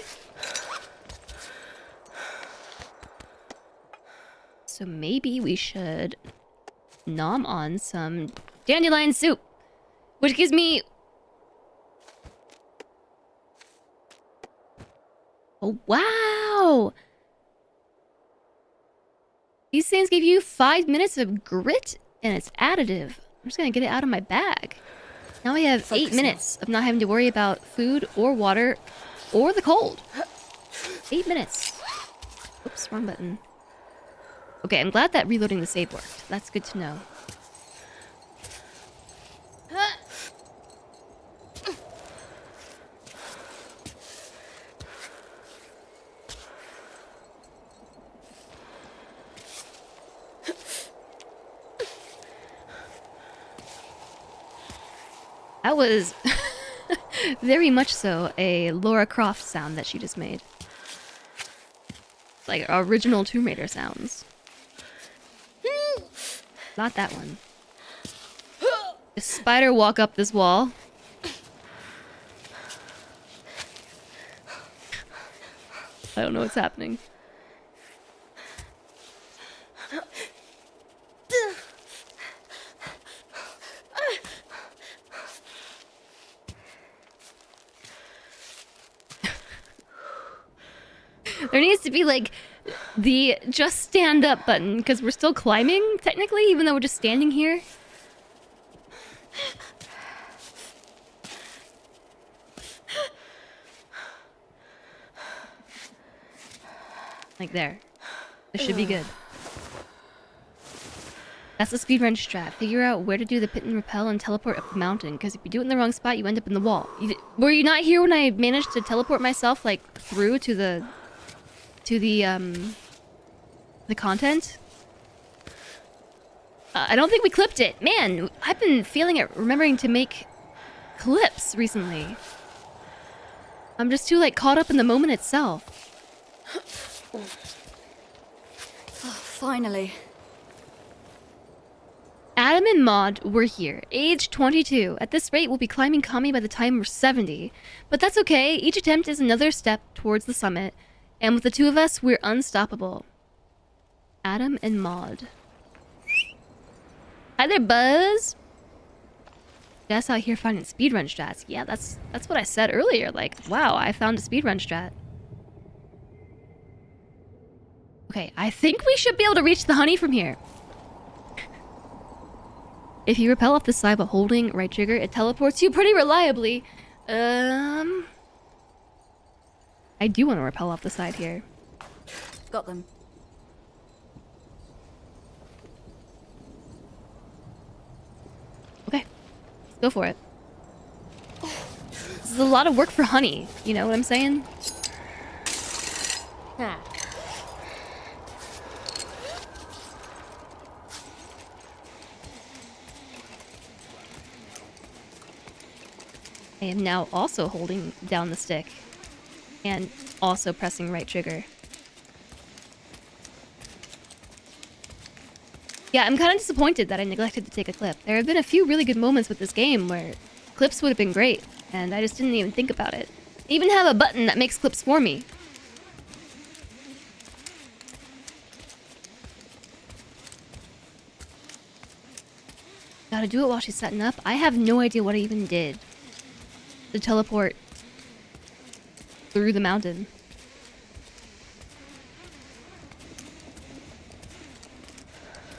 So maybe we should nom on some dandelion soup, which gives me... Oh, wow! These things give you 5 minutes of grit, and it's additive. I'm just gonna get it out of my bag. Now we have 8 minutes of not having to worry about food or water or the cold. 8 minutes. Oops, wrong button. Okay, I'm glad that reloading the save worked. That's good to know. That was very much so a Lara Croft sound that she just made. Like original Tomb Raider sounds. Not that one. The spider walk up this wall. I don't know what's happening. There needs to be like the just stand up button because we're still climbing technically, even though we're just standing here. Like there. This should be good. That's the speedrun strat. Figure out where to do the pit and rappel and teleport up the mountain, because if you do it in the wrong spot, you end up in the wall. Were you not here when I managed to teleport myself like through to the content? I don't think we clipped it. Man, I've been feeling it, remembering to make clips recently. I'm just too like caught up in the moment itself. Oh, finally. Adam and Maud were here, age 22. At this rate, we'll be climbing Kami by the time we're 70. But that's okay. Each attempt is another step towards the summit. And with the two of us, we're unstoppable. Adam and Maud. Hi there, Buzz. Jess out here finding speedrun strats. Yeah, that's what I said earlier. Like, wow, I found a speedrun strat. Okay, I think we should be able to reach the honey from here. If you repel off the side while holding right trigger, it teleports you pretty reliably. I do want to repel off the side here. Got them. Okay, let's go for it. This is a lot of work for honey. You know what I'm saying? I am now also holding down the stick and also pressing right trigger. Yeah, I'm kind of disappointed that I neglected to take a clip. There have been a few really good moments with this game where clips would have been great, and I just didn't even think about it. I even have a button that makes clips for me. Gotta do it while she's setting up. I have no idea what I even did to teleport through the mountain.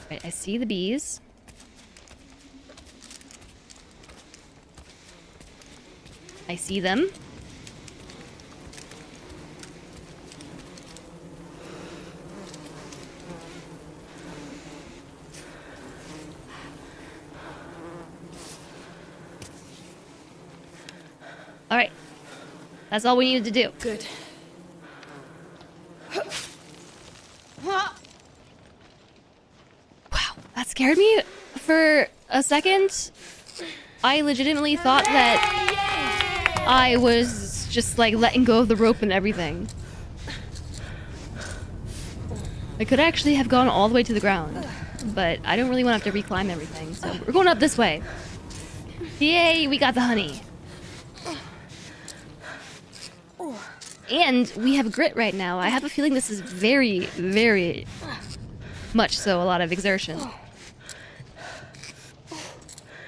Right, I see the bees. I see them. All right. That's all we needed to do. Good. Wow, that scared me for a second. I legitimately thought that I was just like letting go of the rope and everything. I could actually have gone all the way to the ground, but I don't really want to have to reclimb everything, so we're going up this way. Yay, we got the honey. And we have grit right now. I have a feeling this is very, very much so a lot of exertion.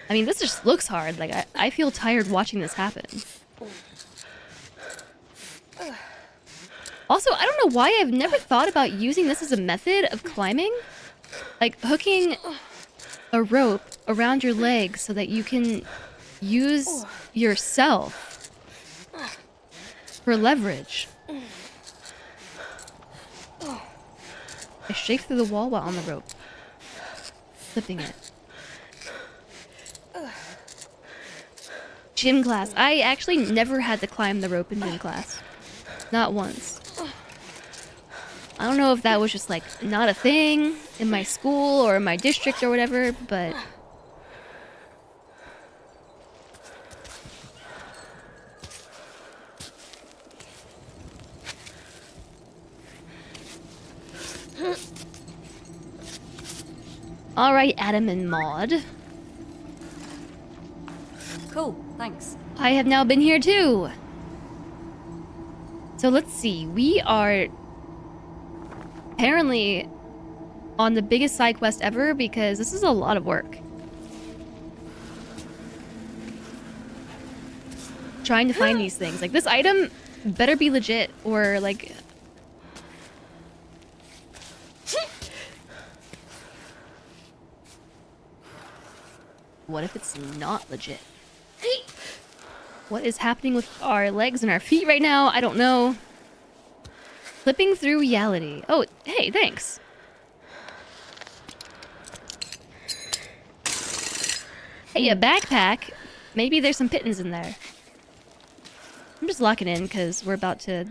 I mean, this just looks hard. Like, I feel tired watching this happen. Also, I don't know why I've never thought about using this as a method of climbing. Like, hooking a rope around your leg so that you can use yourself for leverage. I shake through the wall while on the rope, flipping it. Gym class. I actually never had to climb the rope in gym class. Not once. I don't know if that was just like not a thing in my school or in my district or whatever, but all right, Adam and Maud. Cool, thanks. I have now been here too. So let's see. We are apparently on the biggest side quest ever because this is a lot of work. Trying to find these things. Like, this item better be legit or like... What if it's not legit? What is happening with our legs and our feet right now? I don't know. Flipping through reality. Oh, hey, thanks. Hey, a backpack. Maybe there's some pittance in there. I'm just locking in because we're about to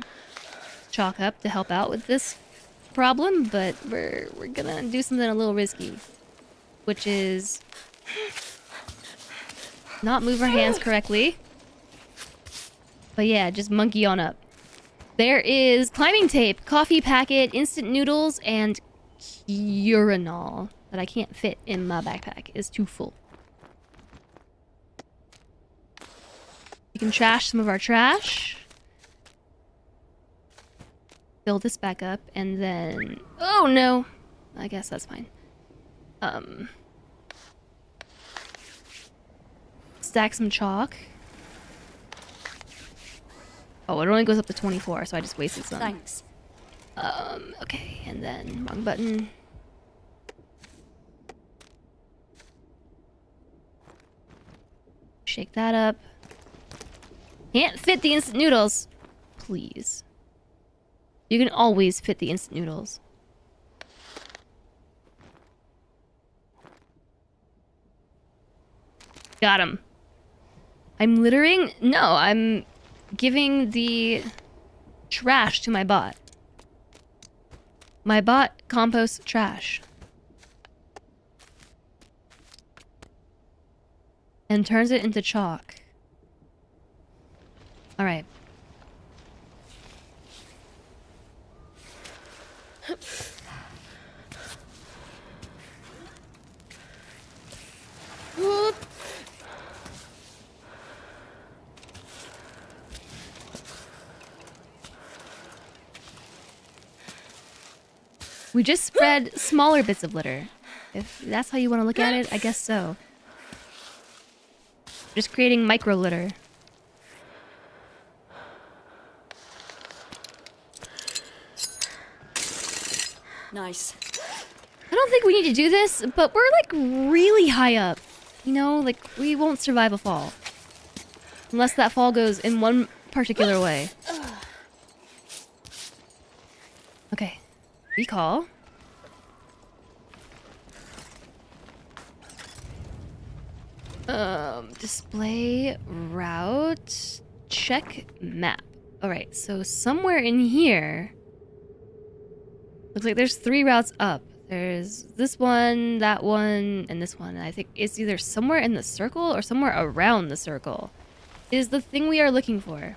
chalk up to help out with this problem, but we're gonna do something a little risky, which is not move our hands correctly. But yeah, just monkey on up. There is climbing tape, coffee packet, instant noodles, and urinol. that I can't fit in my backpack is too full. We can trash some of our trash. Fill this back up, and then... Oh, no! I guess that's fine. Stack some chalk. Oh, it only goes up to 24, so I just wasted some. Thanks. Okay, and then wrong button. Shake that up. Can't fit the instant noodles. Please. You can always fit the instant noodles. Got him. I'm littering? No, I'm giving the trash to my bot. My bot composts trash. And turns it into chalk. Alright. We just spread smaller bits of litter. If that's how you want to look at it, I guess so. Just creating micro litter. Nice. I don't think we need to do this, but we're like really high up. You know, like we won't survive a fall. Unless that fall goes in one particular way. Okay. Recall. Display route. Check map. Alright, so somewhere in here... Looks like there's 3 routes up. There's this one, that one, and this one. I think it's either somewhere in the circle or somewhere around the circle. Is the thing we are looking for.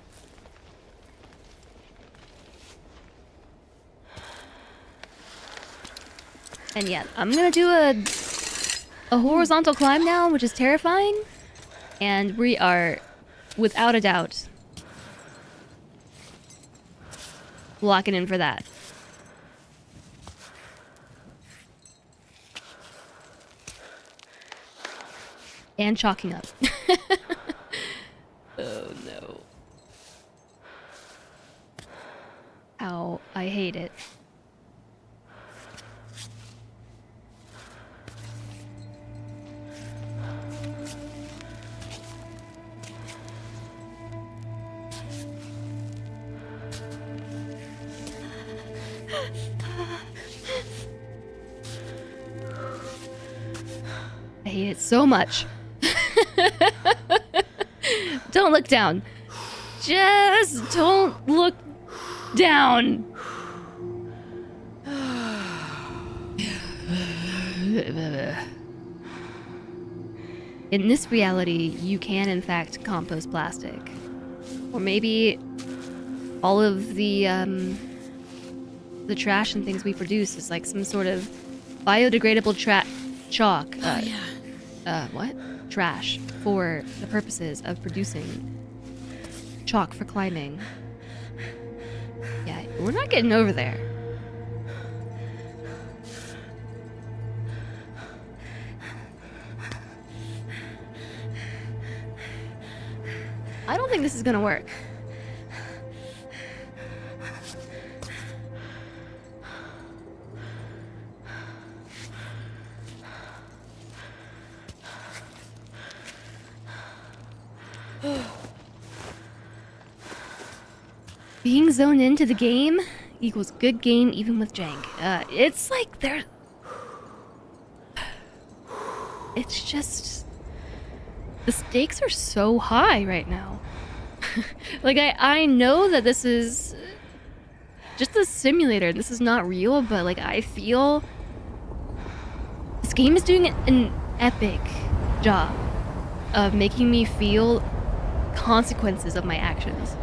And yeah, I'm gonna do a horizontal climb now, which is terrifying. And we are, without a doubt, locking in for that. And chalking up. Oh no. Ow, I hate it. I hate it so much. Don't look down. Just don't look down. In this reality, you can in fact compost plastic. Or maybe all of the trash and things we produce is like some sort of biodegradable chalk. What? Trash for the purposes of producing chalk for climbing. Yeah, we're not getting over there. I don't think this is gonna work. Being zoned into the game equals good game even with jank. It's like they're... It's just... The stakes are so high right now. Like, I know that this is just a simulator. This is not real, but like, I feel... This game is doing an epic job of making me feel consequences of my actions.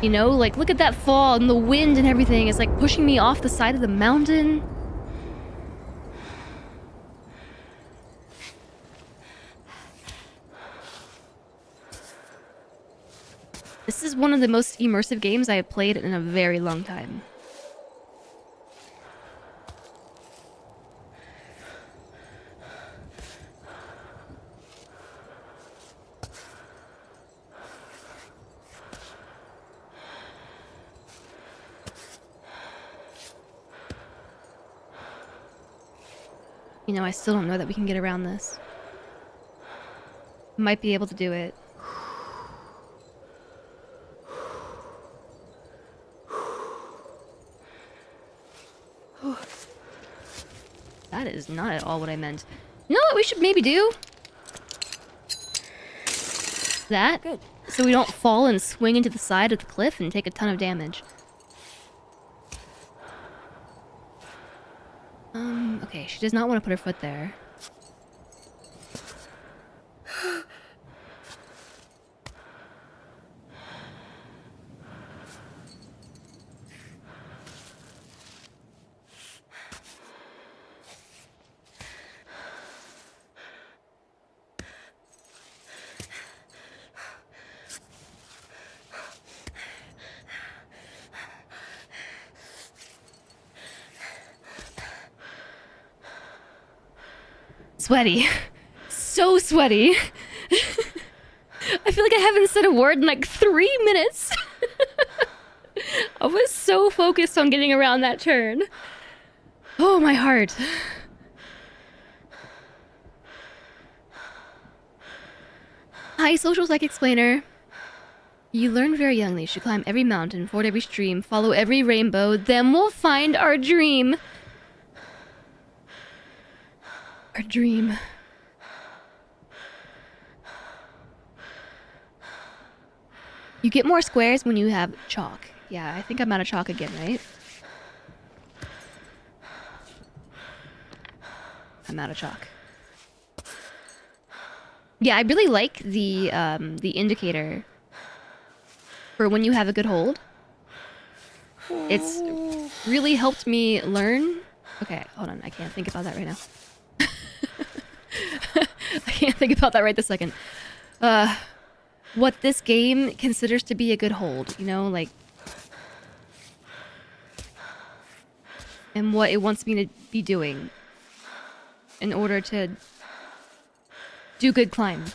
You know, like, look at that fall and the wind and everything. It's like pushing me off the side of the mountain. This is one of the most immersive games I have played in a very long time. You know, I still don't know that we can get around this. Might be able to do it. That is not at all what I meant. You know what we should maybe do? That. Good. So we don't fall and swing into the side of the cliff and take a ton of damage. Okay, she does not want to put her foot there. Sweaty. So sweaty. I feel like I haven't said a word in like 3 minutes. I was so focused on getting around that turn. Oh, my heart. Hi, social psych explainer. You learned very young you should climb every mountain, ford every stream, follow every rainbow, then we'll find our dream. Our dream. You get more squares when you have chalk. Yeah, I think I'm out of chalk again, right? I'm out of chalk. Yeah, I really like the indicator for when you have a good hold. It's really helped me learn. Okay, hold on. I can't think about that right now. I can't think about that right this second. What this game considers to be a good hold, you know, like, and what it wants me to be doing in order to do good climb.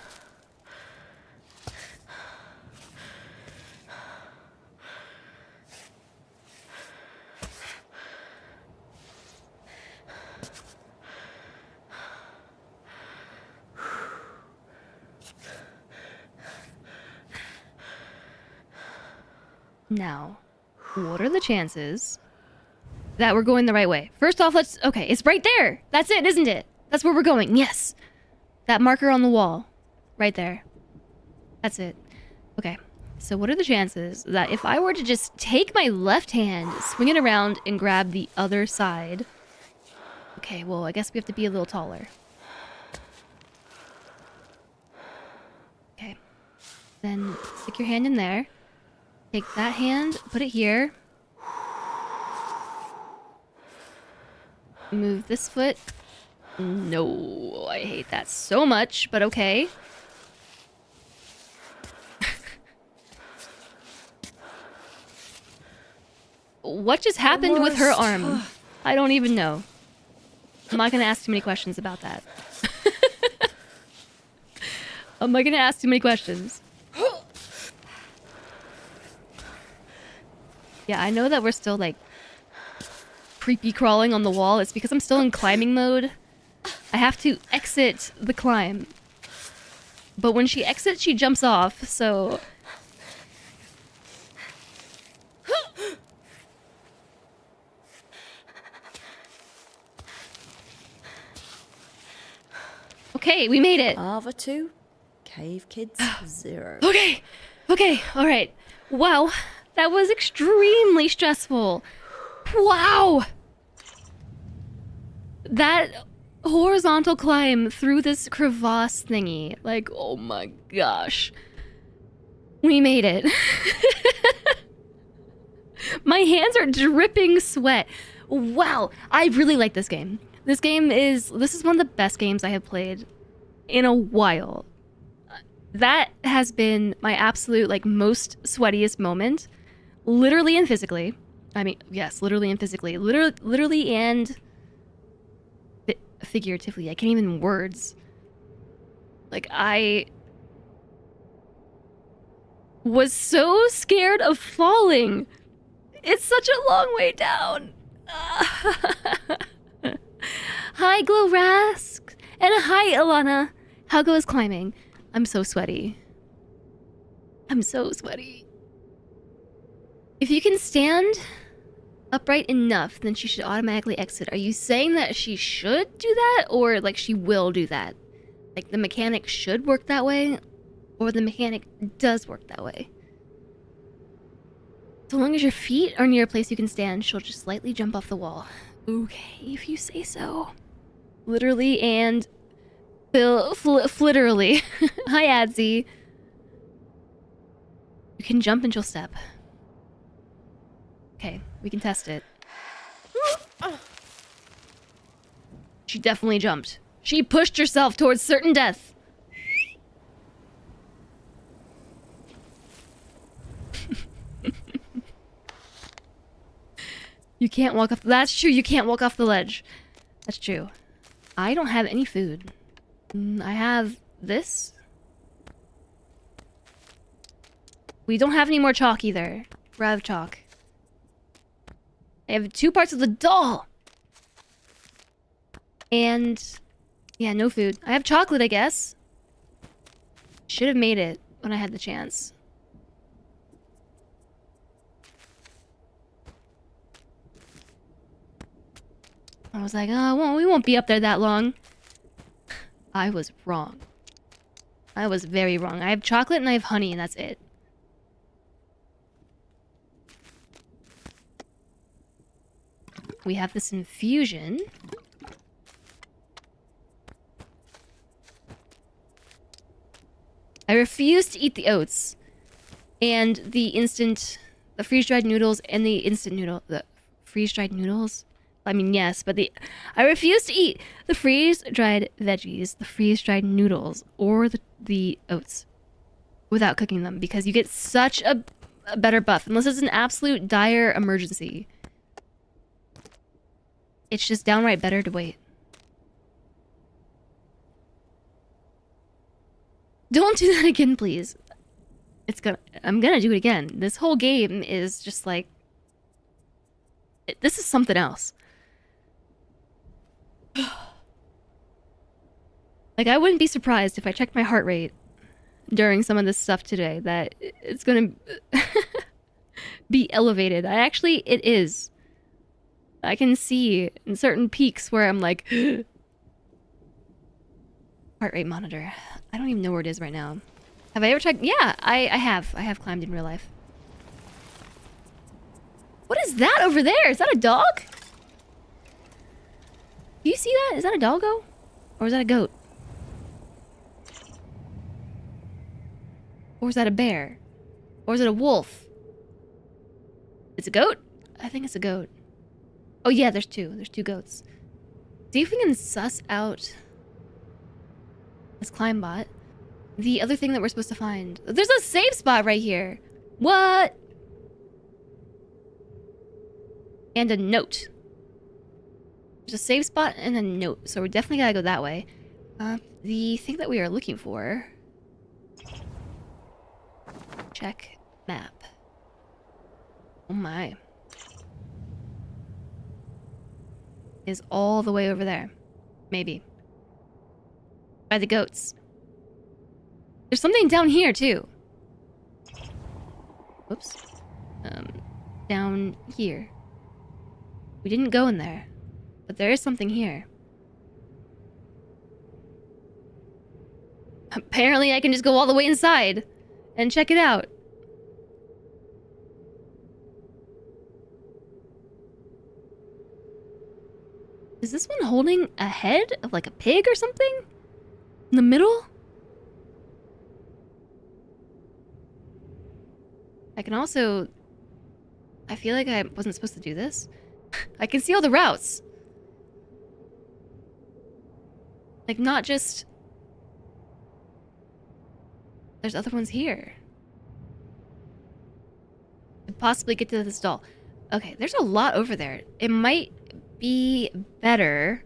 Now, what are the chances that we're going the right way? First off, okay, it's right there. That's it, isn't it? That's where we're going. Yes. That marker on the wall. Right there. That's it. Okay. So what are the chances that if I were to just take my left hand, swing it around, and grab the other side... Okay, well, I guess we have to be a little taller. Okay. Then stick your hand in there. Take that hand, put it here. Move this foot. No, I hate that so much, but okay. What just happened with her arm? I don't even know. I'm not gonna ask too many questions about that. I'm not gonna ask too many questions. Yeah, I know that we're still, like, creepy crawling on the wall. It's because I'm still in climbing mode. I have to exit the climb. But when she exits, she jumps off, so... Okay, we made it. Lava 2, Cave Kids 0. Okay, alright. Wow, that was extremely stressful. Wow! That horizontal climb through this crevasse thingy. Like, oh my gosh. We made it. My hands are dripping sweat. Wow, I really like this game. This is one of the best games I have played in a while. that has been my absolute, like, most sweatiest moment. Literally and physically. I mean, yes, literally and physically. Literally and figuratively. I can't even words. Like, I was so scared of falling. It's such a long way down. Hi, Glorask. And hi, Alana. How goes climbing? I'm so sweaty. I'm so sweaty. If you can stand upright enough, then she should automatically exit. Are you saying that she should do that, or like she will do that? Like the mechanic should work that way, or the mechanic does work that way? So long as your feet are near a place you can stand, she'll just slightly jump off the wall. Okay, if you say so. Literally and flitterally. Hi, Adzi. You can jump and she'll step. Okay, we can test it. She definitely jumped. She pushed herself towards certain death. You can't walk off. That's true. You can't walk off the ledge. That's true. I don't have any food. I have this. We don't have any more chalk either. We're out of chalk. I have 2 parts of the doll. And yeah, no food. I have chocolate, I guess. Should have made it when I had the chance. I was like, oh, well, we won't be up there that long. I was wrong. I was very wrong. I have chocolate and I have honey, and that's it. We have this infusion. I refuse to eat the oats. And the freeze-dried noodles and the instant noodle. The freeze-dried noodles? I mean, yes, but I refuse to eat the freeze-dried veggies, the freeze-dried noodles, or the oats without cooking them, because you get such a better buff, unless it's an absolute dire emergency. It's just downright better to wait. Don't do that again, please. I'm gonna do it again. This whole game is just like... This is something else. Like, I wouldn't be surprised if I checked my heart rate during some of this stuff today, that it's gonna be elevated. It is. I can see in certain peaks where I'm like... Heart rate monitor. I don't even know where it is right now. Have I ever checked? Yeah, I have. I have climbed in real life. What is that over there? Is that a dog? Do you see that? Is that a doggo? Or is that a goat? Or is that a bear? Or is it a wolf? It's a goat? I think it's a goat. Oh yeah, there's 2. There's 2 goats. See if we can suss out this climb bot. The other thing that we're supposed to find. There's a save spot right here. What? And a note. There's a save spot and a note. So we definitely gotta go that way. The thing that we are looking for... Check map. Oh my. Is all the way over there. Maybe. By the goats. There's something down here too. Whoops. Down here. We didn't go in there. But there is something here. Apparently I can just go all the way inside and check it out. Is this one holding a head of like a pig or something? In the middle? I can also... I feel like I wasn't supposed to do this. I can see all the routes. Like, not just... There's other ones here. Could possibly get to this doll. Okay, there's a lot over there. It might be better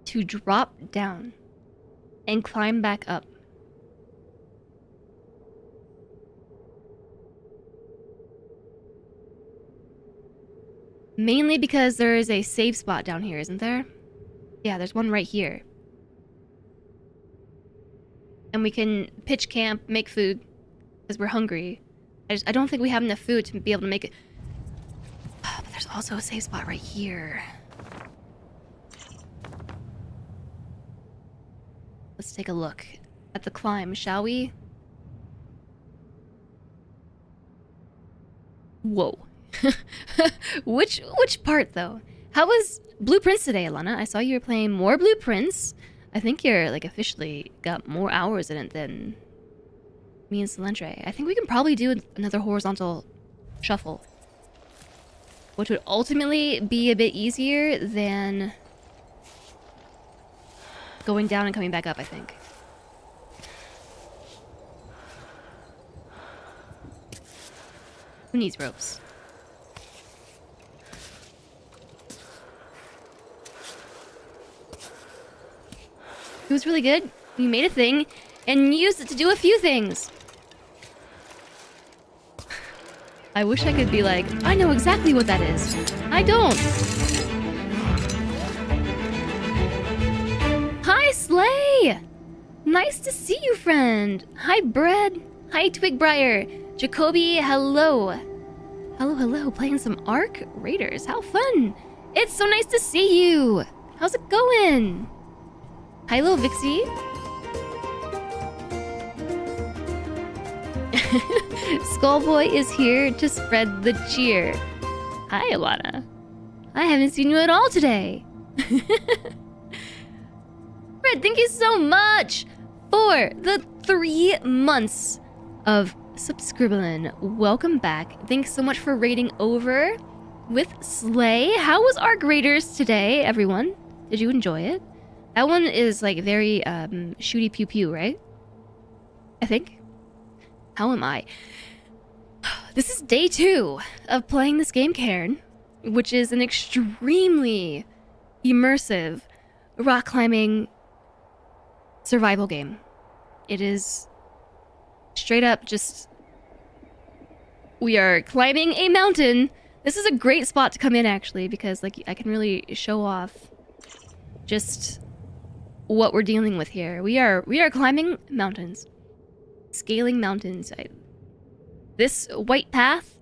to drop down and climb back up. Mainly because there is a save spot down here, isn't there? Yeah, there's one right here. And we can pitch camp, make food, because we're hungry. I don't think we have enough food to be able to make it. But there's also a safe spot right here. Let's take a look at the climb, shall we? Whoa. Which part, though? How was Blueprints today, Alana? I saw you were playing more Blueprints. I think you're, like, officially got more hours in it than me and Solentre. I think we can probably do another horizontal shuffle, which would ultimately be a bit easier than going down and coming back up, I think. Who needs ropes? It was really good. You made a thing and used it to do a few things. I wish I could be like, I know exactly what that is. I don't. Hi, Slay! Nice to see you, friend. Hi, Bread. Hi, Twigbriar. Jacoby, hello. Hello, hello. Playing some Ark Raiders. How fun. It's so nice to see you. How's it going? Hi, little Vixie. Skullboy is here to spread the cheer. Hi, Alana. I haven't seen you at all today. Fred, thank you so much for the 3 months of subscribing. Welcome back. Thanks so much for raiding over with Slay. How was Ark Raiders today, everyone? Did you enjoy it? That one is like very shooty pew pew, right? I think. How am I? This is day 2 of playing this game, Cairn, which is an extremely immersive rock climbing survival game. It is straight up just... We are climbing a mountain. This is a great spot to come in, actually, because like I can really show off just what we're dealing with here. We are climbing mountains. Scaling mountains. This white path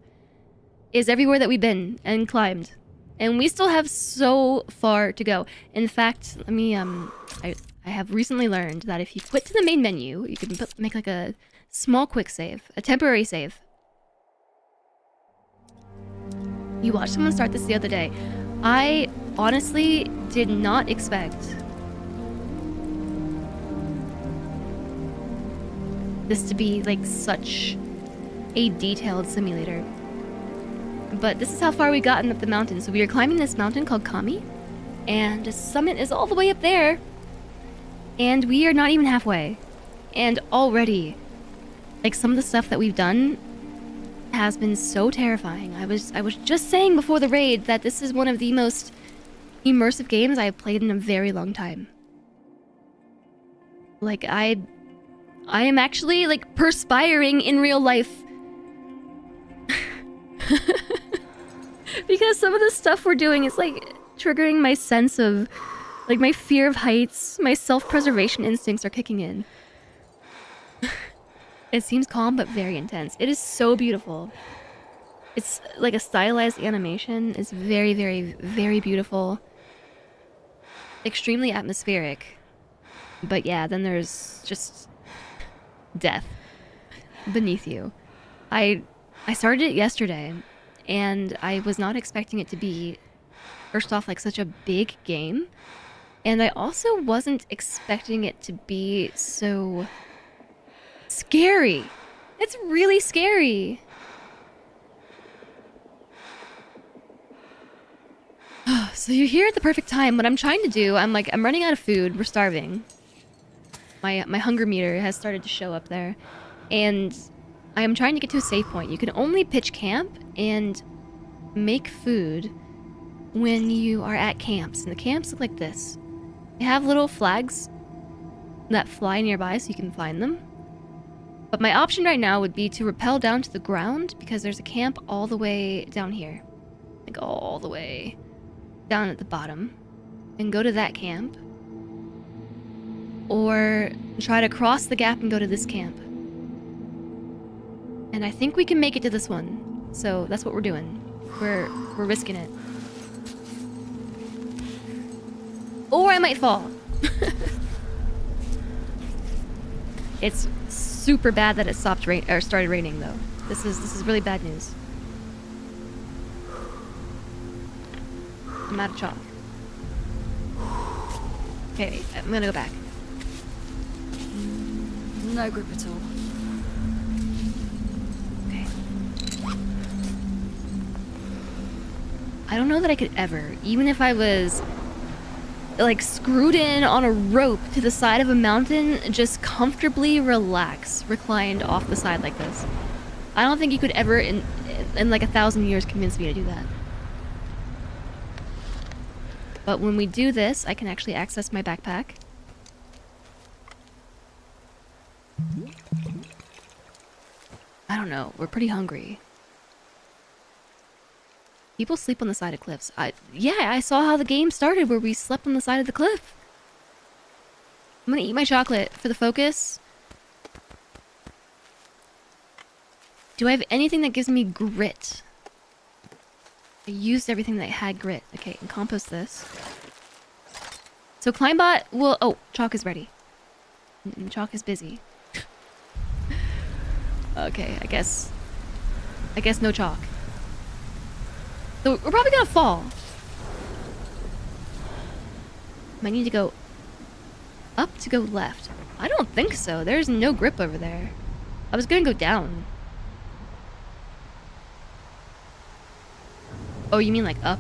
is everywhere that we've been and climbed. And we still have so far to go. In fact, let me, I have recently learned that if you quit to the main menu, you can make like a small quick save, a temporary save. You watched someone start this the other day. I honestly did not expect this to be like such a detailed simulator. But this is how far we've gotten up the mountain. So we are climbing this mountain called Kami, and the summit is all the way up there. And we are not even halfway. And already, like, some of the stuff that we've done has been so terrifying. I was just saying before the raid that this is one of the most immersive games I have played in a very long time. Like, I am actually, like, perspiring in real life. Because some of the stuff we're doing is, like, triggering my sense of, like, my fear of heights. My self-preservation instincts are kicking in. It seems calm, but very intense. It is so beautiful. It's, like, a stylized animation. It's very, very, very beautiful. Extremely atmospheric. But yeah, then there's just death beneath you. I started it yesterday, and I was not expecting it to be, first off, like, such a big game. And I also wasn't expecting it to be so scary. It's really scary. So you're here at the perfect time. What I'm trying to do, I'm running out of food. We're starving. my hunger meter has started to show up there, and I am trying to get to a safe point. You can only pitch camp and make food when you are at camps, and the camps look like this. They have little flags that fly nearby so you can find them. But my option right now would be to rappel down to the ground because there's a camp all the way down here. Like all the way down at the bottom. And go to that camp. Or try to cross the gap and go to this camp. And I think we can make it to this one. So that's what we're doing. We're risking it. Or I might fall. It's super bad that it stopped rain or started raining though. This is really bad news. I'm out of chalk. Okay, wait, I'm gonna go back. No grip at all. Okay. I don't know that I could ever, even if I was like screwed in on a rope to the side of a mountain, just comfortably reclined off the side like this. I don't think you could ever in like 1,000 years convince me to do that. But when we do this, I can actually access my backpack. I don't know, we're pretty hungry. People sleep on the side of cliffs. Yeah, I saw how the game started where we slept on the side of the cliff. I'm gonna eat my chocolate for the focus. Do I have anything that gives me grit? I used everything that had grit. Okay, and compost this. So Climbot will... Oh, chalk is ready. Chalk is busy. Okay, I guess no chalk. So we're probably gonna fall. Might need to go up to go left. I don't think so. There's no grip over there. I was gonna go down. Oh, you mean like up?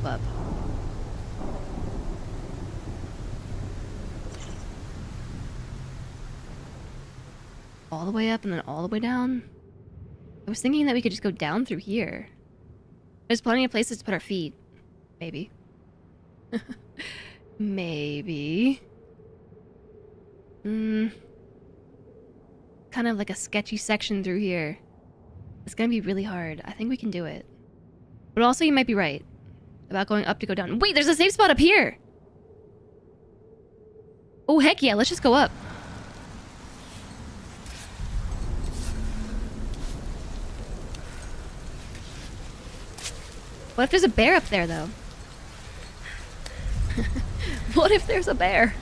All the way up and then all the way down? I was thinking that we could just go down through here. There's plenty of places to put our feet. Maybe. Maybe. Kind of like a sketchy section through here. It's gonna be really hard. I think we can do it. But also you might be right about going up to go down. Wait, there's a safe spot up here! Oh, heck yeah, let's just go up. What if there's a bear up there, though? What if there's a bear?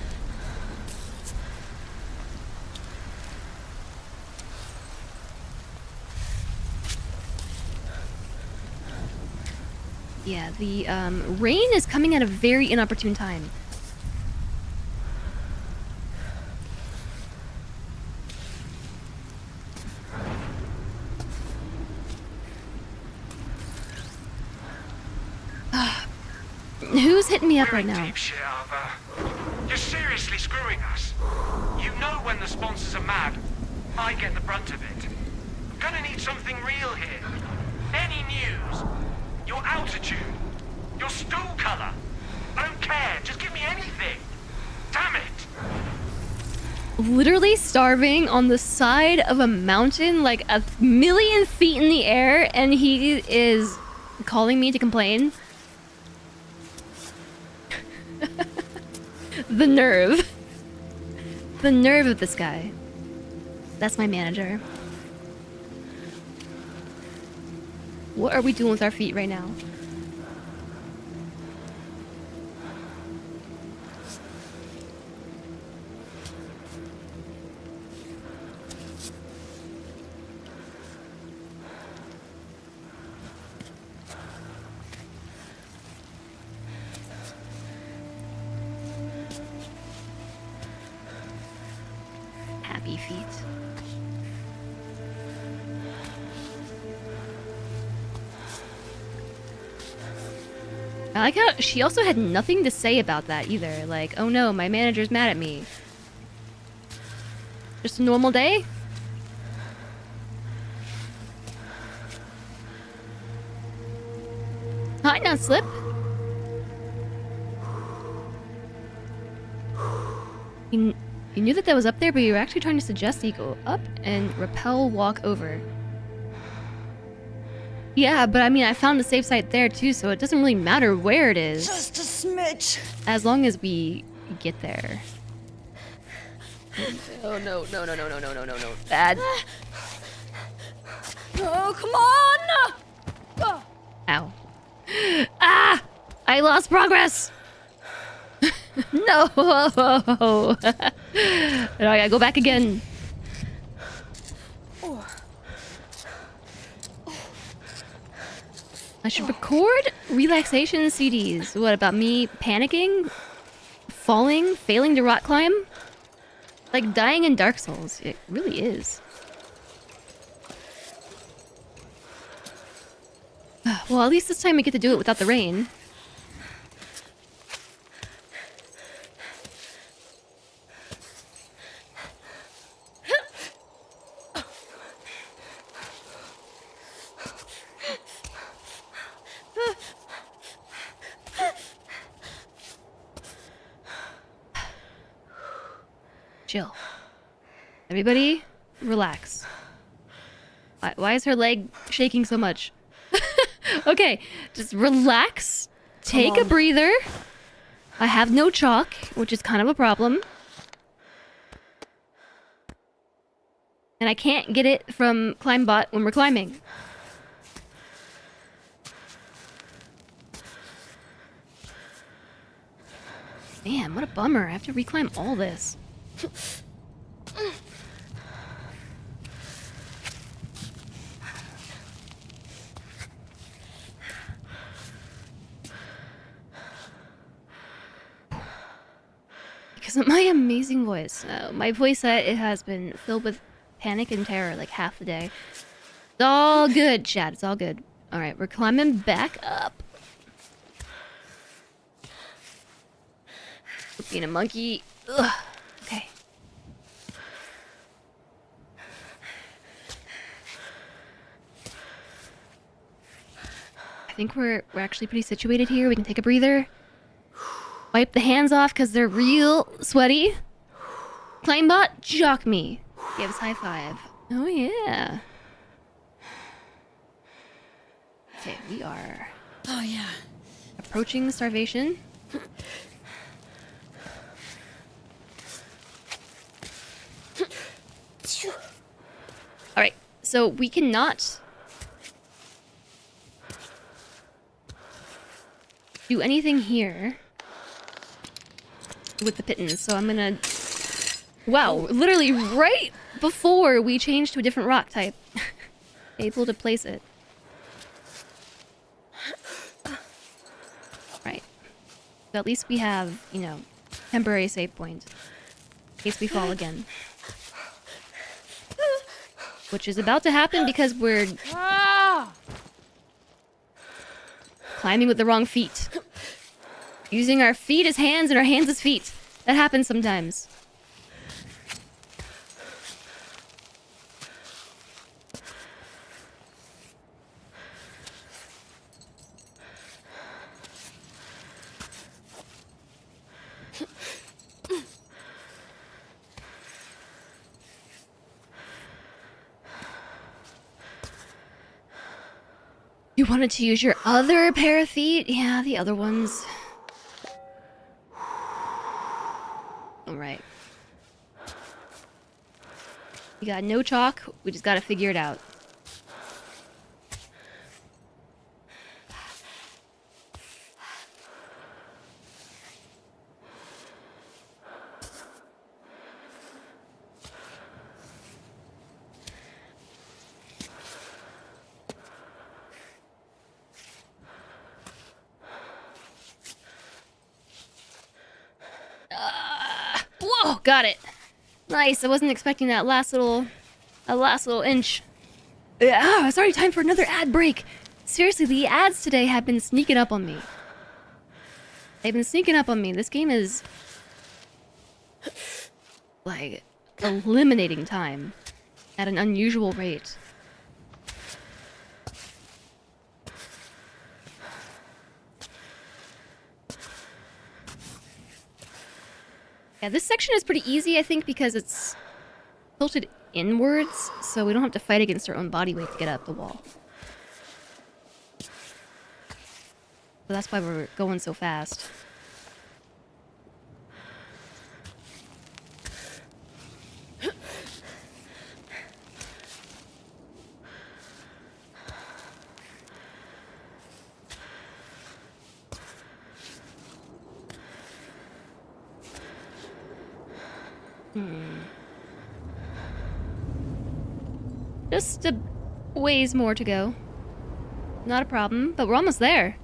Yeah, the rain is coming at a very inopportune time. Who's hitting me up We're right in now? deep shit, Arthur. You're seriously screwing us. You know when the sponsors are mad, I get the brunt of it. I'm gonna need something real here. Any news? Your altitude? Your stool color? I don't care. Just give me anything. Damn it! Literally starving on the side of a mountain, like 1,000,000 feet in the air, and he is calling me to complain. The nerve. The nerve of this guy. That's my manager. What are we doing with our feet right now? Happy feet. I like how she also had nothing to say about that either. Like, oh no, my manager's mad at me. Just a normal day? Hi, not slip. You knew that was up there, but you were actually trying to suggest that you go up and rappel walk over. Yeah, but I mean, I found a safe site there too, so it doesn't really matter where it is. Just a smidge. As long as we get there. Oh no, no, no, no, no, no, no, no, no. Bad. Oh, come on! Oh. Ow. Ah! I lost progress! No! I gotta go back again. I should record relaxation CDs. What about me panicking? Falling? Failing to rock climb? Like dying in Dark Souls. It really is. Well, at least this time we get to do it without the rain. Chill. Everybody, relax. Why is her leg shaking so much? Okay, just relax. Take a breather. I have no chalk, which is kind of a problem. And I can't get it from Climbot when we're climbing. Man, what a bummer. I have to reclimb all this. Because of my amazing voice. My voice, it has been filled with panic and terror like half the day. It's all good, Chad. It's all good. Alright, we're climbing back up. Being a monkey. Ugh. Okay. I think we're actually pretty situated here. We can take a breather. Wipe the hands off because they're real sweaty. Climbot, jock me. Give us high five. Oh yeah. Okay, we are. Oh yeah. Approaching starvation. Alright, so we cannot do anything here with the pittance, so I'm gonna... Wow, literally right before we change to a different rock type. Able to place it. Right. So at least we have, you know, temporary save point. In case we fall again. Which is about to happen because we're... climbing with the wrong feet. Using our feet as hands and our hands as feet. That happens sometimes. You wanted to use your other pair of feet? Yeah, the other ones. Alright. We got no chalk. We just gotta figure it out. Whoa, got it. Nice. I wasn't expecting that last little inch. It's already time for another ad break. Seriously, the ads today have been sneaking up on me. They've been sneaking up on me. This game is like eliminating time at an unusual rate. Yeah, this section is pretty easy, I think, because it's tilted inwards, so we don't have to fight against our own body weight to get up the wall. So that's why we're going so fast. Just a ways more to go. Not a problem, but we're almost there.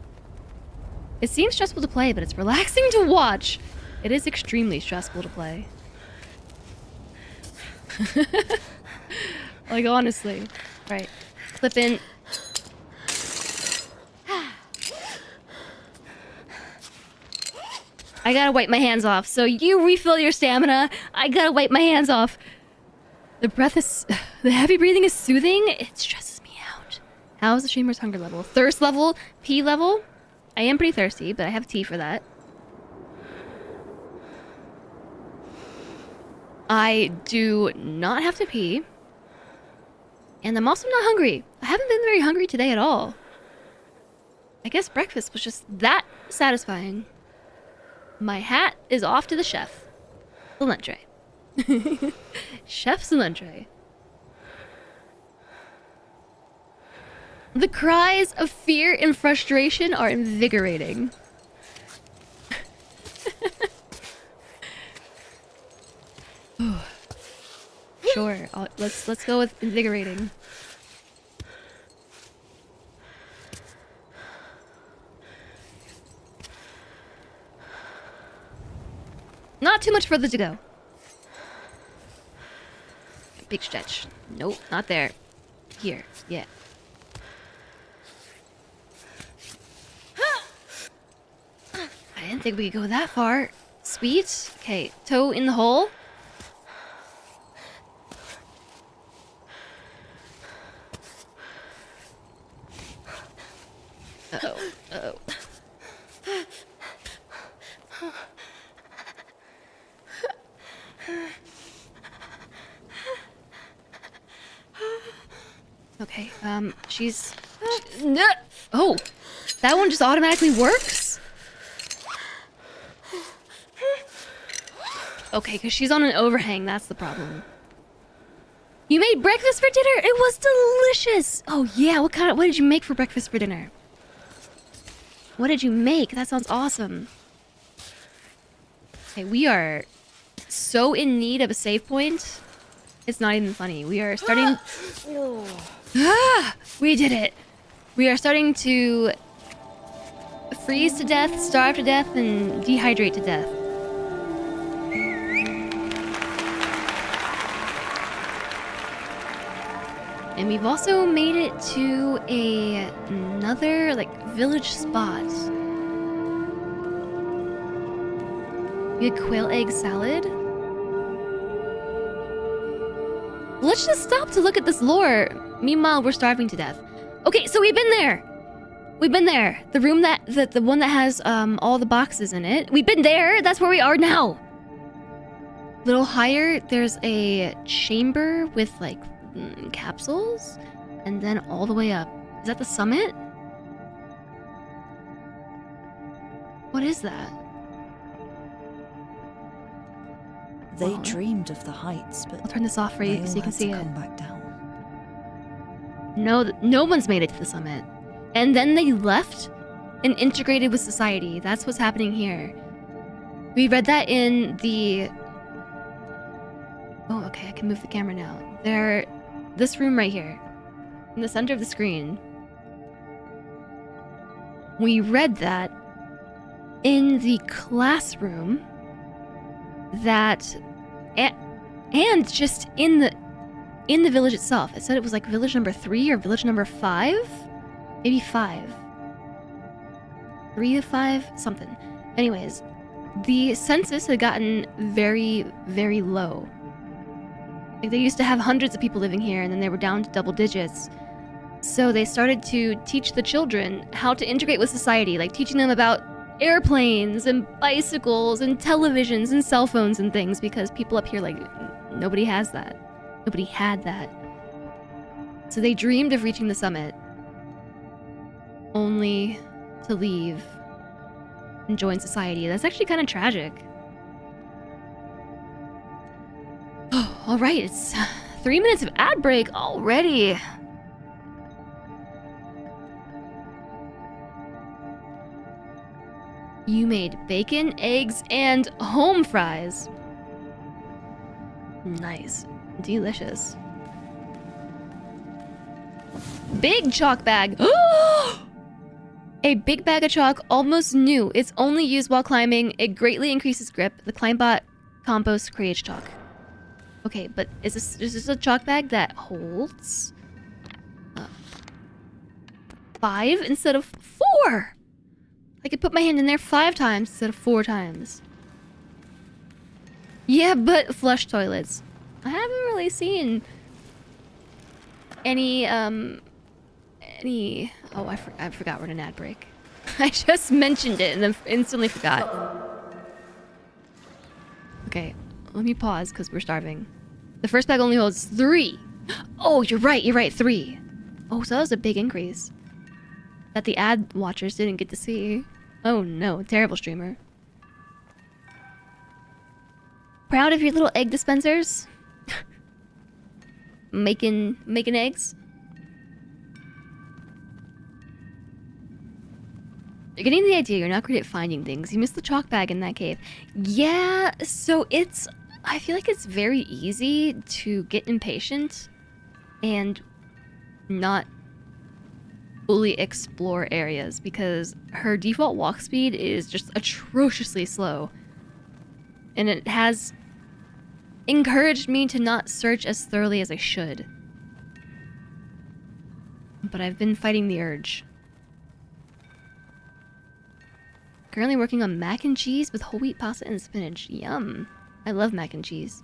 It seems stressful to play, but it's relaxing to watch. It is extremely stressful to play. Like, honestly. Right. Clip in. I gotta wipe my hands off, so you refill your stamina. I gotta wipe my hands off. The heavy breathing is soothing. It stresses me out. How is the streamer's hunger level? Thirst level? Pee level? I am pretty thirsty, but I have tea for that. I do not have to pee. And I'm also not hungry. I haven't been very hungry today at all. I guess breakfast was just that satisfying. My hat is off to the chef. The lunch tray. Chef's lunch tray. The cries of fear and frustration are invigorating. Sure, let's go with invigorating. Not too much further to go. Big stretch. Nope, not there. Here, yeah. I didn't think we could go that far. Sweet. Okay, toe in the hole. Uh-oh, uh-oh. Okay, she's... Oh! That one just automatically works? Okay, because she's on an overhang, that's the problem. You made breakfast for dinner? It was delicious! Oh yeah, what did you make for breakfast for dinner? What did you make? That sounds awesome. Okay, we are so in need of a save point. It's not even funny. We are starting... we did it! We are starting to freeze to death, starve to death, and dehydrate to death. And we've also made it to another, like, village spot. We had quail egg salad. Let's just stop to look at this lore. Meanwhile, we're starving to death. Okay, so we've been there. We've been there. The room the one that has all the boxes in it. We've been there. That's where we are now. A little higher, there's a chamber with like capsules, and then all the way up. Is that the summit? What is that? They dreamed of the heights, but I'll turn this off for you so you can see it. Come back down. No one's made it to the summit. And then they left and integrated with society. That's what's happening here. We read that in the... Oh, okay, I can move the camera now. This room right here, in the center of the screen. We read that in the classroom that... And just in the village itself. It said it was like village number 3 or village number 5? Maybe 5. 3 to 5? Something. Anyways, the census had gotten very, very low. Like, they used to have hundreds of people living here, and then they were down to double digits. So they started to teach the children how to integrate with society, like teaching them about airplanes and bicycles and televisions and cell phones and things, because people up here, like, nobody has that. Nobody had that. So they dreamed of reaching the summit, only to leave and join society. That's actually kind of tragic. All right, it's 3 minutes of ad break already. You made bacon, eggs, and home fries. Nice. Delicious. Big chalk bag. A big bag of chalk, almost new. It's only used while climbing. It greatly increases grip. The Climbot compost creates chalk. Okay, but is this a chalk bag that holds 5 instead of 4? I could put my hand in there 5 times instead of 4 times. Yeah, but flush toilets. I haven't really seen any oh, I forgot we're in an ad break. I just mentioned it and then instantly forgot. Okay, let me pause because we're starving. The first bag only holds 3. Oh, you're right, 3. Oh, so that was a big increase that the ad watchers didn't get to see. Oh no, terrible streamer. Proud of your little egg dispensers? making eggs? You're getting the idea. You're not great at finding things. You missed the chalk bag in that cave. Yeah, so I feel like it's very easy to get impatient and not fully explore areas because her default walk speed is just atrociously slow. And it has encouraged me to not search as thoroughly as I should. But I've been fighting the urge. Currently working on mac and cheese with whole wheat pasta and spinach. Yum. I love mac and cheese.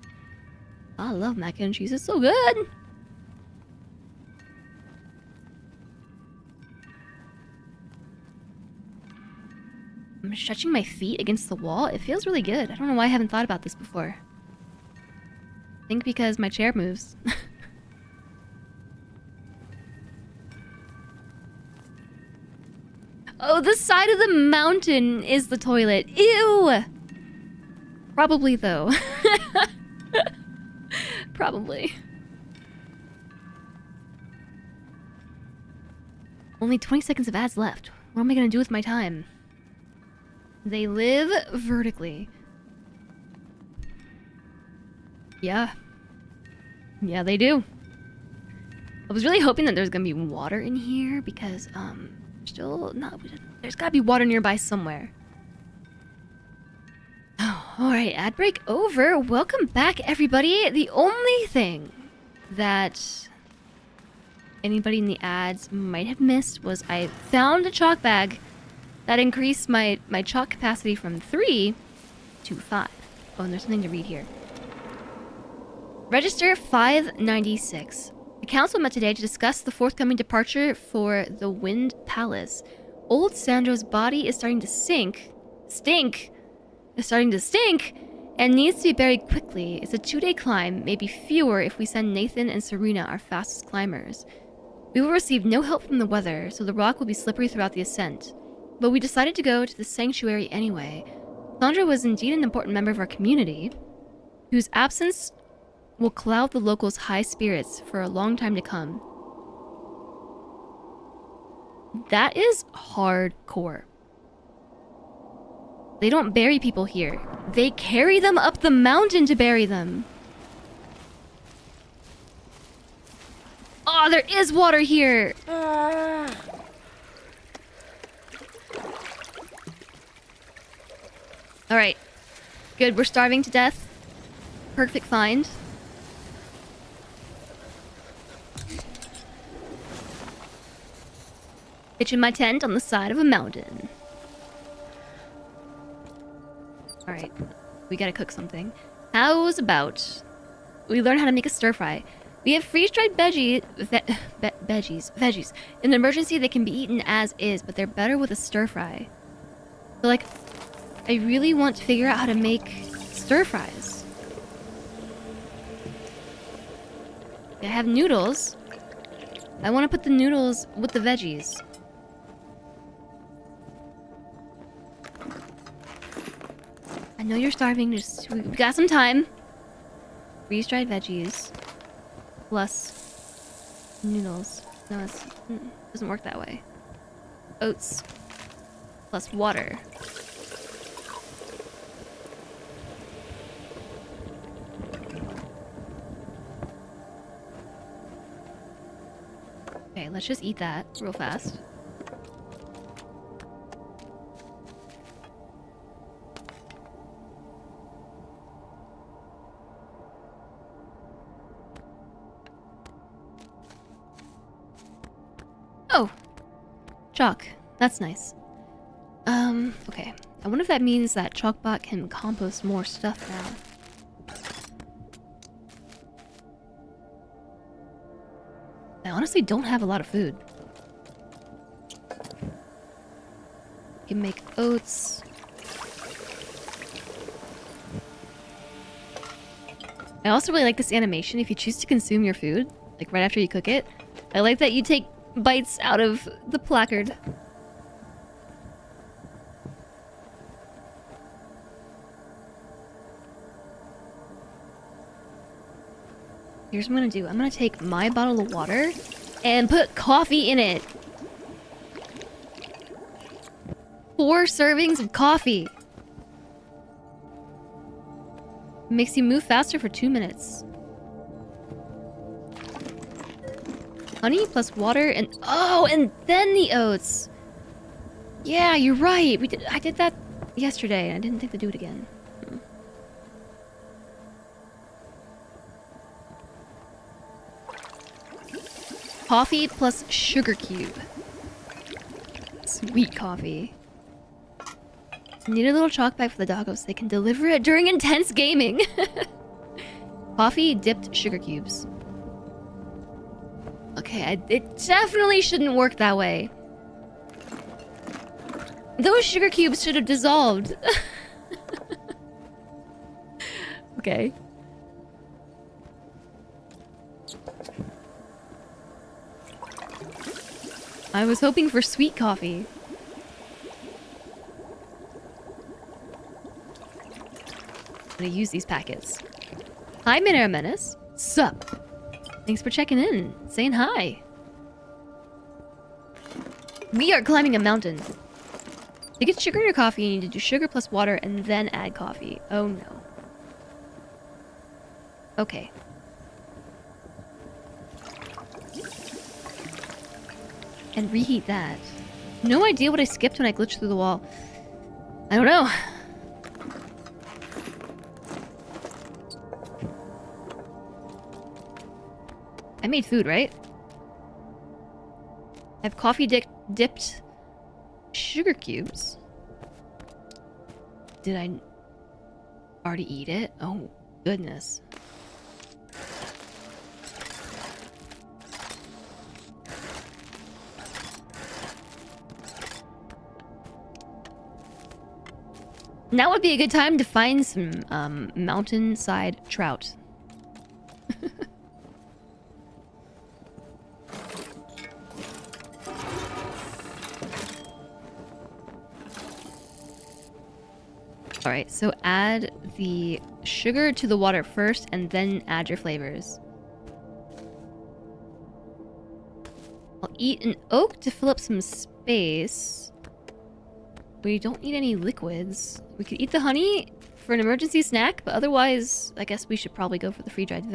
I love mac and cheese. It's so good. I'm stretching my feet against the wall. It feels really good. I don't know why I haven't thought about this before. I think because my chair moves. Oh, the side of the mountain is the toilet. Ew! Probably, though. Probably. Only 20 seconds of ads left. What am I gonna do with my time? They live vertically. Yeah. Yeah, they do. I was really hoping that there's gonna be water in here because, still not. There's gotta be water nearby somewhere. Oh, alright, ad break over. Welcome back, everybody. The only thing that anybody in the ads might have missed was I found a chalk bag that increased my chalk capacity from 3 to 5. Oh, and there's something to read here. Register 596. The council met today to discuss the forthcoming departure for the Wind Palace. Old Sandro's body is starting to stink, and needs to be buried quickly. It's a 2-day climb, maybe fewer if we send Nathan and Serena, our fastest climbers. We will receive no help from the weather, so the rock will be slippery throughout the ascent. But we decided to go to the sanctuary anyway. Sandra was indeed an important member of our community, whose absence will cloud the locals' high spirits for a long time to come. That is hardcore. They don't bury people here. They carry them up the mountain to bury them. Oh, there is water here! Alright. Good, we're starving to death. Perfect find. Pitching my tent on the side of a mountain. Alright. We gotta cook something. How's about we learn how to make a stir fry. We have freeze-dried veggies. In an emergency, they can be eaten as is, but they're better with a stir fry. So, like, I really want to figure out how to make stir fries. I have noodles. I want to put the noodles with the veggies. I know you're starving. We got some time. Freeze-dried veggies. Plus noodles. No, it doesn't work that way. Oats. Plus water. Okay, let's just eat that real fast. Oh! Chalk. That's nice. Okay. I wonder if that means that Chalkbot can compost more stuff now. I honestly don't have a lot of food. You can make oats. I also really like this animation. If you choose to consume your food, like right after you cook it, I like that you take bites out of the placard. Here's what I'm gonna do. I'm gonna take my bottle of water and put coffee in it. 4 servings of coffee. Makes you move faster for 2 minutes. Honey plus water and... Oh, and then the oats. Yeah, you're right. I did that yesterday. I didn't think to do it again. Coffee plus sugar cube. Sweet coffee. Need a little chalk bag for the doggos so they can deliver it during intense gaming. Coffee dipped sugar cubes. Okay, it definitely shouldn't work that way. Those sugar cubes should have dissolved. Okay. I was hoping for sweet coffee. I'm gonna use these packets. Hi, Minera Menace. Sup? Thanks for checking in. Saying hi. We are climbing a mountain. To get sugar in your coffee, you need to do sugar plus water and then add coffee. Oh no. Okay. And reheat that. No idea what I skipped when I glitched through the wall. I don't know. I made food, right? I have coffee dipped sugar cubes. Did I already eat it? Oh, goodness. Now would be a good time to find some mountainside trout. Alright, so add the sugar to the water first and then add your flavors. I'll eat an oak to fill up some space. We don't need any liquids. We could eat the honey for an emergency snack, but otherwise, I guess we should probably go for the freeze-dried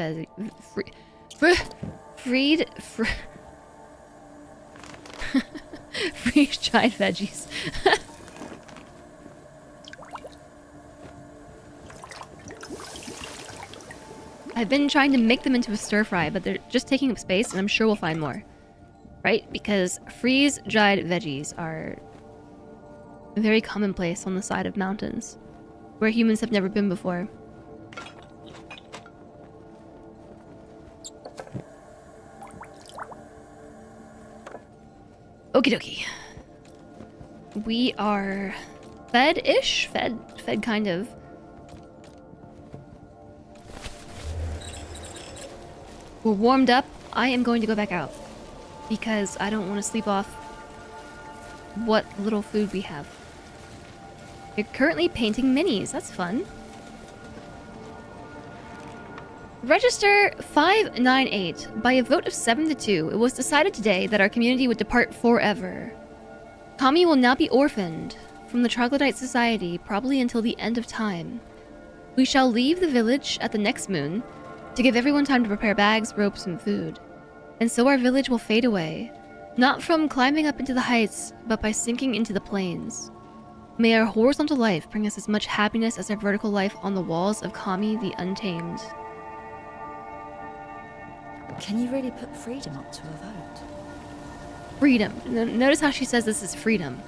freeze-dried veggies. I've been trying to make them into a stir-fry, but they're just taking up space, and I'm sure we'll find more. Right? Because freeze-dried veggies are very commonplace on the side of mountains, where humans have never been before. Okie dokie. We are fed-ish? Fed kind of. We're warmed up. I am going to go back out. Because I don't want to sleep off what little food we have. You're currently painting minis. That's fun. Register 598. By a vote of 7-2, it was decided today that our community would depart forever. Kami will now be orphaned from the Troglodyte Society probably until the end of time. We shall leave the village at the next moon to give everyone time to prepare bags, ropes, and food. And so our village will fade away, not from climbing up into the heights, but by sinking into the plains. May our horizontal life bring us as much happiness as our vertical life on the walls of Kami the Untamed. Can you really put freedom up to a vote? Freedom. Notice how she says this is freedom.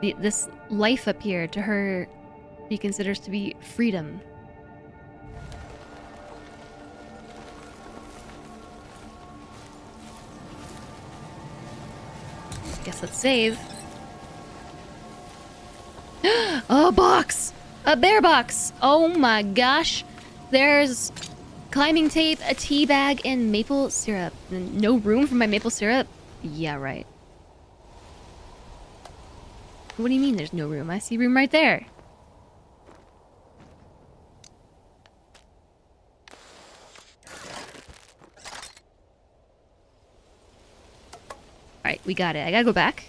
This life up here, to her, she considers to be freedom. Guess let's save. A box! A bear box! Oh my gosh! There's climbing tape, a tea bag, and maple syrup. And no room for my maple syrup? Yeah, right. What do you mean there's no room? I see room right there. Alright, we got it. I gotta go back.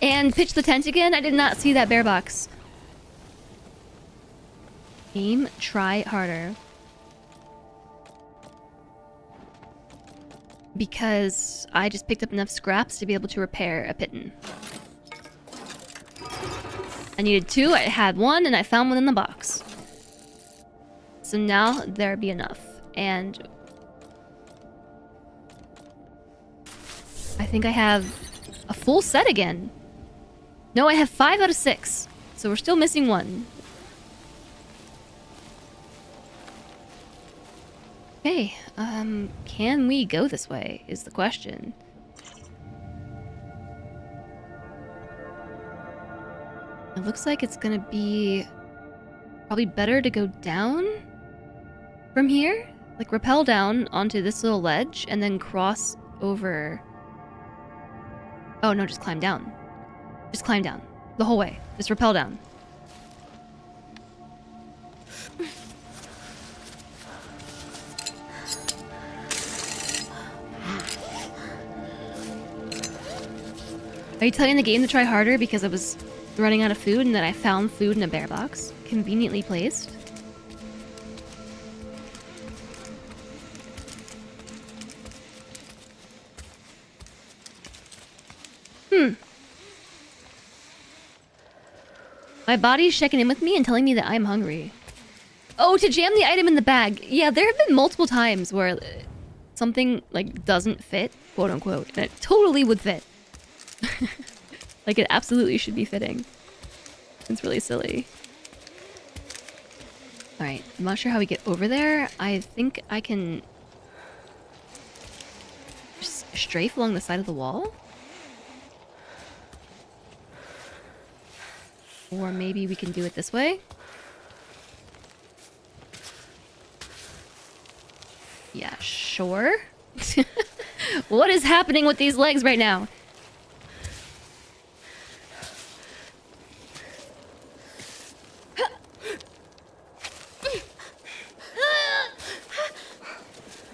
And pitch the tent again? I did not see that bear box. Aim, try harder. Because I just picked up enough scraps to be able to repair a piton. I needed 2, I had 1, and I found one in the box. So now there be enough. And I think I have a full set again. No, I have 5 out of 6. So we're still missing 1. Okay, can we go this way is the question. It looks like it's gonna be probably better to go down from here. Like rappel down onto this little ledge and then cross over. Oh no, just climb down. Just climb down. The whole way. Just rappel down. Are you telling the game to try harder because I was running out of food and then I found food in a bear box? Conveniently placed. My body's checking in with me and telling me that I'm hungry. Oh, to jam the item in the bag. Yeah, there have been multiple times where something, like, doesn't fit, quote unquote, and it totally would fit. Like, it absolutely should be fitting. It's really silly. Alright, I'm not sure how we get over there. I think I can just strafe along the side of the wall? Or maybe we can do it this way? Yeah, sure. What is happening with these legs right now?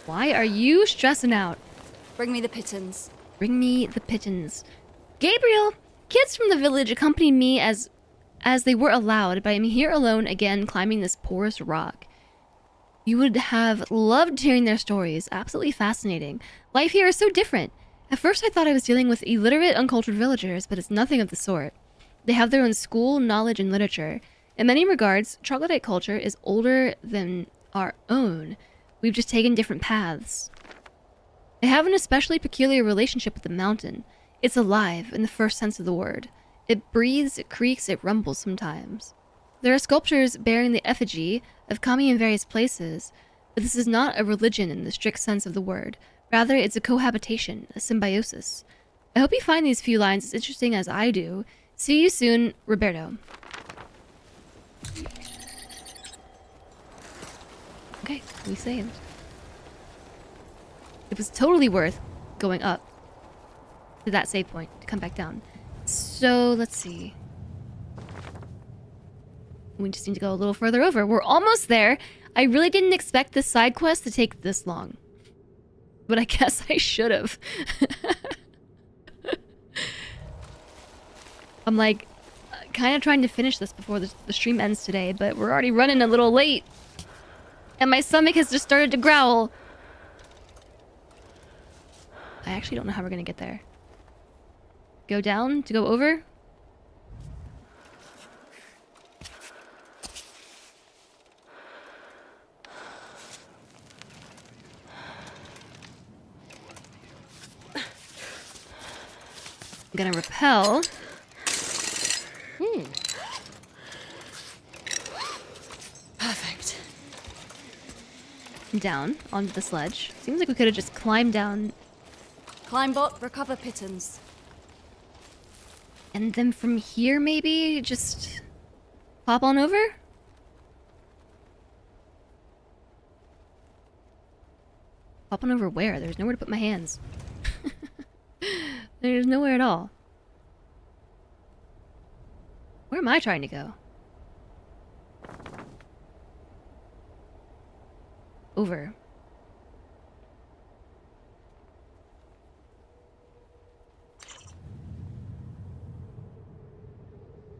Why are you stressing out? Bring me the pittons. Bring me the pittons. Gabriel! Kids from the village accompanied me as they were allowed, but I'm here alone again climbing this porous rock. You would have loved hearing their stories. Absolutely fascinating. Life here is so different. At first I thought I was dealing with illiterate, uncultured villagers, but it's nothing of the sort. They have their own school, knowledge, and literature. In many regards, troglodyte culture is older than our own. We've just taken different paths. They have an especially peculiar relationship with the mountain. It's alive, in the first sense of the word. It breathes, it creaks, it rumbles sometimes. There are sculptures bearing the effigy of kami in various places, but this is not a religion in the strict sense of the word. Rather, it's a cohabitation, a symbiosis. I hope you find these few lines as interesting as I do. See you soon, Roberto. Okay, we saved. It was totally worth going up to that save point to come back down. So, let's see. We just need to go a little further over. We're almost there. I really didn't expect this side quest to take this long. But I guess I should have. I'm like, kind of trying to finish this before the stream ends today, but we're already running a little late. And my stomach has just started to growl. I actually don't know how we're gonna get there. Go down to go over? I'm gonna repel. Perfect. Down onto the sledge. Seems like we could have just climbed down. Climb bot, recover pittance. And then from here, maybe just hop on over? Hop on over where? There's nowhere to put my hands. There's nowhere at all. Where am I trying to go? Over.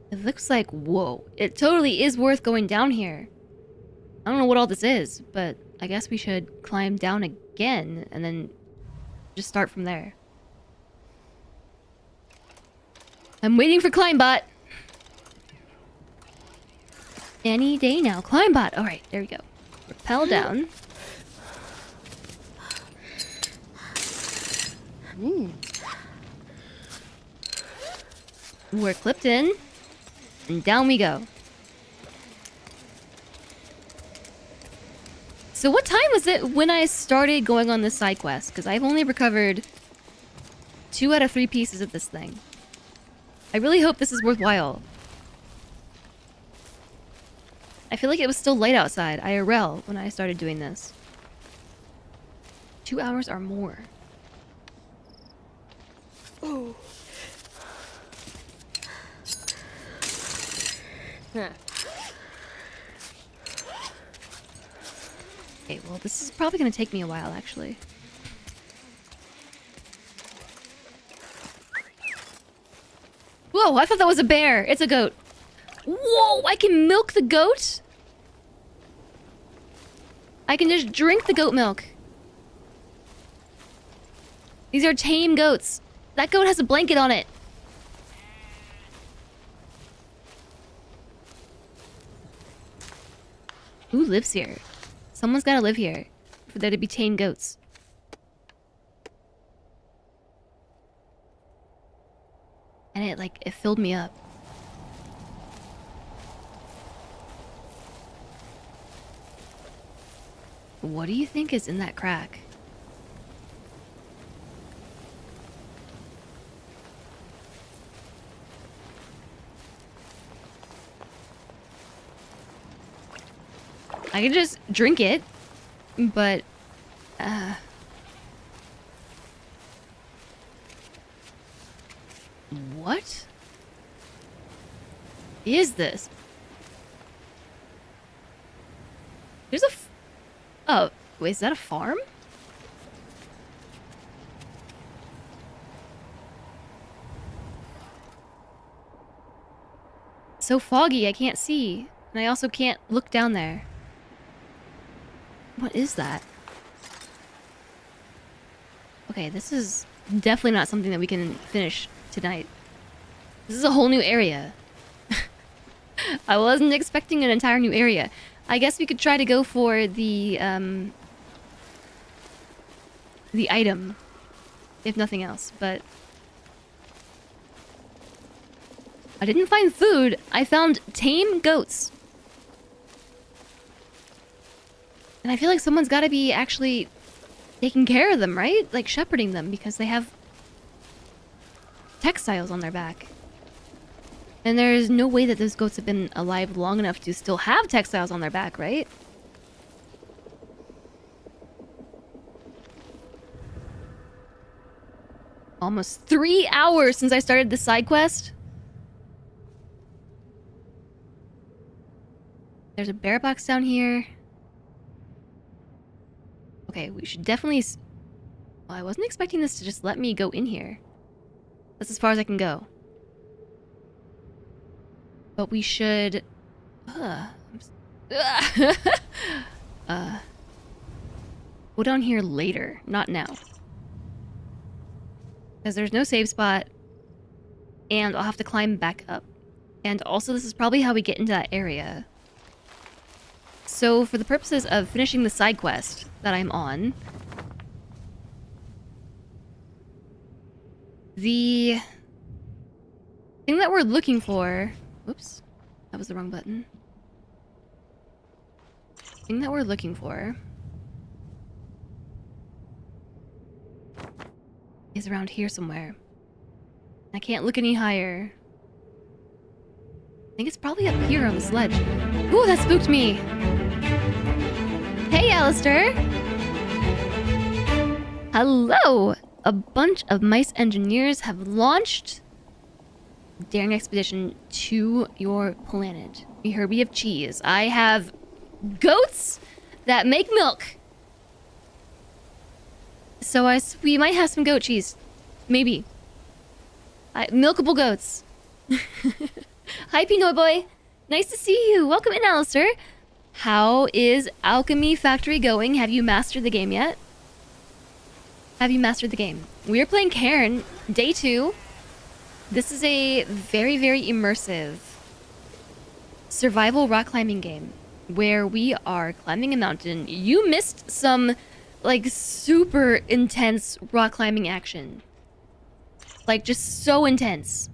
It looks like, whoa, it totally is worth going down here. I don't know what all this is, but I guess we should climb down again and then just start from there. I'm waiting for Climbot. Any day now. Climbot. All right, there we go. Rappel down. We're clipped in. And down we go. So what time was it when I started going on this side quest? Because I've only recovered 2 out of 3 pieces of this thing. I really hope this is worthwhile. I feel like it was still light outside, IRL, when I started doing this. 2 hours or more. Ooh. Okay, well, this is probably going to take me a while, actually. Whoa, I thought that was a bear. It's a goat. Whoa, I can milk the goat? I can just drink the goat milk. These are tame goats. That goat has a blanket on it. Who lives here? Someone's gotta live here for there to be tame goats. And it filled me up. What do you think is in that crack? I could just drink it, but what is this? There's a oh, wait, is that a farm? So foggy, I can't see. And I also can't look down there. What is that? Okay, this is definitely not something that we can finish tonight. This is a whole new area. I wasn't expecting an entire new area. I guess we could try to go for the item, if nothing else, but I didn't find food. I found tame goats. And I feel like someone's got to be actually taking care of them, right? Like shepherding them because they have textiles on their back. And there's no way that those goats have been alive long enough to still have textiles on their back, right? Almost 3 hours since I started the side quest. There's a bear box down here. Okay, we should definitely... Well, I wasn't expecting this to just let me go in here. That's as far as I can go. But we should... Go down here later, not now. Because there's no save spot. And I'll have to climb back up. And also, this is probably how we get into that area. So, for the purposes of finishing the side quest that I'm on... The thing that we're looking for... Oops, that was the wrong button. The thing that we're looking for is around here somewhere. I can't look any higher. I think it's probably up here on the sledge. Ooh, that spooked me! Hey, Alistair! Hello! A bunch of mice engineers have launched a daring expedition to your planet. We heard we have cheese. I have goats that make milk. So we might have some goat cheese. Maybe. Milkable goats. Hi, Pinoy boy. Nice to see you. Welcome in, Alistair. How is Alchemy Factory going? Have you mastered the game yet? Have you mastered the game? We are playing Cairn, day 2. This is a very, very immersive survival rock climbing game where we are climbing a mountain. You missed some, like, super intense rock climbing action. Like, just so intense.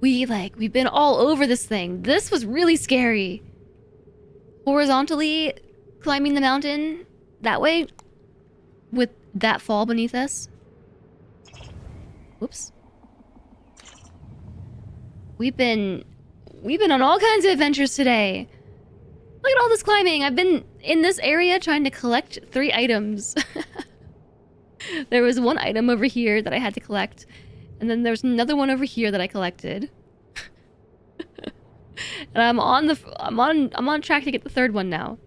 We've been all over this thing. This was really scary. Horizontally climbing the mountain that way with that fall beneath us. Whoops. We've been on all kinds of adventures today. Look at all this climbing. I've been in this area trying to collect 3 items. There was one item over here that I had to collect, and then there's another one over here that I collected. And I'm on track to get the 3rd one now.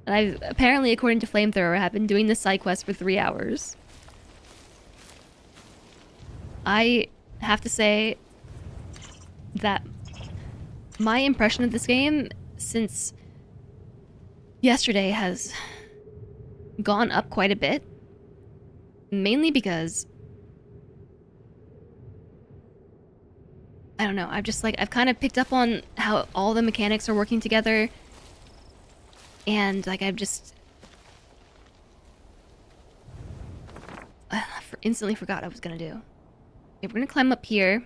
And I've apparently, according to Flamethrower, have been doing this side quest for 3 hours. I have to say that my impression of this game since yesterday has gone up quite a bit. Mainly because I don't know, I've kind of picked up on how all the mechanics are working together. And I instantly forgot what I was gonna do. Okay, we're gonna climb up here.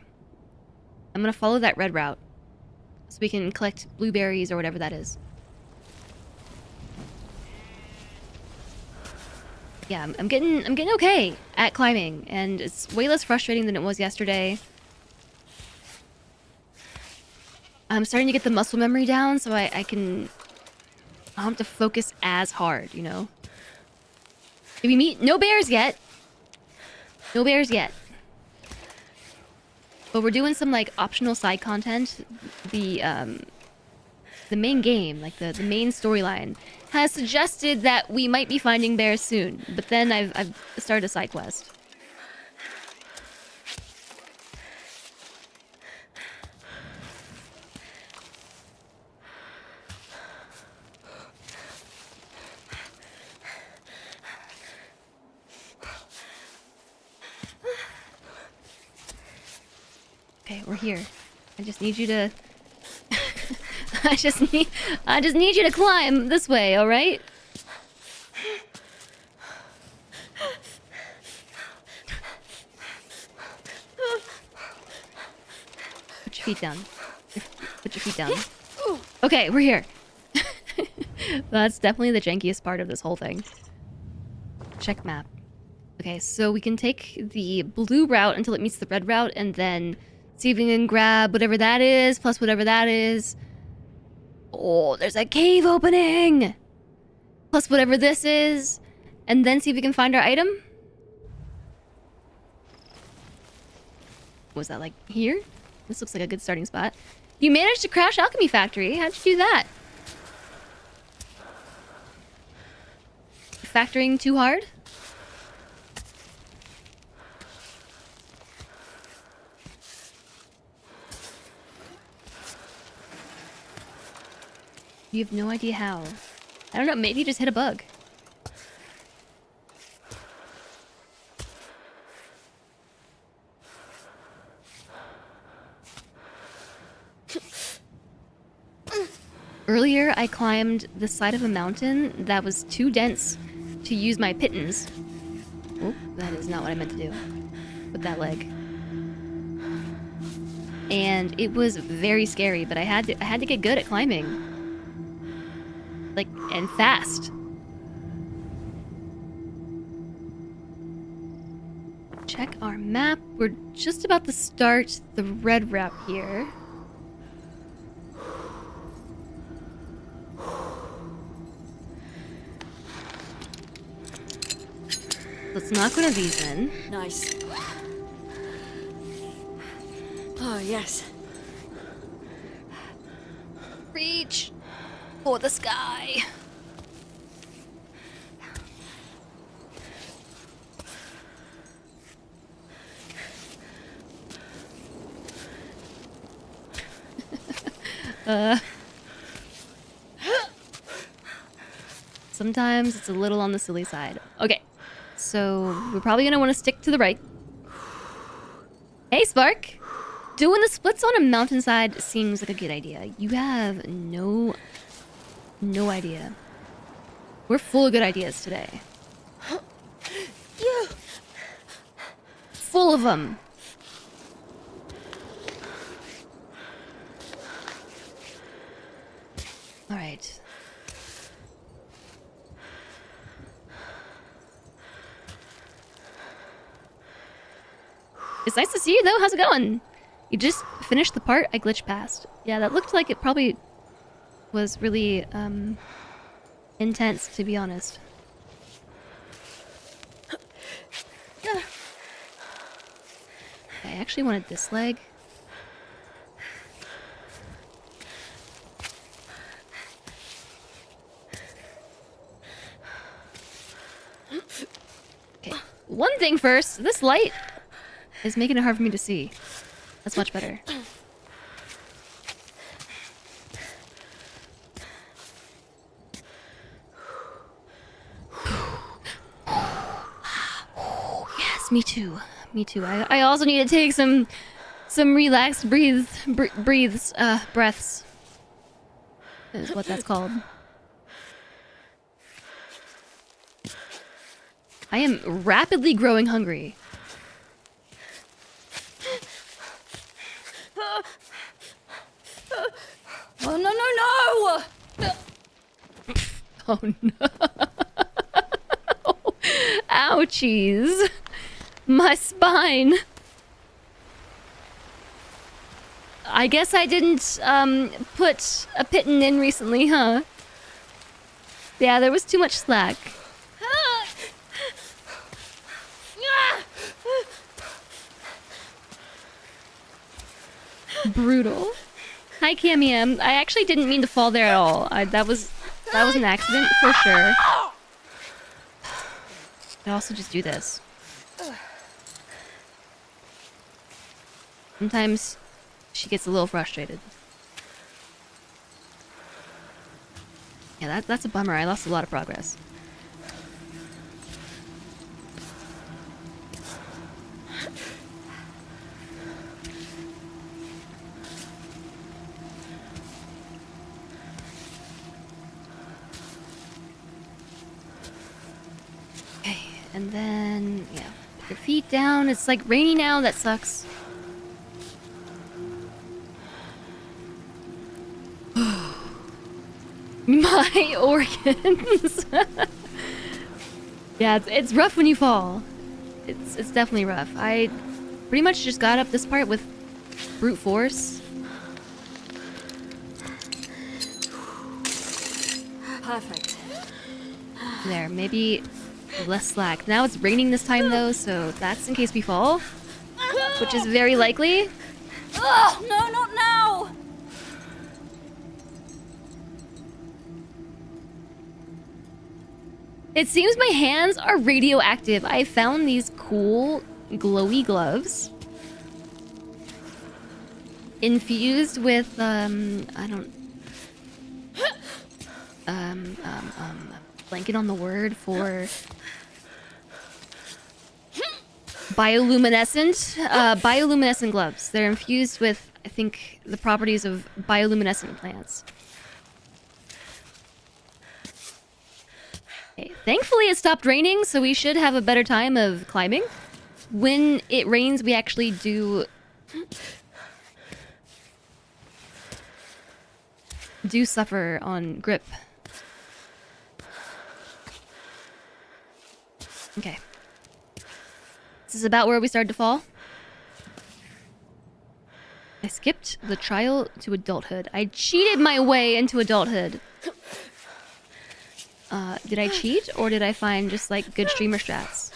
I'm gonna follow that red route so we can collect blueberries or whatever that is. Yeah, I'm getting okay at climbing, and it's way less frustrating than it was yesterday. I'm starting to get the muscle memory down, so I don't have to focus as hard, you know? Did we meet? No bears yet. No bears yet. But we're doing some, like, optional side content. The main game, like, the main storyline, has suggested that we might be finding bears soon. But then I've started a side quest. Okay, we're here. I just need you to... I just need you to climb this way, all right? feet down. Put your feet down. Okay, we're here. That's definitely the jankiest part of this whole thing. Check map. Okay, so we can take the blue route until it meets the red route, and then see if we can grab whatever that is, plus whatever that is. Oh, there's a cave opening! Plus whatever this is, and then see if we can find our item. Was that like here? This looks like a good starting spot. You managed to crash Alchemy Factory. How'd you do that? Factoring too hard? You have no idea how. I don't know, maybe you just hit a bug. Earlier, I climbed the side of a mountain that was too dense to use my pittons. Oh, that is not what I meant to do with that leg. And it was very scary, but I had to get good at climbing. Like, and fast. Check our map. We're just about to start the red route here. Let's knock one of these in. Nice. Oh, yes. Reach for the sky. Sometimes it's a little on the silly side. Okay, so we're probably gonna want to stick to the right. Hey, Spark! Doing the splits on a mountainside seems like a good idea. You have no idea. We're full of good ideas today. Full of them. All right. It's nice to see you, though. How's it going? You just finished the part I glitched past. Yeah, that looked like it probably was really, intense, to be honest. I actually wanted this leg. Okay, one thing first. This light is making it hard for me to see. That's much better. Yes, me too. Me too. I also need to take some relaxed breaths. Is what that's called. I am rapidly growing hungry. Oh, no, no, no! Oh no. Ouchies. My spine. I guess I didn't put a pitten in recently, huh? Yeah, there was too much slack. Brutal. Hi, Cammy. I actually didn't mean to fall there at all. That was an accident for sure. I also just do this. Sometimes she gets a little frustrated. Yeah, that's a bummer. I lost a lot of progress. Okay, and then, yeah, put your feet down. It's like rainy now. That sucks. My organs. Yeah, it's rough when you fall. It's definitely rough. I pretty much just got up this part with brute force. Perfect. There, maybe less slack. Now it's raining this time though, so that's in case we fall, which is very likely. Oh, no, not now! It seems my hands are radioactive. I found these cool glowy gloves infused with I don't blanking on the word for bioluminescent gloves. They're infused with, I think, the properties of bioluminescent plants. Okay. Thankfully it stopped raining, so we should have a better time of climbing. When it rains, we actually do suffer on grip. Okay. This is about where we started to fall. I skipped the trial to adulthood. I cheated my way into adulthood. Did I cheat, or did I find just, like, good streamer strats?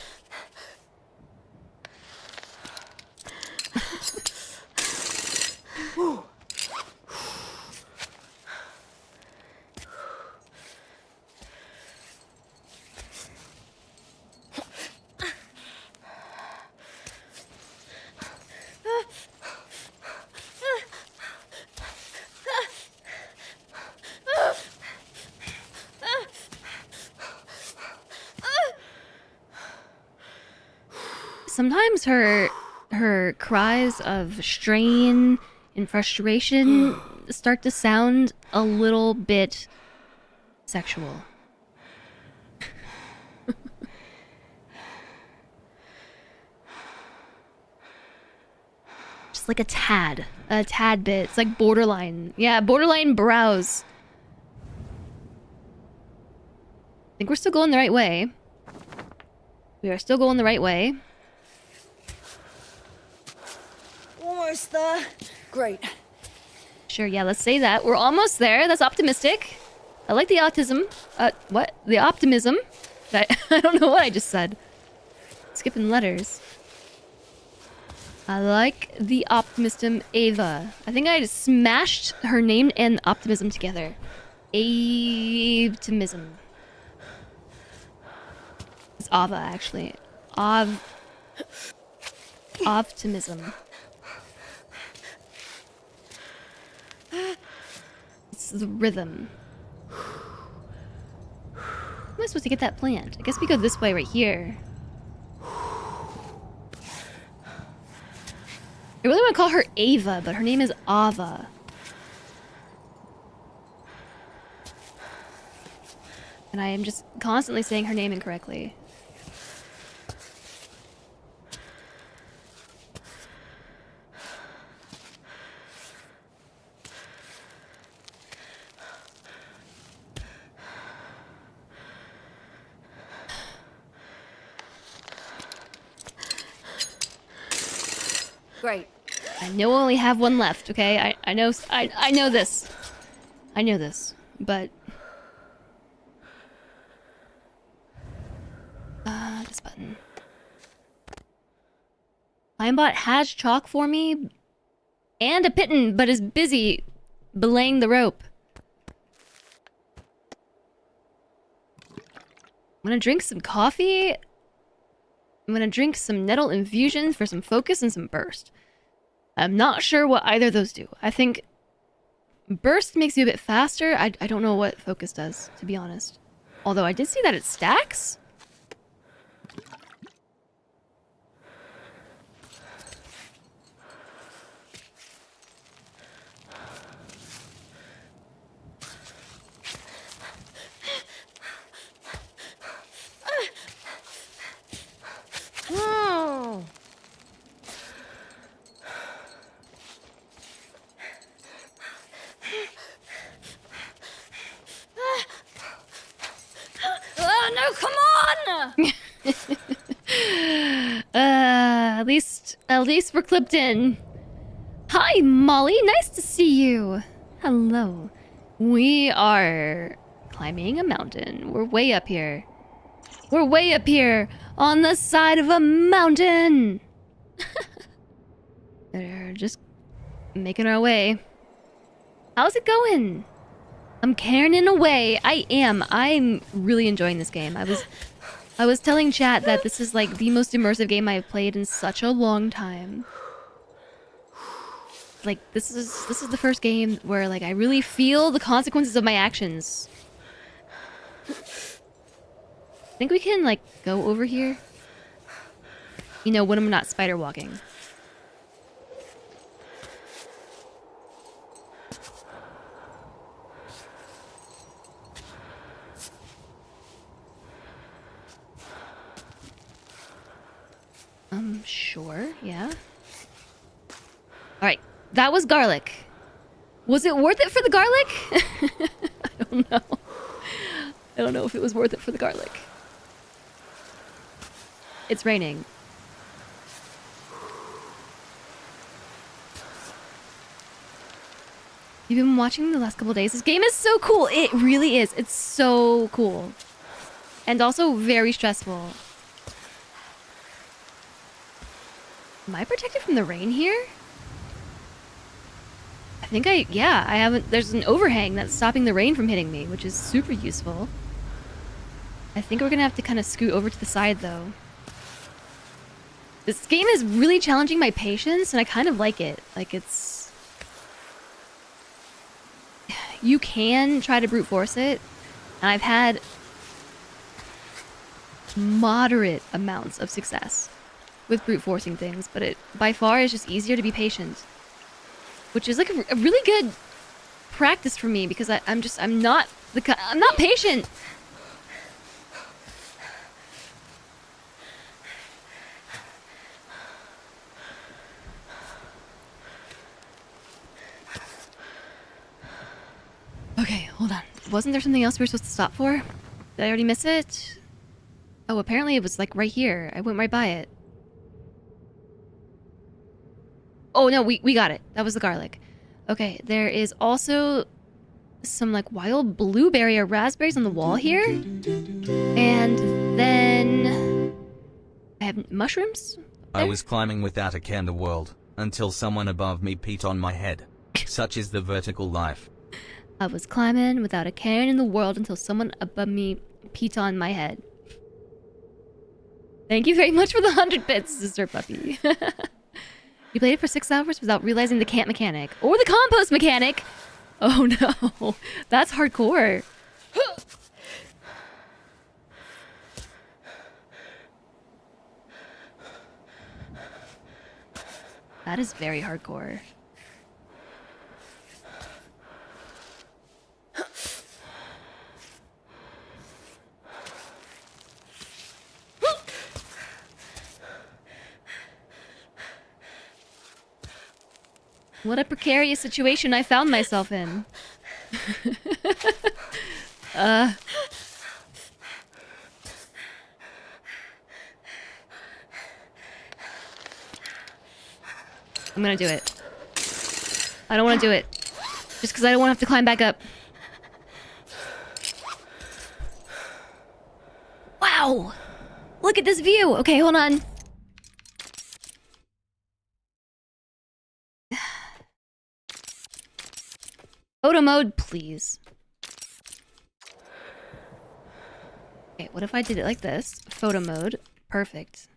Sometimes her cries of strain and frustration start to sound a little bit sexual. Just like a tad bit. It's like borderline. Yeah, borderline browse. I think we're still going the right way. We are still going the right way. Almost there. Great. Sure, yeah, let's say that. We're almost there. That's optimistic. I like the autism. What? The optimism. I don't know what I just said. Skipping letters. I like the optimism, Ava. I think I just smashed her name and optimism together. Optimism. It's Ava, actually. Optimism. It's the rhythm. How am I supposed to get that plant? I guess we go this way right here. I really want to call her Ava, but her name is Ava. And I am just constantly saying her name incorrectly. Great. I know I only have one left, okay? I know I know this. I know this, but this button. Linebot has chalk for me and a pitten, but is busy belaying the rope. I'm gonna drink some coffee. I'm gonna drink some nettle infusion for some focus and some burst. I'm not sure what either of those do. I think burst makes you a bit faster. I don't know what focus does, to be honest. Although I did see that it stacks. At least we're clipped in. Hi, Molly. Nice to see you. Hello. We are climbing a mountain. We're way up here. We're way up here on the side of a mountain. We're just making our way. How's it going? I'm Cairning away. I am. I'm really enjoying this game. I was telling chat that this is like the most immersive game I've played in such a long time. Like this is the first game where like I really feel the consequences of my actions. I think we can like go over here. You know, when I'm not spider walking. Sure, yeah. Alright, that was garlic. Was it worth it for the garlic? I don't know. I don't know if it was worth it for the garlic. It's raining. You've been watching the last couple days. This game is so cool. It really is. It's so cool. And also very stressful. Am I protected from the rain here? I think yeah, I haven't, there's an overhang that's stopping the rain from hitting me, which is super useful. I think we're gonna have to kind of scoot over to the side though. This game is really challenging my patience and I kind of like it. Like it's... You can try to brute force it, and I've had moderate amounts of success with brute forcing things, but it by far is just easier to be patient, which is like a really good practice for me because I'm not patient. Okay, hold on. Wasn't there something else we were supposed to stop for? Did I already miss it? Oh, apparently it was like right here. I went right by it. Oh no, we got it. That was the garlic. Okay, there is also some like wild blueberry or raspberries on the wall here. And then I have mushrooms. I was climbing without a care in the world until someone above me peed on my head. Such is the vertical life. I was climbing without a care in the world until someone above me peed on my head. Thank you very much for the 100 bits, Sister Puppy. You played it for 6 hours without realizing the camp mechanic. Or the compost mechanic! Oh no, that's hardcore. That is very hardcore. What a precarious situation I found myself in. I'm gonna do it. I don't want to do it. Just because I don't want to have to climb back up. Wow! Look at this view! Okay, hold on. Photo mode, please. Okay, what if I did it like this? Photo mode. Perfect.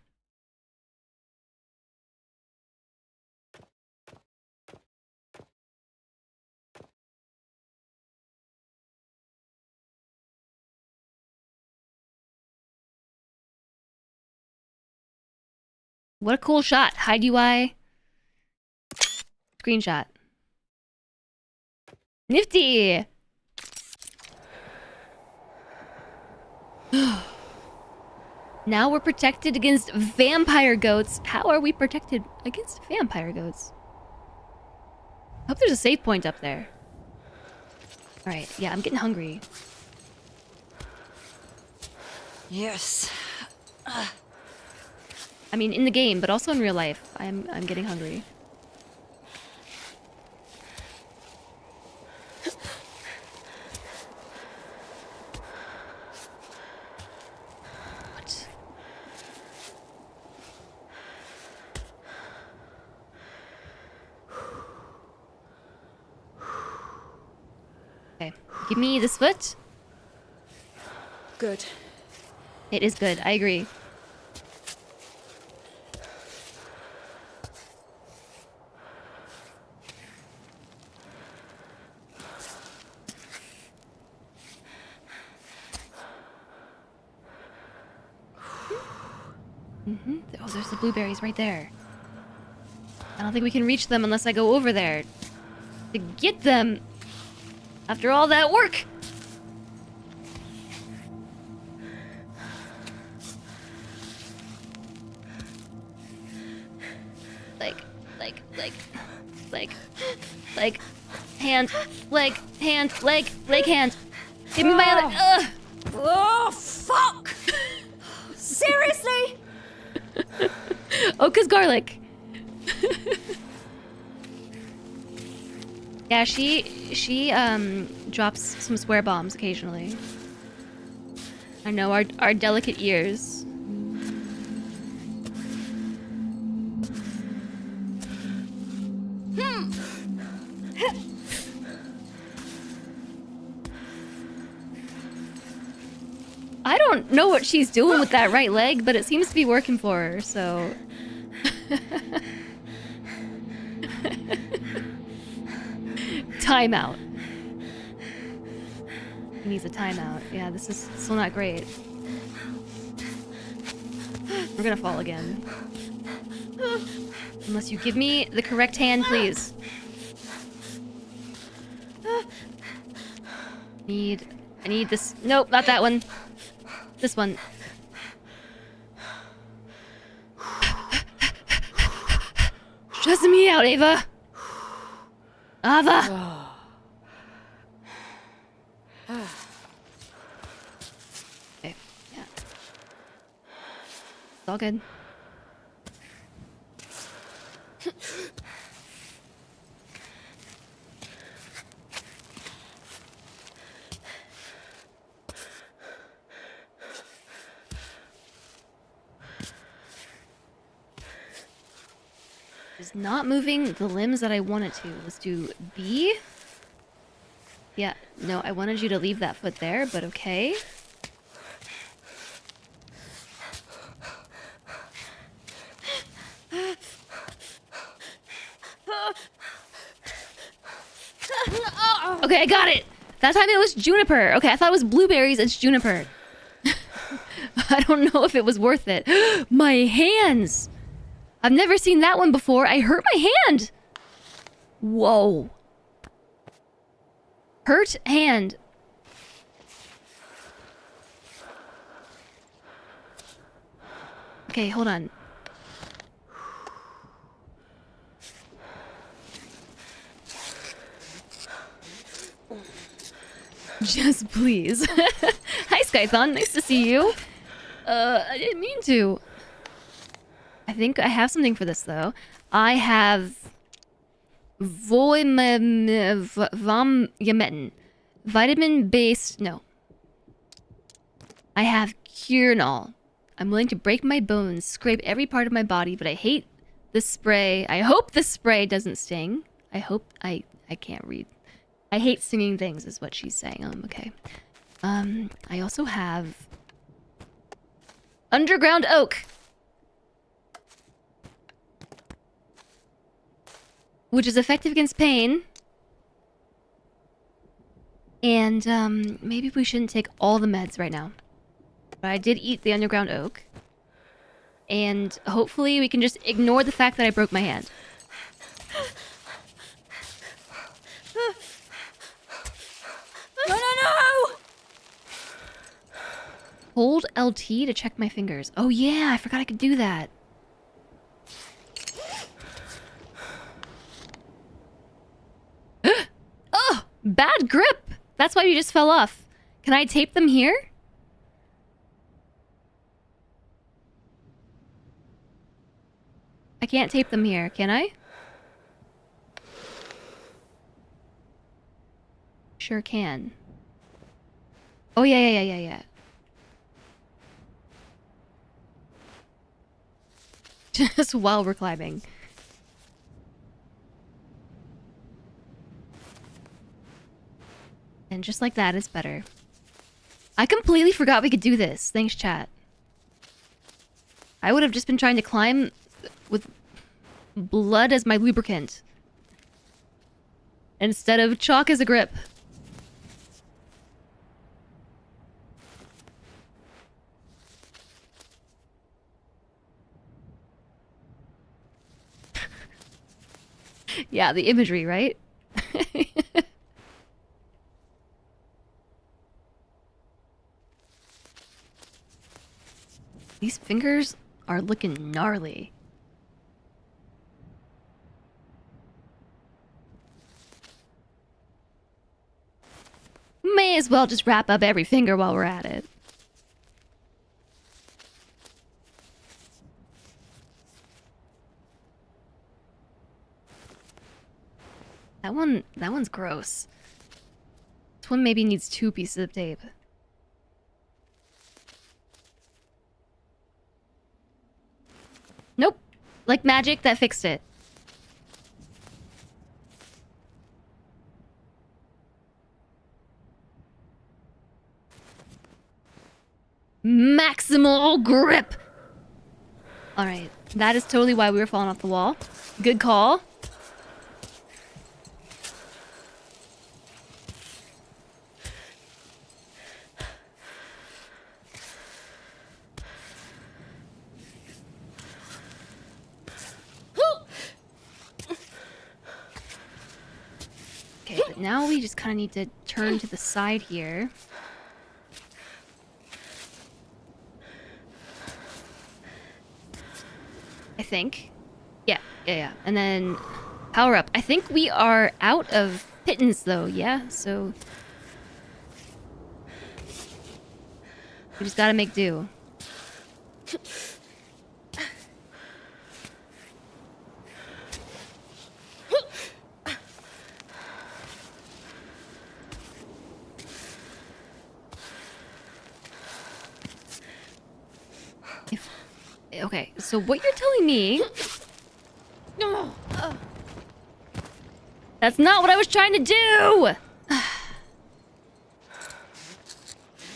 What a cool shot. Hide UI. Screenshot. Nifty! Now we're protected against vampire goats. How are we protected against vampire goats? I hope there's a save point up there. Alright, yeah, I'm getting hungry. Yes. I mean, in the game, but also in real life. I'm getting hungry. What? Okay, give me this foot. Good. It is good. I agree. Oh, there's the blueberries right there. I don't think we can reach them unless I go over there to get them. After all that work. Like, hand, leg, hand. Give me my other. Oh, fuck! Seriously? Oh, 'cause garlic. Yeah, she drops some swear bombs occasionally. I know our delicate ears. I don't know what she's doing with that right leg, but it seems to be working for her, so... Timeout. He needs a timeout. Yeah, this is still not great. We're gonna fall again. Unless you give me the correct hand, please. I need this. Nope, not that one. This one. Stressing me out, Ava. Ava. Okay, yeah. It's all good. Is not moving the limbs that I wanted to. Let's do B. Yeah, no, I wanted you to leave that foot there, but okay. Okay, I got it. That time it was juniper. Okay, I thought it was blueberries. It's juniper. I don't know if it was worth it. My hands. I've never seen that one before. I hurt my hand. Whoa. Hurt hand. Okay, hold on. Just please. Hi, Skython. Nice to see you. I didn't mean to. I think I have something for this, though. I have... Vitamin-based... No. I have Cairn. I'm willing to break my bones, scrape every part of my body, but I hate the spray. I hope the spray doesn't sting. I hope... I can't read. I hate stinging things, is what she's saying. Okay. I also have... Underground Oak. Which is effective against pain. And, maybe we shouldn't take all the meds right now. But I did eat the underground oak. And hopefully we can just ignore the fact that I broke my hand. No, no, no! Hold LT to check my fingers. Oh yeah, I forgot I could do that. Oh, bad grip. That's why you just fell off. Can I tape them here? I can't tape them here, can I? Sure can. Oh, yeah. Just while we're climbing. And just like that, it's better. I completely forgot we could do this. Thanks, chat. I would have just been trying to climb with blood as my lubricant. Instead of chalk as a grip. Yeah, the imagery, right? These fingers are looking gnarly. May as well just wrap up every finger while we're at it. That one's gross. This one maybe needs 2 pieces of tape. Nope. Like magic, that fixed it. Maximal grip! Alright, that is totally why we were falling off the wall. Good call. Okay, but now we just kind of need to turn to the side here. I think. Yeah. And then power up. I think we are out of pittance though, yeah? So we just gotta make do. Okay, so what you're telling me... That's not what I was trying to do!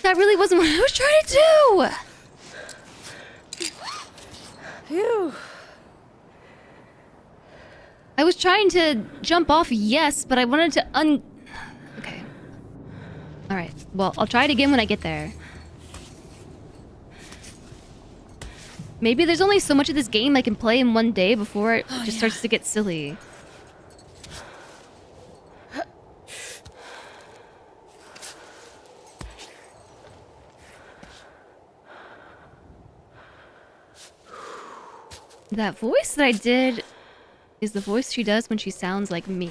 That really wasn't what I was trying to do! Phew. I was trying to jump off, yes, but I wanted to Okay. Alright, well, I'll try it again when I get there. Maybe there's only so much of this game I can play in one day before it just starts to get silly. That voice that I did is the voice she does when she sounds like me.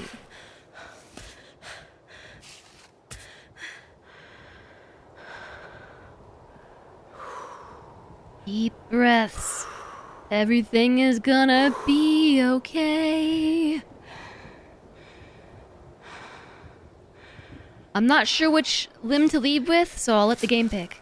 Deep breaths. Everything is gonna be okay. I'm not sure which limb to lead with, so I'll let the game pick.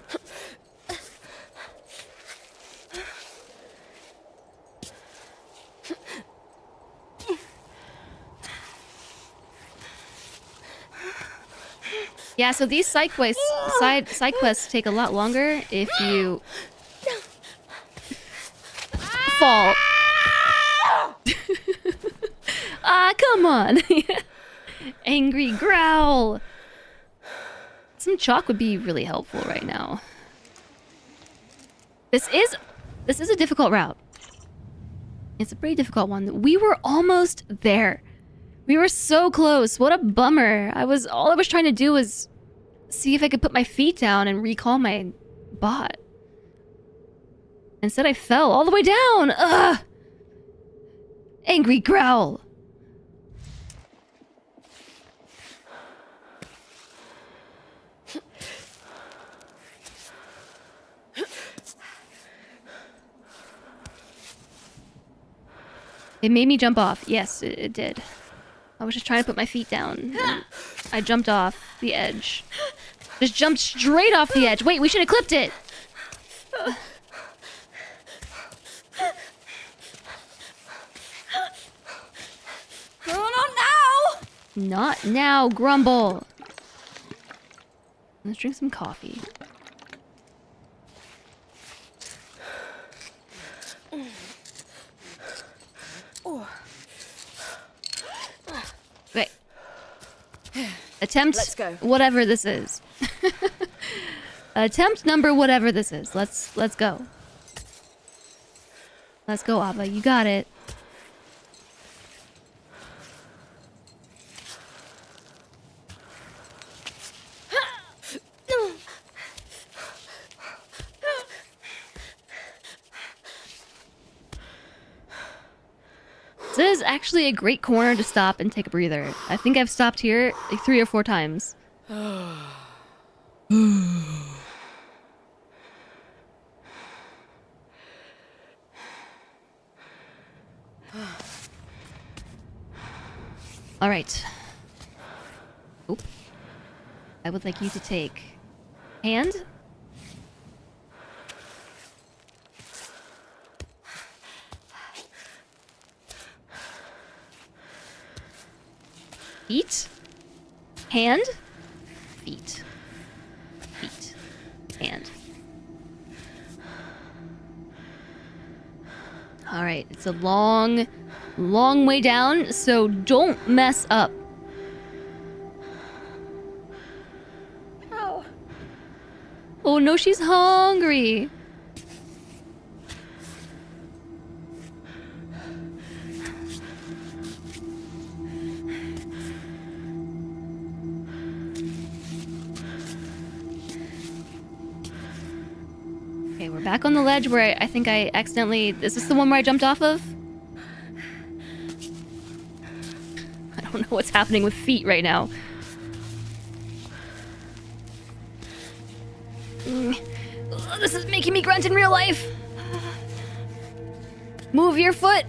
Yeah, so these side quests take a lot longer if you fall. Ah, come on. Angry growl. Some chalk would be really helpful right now. This is a difficult route. It's a pretty difficult one. We were almost there. We were so close. What a bummer. All I was trying to do was see if I could put my feet down and recall my bot. Instead I fell all the way down. Ugh. Angry growl. It made me jump off. Yes, it did. I was just trying to put my feet down. And I jumped off the edge. Just jumped straight off the edge. Wait, we should have clipped it. Oh, not now! Not now, Grumble. Let's drink some coffee. Wait. Attempt Let's go. whatever this is. Attempt number whatever this is. Let's go. Let's go, Ava. You got it. This is actually a great corner to stop and take a breather. I think I've stopped here like 3 or 4 times. All right. Oop. I would like you to take hand. Feet. Hand. Feet. Feet. Hand. All right. It's a long way down, so don't mess up. Ow. Oh no, she's hungry. Okay, we're back on the ledge where I think I accidentally... Is this the one where I jumped off of? I don't know what's happening with feet right now. Ugh, this is making me grunt in real life. Move your foot.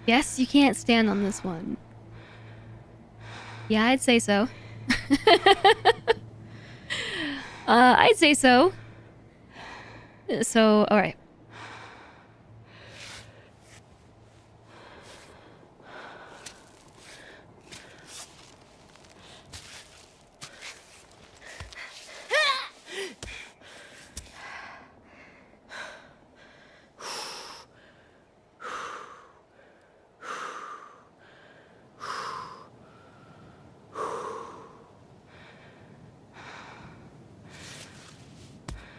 Yes, you can't stand on this one. Yeah, I'd say so. I'd say so. So, alright.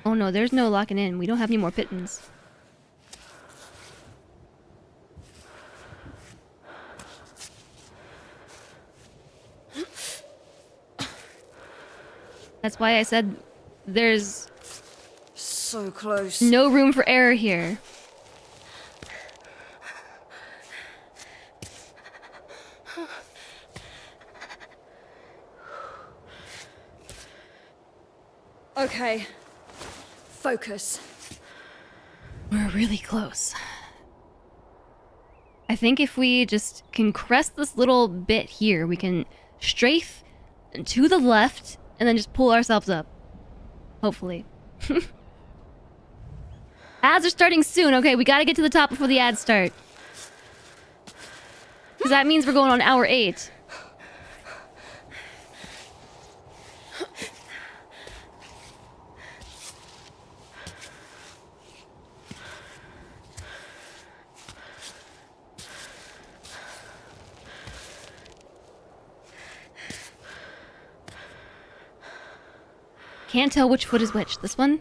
Oh no, there's no locking in. We don't have any more pittons. That's why I said there's So close. no room for error here. Okay. Focus. We're really close. I think if we just can crest this little bit here, we can strafe to the left and then just pull ourselves up. Hopefully. Ads are starting soon. Okay, we gotta get to the top before the ads start. Because that means we're going on hour 8. Can't tell which foot is which. This one?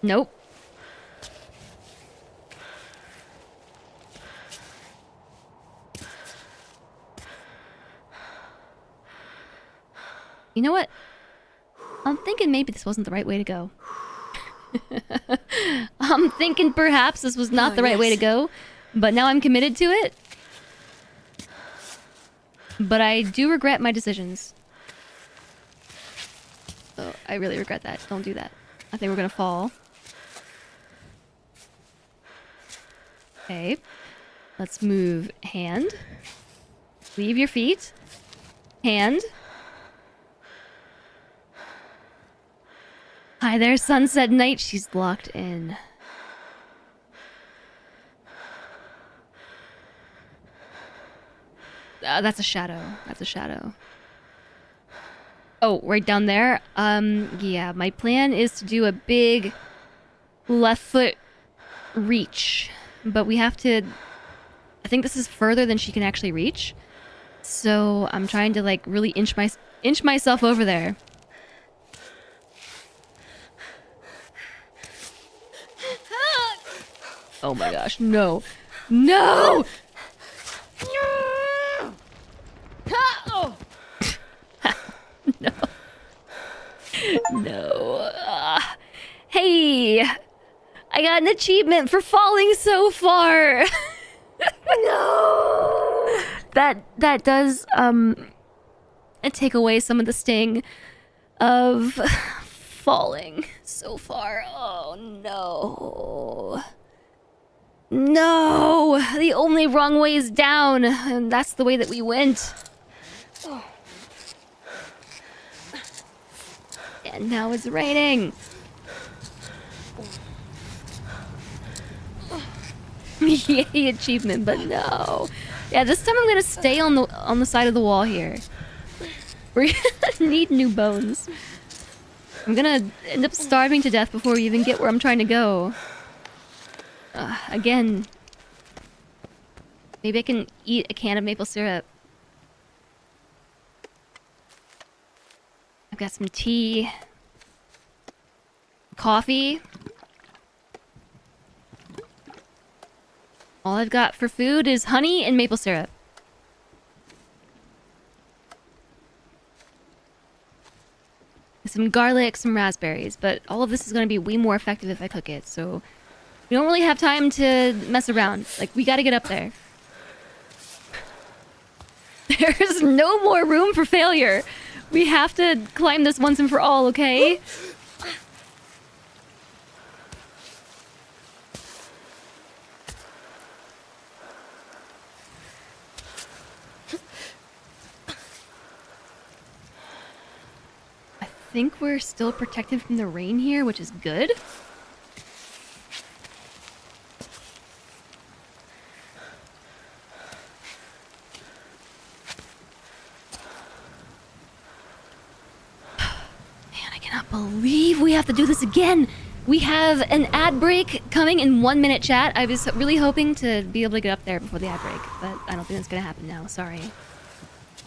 Nope. You know what? I'm thinking maybe this wasn't the right way to go. I'm thinking perhaps this was not the right way to go. But now I'm committed to it. But I do regret my decisions. Oh, I really regret that. Don't do that. I think we're gonna fall. Okay. Let's move hand. Leave your feet. Hand. Hi there, Sunset Knight. She's locked in. That's a shadow. That's a shadow. Oh, right down there. Yeah, my plan is to do a big left foot reach, but we have to. I think this is further than she can actually reach, so I'm trying to like really inch myself over there. Oh my gosh! No, no! No. No. Hey! I got an achievement for falling so far! No! That does, take away some of the sting of falling so far. Oh no. No! The only wrong way is down, and that's the way that we went. And now it's raining. Yay, achievement, but no. Yeah, this time I'm gonna stay on the side of the wall here. We need new bones. I'm gonna end up starving to death before we even get where I'm trying to go. Again. Maybe I can eat a can of maple syrup. I've got some tea. Coffee. All I've got for food is honey and maple syrup. Some garlic, some raspberries, but all of this is going to be way more effective if I cook it, so we don't really have time to mess around. Like, we gotta get up there. There's no more room for failure. We have to climb this once and for all, okay? I think we're still protected from the rain here, which is good. Believe we have to do this again. We have an ad break coming in 1 minute, chat. I was really hoping to be able to get up there before the ad break, but I don't think that's gonna happen now. Sorry.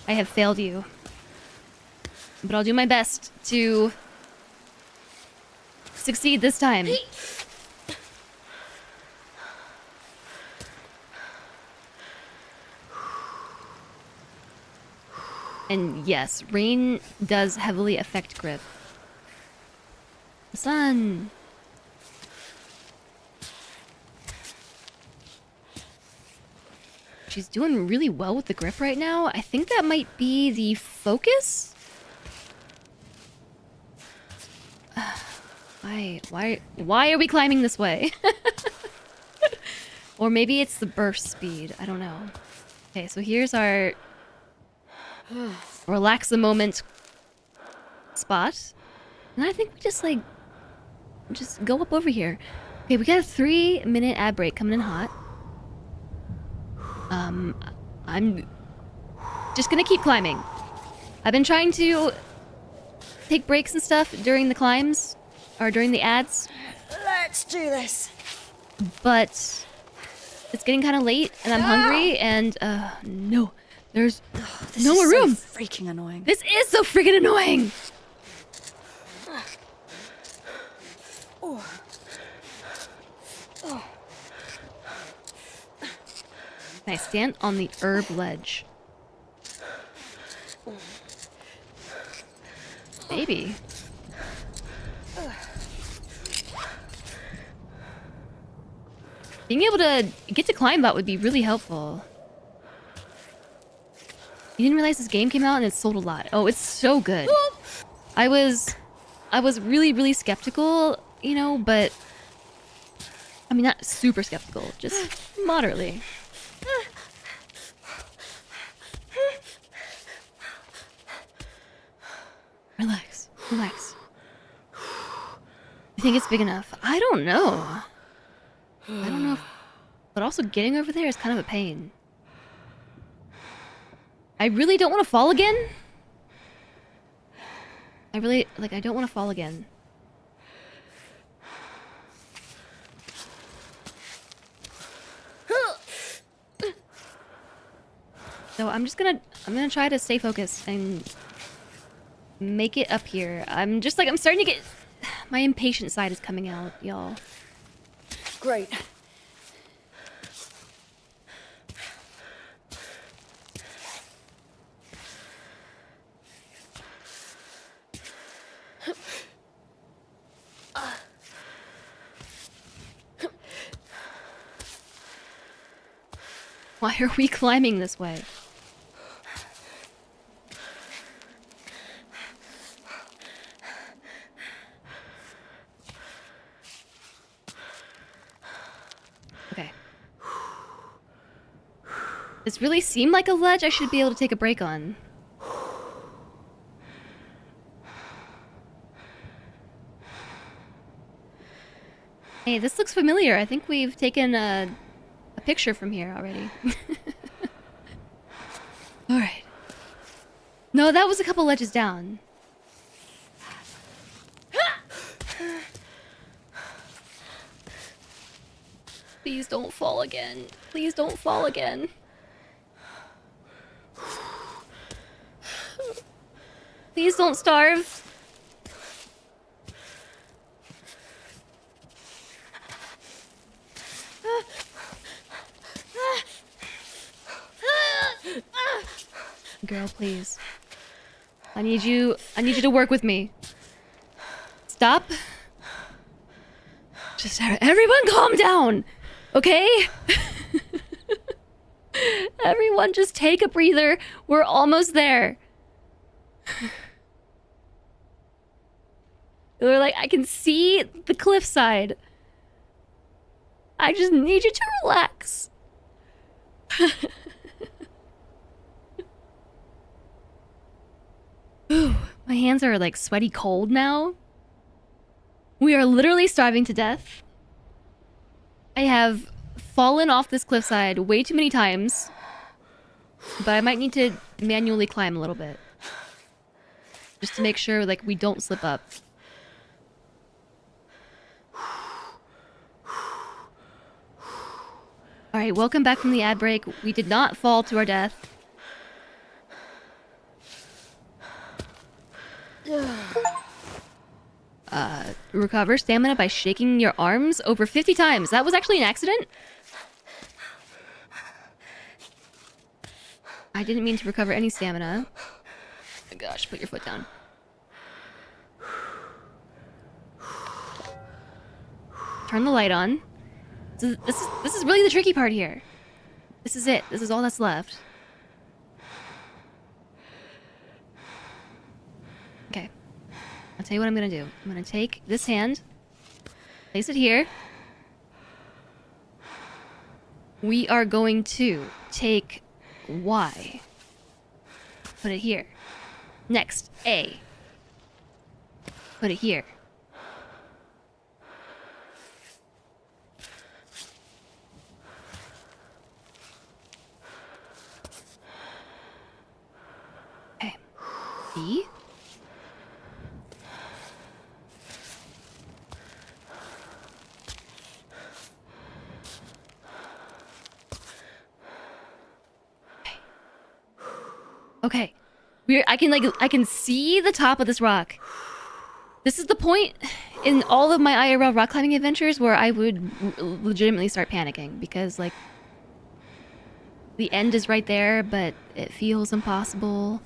I have failed you. But I'll do my best to succeed this time. And yes, rain does heavily affect grip. The sun. She's doing really well with the grip right now. I think that might be the focus. Why are we climbing this way? Or maybe it's the burst speed. I don't know. Okay, so here's our relax the moment spot. And I think we just go up over here. Okay, we got a 3-minute ad break coming in hot. I'm just gonna keep climbing. I've been trying to take breaks and stuff during the climbs, or during the ads. Let's do this. But it's getting kind of late, and I'm hungry, and no, there's no more room. This is so freaking annoying. This is so freaking annoying. Can I stand on the herb ledge? Maybe. Being able to get to Climbbot would be really helpful. You didn't realize this game came out and it sold a lot. Oh, it's so good. I was really, really skeptical, you know, but I mean, not super skeptical, just moderately. Relax, relax. I think it's big enough. I don't know. I don't know if... But also getting over there is kind of a pain. I really don't want to fall again. I really... Like, I don't want to fall again. So I'm just gonna... I'm gonna try to stay focused and... make it up here. I'm just like... I'm starting to get... My impatient side is coming out, y'all. Great. Why are we climbing this way? Okay. This really seemed like a ledge I should be able to take a break on. Hey, this looks familiar. I think we've taken a picture from here already. Alright. No, that was a couple ledges down. Please don't fall again. Please don't fall again. Please don't starve. Girl, please. I need you to work with me. Stop. Just everyone calm down. Okay? Everyone just take a breather. We're almost there. They're like, I can see the cliffside. I just need you to relax. Ooh, my hands are like sweaty cold now. We are literally starving to death. I have fallen off this cliffside way too many times. But I might need to manually climb a little bit. Just to make sure like we don't slip up. Alright, welcome back from the ad break. We did not fall to our death. Recover stamina by shaking your arms over 50 times. That was actually an accident? I didn't mean to recover any stamina. Oh my gosh, put your foot down. Turn the light on. So this is really the tricky part here. This is it. This is all that's left. Okay. I'll tell you what I'm gonna do. I'm gonna take this hand, place it here. We are going to take Y. Put it here. Next, A. Put it here. Okay. B. Okay. I can see the top of this rock. This is the point in all of my IRL rock climbing adventures where I would legitimately start panicking because like the end is right there, but it feels impossible.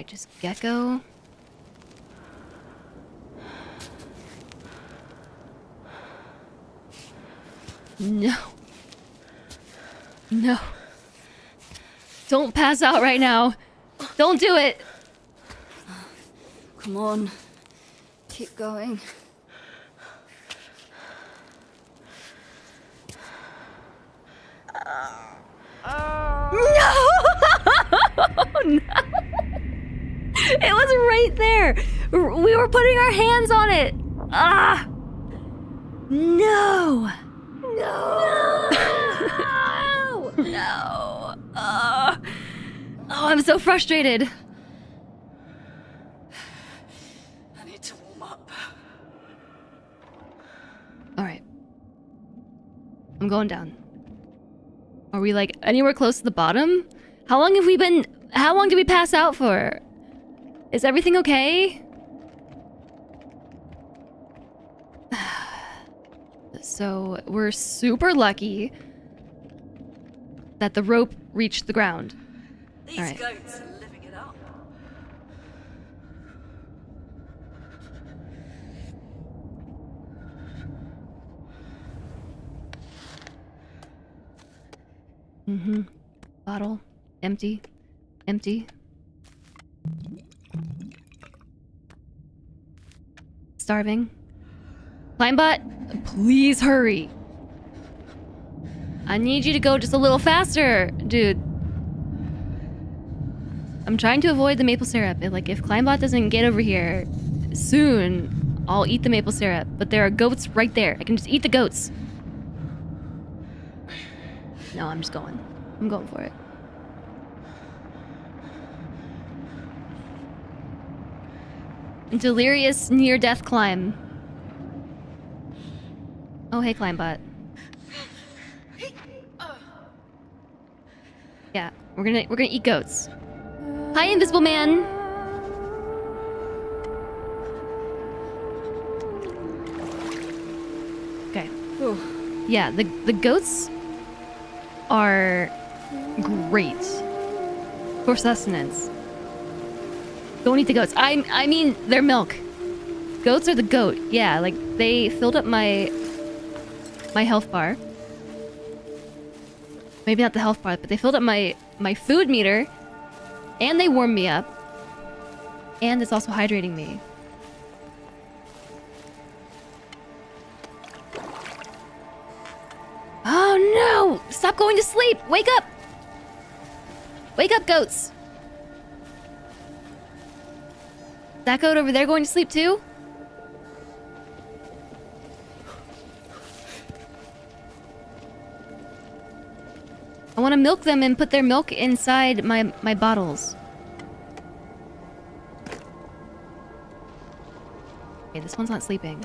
Alright, just gecko. No. No. Don't pass out right now. Don't do it. Come on. Keep going. No! No! It was right there. We were putting our hands on it. Ah! No! No! No! Oh, I'm so frustrated. I need to warm up. All right. I'm going down. Are we like anywhere close to the bottom? How long have we been... How long did we pass out for? Is everything okay? So we're super lucky that the rope reached the ground. These All right. goats are living it up. Mm-hmm. Bottle. Empty. Empty. Starving. Climebot, please hurry. I need you to go just a little faster, dude. I'm trying to avoid the maple syrup. If Climebot doesn't get over here soon, I'll eat the maple syrup. But there are goats right there. I can just eat the goats. No, I'm just going. I'm going for it. Delirious near-death climb. Oh, hey, Climebot. Yeah, we're gonna eat goats. Hi, Invisible Man. Okay. Yeah, the goats are great for sustenance. Don't eat the goats. I mean their milk. Goats are the goat. Yeah, like they filled up my health bar. Maybe not the health bar, but they filled up my food meter, and they warmed me up, and it's also hydrating me. Oh no! Stop going to sleep! Wake up! Wake up, goats! That goat over there going to sleep too? I want to milk them and put their milk inside my bottles. Okay, this one's not sleeping.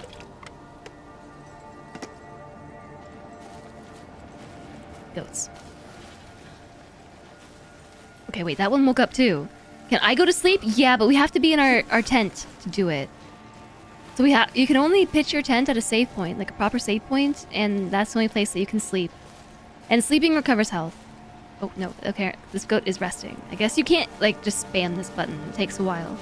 Goats. Okay, wait, that one woke up too. Can I go to sleep? Yeah, but we have to be in our tent to do it. So you can only pitch your tent at a save point, like a proper save point, and that's the only place that you can sleep. And sleeping recovers health. Oh, no, okay, this goat is resting. I guess you can't, like, just spam this button. It takes a while.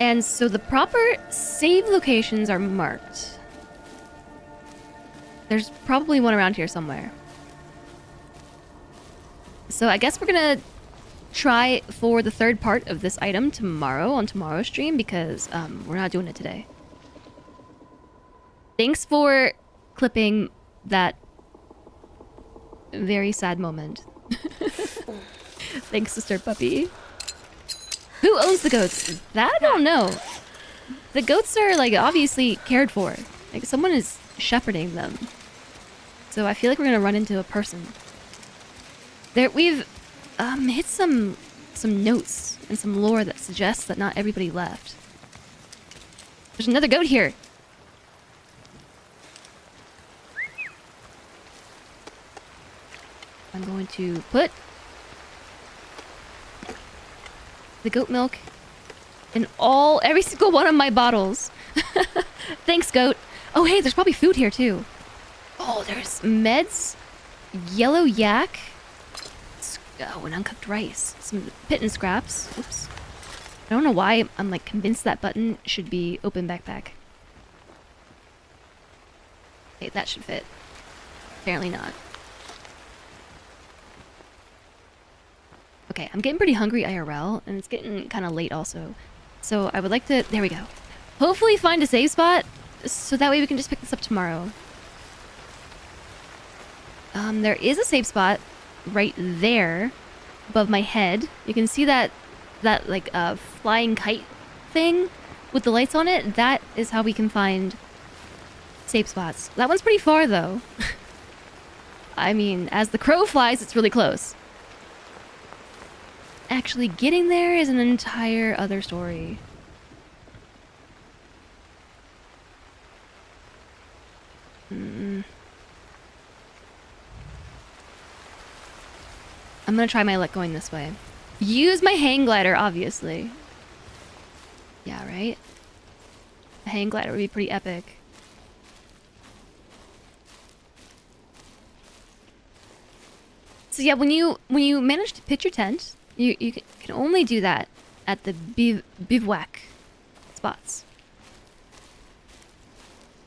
And so the proper save locations are marked. There's probably one around here somewhere. So I guess we're gonna try for the third part of this item tomorrow on tomorrow's stream because we're not doing it today. Thanks for clipping that very sad moment. Thanks, Sister Puppy. Who owns the goats? That I don't know. The goats are like obviously cared for. Like someone is shepherding them. So I feel like we're gonna run into a person. There, we've hit some notes and some lore that suggests that not everybody left. There's another goat here. I'm going to put the goat milk in every single one of my bottles. Thanks, goat. Oh, hey, there's probably food here too. Oh, there's meds, yellow yak, Oh, and uncooked rice. Some pitten scraps. Oops. I don't know why I'm like convinced that button should be open backpack. Okay, that should fit. Apparently not. Okay, I'm getting pretty hungry IRL, and it's getting kind of late also. So I would like to, there we go. Hopefully find a save spot, so that way we can just pick this up tomorrow. There is a save spot right there above my head. You can see that like flying kite thing with the lights on it. That is how we can find save spots. That one's pretty far though. I mean, as the crow flies, it's really close. Actually getting there is an entire other story. I'm gonna try my luck going this way. Use my hang glider, obviously. Yeah, right? A hang glider would be pretty epic. So yeah, when you manage to pitch your tent, you can only do that at the bivouac spots.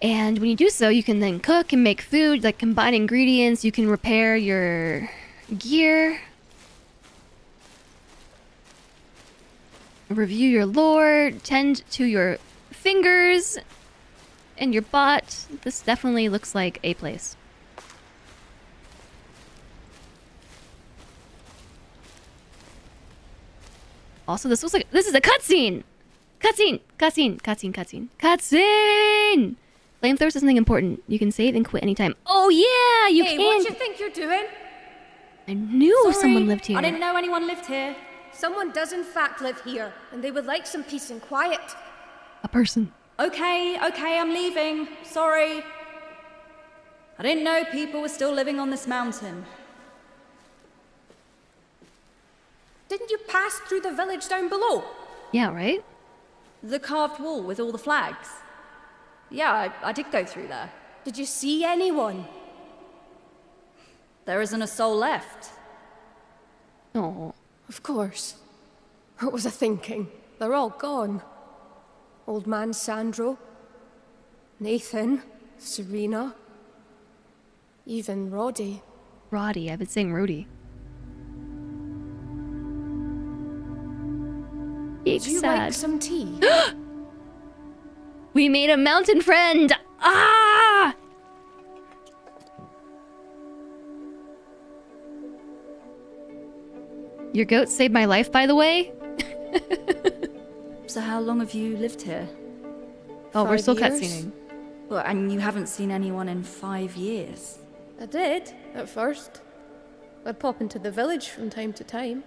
And when you do so, you can then cook and make food, like combine ingredients. You can repair your gear. Review your lore. Tend to your fingers and your butt. This definitely looks like a place. Also, this is a cutscene! Cutscene! Flamethrower is something important. You can save and quit anytime. Oh yeah, you Hey, can! what do you think you're doing? I knew Sorry, someone lived here. I didn't know anyone lived here. Someone does in fact live here, and they would like some peace and quiet. A person. Okay, I'm leaving. Sorry. I didn't know people were still living on this mountain. Didn't you pass through the village down below? Yeah, right? The carved wall with all the flags. Yeah, I did go through there. Did you see anyone? There isn't a soul left. Oh. Of course. What was I thinking? They're all gone. Old man Sandro, Nathan, Serena, even Roddy. Roddy. I've been saying Rudy. Would you sad. like some tea? We made a mountain friend! Ah! Your goat saved my life, by the way. So how long have you lived here? Oh, we're 5 still years? cutscening. Well, and you haven't seen anyone in 5 years. I did, at first. I'd pop into the village from time to time.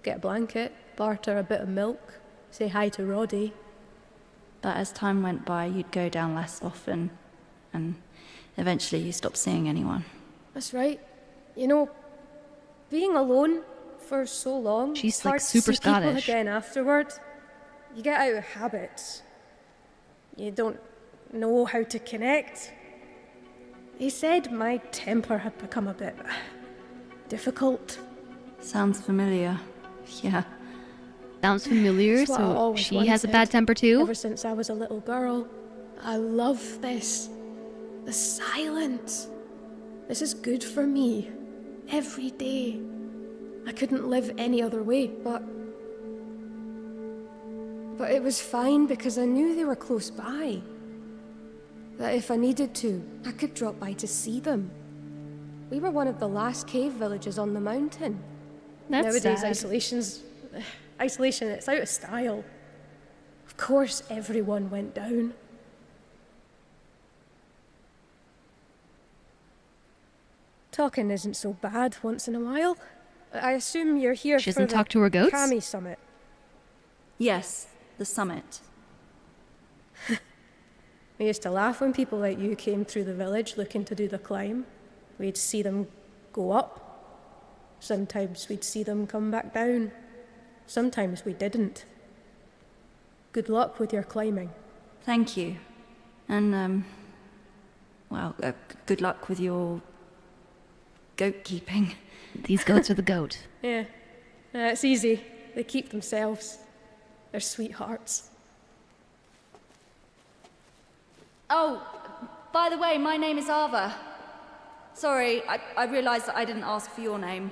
Get a blanket, barter a bit of milk, say hi to Roddy. But as time went by, you'd go down less often, and eventually you stopped seeing anyone. That's right. You know, being alone for so long, She's, it's like, hard super to see people Scottish. again afterward. You get out of habits. You don't know how to connect. He said my temper had become a bit difficult. Sounds familiar. Yeah. Sounds familiar, It's what I so always she has a wanted. bad temper too? Ever since I was a little girl. I love this. The silence. This is good for me. Every day. I couldn't live any other way, but it was fine because I knew they were close by. That if I needed to, I could drop by to see them. We were one of the last cave villages on the mountain. That's Nowadays, sad. isolation, it's out of style. Of course, everyone went down. Talking isn't so bad once in a while. I assume you're here She for doesn't the talk to her goats? Kami summit. Yes, the summit. I used to laugh when people like you came through the village looking to do the climb. We'd see them go up. Sometimes we'd see them come back down. Sometimes we didn't. Good luck with your climbing. Thank you. And, good luck with your goat keeping. These goats are the goat. Yeah, it's easy. They keep themselves. They're sweethearts. Oh, by the way, my name is Ava. Sorry, I realised that I didn't ask for your name.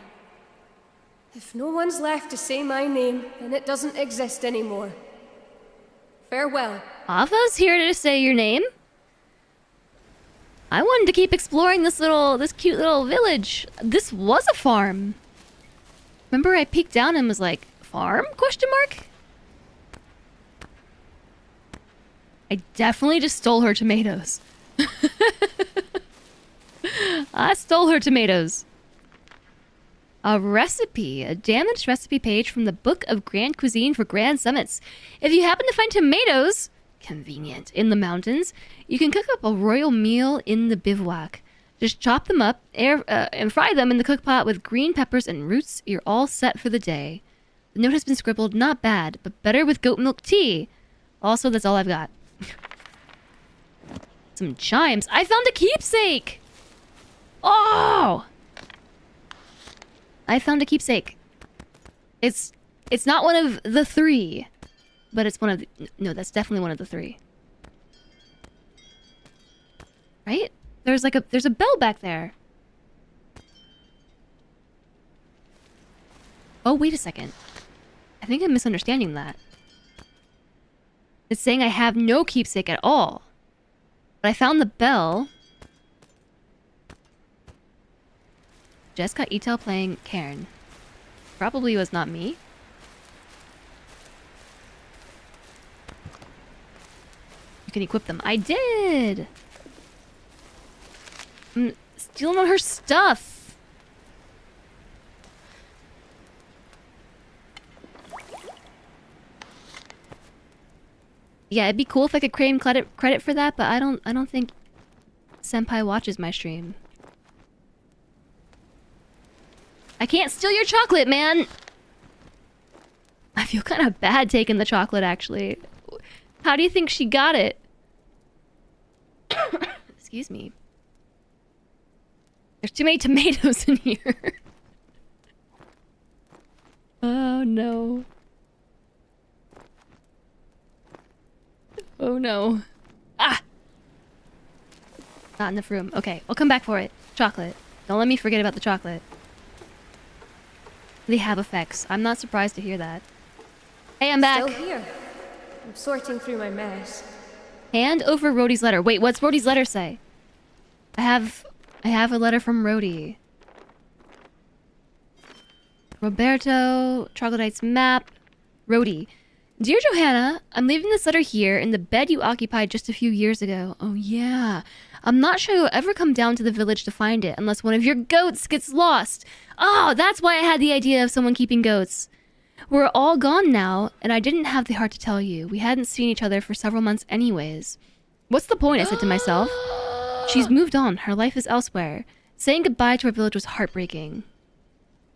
If no one's left to say my name, then it doesn't exist anymore. Farewell. Ava's here to say your name. I wanted to keep exploring this cute little village. This was a farm. Remember I peeked down and was like, farm? Question mark? I definitely just stole her tomatoes. I stole her tomatoes. A recipe. A damaged recipe page from the Book of Grand Cuisine for Grand Summits. If you happen to find tomatoes, convenient, in the mountains, you can cook up a royal meal in the bivouac. Just chop them up and fry them in the cook pot with green peppers and roots. You're all set for the day. The note has been scribbled, not bad, but better with goat milk tea. Also, that's all I've got. Some chimes. I found a keepsake! Oh! I found a keepsake. It's not one of the three, but it's one of the... No, that's definitely one of the three. Right? There's a bell back there. Oh, wait a second. I think I'm misunderstanding that. It's saying I have no keepsake at all. But I found the bell. Just got Etel playing Cairn. Probably was not me. You can equip them. I did! I'm stealing all her stuff. Yeah, it'd be cool if I could claim credit for that, but I don't think Senpai watches my stream. I can't steal your chocolate, man! I feel kind of bad taking the chocolate, actually. How do you think she got it? Excuse me. There's too many tomatoes in here. Oh, no. Oh, no. Ah! Not enough room. Okay, I'll come back for it. Chocolate. Don't let me forget about the chocolate. They have effects. I'm not surprised to hear that. Hey, I'm back. Still here. I'm sorting through my mess. Hand over Rhodey's letter. Wait, what's Rhodey's letter say? I have a letter from Rhodey. Roberto, Troglodyte's map. Rhodey. Dear Johanna, I'm leaving this letter here in the bed you occupied just a few years ago. Oh yeah. I'm not sure you'll ever come down to the village to find it unless one of your goats gets lost. Oh, that's why I had the idea of someone keeping goats. We're all gone now, and I didn't have the heart to tell you. We hadn't seen each other for several months anyways. What's the point, I said to myself. She's moved on. Her life is elsewhere. Saying goodbye to our village was heartbreaking.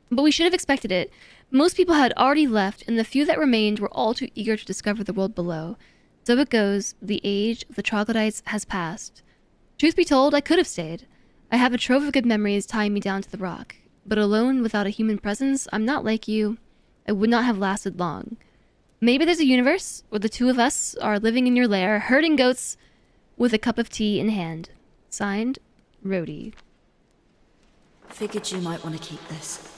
But we should have expected it. Most people had already left, and the few that remained were all too eager to discover the world below. So it goes, the age of the troglodytes has passed. Truth be told, I could have stayed. I have a trove of good memories tying me down to the rock. But alone, without a human presence, I'm not like you. I would not have lasted long. Maybe there's a universe where the two of us are living in your lair, herding goats with a cup of tea in hand. Signed, Rhodey. Figured you might want to keep this.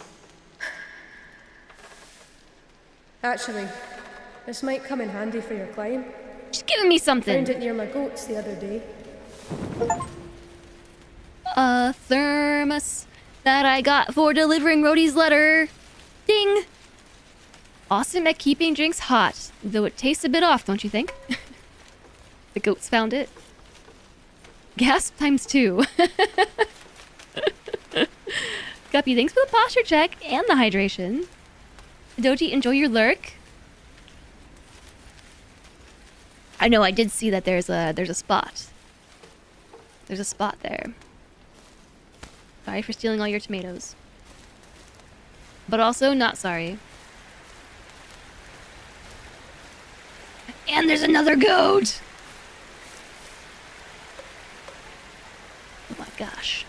Actually, this might come in handy for your climb. She's giving me something. Found it near my goats the other day. A thermos that I got for delivering Rhodey's letter. Ding! Awesome at keeping drinks hot, though it tastes a bit off, don't you think? The goats found it. Gasp times 2. Guppy, thanks for the posture check and the hydration. Doji, enjoy your lurk. I know, I did see that there's a spot. There's a spot there. Sorry for stealing all your tomatoes. But also not sorry. And there's another goat! Oh my gosh.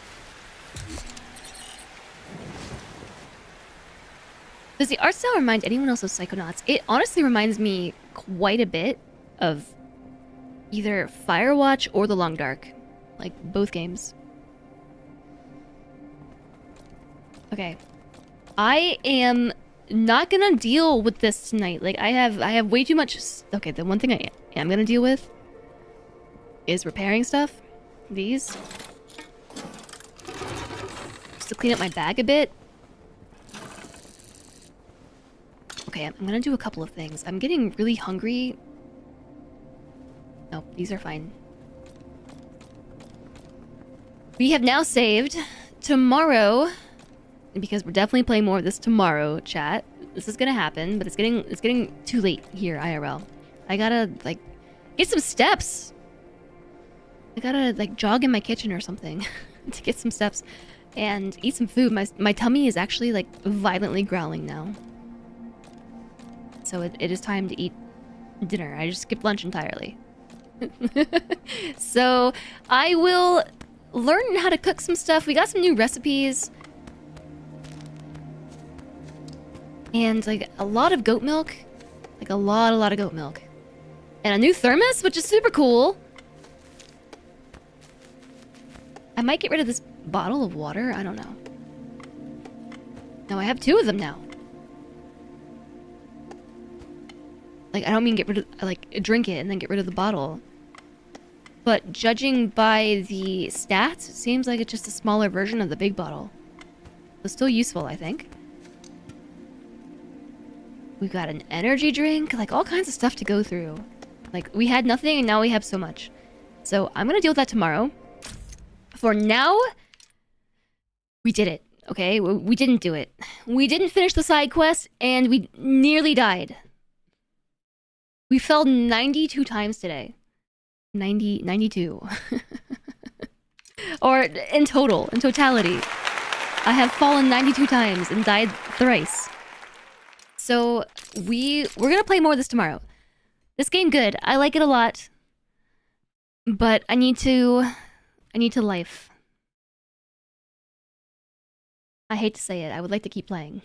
Does the art style remind anyone else of Psychonauts? It honestly reminds me quite a bit of either Firewatch or The Long Dark. Like, both games. Okay. I am not gonna deal with this tonight. Like, I have way too much... Okay, the one thing I am gonna deal with is repairing stuff. These. Just to clean up my bag a bit. Okay, I'm gonna do a couple of things. I'm getting really hungry. No, these are fine. We have now saved tomorrow, because we're definitely playing more of this tomorrow, chat. This is gonna happen, but it's getting too late here, IRL. I gotta, like, get some steps. I gotta, like, jog in my kitchen or something to get some steps and eat some food. My tummy is actually, like, violently growling now. So it is time to eat dinner. I just skipped lunch entirely. So I will learn how to cook some stuff. We got some new recipes. And like a lot of goat milk. Like a lot of goat milk. And a new thermos, which is super cool. I might get rid of this bottle of water. I don't know. No, I have 2 of them now. Like, I don't mean get rid of, like, drink it and then get rid of the bottle. But judging by the stats, it seems like it's just a smaller version of the big bottle. But still useful, I think. We've got an energy drink, like all kinds of stuff to go through. Like, we had nothing and now we have so much. So I'm gonna deal with that tomorrow. For now, we did it, okay? We didn't do it. We didn't finish the side quest and we nearly died. We fell 92 times today. 92. Or in totality. I have fallen 92 times and died thrice. So we're gonna play more of this tomorrow. This game good. I like it a lot. But I need to life. I hate to say it. I would like to keep playing.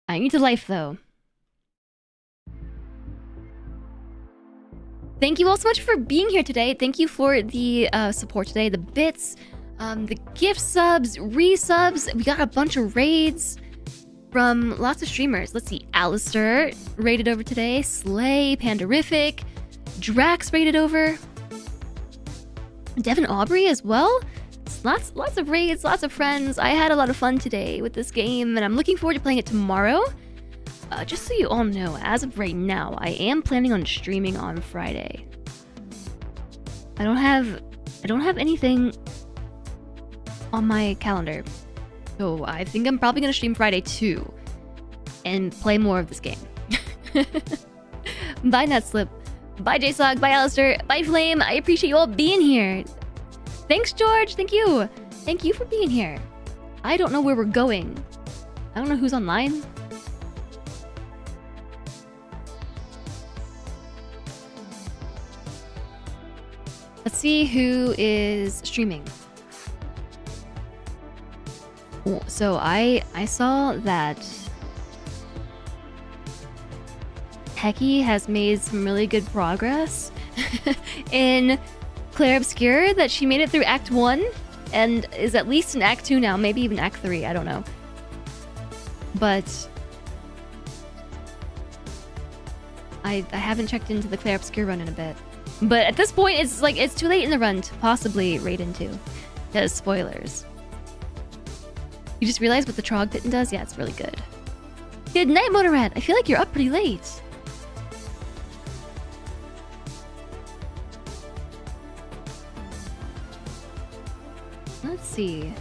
I need to life though. Thank you all so much for being here today. Thank you for the support today, the bits, the gift subs, resubs. We got a bunch of raids from lots of streamers. Let's see, Alistair raided over today, Slay, Pandarific, Drax raided over, Devin Aubrey as well. Lots of raids, lots of friends. I had a lot of fun today with this game, and I'm looking forward to playing it tomorrow. Just so you all know, as of right now, I am planning on streaming on Friday. I don't have anything on my calendar. So I think I'm probably gonna stream Friday too. And play more of this game. Bye Netslip. Bye JSOG. Bye Alistair. Bye Flame. I appreciate you all being here. Thanks George. Thank you. Thank you for being here. I don't know where we're going. I don't know who's online. Let's see who is streaming. So I saw that Hecky has made some really good progress in Claire Obscure, that she made it through Act 1 and is at least in Act 2 now, maybe even Act 3, I don't know. But I haven't checked into the Claire Obscure run in a bit. But at this point, it's like, it's too late in the run to possibly raid into. Because spoilers. You just realized what the Trog Pitten does? Yeah, it's really good. Good night, Motorrat. I feel like you're up pretty late. Let's see.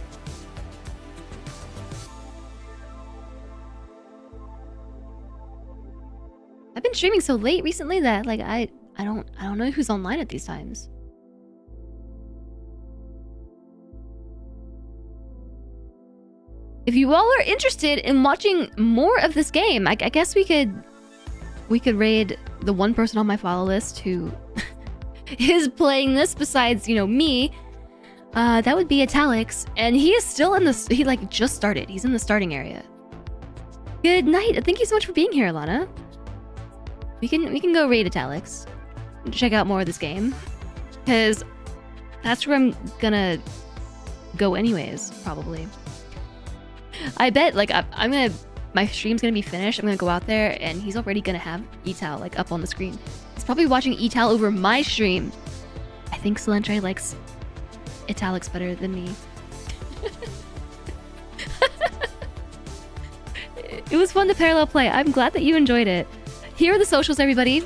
I've been streaming so late recently that like I don't know who's online at these times. If you all are interested in watching more of this game, I guess we could raid the one person on my follow list who is playing this besides, you know, me. That would be Italix, and he is still in the, he like just started. He's in the starting area. Good night. Thank you so much for being here, Alana. We can go raid Italics. Check out more of this game. Because that's where I'm gonna go anyways, probably. I bet, like, my stream's gonna be finished. I'm gonna go out there, and he's already gonna have Etal, like, up on the screen. He's probably watching Etal over my stream. I think Salentre likes Italics better than me. It was fun to parallel play. I'm glad that you enjoyed it. Here are the socials, everybody.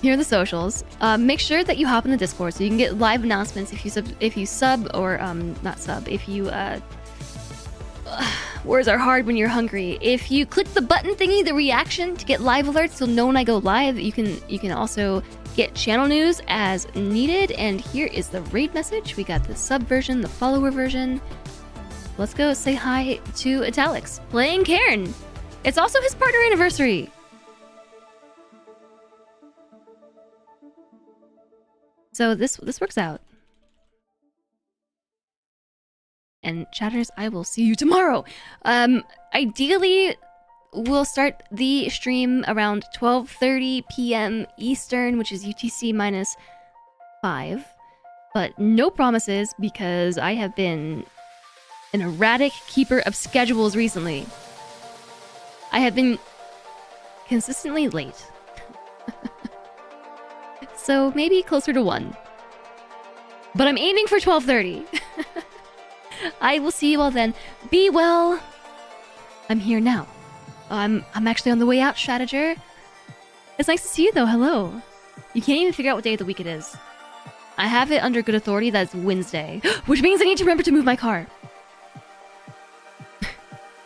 Here are the socials. Make sure that you hop in the Discord so you can get live announcements if you sub or not sub. If you words are hard when you're hungry. If you click the button thingy, the reaction, to get live alerts, so know when I go live. You can also get channel news as needed. And here is the raid message. We got the sub version, the follower version. Let's go say hi to Italics playing Cairn. It's also his partner anniversary. So this works out. And chatters, I will see you tomorrow. Ideally, we'll start the stream around 12:30 p.m. Eastern, which is UTC minus 5. But no promises because I have been an erratic keeper of schedules recently. I have been consistently late. So maybe closer to 1. But I'm aiming for 12:30. I will see you all then. Be well. I'm here now. I'm actually on the way out, Strateger. It's nice to see you though. Hello. You can't even figure out what day of the week it is. I have it under good authority that it's Wednesday, which means I need to remember to move my car.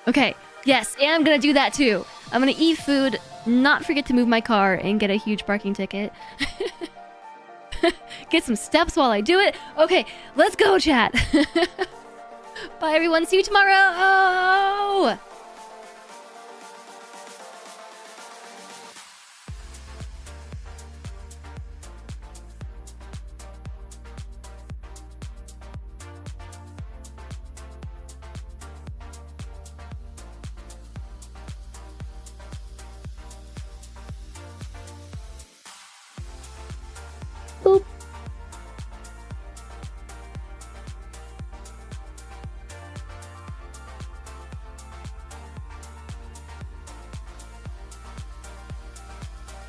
Okay, yes, and I'm gonna do that too. I'm gonna eat food, not forget to move my car, and get a huge parking ticket. Get some steps while I do it. Okay, let's go, chat. Bye, everyone. See you tomorrow.